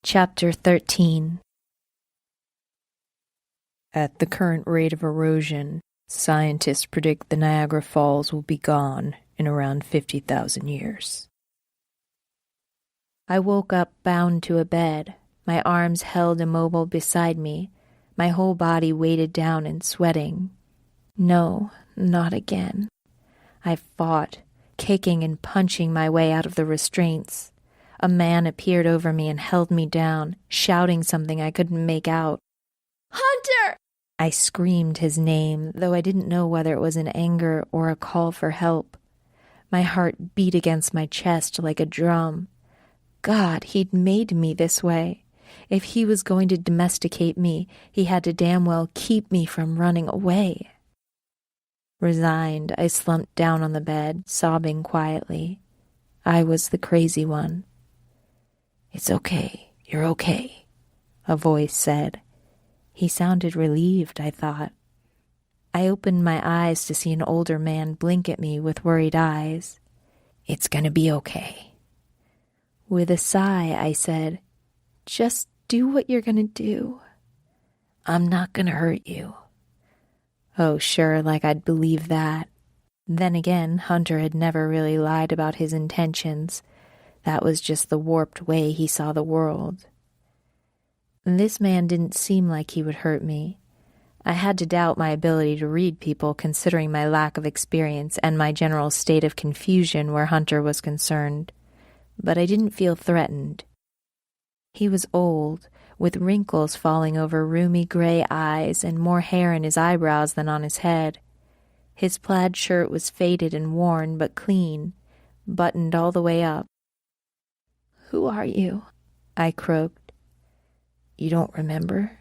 Chapter 13. At the current rate of erosion, scientists predict the Niagara Falls will be gone in around 50,000 years. I woke up bound to a bed, my arms held immobile beside me, my whole body weighted down and sweating. No, not again. I fought, kicking and punching my way out of the restraints. A man appeared over me and held me down, shouting something I couldn't make out. Hunter! I screamed his name, though I didn't know whether it was in anger or a call for help. My heart beat against my chest like a drum. God, he'd made me this way. If he was going to domesticate me, he had to damn well keep me from running away. Resigned, I slumped down on the bed, sobbing quietly. I was the crazy one. "It's okay, you're okay," a voice said. He sounded relieved, I thought. I opened my eyes to see an older man blink at me with worried eyes. "It's gonna be okay." With a sigh, I said, "Just do what you're gonna do." "I'm not gonna hurt you." Oh, sure, like I'd believe that. Then again, Hunter had never really lied about his intentions. That was just the warped way he saw the world. This man didn't seem like he would hurt me. I had to doubt my ability to read people considering my lack of experience and my general state of confusion where Hunter was concerned. But I didn't feel threatened. He was old, with wrinkles falling over rheumy gray eyes and more hair in his eyebrows than on his head. His plaid shirt was faded and worn, but clean, buttoned all the way up. "Who are you?" I croaked. "You don't remember?"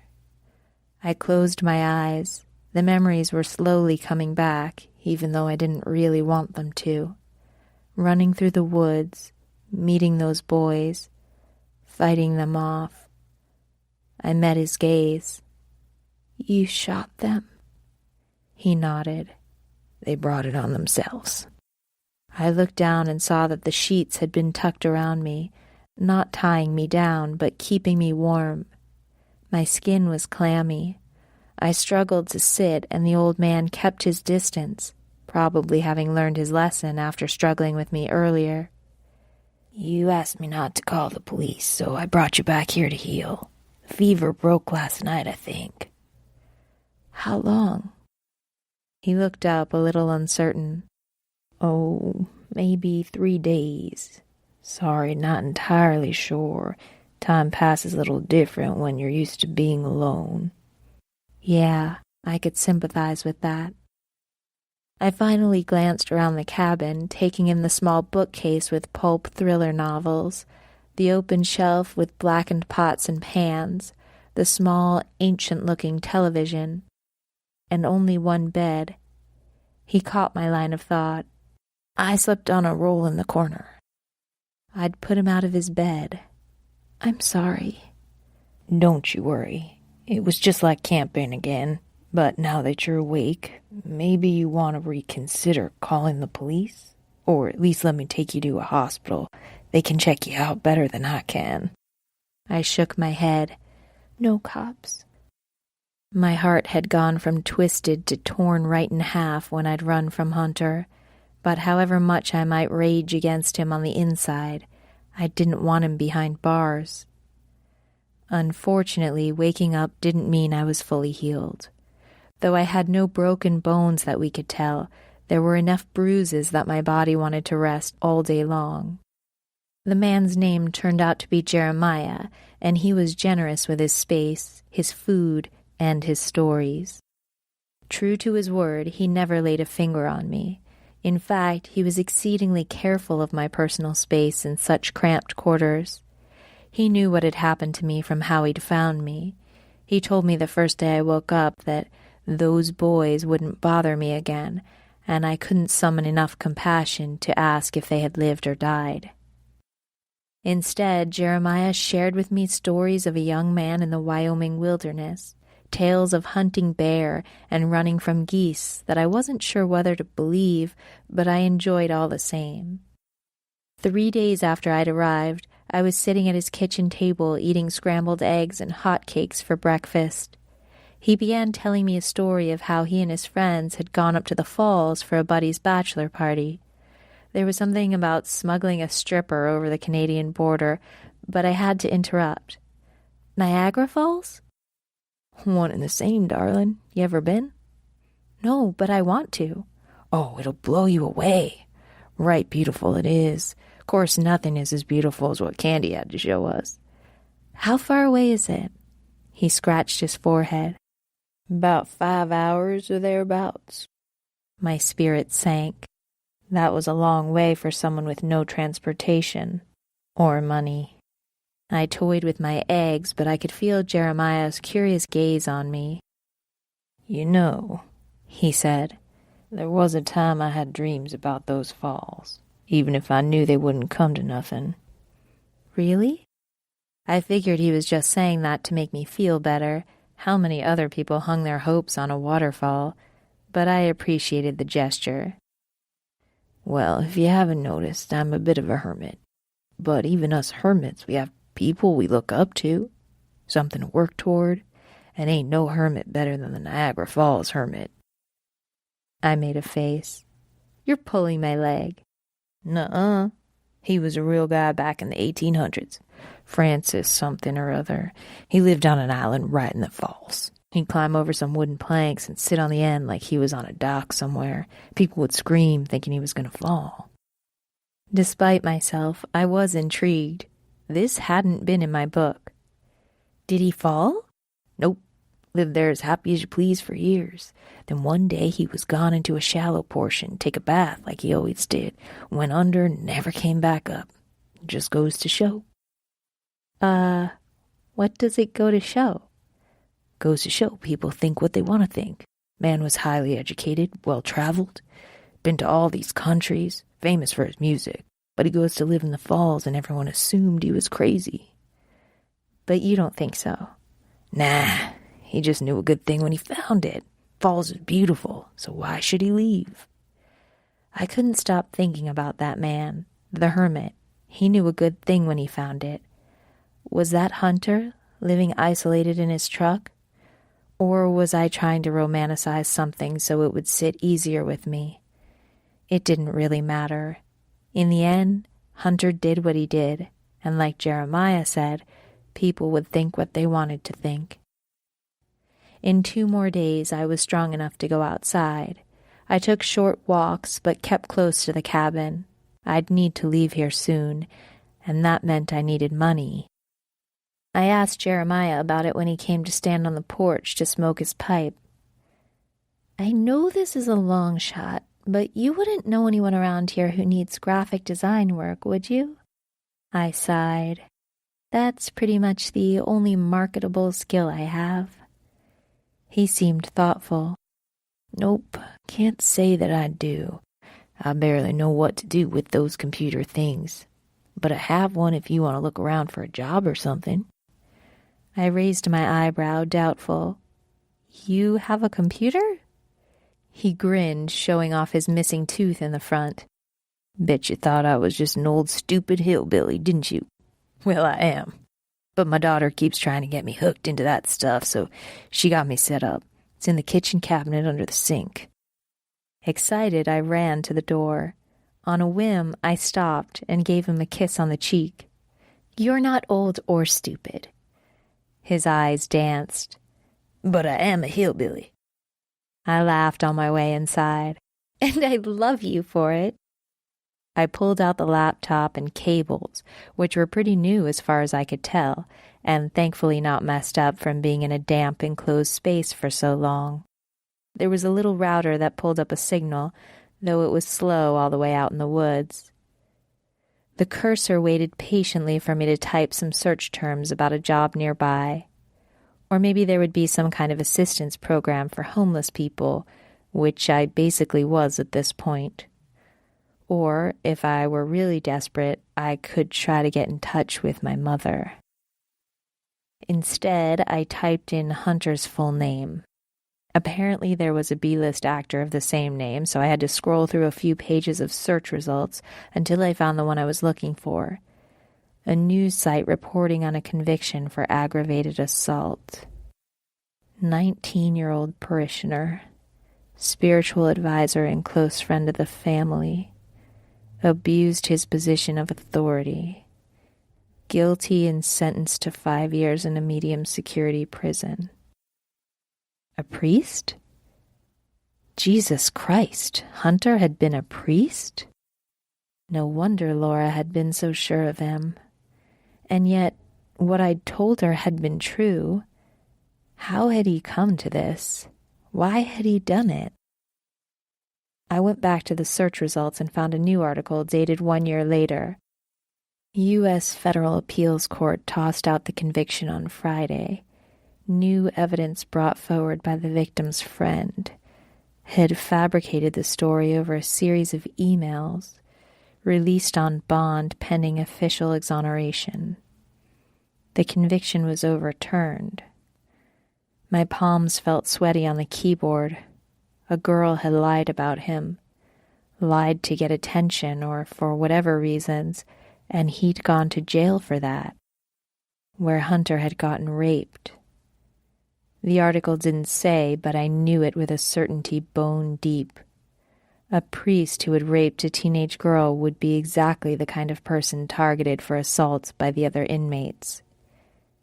I closed my eyes. The memories were slowly coming back, even though I didn't really want them to. Running through the woods, meeting those boys, fighting them off. I met his gaze. "You shot them?" He nodded. "They brought it on themselves." I looked down and saw that the sheets had been tucked around me, not tying me down, but keeping me warm. My skin was clammy. I struggled to sit, and the old man kept his distance, probably having learned his lesson after struggling with me earlier. "You asked me not to call the police, so I brought you back here to heal. The fever broke last night, I think." "How long?" He looked up, a little uncertain. "Oh, maybe 3 days. Sorry, not entirely sure. Time passes a little different when you're used to being alone." Yeah, I could sympathize with that. I finally glanced around the cabin, taking in the small bookcase with pulp thriller novels, the open shelf with blackened pots and pans, the small, ancient-looking television, and only one bed. He caught my line of thought. "I slept on a roll in the corner." I'd put him out of his bed. "I'm sorry." "Don't you worry. It was just like camping again. But now that you're awake, maybe you want to reconsider calling the police? Or at least let me take you to a hospital. They can check you out better than I can." I shook my head. "No cops." My heart had gone from twisted to torn right in half when I'd run from Hunter, but however much I might rage against him on the inside, I didn't want him behind bars. Unfortunately, waking up didn't mean I was fully healed. Though I had no broken bones that we could tell, there were enough bruises that my body wanted to rest all day long. The man's name turned out to be Jeremiah, and he was generous with his space, his food, and his stories. True to his word, he never laid a finger on me. In fact, he was exceedingly careful of my personal space in such cramped quarters. He knew what had happened to me from how he'd found me. He told me the first day I woke up that those boys wouldn't bother me again, and I couldn't summon enough compassion to ask if they had lived or died. Instead, Jeremiah shared with me stories of a young man in the Wyoming wilderness, tales of hunting bear and running from geese that I wasn't sure whether to believe, but I enjoyed all the same. 3 days after I'd arrived, I was sitting at his kitchen table eating scrambled eggs and hot cakes for breakfast. He began telling me a story of how he and his friends had gone up to the falls for a buddy's bachelor party. There was something about smuggling a stripper over the Canadian border, but I had to interrupt. Niagara Falls? One and the same, darling. You ever been? No, but I want to. Oh, it'll blow you away. Right beautiful it is. Of course, nothing is as beautiful as what Candy had to show us. How far away is it? He scratched his forehead. About 5 hours or thereabouts. My spirit sank. That was a long way for someone with no transportation or money. I toyed with my eggs, but I could feel Jeremiah's curious gaze on me. You know, he said, there was a time I had dreams about those falls, even if I knew they wouldn't come to nothing. Really? I figured he was just saying that to make me feel better. How many other people hung their hopes on a waterfall? But I appreciated the gesture. Well, if you haven't noticed, I'm a bit of a hermit. But even us hermits, we have people we look up to, something to work toward, and ain't no hermit better than the Niagara Falls hermit. I made a face. You're pulling my leg. Nuh-uh. He was a real guy back in the 1800s. Francis something or other. He lived on an island right in the falls. He'd climb over some wooden planks and sit on the end like he was on a dock somewhere. People would scream thinking he was going to fall. Despite myself, I was intrigued. This hadn't been in my book. Did he fall? Nope. Lived there as happy as you please for years. Then one day he was gone into a shallow portion, take a bath like he always did, went under and never came back up. Just goes to show. What does it go to show? Goes to show people think what they want to think. Man was highly educated, well-traveled, been to all these countries, famous for his music. But he goes to live in the falls and everyone assumed he was crazy. But you don't think so? Nah, he just knew a good thing when he found it. Falls is beautiful, so why should he leave? I couldn't stop thinking about that man, the hermit. He knew a good thing when he found it. Was that Hunter, living isolated in his truck? Or was I trying to romanticize something so it would sit easier with me? It didn't really matter. In the end, Hunter did what he did, and like Jeremiah said, people would think what they wanted to think. In 2 more days, I was strong enough to go outside. I took short walks, but kept close to the cabin. I'd need to leave here soon, and that meant I needed money. I asked Jeremiah about it when he came to stand on the porch to smoke his pipe. I know this is a long shot, but you wouldn't know anyone around here who needs graphic design work, would you? I sighed. That's pretty much the only marketable skill I have. He seemed thoughtful. Nope, can't say that I do. I barely know what to do with those computer things. But I have one if you want to look around for a job or something. I raised my eyebrow, doubtful. You have a computer? He grinned, showing off his missing tooth in the front. Bet you thought I was just an old stupid hillbilly, didn't you? Well, I am. But my daughter keeps trying to get me hooked into that stuff, so she got me set up. It's in the kitchen cabinet under the sink. Excited, I ran to the door. On a whim, I stopped and gave him a kiss on the cheek. You're not old or stupid. His eyes danced. But I am a hillbilly. I laughed on my way inside. And I love you for it. I pulled out the laptop and cables, which were pretty new as far as I could tell, and thankfully not messed up from being in a damp, enclosed space for so long. There was a little router that pulled up a signal, though it was slow all the way out in the woods. The cursor waited patiently for me to type some search terms about a job nearby. Or maybe there would be some kind of assistance program for homeless people, which I basically was at this point. Or, if I were really desperate, I could try to get in touch with my mother. Instead, I typed in Hunter's full name. Apparently there was a B-list actor of the same name, so I had to scroll through a few pages of search results until I found the one I was looking for. A news site reporting on a conviction for aggravated assault. 19-year-old parishioner. Spiritual advisor and close friend of the family. abused his position of authority, guilty and sentenced to 5 years in a medium security prison. A priest? Jesus Christ, Hunter had been a priest? No wonder Laura had been so sure of him. And yet, what I'd told her had been true. How had he come to this? Why had he done it? I went back to the search results and found a new article dated 1 year later. U.S. Federal Appeals Court tossed out the conviction on Friday. New evidence brought forward by the victim's friend had fabricated the story over a series of emails released on bond pending official exoneration. The conviction was overturned. My palms felt sweaty on the keyboard. A girl had lied about him, lied to get attention or for whatever reasons, and he'd gone to jail for that, where Hunter had gotten raped. The article didn't say, but I knew it with a certainty bone deep. A priest who had raped a teenage girl would be exactly the kind of person targeted for assault by the other inmates.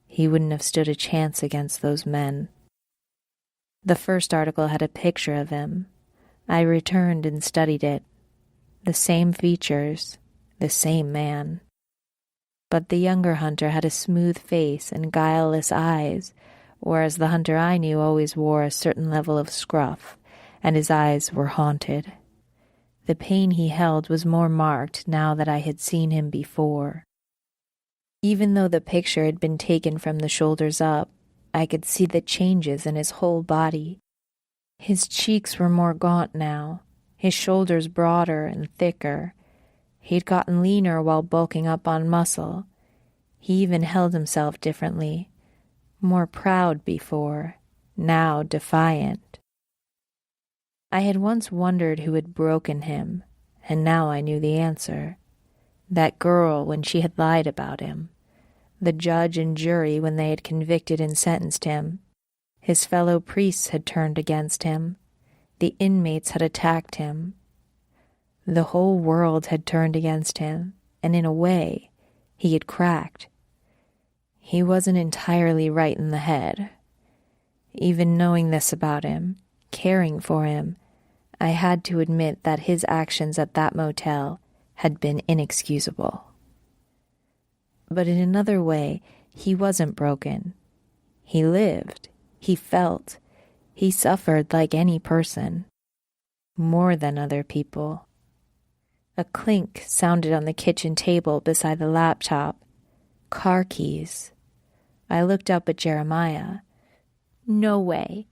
He wouldn't have stood a chance against those men. The first article had a picture of him. I returned and studied it. The same features, the same man. But the younger Hunter had a smooth face and guileless eyes, whereas the Hunter I knew always wore a certain level of scruff, and his eyes were haunted. The pain he held was more marked now that I had seen him before. Even though the picture had been taken from the shoulders up, I could see the changes in his whole body. His cheeks were more gaunt now, his shoulders broader and thicker. He'd gotten leaner while bulking up on muscle. He even held himself differently. More proud before, now defiant. I had once wondered who had broken him, and now I knew the answer. That girl when she had lied about him. The judge and jury when they had convicted and sentenced him. His fellow priests had turned against him. The inmates had attacked him. The whole world had turned against him, and in a way, he had cracked. He wasn't entirely right in the head. Even knowing this about him, caring for him, I had to admit that his actions at that motel had been inexcusable. But in another way, he wasn't broken. He lived, he felt, he suffered like any person. More than other people. A clink sounded on the kitchen table beside the laptop. Car keys. I looked up at Jeremiah. No way.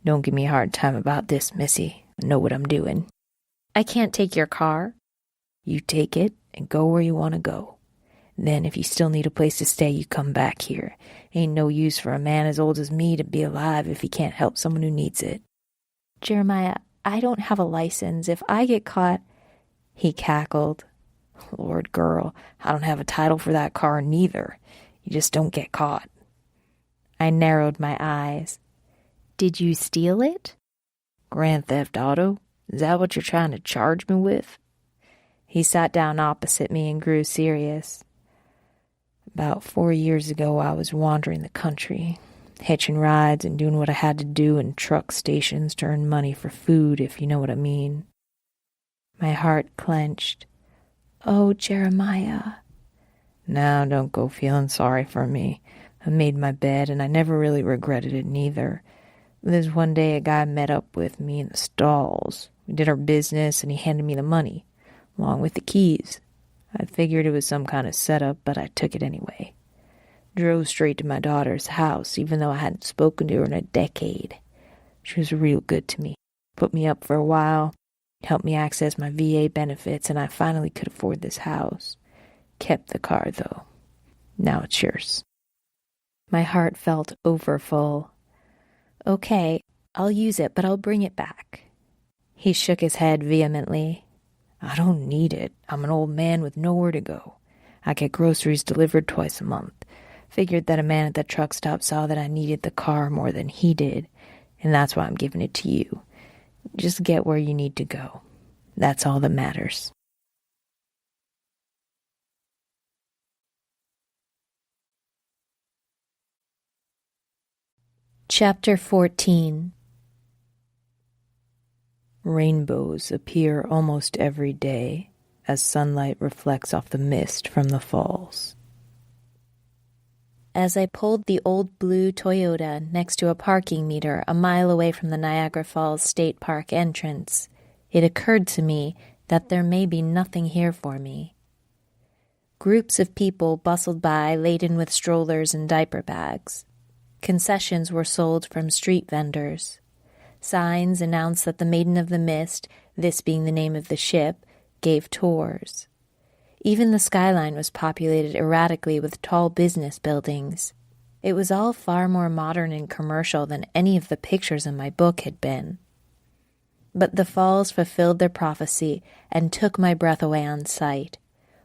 Don't give me a hard time about this, Missy. I know what I'm doing. I can't take your car. You take it and go where you want to go. Then if you still need a place to stay, you come back here. Ain't no use for a man as old as me to be alive if he can't help someone who needs it. Jeremiah, I don't have a license. If I get caught... He cackled. Lord, girl, I don't have a title for that car neither. You just don't get caught. I narrowed my eyes. Did you steal it? Grand theft auto? Is that what you're trying to charge me with? He sat down opposite me and grew serious. About 4 years ago, I was wandering the country, hitching rides and doing what I had to do in truck stations to earn money for food, if you know what I mean. My heart clenched. Oh, Jeremiah. Now don't go feeling sorry for me. I made my bed, and I never really regretted it neither. There's one day a guy met up with me in the stalls. We did our business, and he handed me the money, along with the keys. I figured it was some kind of setup, but I took it anyway. Drove straight to my daughter's house, even though I hadn't spoken to her in a decade. She was real good to me. Put me up for a while, helped me access my VA benefits, and I finally could afford this house. Kept the car, though. Now it's yours. My heart felt overfull. Okay, I'll use it, but I'll bring it back. He shook his head vehemently. I don't need it. I'm an old man with nowhere to go. I get groceries delivered twice a month. Figured that a man at the truck stop saw that I needed the car more than he did, and that's why I'm giving it to you. Just get where you need to go. That's all that matters. Chapter 14. Rainbows appear almost every day as sunlight reflects off the mist from the falls. As I pulled the old blue Toyota next to a parking meter a mile away from the Niagara Falls State Park entrance, it occurred to me that there may be nothing here for me. Groups of people bustled by laden with strollers and diaper bags. Concessions were sold from street vendors. Signs announced that the Maiden of the Mist, this being the name of the ship, gave tours. Even the skyline was populated erratically with tall business buildings. It was all far more modern and commercial than any of the pictures in my book had been. But the falls fulfilled their prophecy and took my breath away on sight,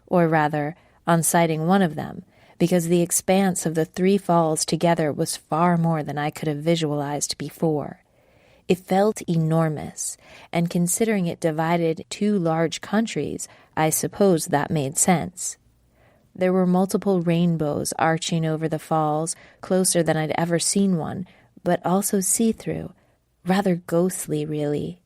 or rather, on sighting one of them, because the expanse of the three falls together was far more than I could have visualized before. It felt enormous, and considering it divided two large countries, I suppose that made sense. There were multiple rainbows arching over the falls, closer than I'd ever seen one, but also see-through, rather ghostly, really.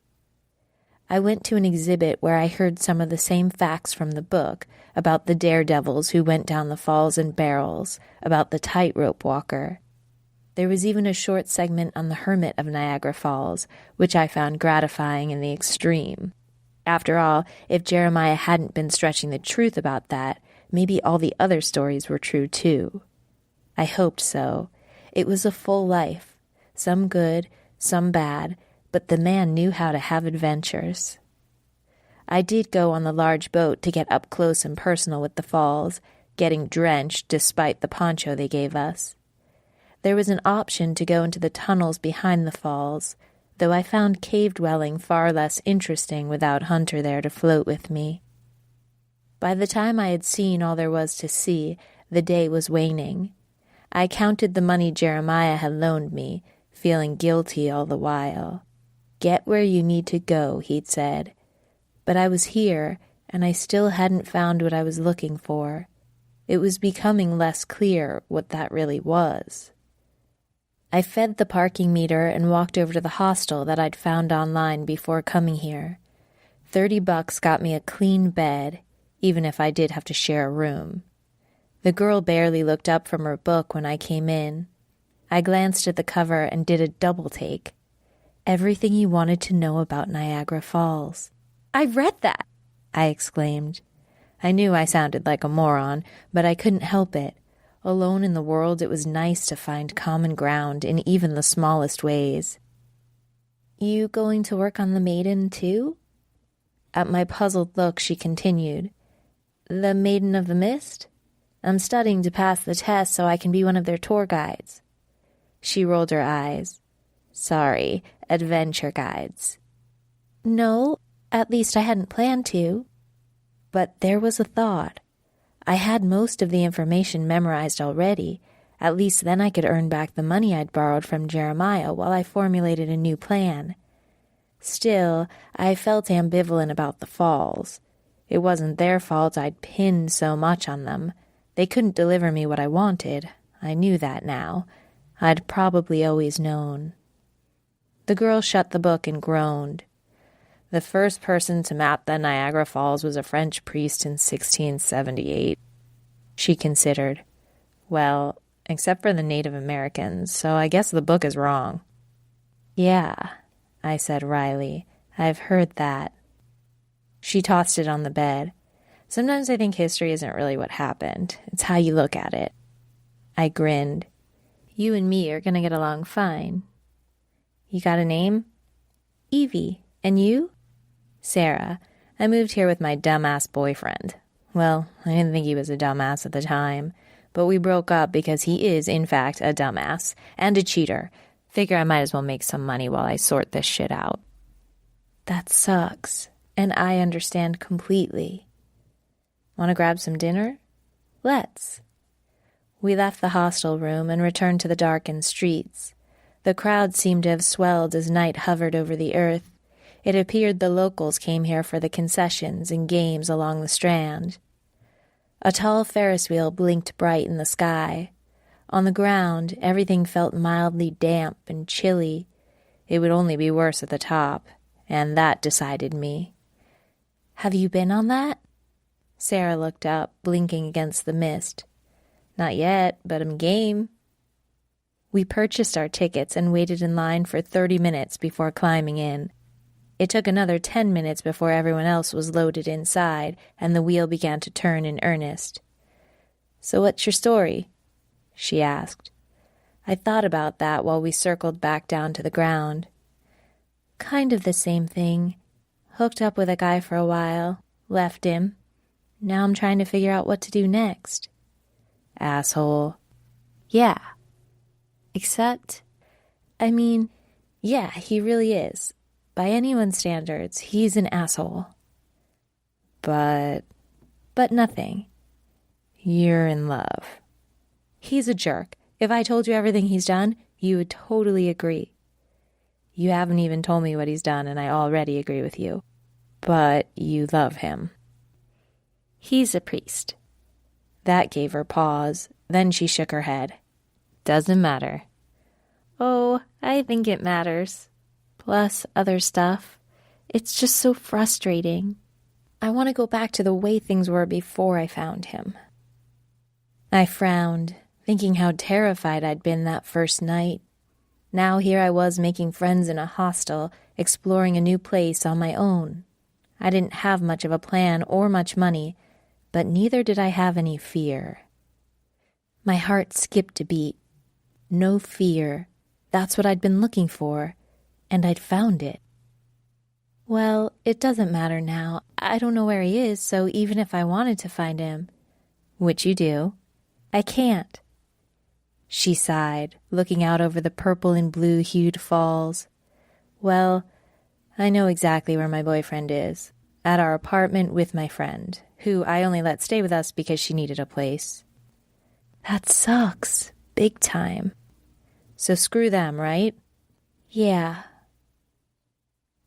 I went to an exhibit where I heard some of the same facts from the book, about the daredevils who went down the falls in barrels, about the tightrope walker. There was even a short segment on the hermit of Niagara Falls, which I found gratifying in the extreme. After all, if Jeremiah hadn't been stretching the truth about that, maybe all the other stories were true too. I hoped so. It was a full life, some good, some bad, but the man knew how to have adventures. I did go on the large boat to get up close and personal with the falls, getting drenched despite the poncho they gave us. There was an option to go into the tunnels behind the falls, though I found cave dwelling far less interesting without Hunter there to float with me. By the time I had seen all there was to see, the day was waning. I counted the money Jeremiah had loaned me, feeling guilty all the while. "Get where you need to go," he'd said. But I was here, and I still hadn't found what I was looking for. It was becoming less clear what that really was. I fed the parking meter and walked over to the hostel that I'd found online before coming here. $30 got me a clean bed, even if I did have to share a room. The girl barely looked up from her book when I came in. I glanced at the cover and did a double take. Everything you wanted to know about Niagara Falls. "I've read that!" I exclaimed. I knew I sounded like a moron, but I couldn't help it. Alone in the world, it was nice to find common ground in even the smallest ways. "You going to work on the Maiden, too?" At my puzzled look, she continued. "The Maiden of the Mist? I'm studying to pass the test so I can be one of their tour guides." She rolled her eyes. "Sorry, adventure guides." "No, at least I hadn't planned to." But there was a thought. I had most of the information memorized already. At least then I could earn back the money I'd borrowed from Jeremiah while I formulated a new plan. Still, I felt ambivalent about the falls. It wasn't their fault I'd pinned so much on them. They couldn't deliver me what I wanted. I knew that now. I'd probably always known. The girl shut the book and groaned. "The first person to map the Niagara Falls was a French priest in 1678. She considered. "Well, except for the Native Americans, so I guess the book is wrong." "Yeah," I said wryly. "I've heard that." She tossed it on the bed. "Sometimes I think history isn't really what happened. It's how you look at it." I grinned. "You and me are going to get along fine." "You got a name?" "Evie. And you?" "Sarah. I moved here with my dumbass boyfriend. Well, I didn't think he was a dumbass at the time, but we broke up because he is, in fact, a dumbass and a cheater. Figure I might as well make some money while I sort this shit out." "That sucks, and I understand completely." "Want to grab some dinner?" "Let's." We left the hostel room and returned to the darkened streets. The crowd seemed to have swelled as night hovered over the earth. It appeared the locals came here for the concessions and games along the Strand. A tall Ferris wheel blinked bright in the sky. On the ground, everything felt mildly damp and chilly. It would only be worse at the top, and that decided me. Have you been on that? Sarah looked up, blinking against the mist. Not yet, but I'm game. We purchased our tickets and waited in line for 30 minutes before climbing in. It took another 10 minutes before everyone else was loaded inside and the wheel began to turn in earnest. "So what's your story?" she asked. I thought about that while we circled back down to the ground. Kind of the same thing. Hooked up with a guy for a while, left him. Now I'm trying to figure out what to do next. Asshole. Yeah. Except, yeah, he really is. By anyone's standards, he's an asshole. But nothing. You're in love. He's a jerk. If I told you everything he's done, you would totally agree. You haven't even told me what he's done, and I already agree with you. But you love him. He's a priest. That gave her pause. Then she shook her head. Doesn't matter. Oh, I think it matters. Plus other stuff. It's just so frustrating. I want to go back to the way things were before I found him. I frowned, thinking how terrified I'd been that first night. Now here I was making friends in a hostel, exploring a new place on my own. I didn't have much of a plan or much money, but neither did I have any fear. My heart skipped a beat. No fear. That's what I'd been looking for, and I'd found it. Well, it doesn't matter now. I don't know where he is, so even if I wanted to find him, which you do, I can't. She sighed, looking out over the purple and blue-hued falls. Well, I know exactly where my boyfriend is. At our apartment with my friend, who I only let stay with us because she needed a place. That sucks. Big time. So screw them, right? Yeah.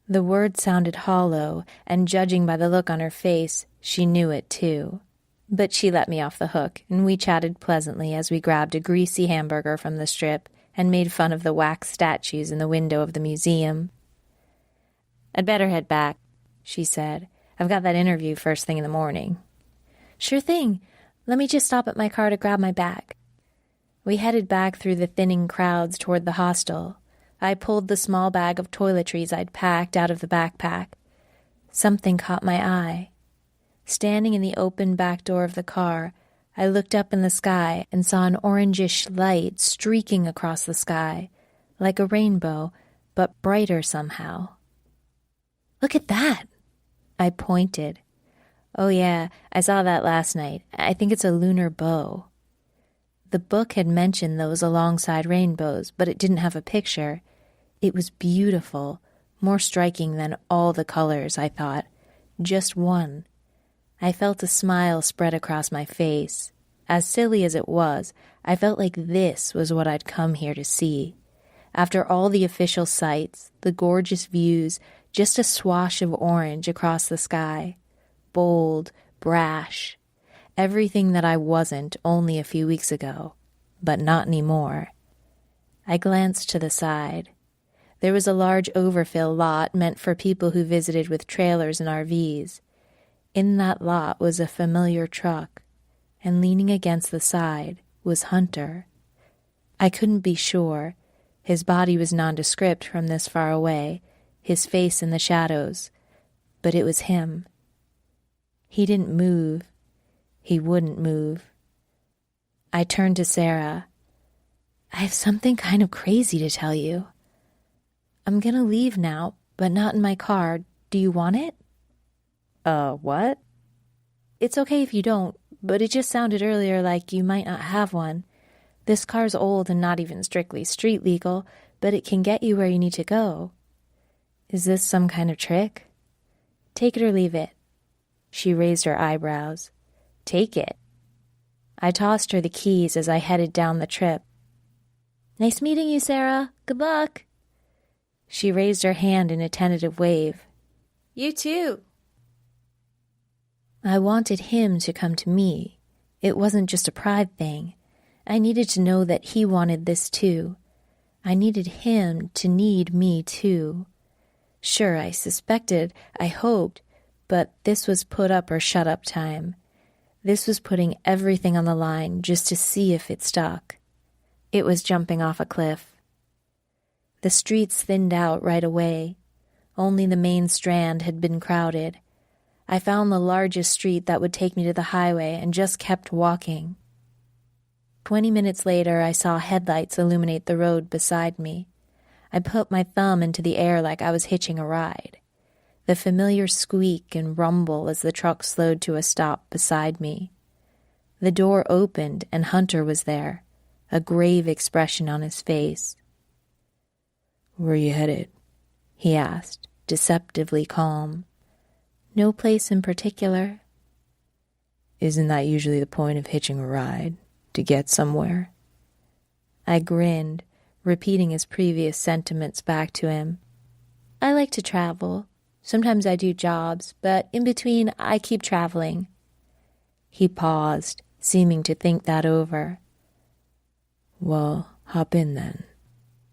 The word sounded hollow, and judging by the look on her face, she knew it too. But she let me off the hook, and we chatted pleasantly as we grabbed a greasy hamburger from the strip and made fun of the wax statues in the window of the museum. I'd better head back, she said. I've got that interview first thing in the morning. Sure thing. Let me just stop at my car to grab my bag. We headed back through the thinning crowds toward the hostel. I pulled the small bag of toiletries I'd packed out of the backpack. Something caught my eye. Standing in the open back door of the car, I looked up in the sky and saw an orangish light streaking across the sky, like a rainbow, but brighter somehow. Look at that! I pointed. Oh yeah, I saw that last night. I think it's a lunar bow. The book had mentioned those alongside rainbows, but it didn't have a picture. It was beautiful, more striking than all the colors, I thought. Just one. I felt a smile spread across my face. As silly as it was, I felt like this was what I'd come here to see. After all the official sights, the gorgeous views, just a swash of orange across the sky. Bold, brash. Everything that I wasn't only a few weeks ago, but not anymore. I glanced to the side. There was a large overfill lot meant for people who visited with trailers and RVs. In that lot was a familiar truck, and leaning against the side was Hunter. I couldn't be sure. His body was nondescript from this far away, his face in the shadows, but it was him. He didn't move. He wouldn't move. I turned to Sarah. I have something kind of crazy to tell you. I'm gonna leave now, but not in my car. Do you want it? What? It's okay if you don't, but it just sounded earlier like you might not have one. This car's old and not even strictly street legal, but it can get you where you need to go. Is this some kind of trick? Take it or leave it. She raised her eyebrows. Take it. I tossed her the keys as I headed down the trip. Nice meeting you, Sarah. Good luck. She raised her hand in a tentative wave. You too. I wanted him to come to me. It wasn't just a pride thing. I needed to know that he wanted this too. I needed him to need me too. Sure, I suspected, I hoped, but this was put up or shut up time. This was putting everything on the line just to see if it stuck. It was jumping off a cliff. The streets thinned out right away. Only the main strand had been crowded. I found the largest street that would take me to the highway and just kept walking. 20 minutes later, I saw headlights illuminate the road beside me. I put my thumb into the air like I was hitching a ride. The familiar squeak and rumble as the truck slowed to a stop beside me. The door opened and Hunter was there, a grave expression on his face. "Where are you headed?" he asked, deceptively calm. "No place in particular." "Isn't that usually the point of hitching a ride? To get somewhere?" I grinned, repeating his previous sentiments back to him. "I like to travel. Sometimes I do jobs, but in between I keep traveling." He paused, seeming to think that over. "Well, hop in then,"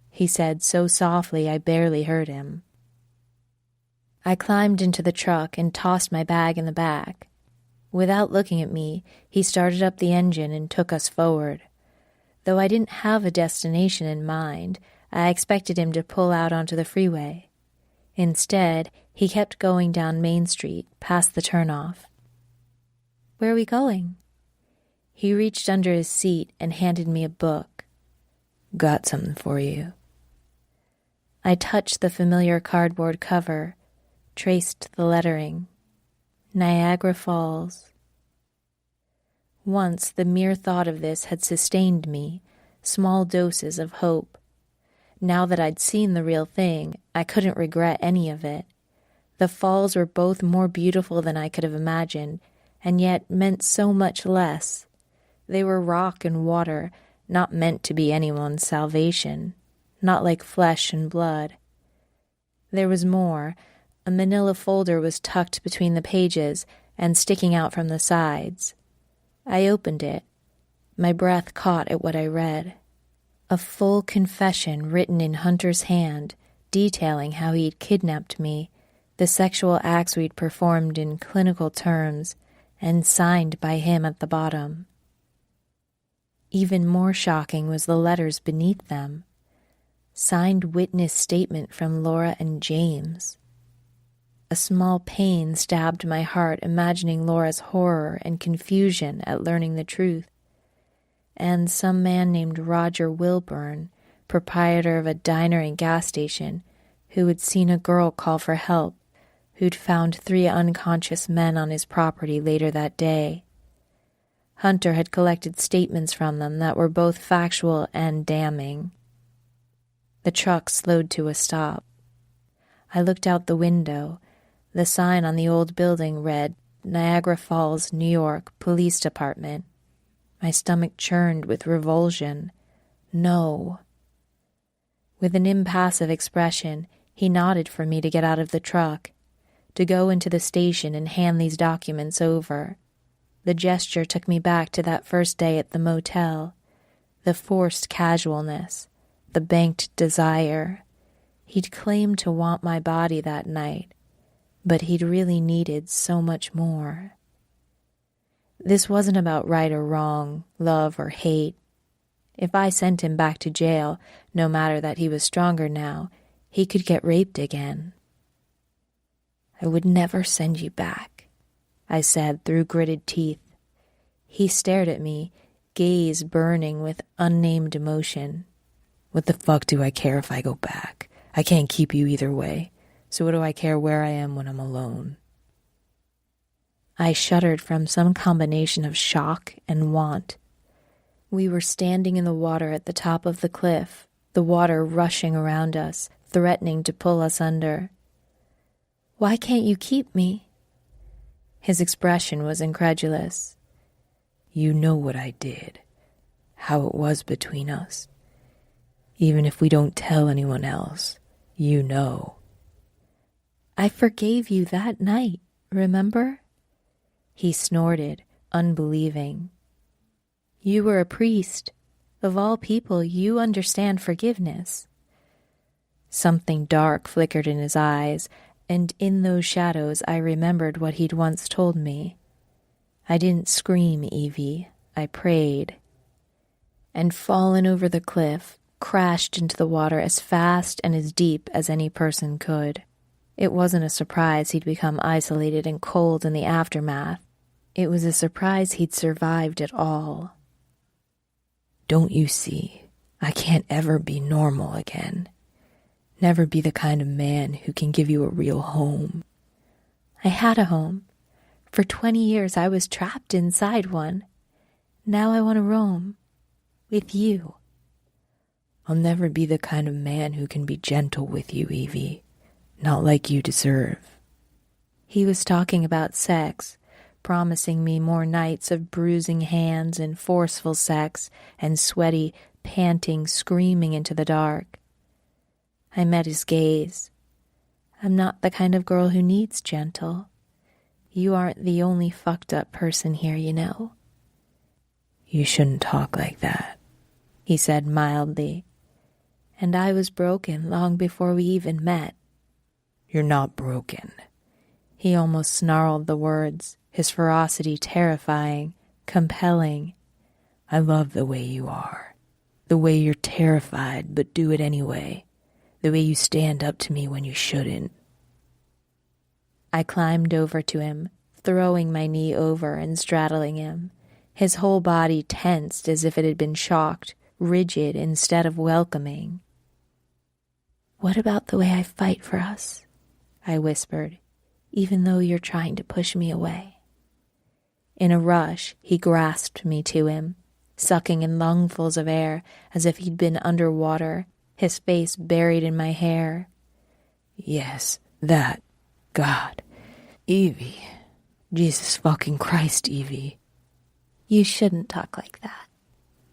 he said so softly I barely heard him. I climbed into the truck and tossed my bag in the back. Without looking at me, he started up the engine and took us forward. Though I didn't have a destination in mind, I expected him to pull out onto the freeway. Instead, he kept going down Main Street, past the turnoff. "Where are we going?" He reached under his seat and handed me a book. "Got something for you." I touched the familiar cardboard cover, traced the lettering. Niagara Falls. Once the mere thought of this had sustained me, small doses of hope. Now that I'd seen the real thing, I couldn't regret any of it. The falls were both more beautiful than I could have imagined, and yet meant so much less. They were rock and water, not meant to be anyone's salvation, not like flesh and blood. There was more. A manila folder was tucked between the pages and sticking out from the sides. I opened it. My breath caught at what I read. A full confession written in Hunter's hand, detailing how he'd kidnapped me, the sexual acts we'd performed in clinical terms, and signed by him at the bottom. Even more shocking was the letters beneath them. Signed witness statement from Laura and James. A small pain stabbed my heart imagining Laura's horror and confusion at learning the truth. And some man named Roger Wilburn, proprietor of a diner and gas station, who had seen a girl call for help, who'd found 3 unconscious men on his property later that day. Hunter had collected statements from them that were both factual and damning. The truck slowed to a stop. I looked out the window. The sign on the old building read, Niagara Falls, New York, Police Department. My stomach churned with revulsion. No. With an impassive expression, he nodded for me to get out of the truck, to go into the station and hand these documents over. The gesture took me back to that first day at the motel, the forced casualness, the banked desire. He'd claimed to want my body that night, but he'd really needed so much more. This wasn't about right or wrong, love or hate. If I sent him back to jail, no matter that he was stronger now, he could get raped again. I would never send you back, I said through gritted teeth. He stared at me, gaze burning with unnamed emotion. "What the fuck do I care if I go back? I can't keep you either way. So what do I care where I am when I'm alone?" I shuddered from some combination of shock and want. We were standing in the water at the top of the cliff, the water rushing around us, threatening to pull us under. "Why can't you keep me?" His expression was incredulous. "You know what I did, how it was between us. Even if we don't tell anyone else, you know." "I forgave you that night, remember?" He snorted, unbelieving. "You were a priest. Of all people, you understand forgiveness. Something dark flickered in his eyes, and in those shadows I remembered what he'd once told me. I didn't scream, Evie. I prayed. And fallen over the cliff, crashed into the water as fast and as deep as any person could. It wasn't a surprise he'd become isolated and cold in the aftermath. It was a surprise he'd survived at all. Don't you see? I can't ever be normal again. Never be the kind of man who can give you a real home. I had a home. For 20 years I was trapped inside one. Now I want to roam. With you. I'll never be the kind of man who can be gentle with you, Evie. Not like you deserve. He was talking about sex, promising me more nights of bruising hands and forceful sex and sweaty, panting, screaming into the dark. I met his gaze. I'm not the kind of girl who needs gentle. You aren't the only fucked up person here, you know. You shouldn't talk like that, he said mildly. And I was broken long before we even met. You're not broken. He almost snarled the words, his ferocity terrifying, compelling. I love the way you are. The way you're terrified but do it anyway. The way you stand up to me when you shouldn't. I climbed over to him, throwing my knee over and straddling him. His whole body tensed as if it had been shocked, rigid instead of welcoming. What about the way I fight for us? I whispered, even though you're trying to push me away. In a rush, he grasped me to him, sucking in lungfuls of air as if he'd been underwater, his face buried in my hair. Yes, that. God. Evie. Jesus fucking Christ, Evie. You shouldn't talk like that,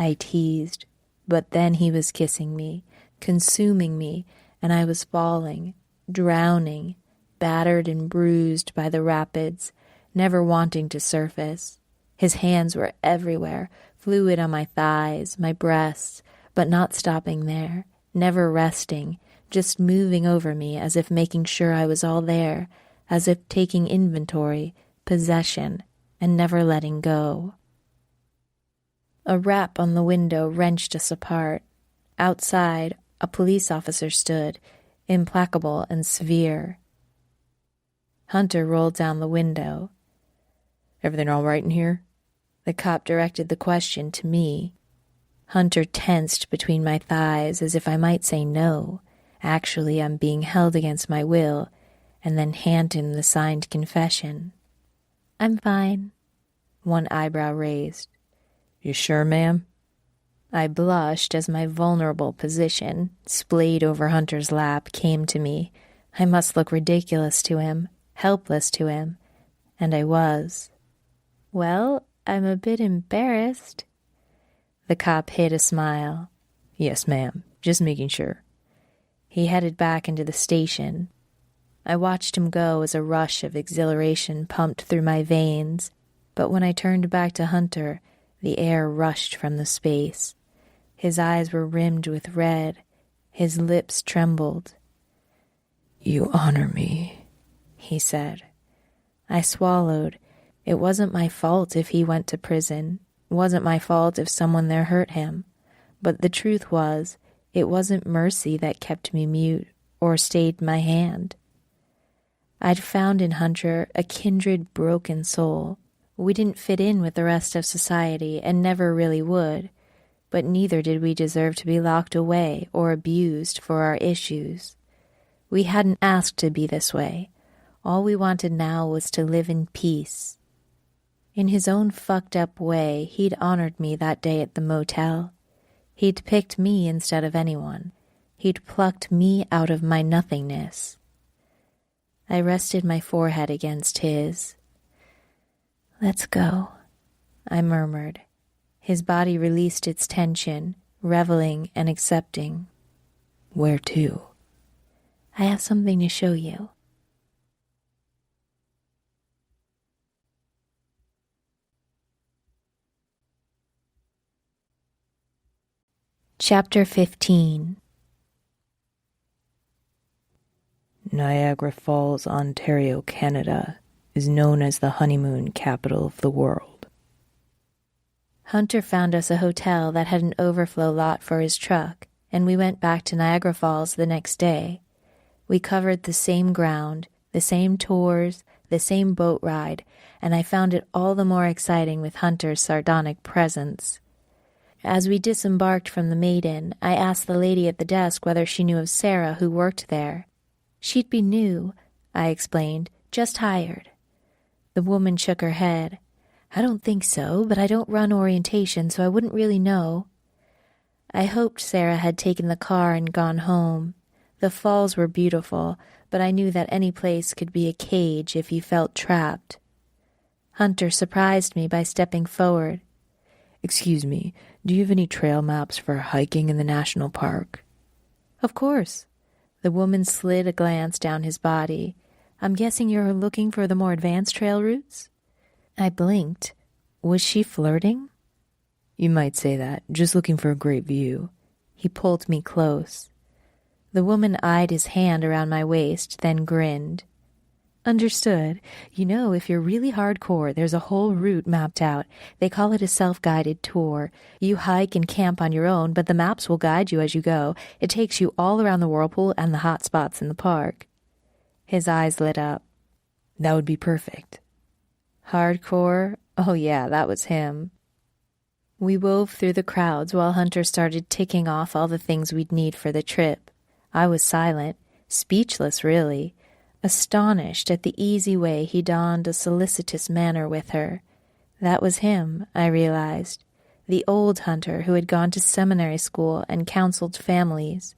I teased, but then he was kissing me, consuming me, and I was falling, drowning, battered and bruised by the rapids, never wanting to surface. His hands were everywhere, fluid on my thighs, my breasts, but not stopping there, never resting, just moving over me as if making sure I was all there, as if taking inventory, possession, and never letting go. A rap on the window wrenched us apart. Outside, a police officer stood, implacable and severe. Hunter rolled down the window. Everything all right in here? The cop directed the question to me. Hunter tensed between my thighs as if I might say no. Actually, I'm being held against my will, and then hand him the signed confession. I'm fine. One eyebrow raised. You sure, ma'am? I blushed as my vulnerable position, splayed over Hunter's lap, came to me. I must look ridiculous to him, helpless to him, and I was. Well, I'm a bit embarrassed. The cop hid a smile. Yes, ma'am. Just making sure. He headed back into the station. I watched him go as a rush of exhilaration pumped through my veins, but when I turned back to Hunter, the air rushed from the space. His eyes were rimmed with red. His lips trembled. You honor me, he said. I swallowed. It wasn't my fault if he went to prison. It wasn't my fault if someone there hurt him. But the truth was, it wasn't mercy that kept me mute or stayed my hand. I'd found in Hunter a kindred broken soul. We didn't fit in with the rest of society and never really would, but neither did we deserve to be locked away or abused for our issues. We hadn't asked to be this way. All we wanted now was to live in peace. In his own fucked up way, he'd honored me that day at the motel. He'd picked me instead of anyone. He'd plucked me out of my nothingness. I rested my forehead against his. Let's go, I murmured. His body released its tension, reveling and accepting. Where to? I have something to show you. Chapter 15. Niagara Falls, Ontario, Canada, is known as the honeymoon capital of the world. Hunter found us a hotel that had an overflow lot for his truck, and we went back to Niagara Falls the next day. We covered the same ground, the same tours, the same boat ride, and I found it all the more exciting with Hunter's sardonic presence. As we disembarked from the Maiden, I asked the lady at the desk whether she knew of Sarah who worked there. She'd be new, I explained, just hired. The woman shook her head. I don't think so, but I don't run orientation, so I wouldn't really know. I hoped Sarah had taken the car and gone home. The falls were beautiful, but I knew that any place could be a cage if you felt trapped. Hunter surprised me by stepping forward. Excuse me, do you have any trail maps for hiking in the national park? Of course. The woman slid a glance down his body. I'm guessing you're looking for the more advanced trail routes? I blinked. Was she flirting? You might say that, just looking for a great view. He pulled me close. The woman eyed his hand around my waist, then grinned. Understood. You know, if you're really hardcore, there's a whole route mapped out. They call it a self-guided tour. You hike and camp on your own, but the maps will guide you as you go. It takes you all around the whirlpool and the hot spots in the park. His eyes lit up. That would be perfect. Hardcore? Oh yeah, that was him. We wove through the crowds while Hunter started ticking off all the things we'd need for the trip. I was silent, speechless really, astonished at the easy way he donned a solicitous manner with her. That was him, I realized, the old Hunter who had gone to seminary school and counseled families,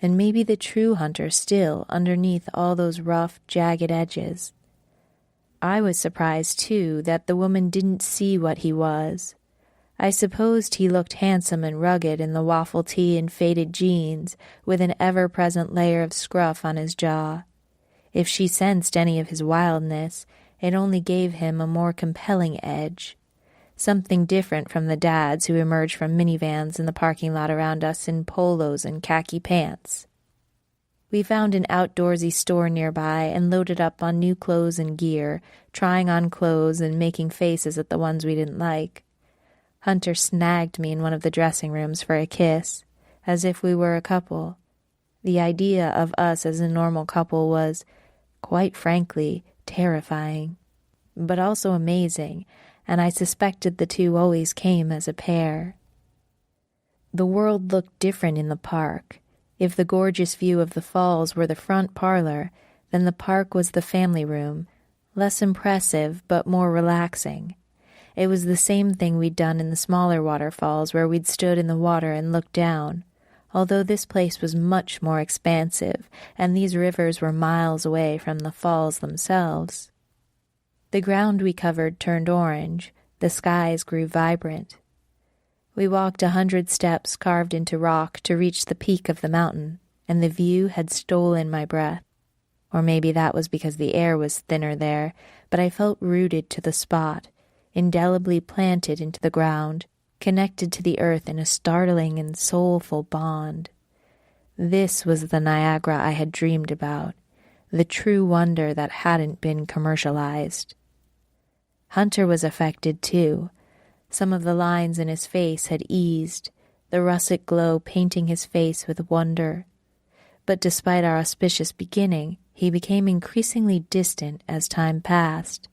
and maybe the true Hunter still underneath all those rough, jagged edges. I was surprised, too, that the woman didn't see what he was. I supposed he looked handsome and rugged in the waffle tee and faded jeans, with an ever-present layer of scruff on his jaw. If she sensed any of his wildness, it only gave him a more compelling edge. Something different from the dads who emerged from minivans in the parking lot around us in polos and khaki pants. We found an outdoorsy store nearby and loaded up on new clothes and gear, trying on clothes and making faces at the ones we didn't like. Hunter snagged me in one of the dressing rooms for a kiss, as if we were a couple. The idea of us as a normal couple was, quite frankly, terrifying, but also amazing, and I suspected the two always came as a pair. The world looked different in the park. If the gorgeous view of the falls were the front parlor, then the park was the family room, less impressive but more relaxing. It was the same thing we'd done in the smaller waterfalls where we'd stood in the water and looked down, although this place was much more expansive, and these rivers were miles away from the falls themselves. The ground we covered turned orange, the skies grew vibrant. We walked 100 steps carved into rock to reach the peak of the mountain, and the view had stolen my breath. Or maybe that was because the air was thinner there, but I felt rooted to the spot, indelibly planted into the ground, connected to the earth in a startling and soulful bond. This was the Niagara I had dreamed about, the true wonder that hadn't been commercialized. Hunter was affected, too. Some of the lines in his face had eased, the russet glow painting his face with wonder. But despite our auspicious beginning, he became increasingly distant as time passed.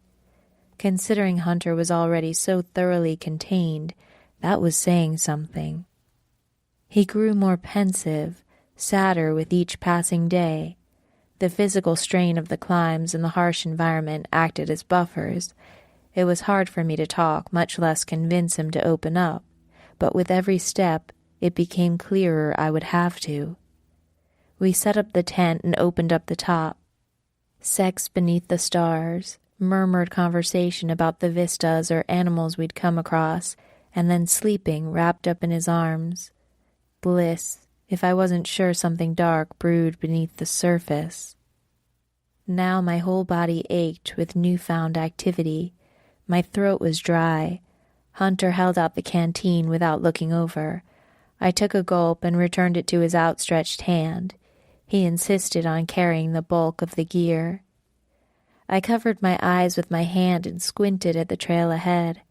Considering Hunter was already so thoroughly contained, that was saying something. He grew more pensive, sadder with each passing day. The physical strain of the climbs and the harsh environment acted as buffers. It was hard for me to talk, much less convince him to open up, but with every step, it became clearer I would have to. We set up the tent and opened up the top. Sex beneath the stars, murmured conversation about the vistas or animals we'd come across, and then sleeping wrapped up in his arms. Bliss, if I wasn't sure something dark brewed beneath the surface. Now my whole body ached with newfound activity. My throat was dry. Hunter held out the canteen without looking over. I took a gulp and returned it to his outstretched hand. He insisted on carrying the bulk of the gear. I covered my eyes with my hand and squinted at the trail ahead.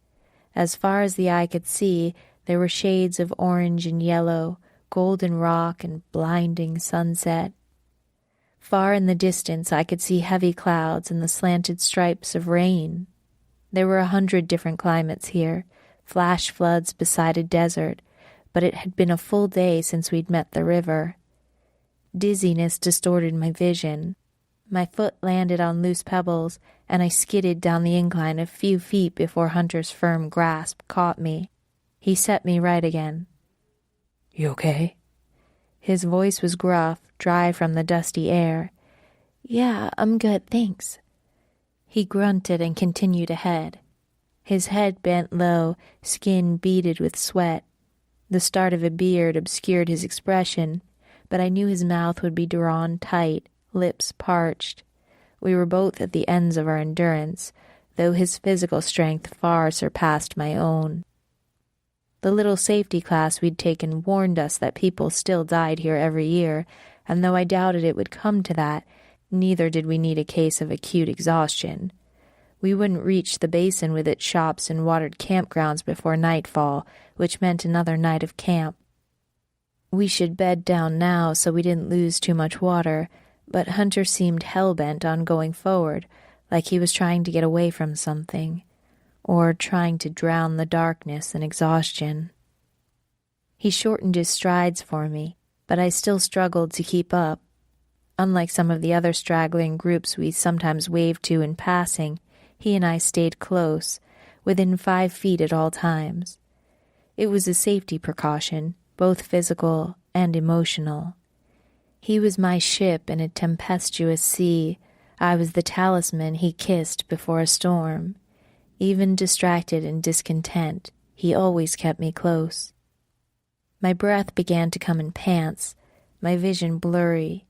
As far as the eye could see, there were shades of orange and yellow, golden rock and blinding sunset. Far in the distance, I could see heavy clouds and the slanted stripes of rain. There were 100 different climates here, flash floods beside a desert, but it had been a full day since we'd met the river. Dizziness distorted my vision. My foot landed on loose pebbles, and I skidded down the incline a few feet before Hunter's firm grasp caught me. He set me right again. You okay? His voice was gruff, dry from the dusty air. Yeah, I'm good, thanks. He grunted and continued ahead. His head bent low, skin beaded with sweat. The start of a beard obscured his expression, but I knew his mouth would be drawn tight, lips parched. We were both at the ends of our endurance, though his physical strength far surpassed my own. The little safety class we'd taken warned us that people still died here every year, and though I doubted it would come to that, neither did we need a case of acute exhaustion. We wouldn't reach the basin with its shops and watered campgrounds before nightfall, which meant another night of camp. We should bed down now so we didn't lose too much water, but Hunter seemed hell-bent on going forward, like he was trying to get away from something, or trying to drown the darkness and exhaustion. He shortened his strides for me, but I still struggled to keep up. Unlike some of the other straggling groups we sometimes waved to in passing, he and I stayed close, within 5 feet at all times. It was a safety precaution, both physical and emotional. He was my ship in a tempestuous sea. I was the talisman he kissed before a storm. Even distracted and discontent, he always kept me close. My breath began to come in pants, my vision blurry.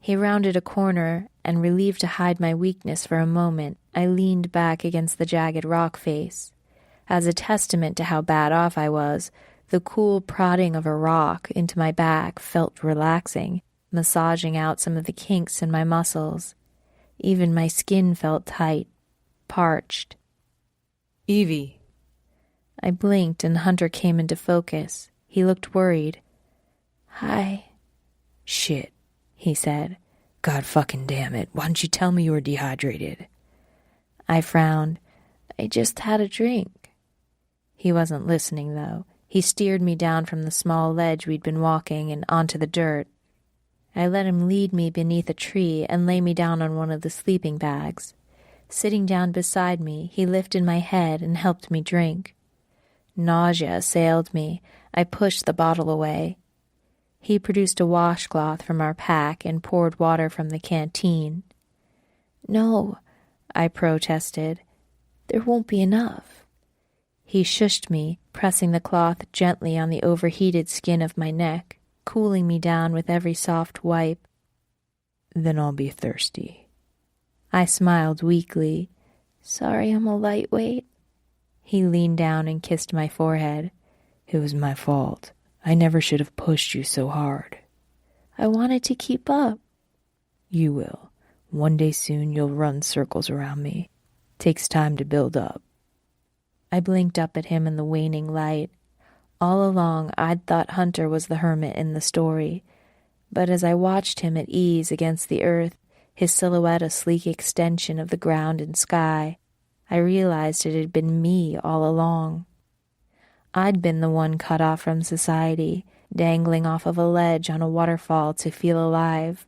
He rounded a corner, and relieved to hide my weakness for a moment, I leaned back against the jagged rock face. As a testament to how bad off I was, the cool prodding of a rock into my back felt relaxing, massaging out some of the kinks in my muscles. Even my skin felt tight, parched. Evie. I blinked and Hunter came into focus. He looked worried. Hi. Shit, he said. God fucking damn it. Why didn't you tell me you were dehydrated? I frowned. I just had a drink. He wasn't listening, though. He steered me down from the small ledge we'd been walking and onto the dirt. I let him lead me beneath a tree and lay me down on one of the sleeping bags. Sitting down beside me, he lifted my head and helped me drink. Nausea assailed me. I pushed the bottle away. He produced a washcloth from our pack and poured water from the canteen. No, I protested. There won't be enough. He shushed me, pressing the cloth gently on the overheated skin of my neck, cooling me down with every soft wipe. Then I'll be thirsty. I smiled weakly. Sorry I'm a lightweight. He leaned down and kissed my forehead. It was my fault. I never should have pushed you so hard. I wanted to keep up. You will. One day soon you'll run circles around me. Takes time to build up. I blinked up at him in the waning light. All along I'd thought Hunter was the hermit in the story, but as I watched him at ease against the earth, his silhouette a sleek extension of the ground and sky, I realized it had been me all along. I'd been the one cut off from society, dangling off of a ledge on a waterfall to feel alive.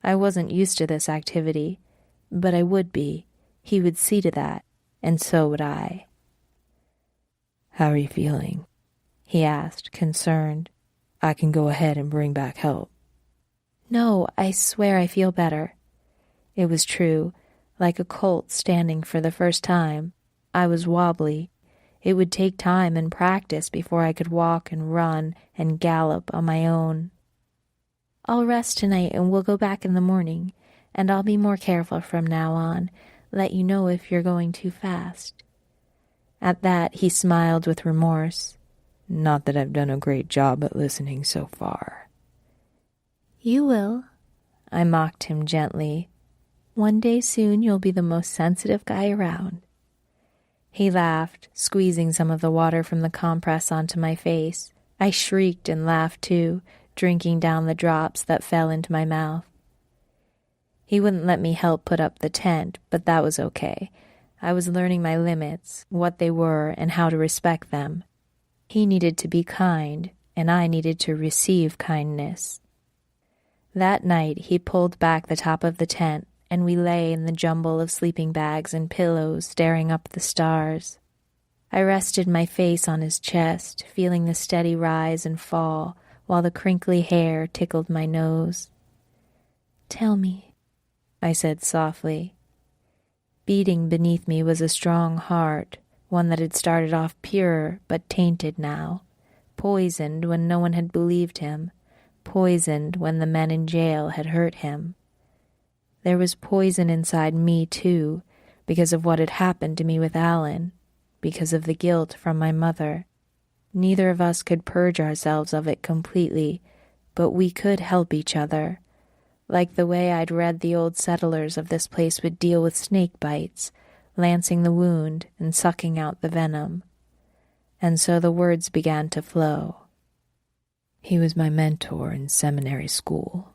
I wasn't used to this activity, but I would be. He would see to that, and so would I. How are you feeling? He asked, concerned. I can go ahead and bring back help. No, I swear I feel better. It was true. Like a colt standing for the first time, I was wobbly. It would take time and practice before I could walk and run and gallop on my own. I'll rest tonight and we'll go back in the morning, and I'll be more careful from now on, let you know if you're going too fast. At that, he smiled with remorse. Not that I've done a great job at listening so far. You will, I mocked him gently. One day soon you'll be the most sensitive guy around. He laughed, squeezing some of the water from the compress onto my face. I shrieked and laughed too, drinking down the drops that fell into my mouth. He wouldn't let me help put up the tent, but that was okay. I was learning my limits, what they were, and how to respect them. He needed to be kind, and I needed to receive kindness. That night he pulled back the top of the tent, and we lay in the jumble of sleeping bags and pillows staring up at the stars. I rested my face on his chest, feeling the steady rise and fall, while the crinkly hair tickled my nose. "Tell me," I said softly. Beating beneath me was a strong heart, one that had started off pure but tainted now, poisoned when no one had believed him, poisoned when the men in jail had hurt him. There was poison inside me, too, because of what had happened to me with Alan, because of the guilt from my mother. Neither of us could purge ourselves of it completely, but we could help each other, like the way I'd read the old settlers of this place would deal with snake bites, lancing the wound and sucking out the venom. And so the words began to flow. He was my mentor in seminary school,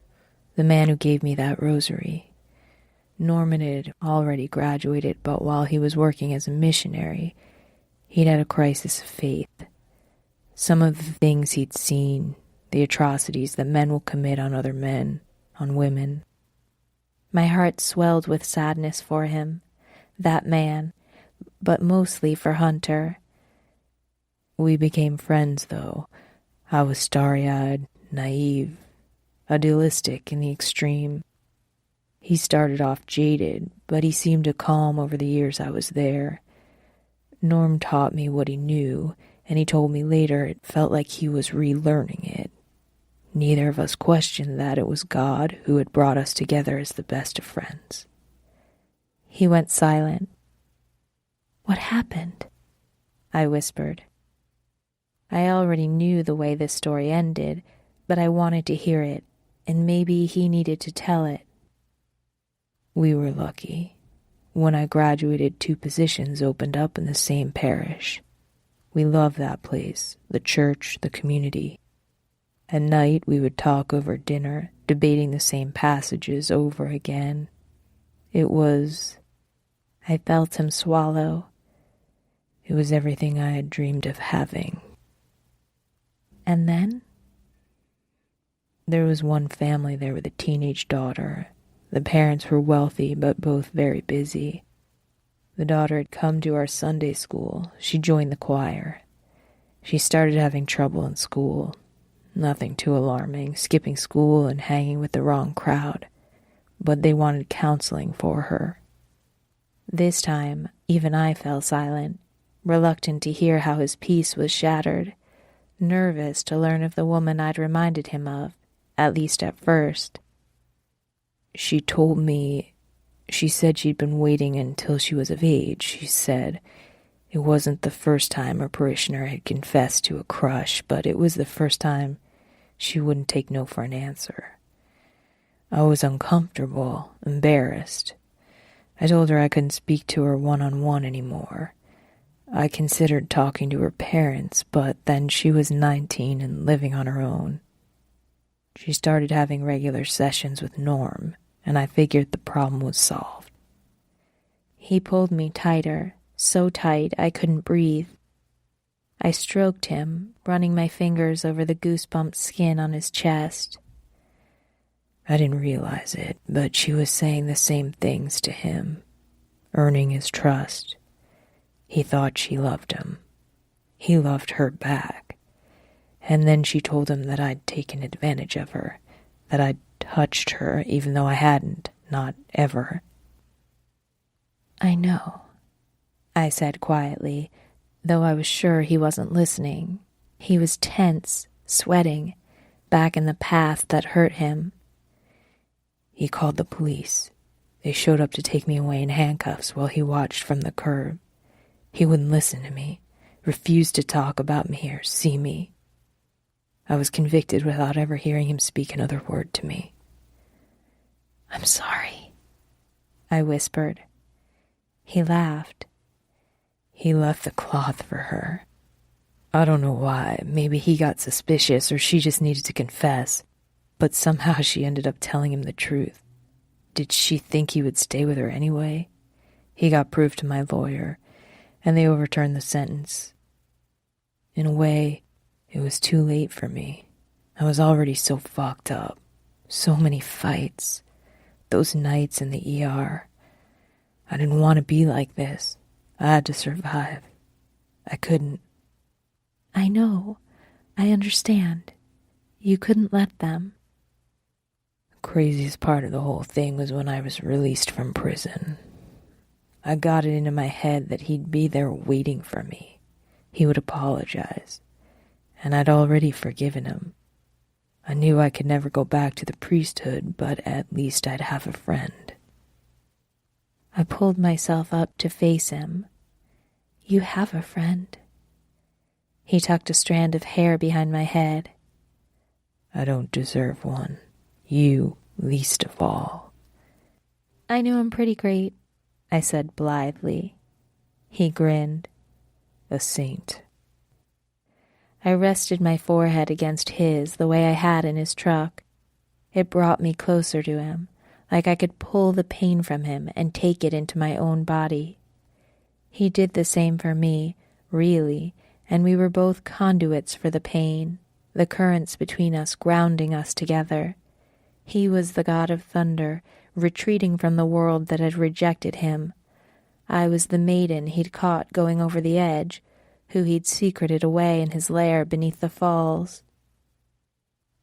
the man who gave me that rosary. Norman had already graduated, but while he was working as a missionary, he'd had a crisis of faith. Some of the things he'd seen, the atrocities that men will commit on other men, on women. My heart swelled with sadness for him, that man, but mostly for Hunter. We became friends, though. I was starry-eyed, naive, idealistic in the extreme. He started off jaded, but he seemed to calm over the years I was there. Norm taught me what he knew, and he told me later it felt like he was relearning it. Neither of us questioned that it was God who had brought us together as the best of friends. He went silent. "What happened?" I whispered. I already knew the way this story ended, but I wanted to hear it, and maybe he needed to tell it. We were lucky. When I graduated, 2 positions opened up in the same parish. We loved that place, the church, the community. At night, we would talk over dinner, debating the same passages over again. It was... I felt him swallow. It was everything I had dreamed of having. And then? There was one family there with a teenage daughter. The parents were wealthy, but both very busy. The daughter had come to our Sunday school. She joined the choir. She started having trouble in school. Nothing too alarming, skipping school and hanging with the wrong crowd. But they wanted counseling for her. This time, even I fell silent, reluctant to hear how his peace was shattered, nervous to learn of the woman I'd reminded him of, at least at first. She told me, she said she'd been waiting until she was of age. She said it wasn't the first time a parishioner had confessed to a crush, but it was the first time she wouldn't take no for an answer. I was uncomfortable, embarrassed. I told her I couldn't speak to her one-on-one anymore. I considered talking to her parents, but then she was 19 and living on her own. She started having regular sessions with Norm, and I figured the problem was solved. He pulled me tighter, so tight I couldn't breathe. I stroked him, running my fingers over the goosebumped skin on his chest. I didn't realize it, but she was saying the same things to him, earning his trust. He thought she loved him. He loved her back. And then she told him that I'd taken advantage of her, that I'd touched her even though I hadn't, not ever. "I know," I said quietly, though I was sure he wasn't listening. He was tense, sweating, back in the past that hurt him. He called the police. They showed up to take me away in handcuffs while he watched from the curb. He wouldn't listen to me, refused to talk about me or see me. I was convicted without ever hearing him speak another word to me. "I'm sorry," I whispered. He laughed. He left the cloth for her. I don't know why. Maybe he got suspicious or she just needed to confess. But somehow she ended up telling him the truth. Did she think he would stay with her anyway? He got proof to my lawyer, and they overturned the sentence. In a way, it was too late for me. I was already so fucked up. So many fights. Those nights in the ER. I didn't want to be like this. I had to survive. I couldn't. "I know. I understand. You couldn't let them." The craziest part of the whole thing was when I was released from prison. I got it into my head that he'd be there waiting for me. He would apologize. And I'd already forgiven him. I knew I could never go back to the priesthood, but at least I'd have a friend. I pulled myself up to face him. "You have a friend." He tucked a strand of hair behind my head. "I don't deserve one. You least of all." "I know I'm pretty great," I said blithely. He grinned. "A saint." I rested my forehead against his the way I had in his truck. It brought me closer to him, like I could pull the pain from him and take it into my own body. He did the same for me, really, and we were both conduits for the pain, the currents between us grounding us together. He was the god of thunder, retreating from the world that had rejected him. I was the maiden he'd caught going over the edge, who he'd secreted away in his lair beneath the falls.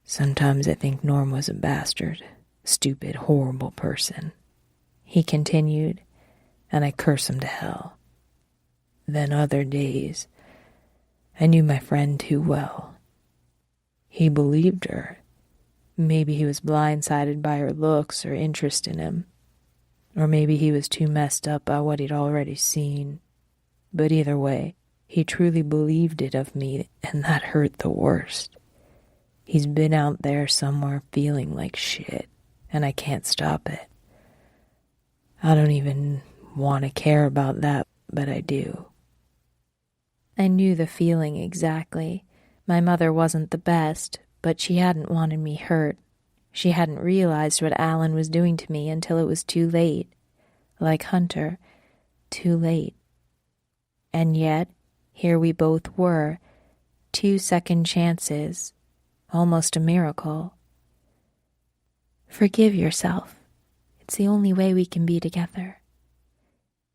"Sometimes I think Norm was a bastard, stupid, horrible person," he continued, "and I curse him to hell. Then other days, I knew my friend too well. He believed her. Maybe he was blindsided by her looks or interest in him. Or maybe he was too messed up by what he'd already seen. But either way, he truly believed it of me, and that hurt the worst. He's been out there somewhere feeling like shit, and I can't stop it. I don't even want to care about that, but I do." I knew the feeling exactly. My mother wasn't the best, but she hadn't wanted me hurt. She hadn't realized what Alan was doing to me until it was too late. Like Hunter, too late. And yet, here we both were, 2 second chances, almost a miracle. "Forgive yourself. It's the only way we can be together."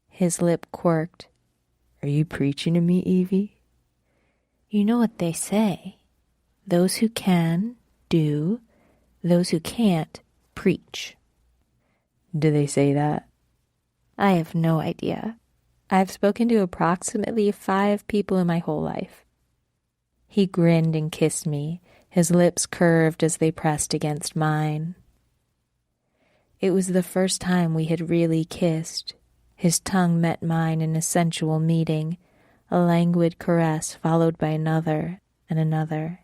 His lip quirked. "Are you preaching to me, Evie?" "You know what they say. Those who can, do. Those who can't, preach." "Do they say that?" I have no idea. I've spoken to approximately 5 people in my whole life. He grinned and kissed me, his lips curved as they pressed against mine. It was the first time we had really kissed. His tongue met mine in a sensual meeting, a languid caress followed by another and another.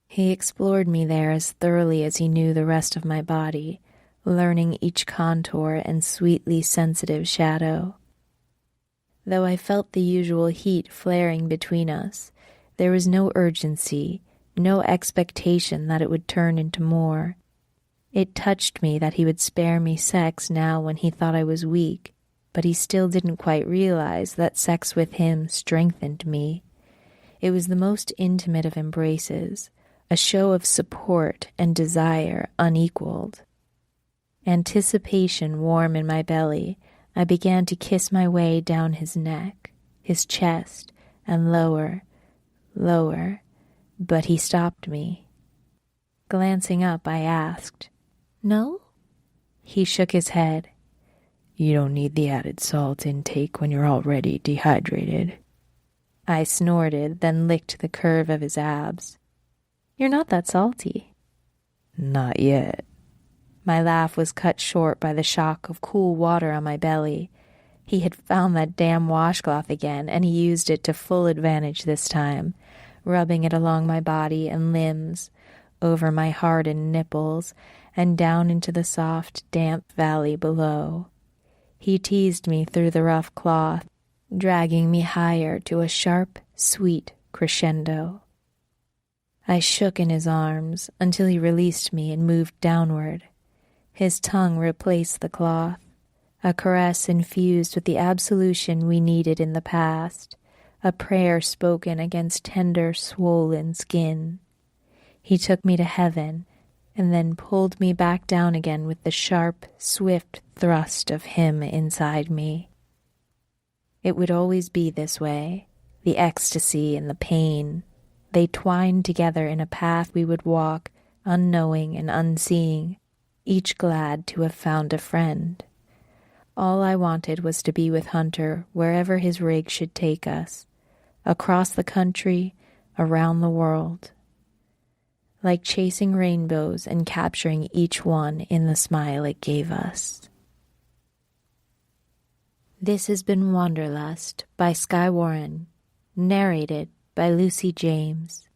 He explored me there as thoroughly as he knew the rest of my body, learning each contour and sweetly sensitive shadow. Though I felt the usual heat flaring between us, there was no urgency, no expectation that it would turn into more. It touched me that he would spare me sex now when he thought I was weak, but he still didn't quite realize that sex with him strengthened me. It was the most intimate of embraces, a show of support and desire unequaled. Anticipation warm in my belly, I began to kiss my way down his neck, his chest, and lower, lower, but he stopped me. Glancing up, I asked, "No?" He shook his head. "You don't need the added salt intake when you're already dehydrated." I snorted, then licked the curve of his abs. "You're not that salty." "Not yet." My laugh was cut short by the shock of cool water on my belly. He had found that damn washcloth again, and he used it to full advantage this time, rubbing it along my body and limbs, over my hardened nipples, and down into the soft, damp valley below. He teased me through the rough cloth, dragging me higher to a sharp, sweet crescendo. I shook in his arms until he released me and moved downward. His tongue replaced the cloth, a caress infused with the absolution we needed in the past, a prayer spoken against tender, swollen skin. He took me to heaven and then pulled me back down again with the sharp, swift thrust of him inside me. It would always be this way, the ecstasy and the pain. They twined together in a path we would walk, unknowing and unseeing, each glad to have found a friend. All I wanted was to be with Hunter wherever his rig should take us, across the country, around the world. Like chasing rainbows and capturing each one in the smile it gave us. This has been Wanderlust by Skye Warren, narrated by Lucy James.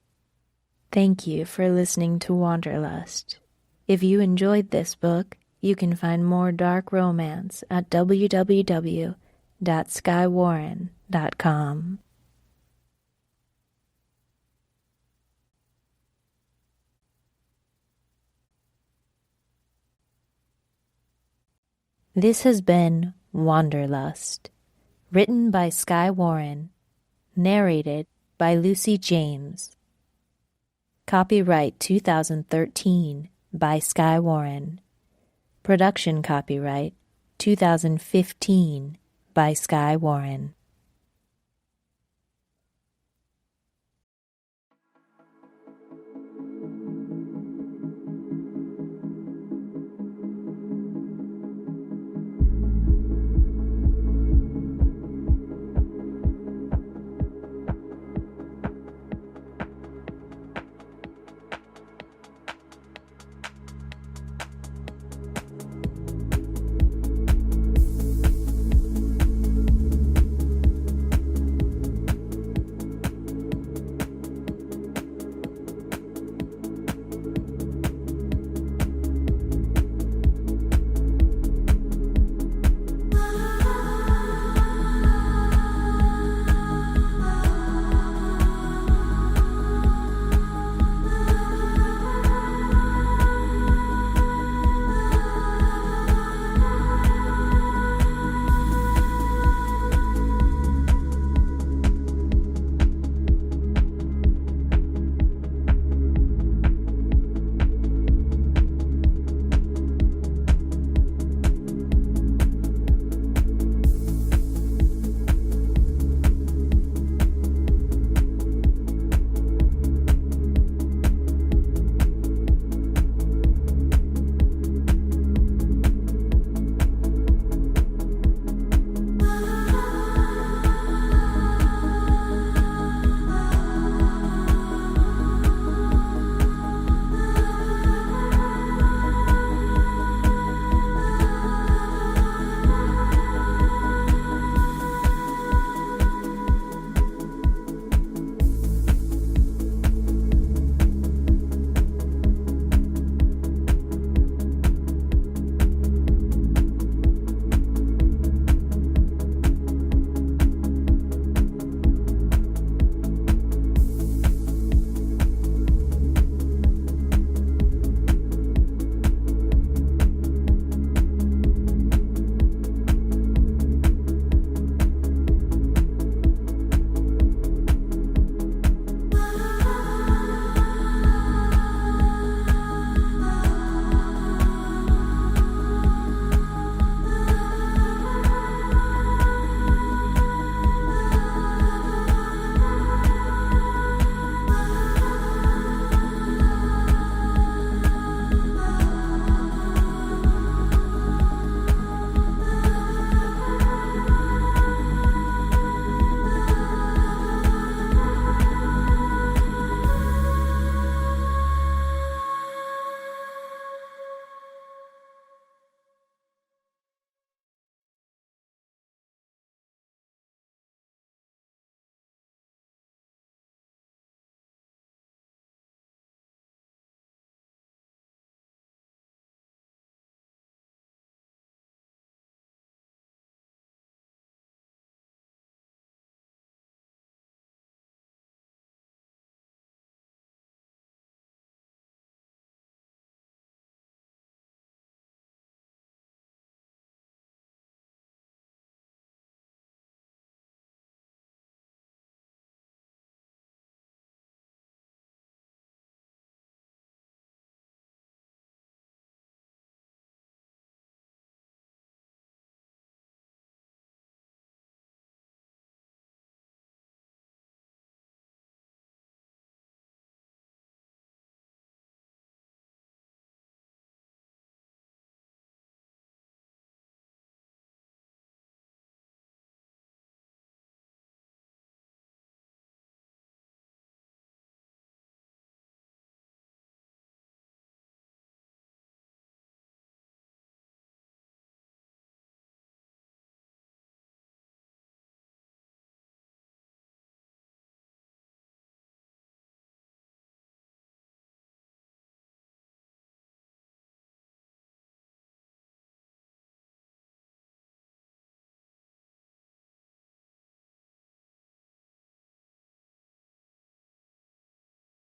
Thank you for listening to Wanderlust. If you enjoyed this book, you can find more dark romance at www.skyewarren.com. This has been Wanderlust, written by Skye Warren, narrated by Lucy James. Copyright 2013 by Skye Warren. Production copyright 2015 by Skye Warren.